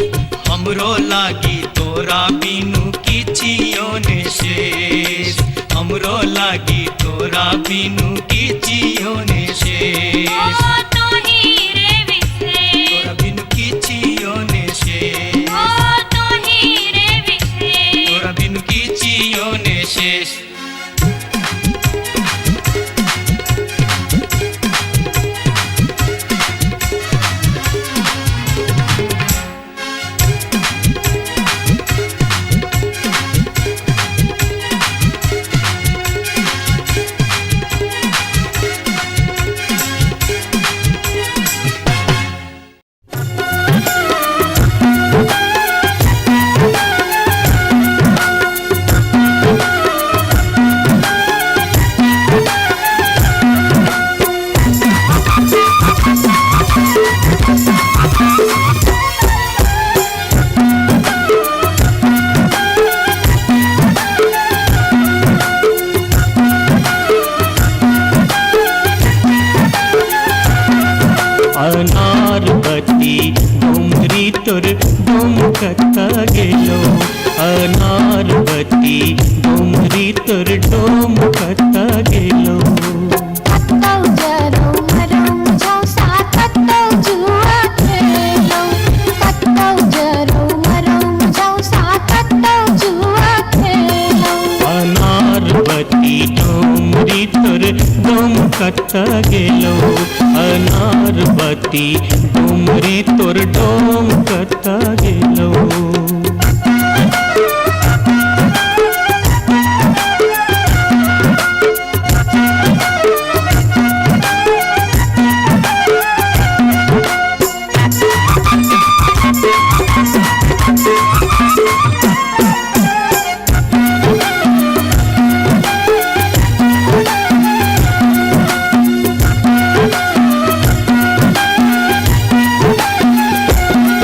हमरो लागी तोरा बिनु किछियो ने शेष हमरो लागी तोरा बिनु किछियो ने शेष ओ तोही रे विशेष तोरा बिनु किछियो ने शेष ओ तोही रे विशेष तोरा बिनु किछियो ने शेष अनारबती डोमरी तोर डोमकता गेलो अनारबती डोमरी तोर डोमकता गेलो कत्तौ जरौ मरौ मुझौ सा कत्तौ जुआ खेलौ कत्तौ जरौ मरौ मुझौ सा कत्तौ जुआ खेलौ अनारबती डोमरी तोर डोमकता गेलो अनारबती डोमरी तोर डोमकता गेलो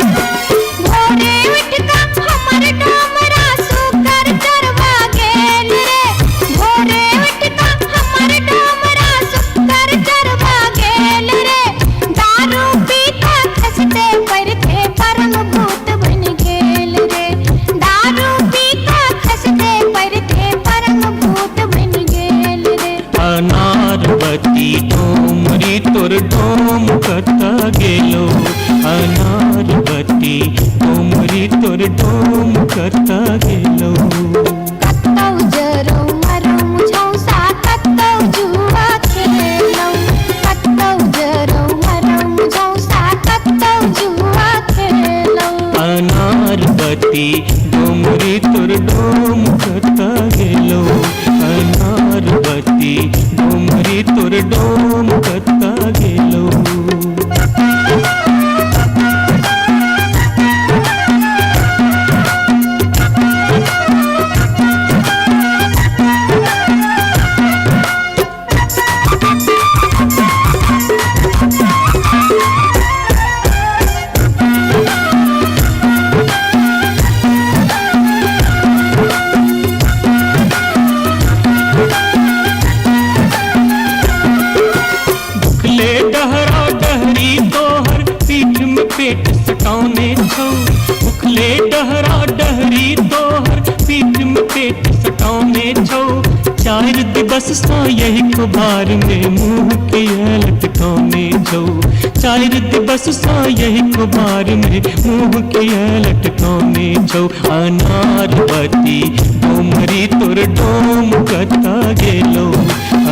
भोरे उठका हमर डोमरा सुकर चरवा गेल रे भोरे उठका हमर डोमरा सुकर चरवा गेल रे दारू पीता खसते परथे परम भूत बन गेल रे दारू पीता खसते परथे परम भूत बन गेल रे अनारबती डोमरी तोर डोमकता गेलो अनारबती डोमरी तोर डोमकता गेलो कत्तौ जरौ मरौ मुझौ सा कत्तौ जुआ खेलौ कत्तौ जरौ मरौ मुझौ सा कत्तौ जुआ खेलौ अनारबती डोमरी तोर डोमकता गेलो अनारबती डोमरी तोर डोमकता गेलो भुखले डहरा डहरी तोहर पीठ में पेट सटाउने छौ भुखले डहरा डहरी तोहर पीठ में पेट सटाउने छौ चार दिवस सा यही खुबार में मुंह के लटकाउने छौ चार दिवस सा यही खुबार में मुंह के लटकाउने छौ अनारबती डोमरी तोर डोमकता गेलो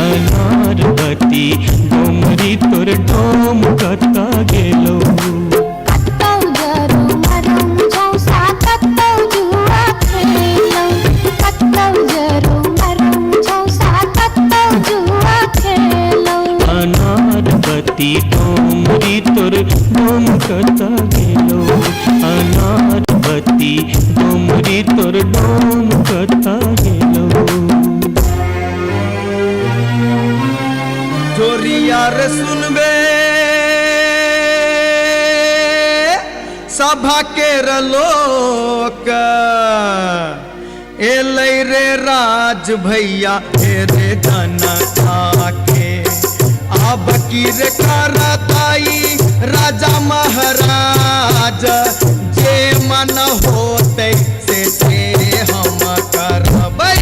अनारबती डोमरी तोर डोमकता गेलो कत्तौ जरौ मरौ मुझौ सा कत्तौ जुआ खेलौ कत्तौ कता गेलो अनार बत्ती डोमरी तोर डोम कता गेलो जोरिया रे सुनबे सभा के लोक एलै रे राज भैया हे रे जनता के अब की रे करताई राजा महाराज जे मन होते से हम करबै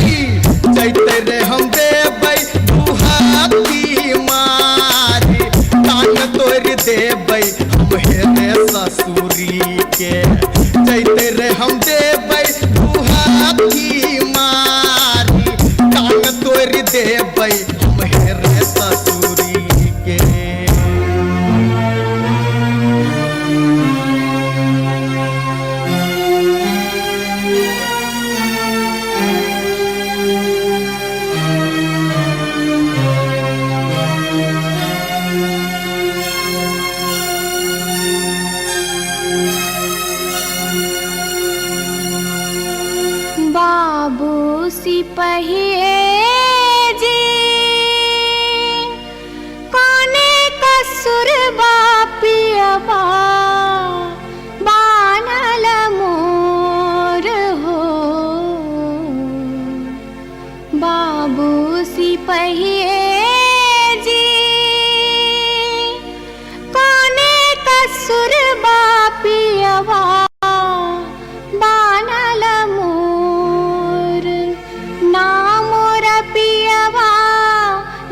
जैते रे हम देबै दुहाती मारी कान तोड़ देबै हम हे रे ससुरी के जैते रे हम देबै दुहाती मारी कान तोड़ देबै हम हे रे ससुरी के बाबू सिपहिए जी कोने कसुर बापियबा बानल मोर हो बाबू सिपहिए जी कोने कसुर बापियबा बानल मोर नाम रपियवा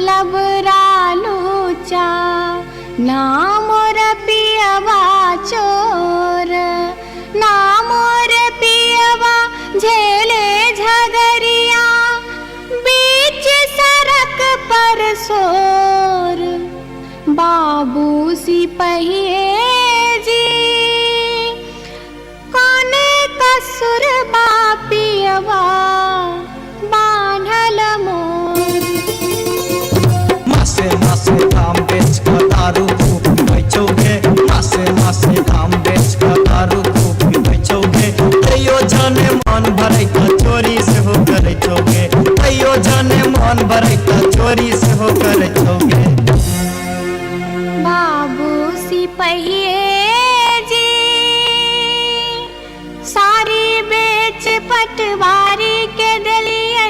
लबरा लूचा नाम रपियवा चोर नाम रपियवा झेले झगरिया बीच सड़क पर सोर बाबू सिपहिए जी कोने कसुर बापियवा बान्हल मोर मासे मासे दाम बेच कर दारू खूब बेचोगे मासे दाम बेच कर दारू खूब बेचोगे तैयो जाने मन भरे का चोरी से हो कर चोगे तैयो जाने मन भरे का चोरी से हो कर चोगे बाबू सिपहिए जी सारी बेच पटवारी के दलिए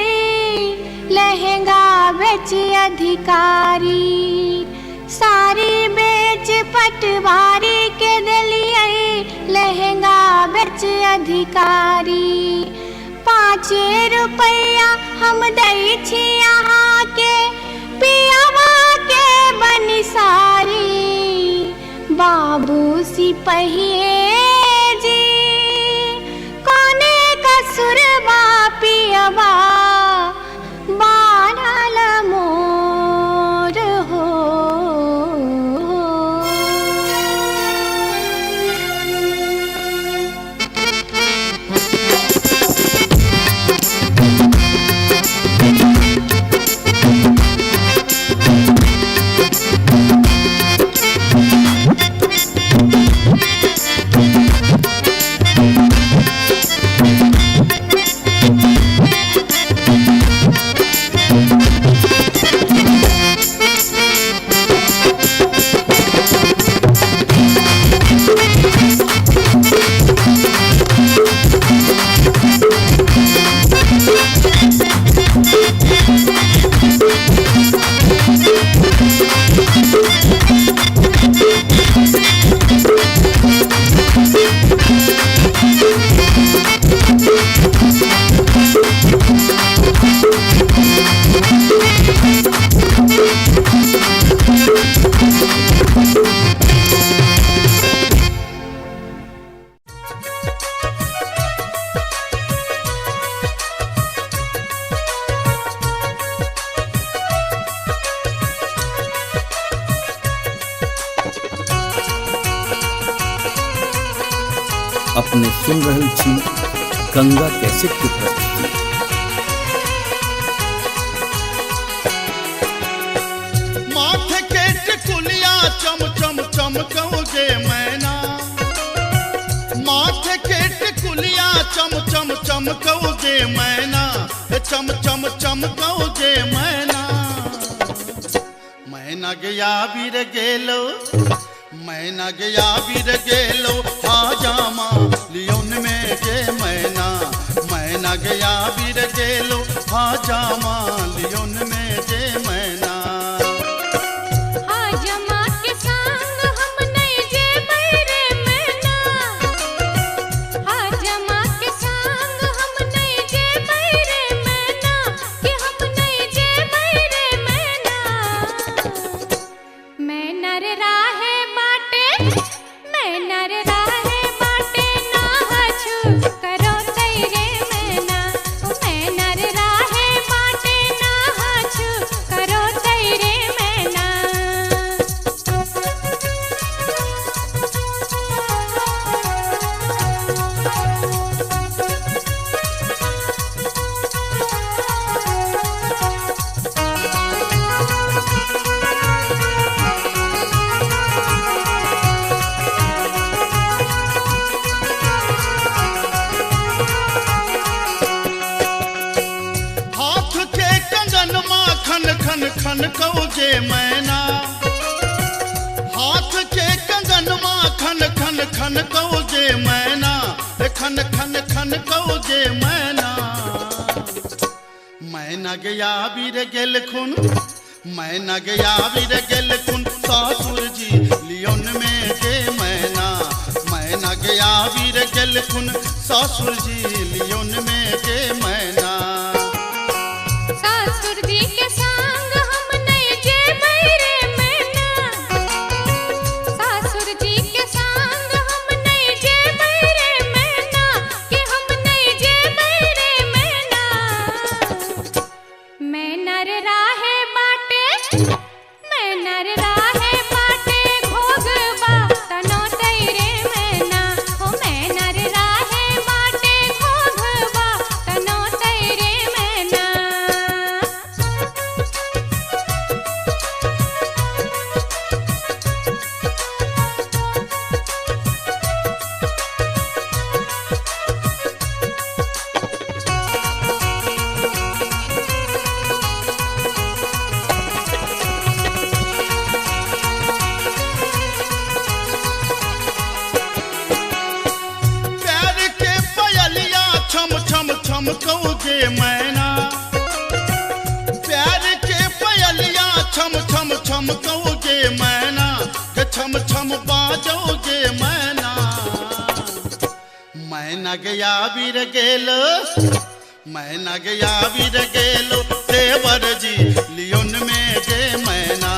लहंगा बेच अधिकारी सारी बेच पटवारी के दलिए लहंगा बेच अधिकारी 5 रुपया हम दै छी यहाँ के पियावा के बनिसारी बाबू सिपहिए जी कोने कसुर बापियवा बानल मोर हो अपने सुन रहल छी गंगा कैसेट के प्रस्तुति। माथे के टिकुलिया चम चम चमकौगे मैना चम चमकौ जे मैना, चम चम चमकौ जे मैना। मैना गया बीर गेलो, मैना गया बीर गेलो, हाजामा लियोन में जे मैना। मैना गया बीर गेलो, हाजामा लियोन में जे मैना। हाजमा के संग हम नहीं जे बैरे मैना, हाजमा के संग हम नहीं जे बैरे मैना, कि हम नहीं जे बैरे मैना। मैना रे राहे बाटे, मैना रे राहे बाटे, ना हछु करो तैरे मैना। मैना रे राहे बाटे, ना हछु करो तैरे मैना। हाथ के कंगन माँ खन खन खन कौ जे मैना। हाथ के कंगन माँ खन खन खन कौ जे मैना, खन खन खन कौ जे मैना। मैना गया बीर गेल खुन, मैना गया बीर गेल खुन, सासुर जी लियोन में जे मैना। मैना गया बीर गेल खुन, सासुर जी लियोन में जे मैना। सासुर जी के संग हम नहीं जे बैरे मैना, सासुर जी के संग हम नहीं जे बैरे मैना, कि हम नहीं जे बैरे मैना। मैना रे राहे बाटे, मैना रे राहे बाटे, घोगबा तनो तैरे मैना। हो मैना रे राहे बाटे, घोगबा तनो तैरे मैना। प्यार के पयलिया छम छम छम कौ जे मैना। प्यार के पयलिया छम छम छम कौ जे मैना, छम छम बाजौ जे मैना। मैना गया बीर गेलो, मैना गया बीर गेलो, देवर जी लियोन में जे मैना।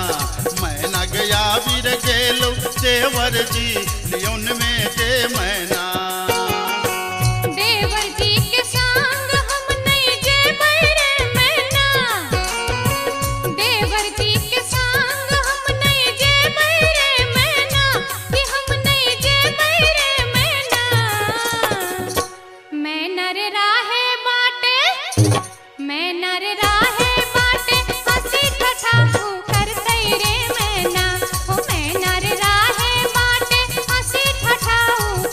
मैना गया बीर गेलो, देवर जी लियोन में जे मैना। देवर जी के संग हम नहीं जे बैरे मैना, देवर जी के संग हम नहीं जे बैरे मैना, कि हम नहीं जे बैरे मैना। मैना रे राहे बाटे, मैना रे राहे बाटे, हंसी ठठा कर तैरे मैना। हो मैना रे राहे बाटे, हंसी ठठा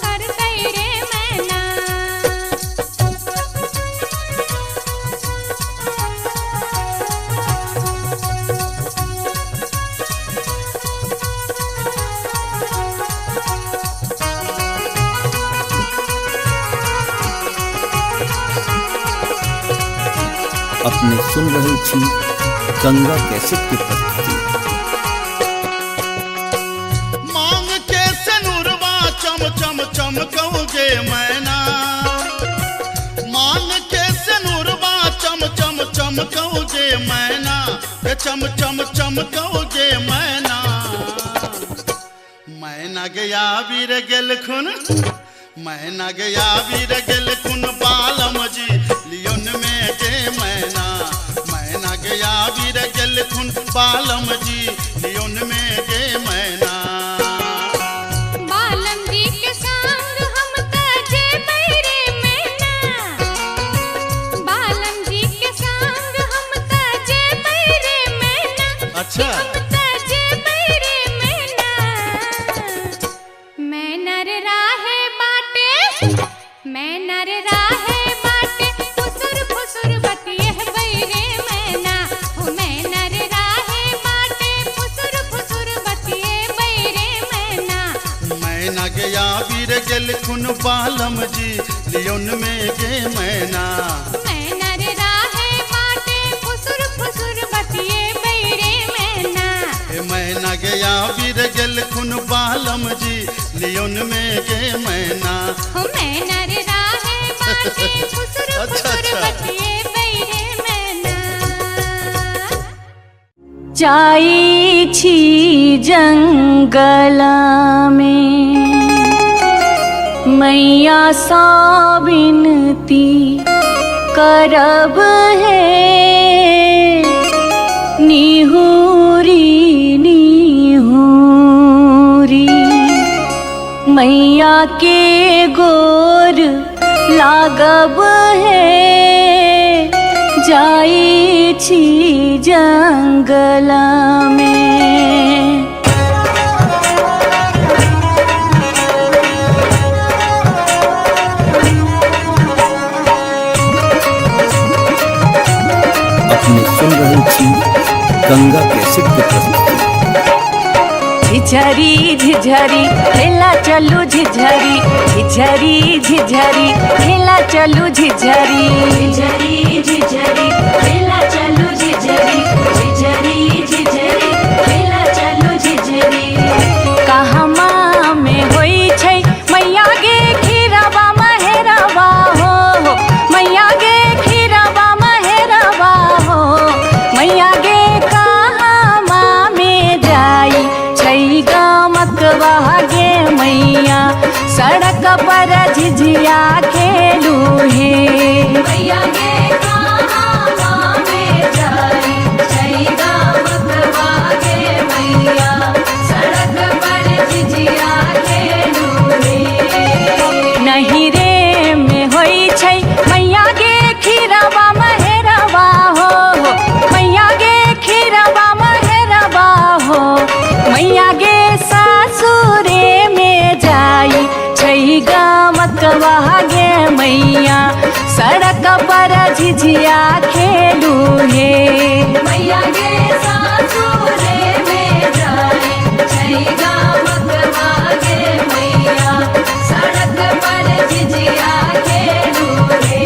कर तैरे मैना। अपने सुन रहे छी गंगा कैसेट की प्रस्तुति। मांग के सनुरवा चम चम चमकौ जे मैना। मांग के सनुरवा चम चम चमकौ जे मैना, चम चम चमकौ जे मैना। मैना गया बीर गेल खुन, मैना गया बीर गेल खुन, बालम जी लियोन में जे मैना। मैना गया बीर गेल खुन, बालम जी लियोन में जे मैना। बालम जी के संग हम त जे बैरे मैना, बालम जी के संग हम त जे बैरे मैना। अच्छा हम त जे बैरे मैना। मैना रे राहे बाटे, मैना रे राहे बालम जी लियोन में गे मैना मैना रे राहे बाटे फुसुर फुसुर बतिए बैरे मैना ए मैना गया वीर गेल खुन बालम जी लियोन में गे मैना हो मैना रे राहे बाटे फुसुर अच्छा, फुसुर अच्छा। बतिए बैरे मैना जाई छी जंगला में मैया सा विनती करब है निहुरी निहुरी मैया के गोर लागब है जाई छी जंगला में अपने सुन रहे छी गंगा कैसेट की प्रस्तुति। झिझरी झिझरी खेला चलू झिझरी झिझरी झिझरी खेला चलू झिझरी झिझरी झिझरी खेला चलू झिझरी झिझरी झिझरी खेला चलू झिझरी कहमा में होई छै मैया गे खीराबा महेराबा हो मैया गे खीराबा महेराबा हो मैया गे कहमा में जाई छै गमकवा गे मैया सड़क पर झिझिया खेलू हे मैया गे कहमा में जाई छै गमकवा गे मैया सड़क पर झिझिया खेलू हे नहीं रे में होई छै मैया गे खीराबा महेराबा हो मैया गे खीराबा महेराबा हो मैया गे सासुरे में जाई छै गमकवा गे मैया सड़क पर झिझिया खेलू हे मैया गे सासुरे में जाई छै गमकवा गे मैया सड़क पर झिझिया खेलू हे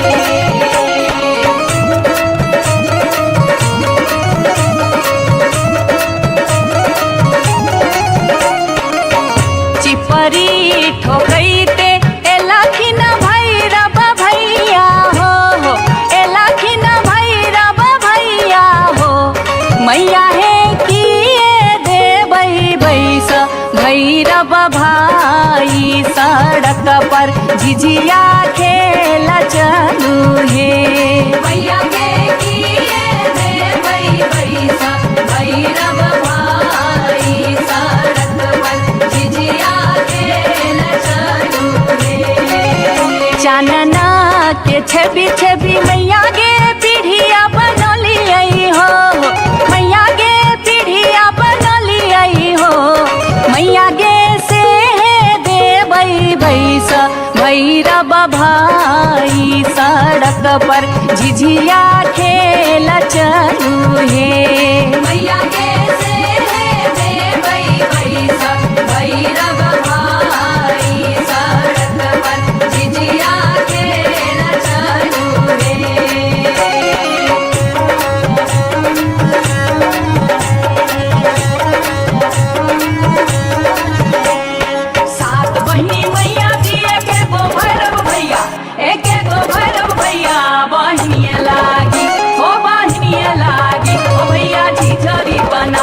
चिपरी ठोकैते एलाखिन भैरव भैया हो एलाखिन भैरव भैया हो मैया हे किए देबै बैस भैरव भाई सड़क पर झिझिया खेल चलू हे मैया गे किए देबै बैस भैरव भाई सड़क पर झिझिया खेल चलू हे चानना के छवि छवि मैया गे पीढ़िया बनलियै हो मैया गे पीढ़िया बनलियै हो मैया गे से देबै बैस भैरव भाई सड़क पर झिझिया खेल चलू हे मैया गे से देबै बैस भैरव भाई सड़क पर झिझिया खेल चलू हे सात बहिनी मैया दिए के गो भैरव भैया एक गो भैरव भैया बहिनिया लागी ओ बहिनिया लागी ओ भैया झिझरी बना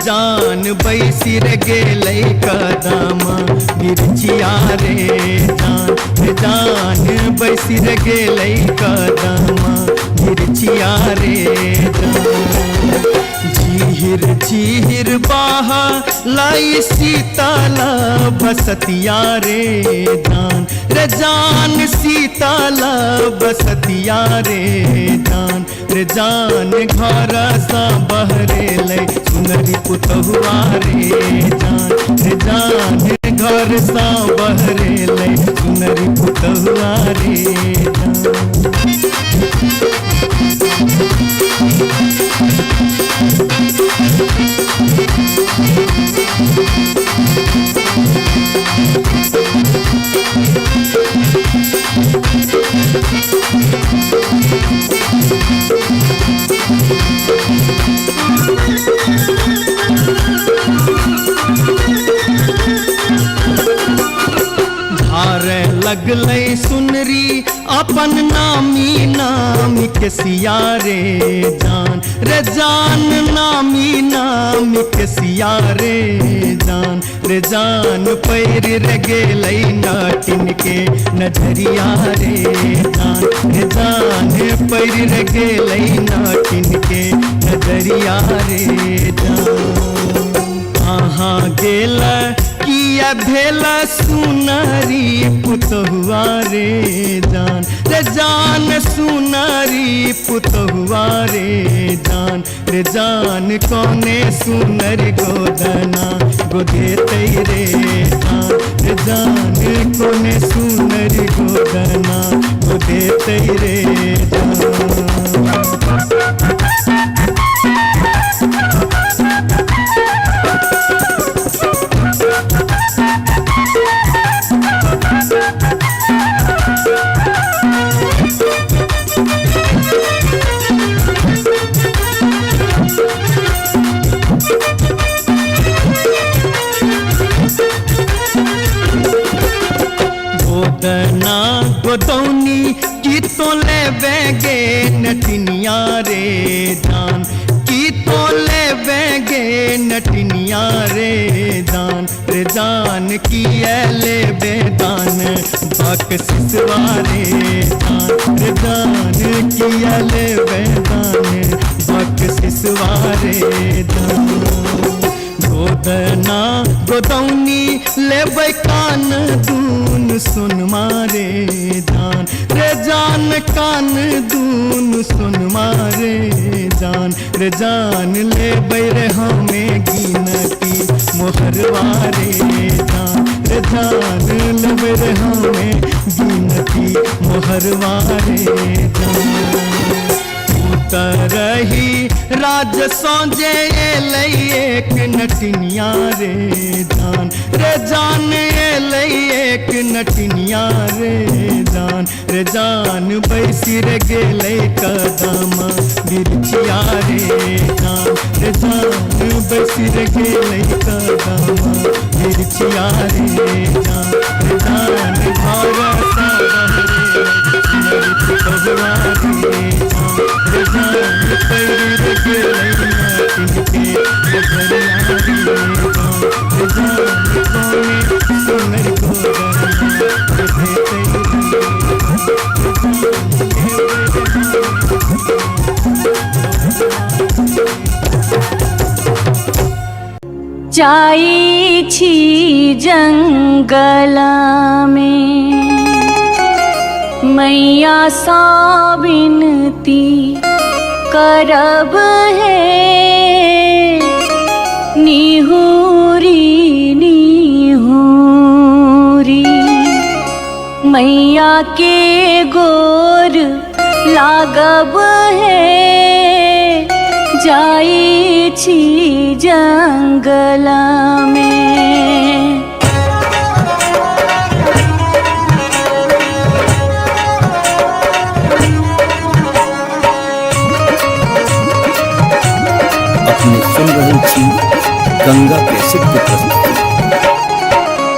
जान बैसी रे गेलै कदमा मिर्चिया रे जान बैसी रे गेलै कदमा मिर्चिया रे झीर झीर बाहा लाई शीतल बसतिया रे जान शीतल बसतिया रे जान घर सा बहरे लै सुनरी पुतहुआ रे जान घर सा बहरे लै सुनरी पुतहुआ रे धारे लगलै सुनरी अपन नामी नामी के सिया रे जान नामी के सिया रे जान पैर रे गेलै नाटिन के नजरिया रे जान पैर रे गेलै नाटिन के नजरिया रे कहाँ गेल किया भेल सुनरी पुतहुआ रे जान सुनरी पुतहुआ रे जान कोने सुनरी गोदना गोदेते रे जान कोने सुनरी गोदना गोदेते रे गोदना गोदौनी की तो ले बेगे नटनिया रे की तो ले बेगे नटनिया रे जान की ले बेदान बक सिसवा रे जान की ले बेदान बक सिसवा रे गोदना गोदौनी लेबै कान दून सुन मारे जान कान दून सुन मारे जान लेबै रे हमें गिनती मोहरवा रे जान लेबै रे हमें गिनती मोहरवा रे तरही राज सौजे एलै एक नटनिया रे जान एलै एक नटनिया रे जान बैसी रे गेलै कदमा मिर्चिया रे जान बैसी रे गेलै कदमा मिर्चिया रे जान घर सा बहरे पुतहुआ रे जान पैर रे गेलै नाटिन के नजरिया रे जान कोने सुनरी गोदना गोदेते जाई छी जंगल में मैया सा विनती करब है निहुरी निहुरी मैया के गोर लागब है जाई छी जंगल में। अपने सुन रहे थी गंगा कैसेट की प्रस्तुति।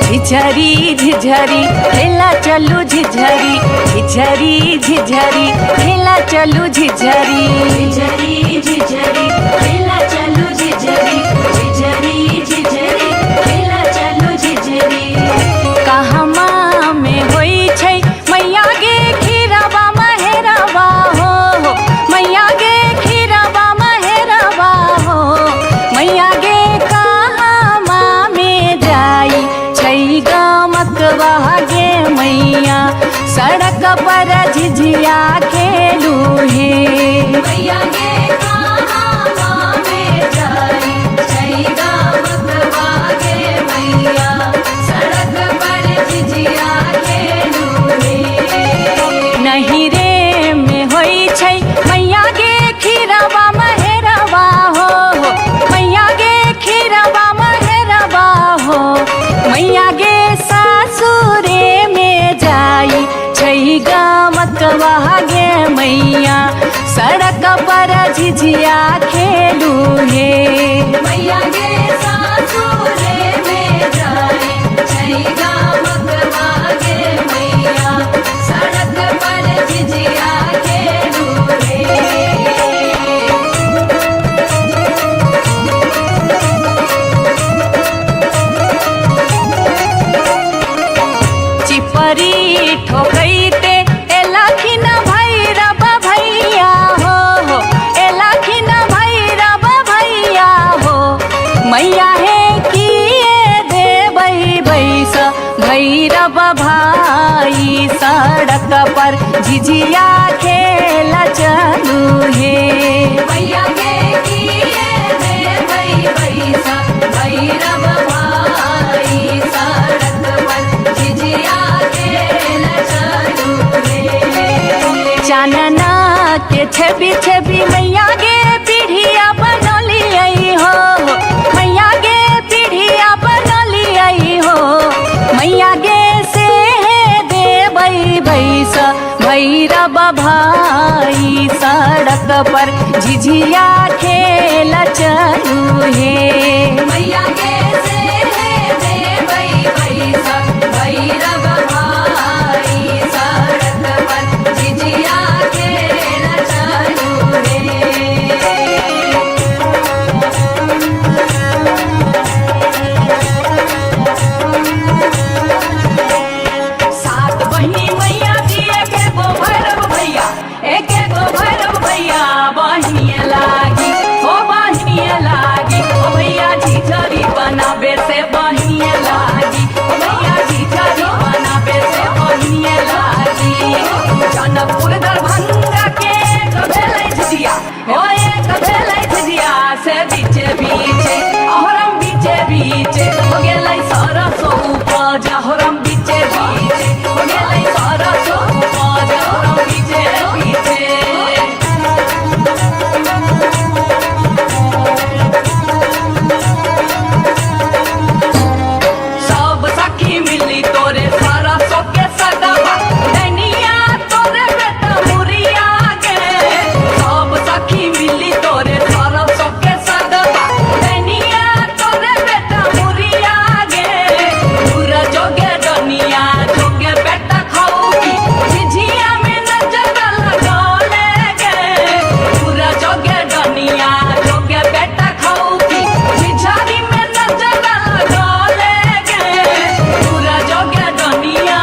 झिझरी झिझरी खेला चलू झिझरी झिझरी झिझरी खेला चलू झिझरी झिझरी झिझरी खेला चलू झिझरी झिझरी झिझिया खेलू हे मैया गे कहाँ में जाई छैगा मतवा गे मैया सड़क पर झिझिया खेलू रे नहीं रे में होई छै मैया गे खीरवा महेरवा हो मैया गे खीरवा महेरवा हो मैया गे सासुरे में जाई छै गमकवा गे मैया सड़क पर झिझिया खेलू हे मैया गे सासुरे में जाई छैगा मतवा गे मैया सड़क पर झिझिया खेलू रे चिपरी ठोकैते एलखिन भैरव भैया हो एलखिन भैरव भैया हो मैया हे किए देबै बैस भैरव भाई सड़क पर झिझिया खेल चलू हे मैया गे किए देबै बैसा भैरव भाई सड़क पर झिझिया खेल चलू रे चानना के छवि छवि मैया गे पीढ़िया बनलियै हो मैया गे पीढ़िया बनलियै हो मैया गे से देबै बैस भैरव भाई सड़क पर झिझिया खेल चलू हे मैया गे से देबै बैसा भैरव भाई सड़क पर झिझिया खेल चलू रे सात बहिनी मैया जी एके गो भैरव भैया एके गो भैरव भैया बहिनिए लागी हो बहिनिए लागी ओ भैया झिझरी बनाबे से बहिनिए लागी ओ भैया झिझरी बनाबे से बहिनिए लागी जनकपुर दरभंगा के कभेलै झिझिया हो एक भेलै झिझिया से बीचे बीचे अहरम बीचे बीचे हो गेलै सरसो उपज अहरम बीचे बीचे हो गेलै सरसो उपज अहरम बीचे बीचे सब सखी मिली तोरे सरसो के सगवा दैनिया तोरे बेटा मुरिया गे सब सखी मिली तोरे सरसो के सगवा दैनिया तोरे बेटा मुरिया गे दूर जोगे डनिया जोगे बेटा खौकी झिझिया में नजर लगौले गे दूर जोगे डनिया जोगे बेटा खौकी झिझरी में नजर लगौले गे दूर जोगे डनिया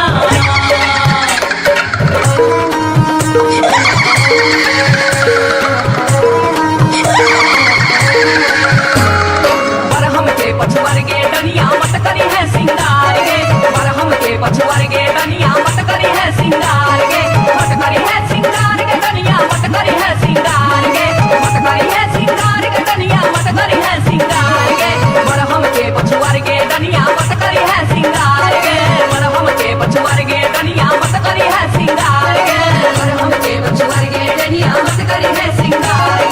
बरहम के पछुआर गे डनिया मत करी है सिंगार गे बरहम के पछुआर गे डनिया मत करी है सिंगार गे मत करी है सिंगार गे डनिया मत करी है सिंगार गे मत करी है सिंगार गे डनिया मत करी है सिंगार गे बरहम के पछुआर गे डनिया मत करी है सिंगार गे बरहम के पछुआर गे डनिया मत करी है सिंगार गे बरहम के पछुआर गे डनिया मत करी है सिंगार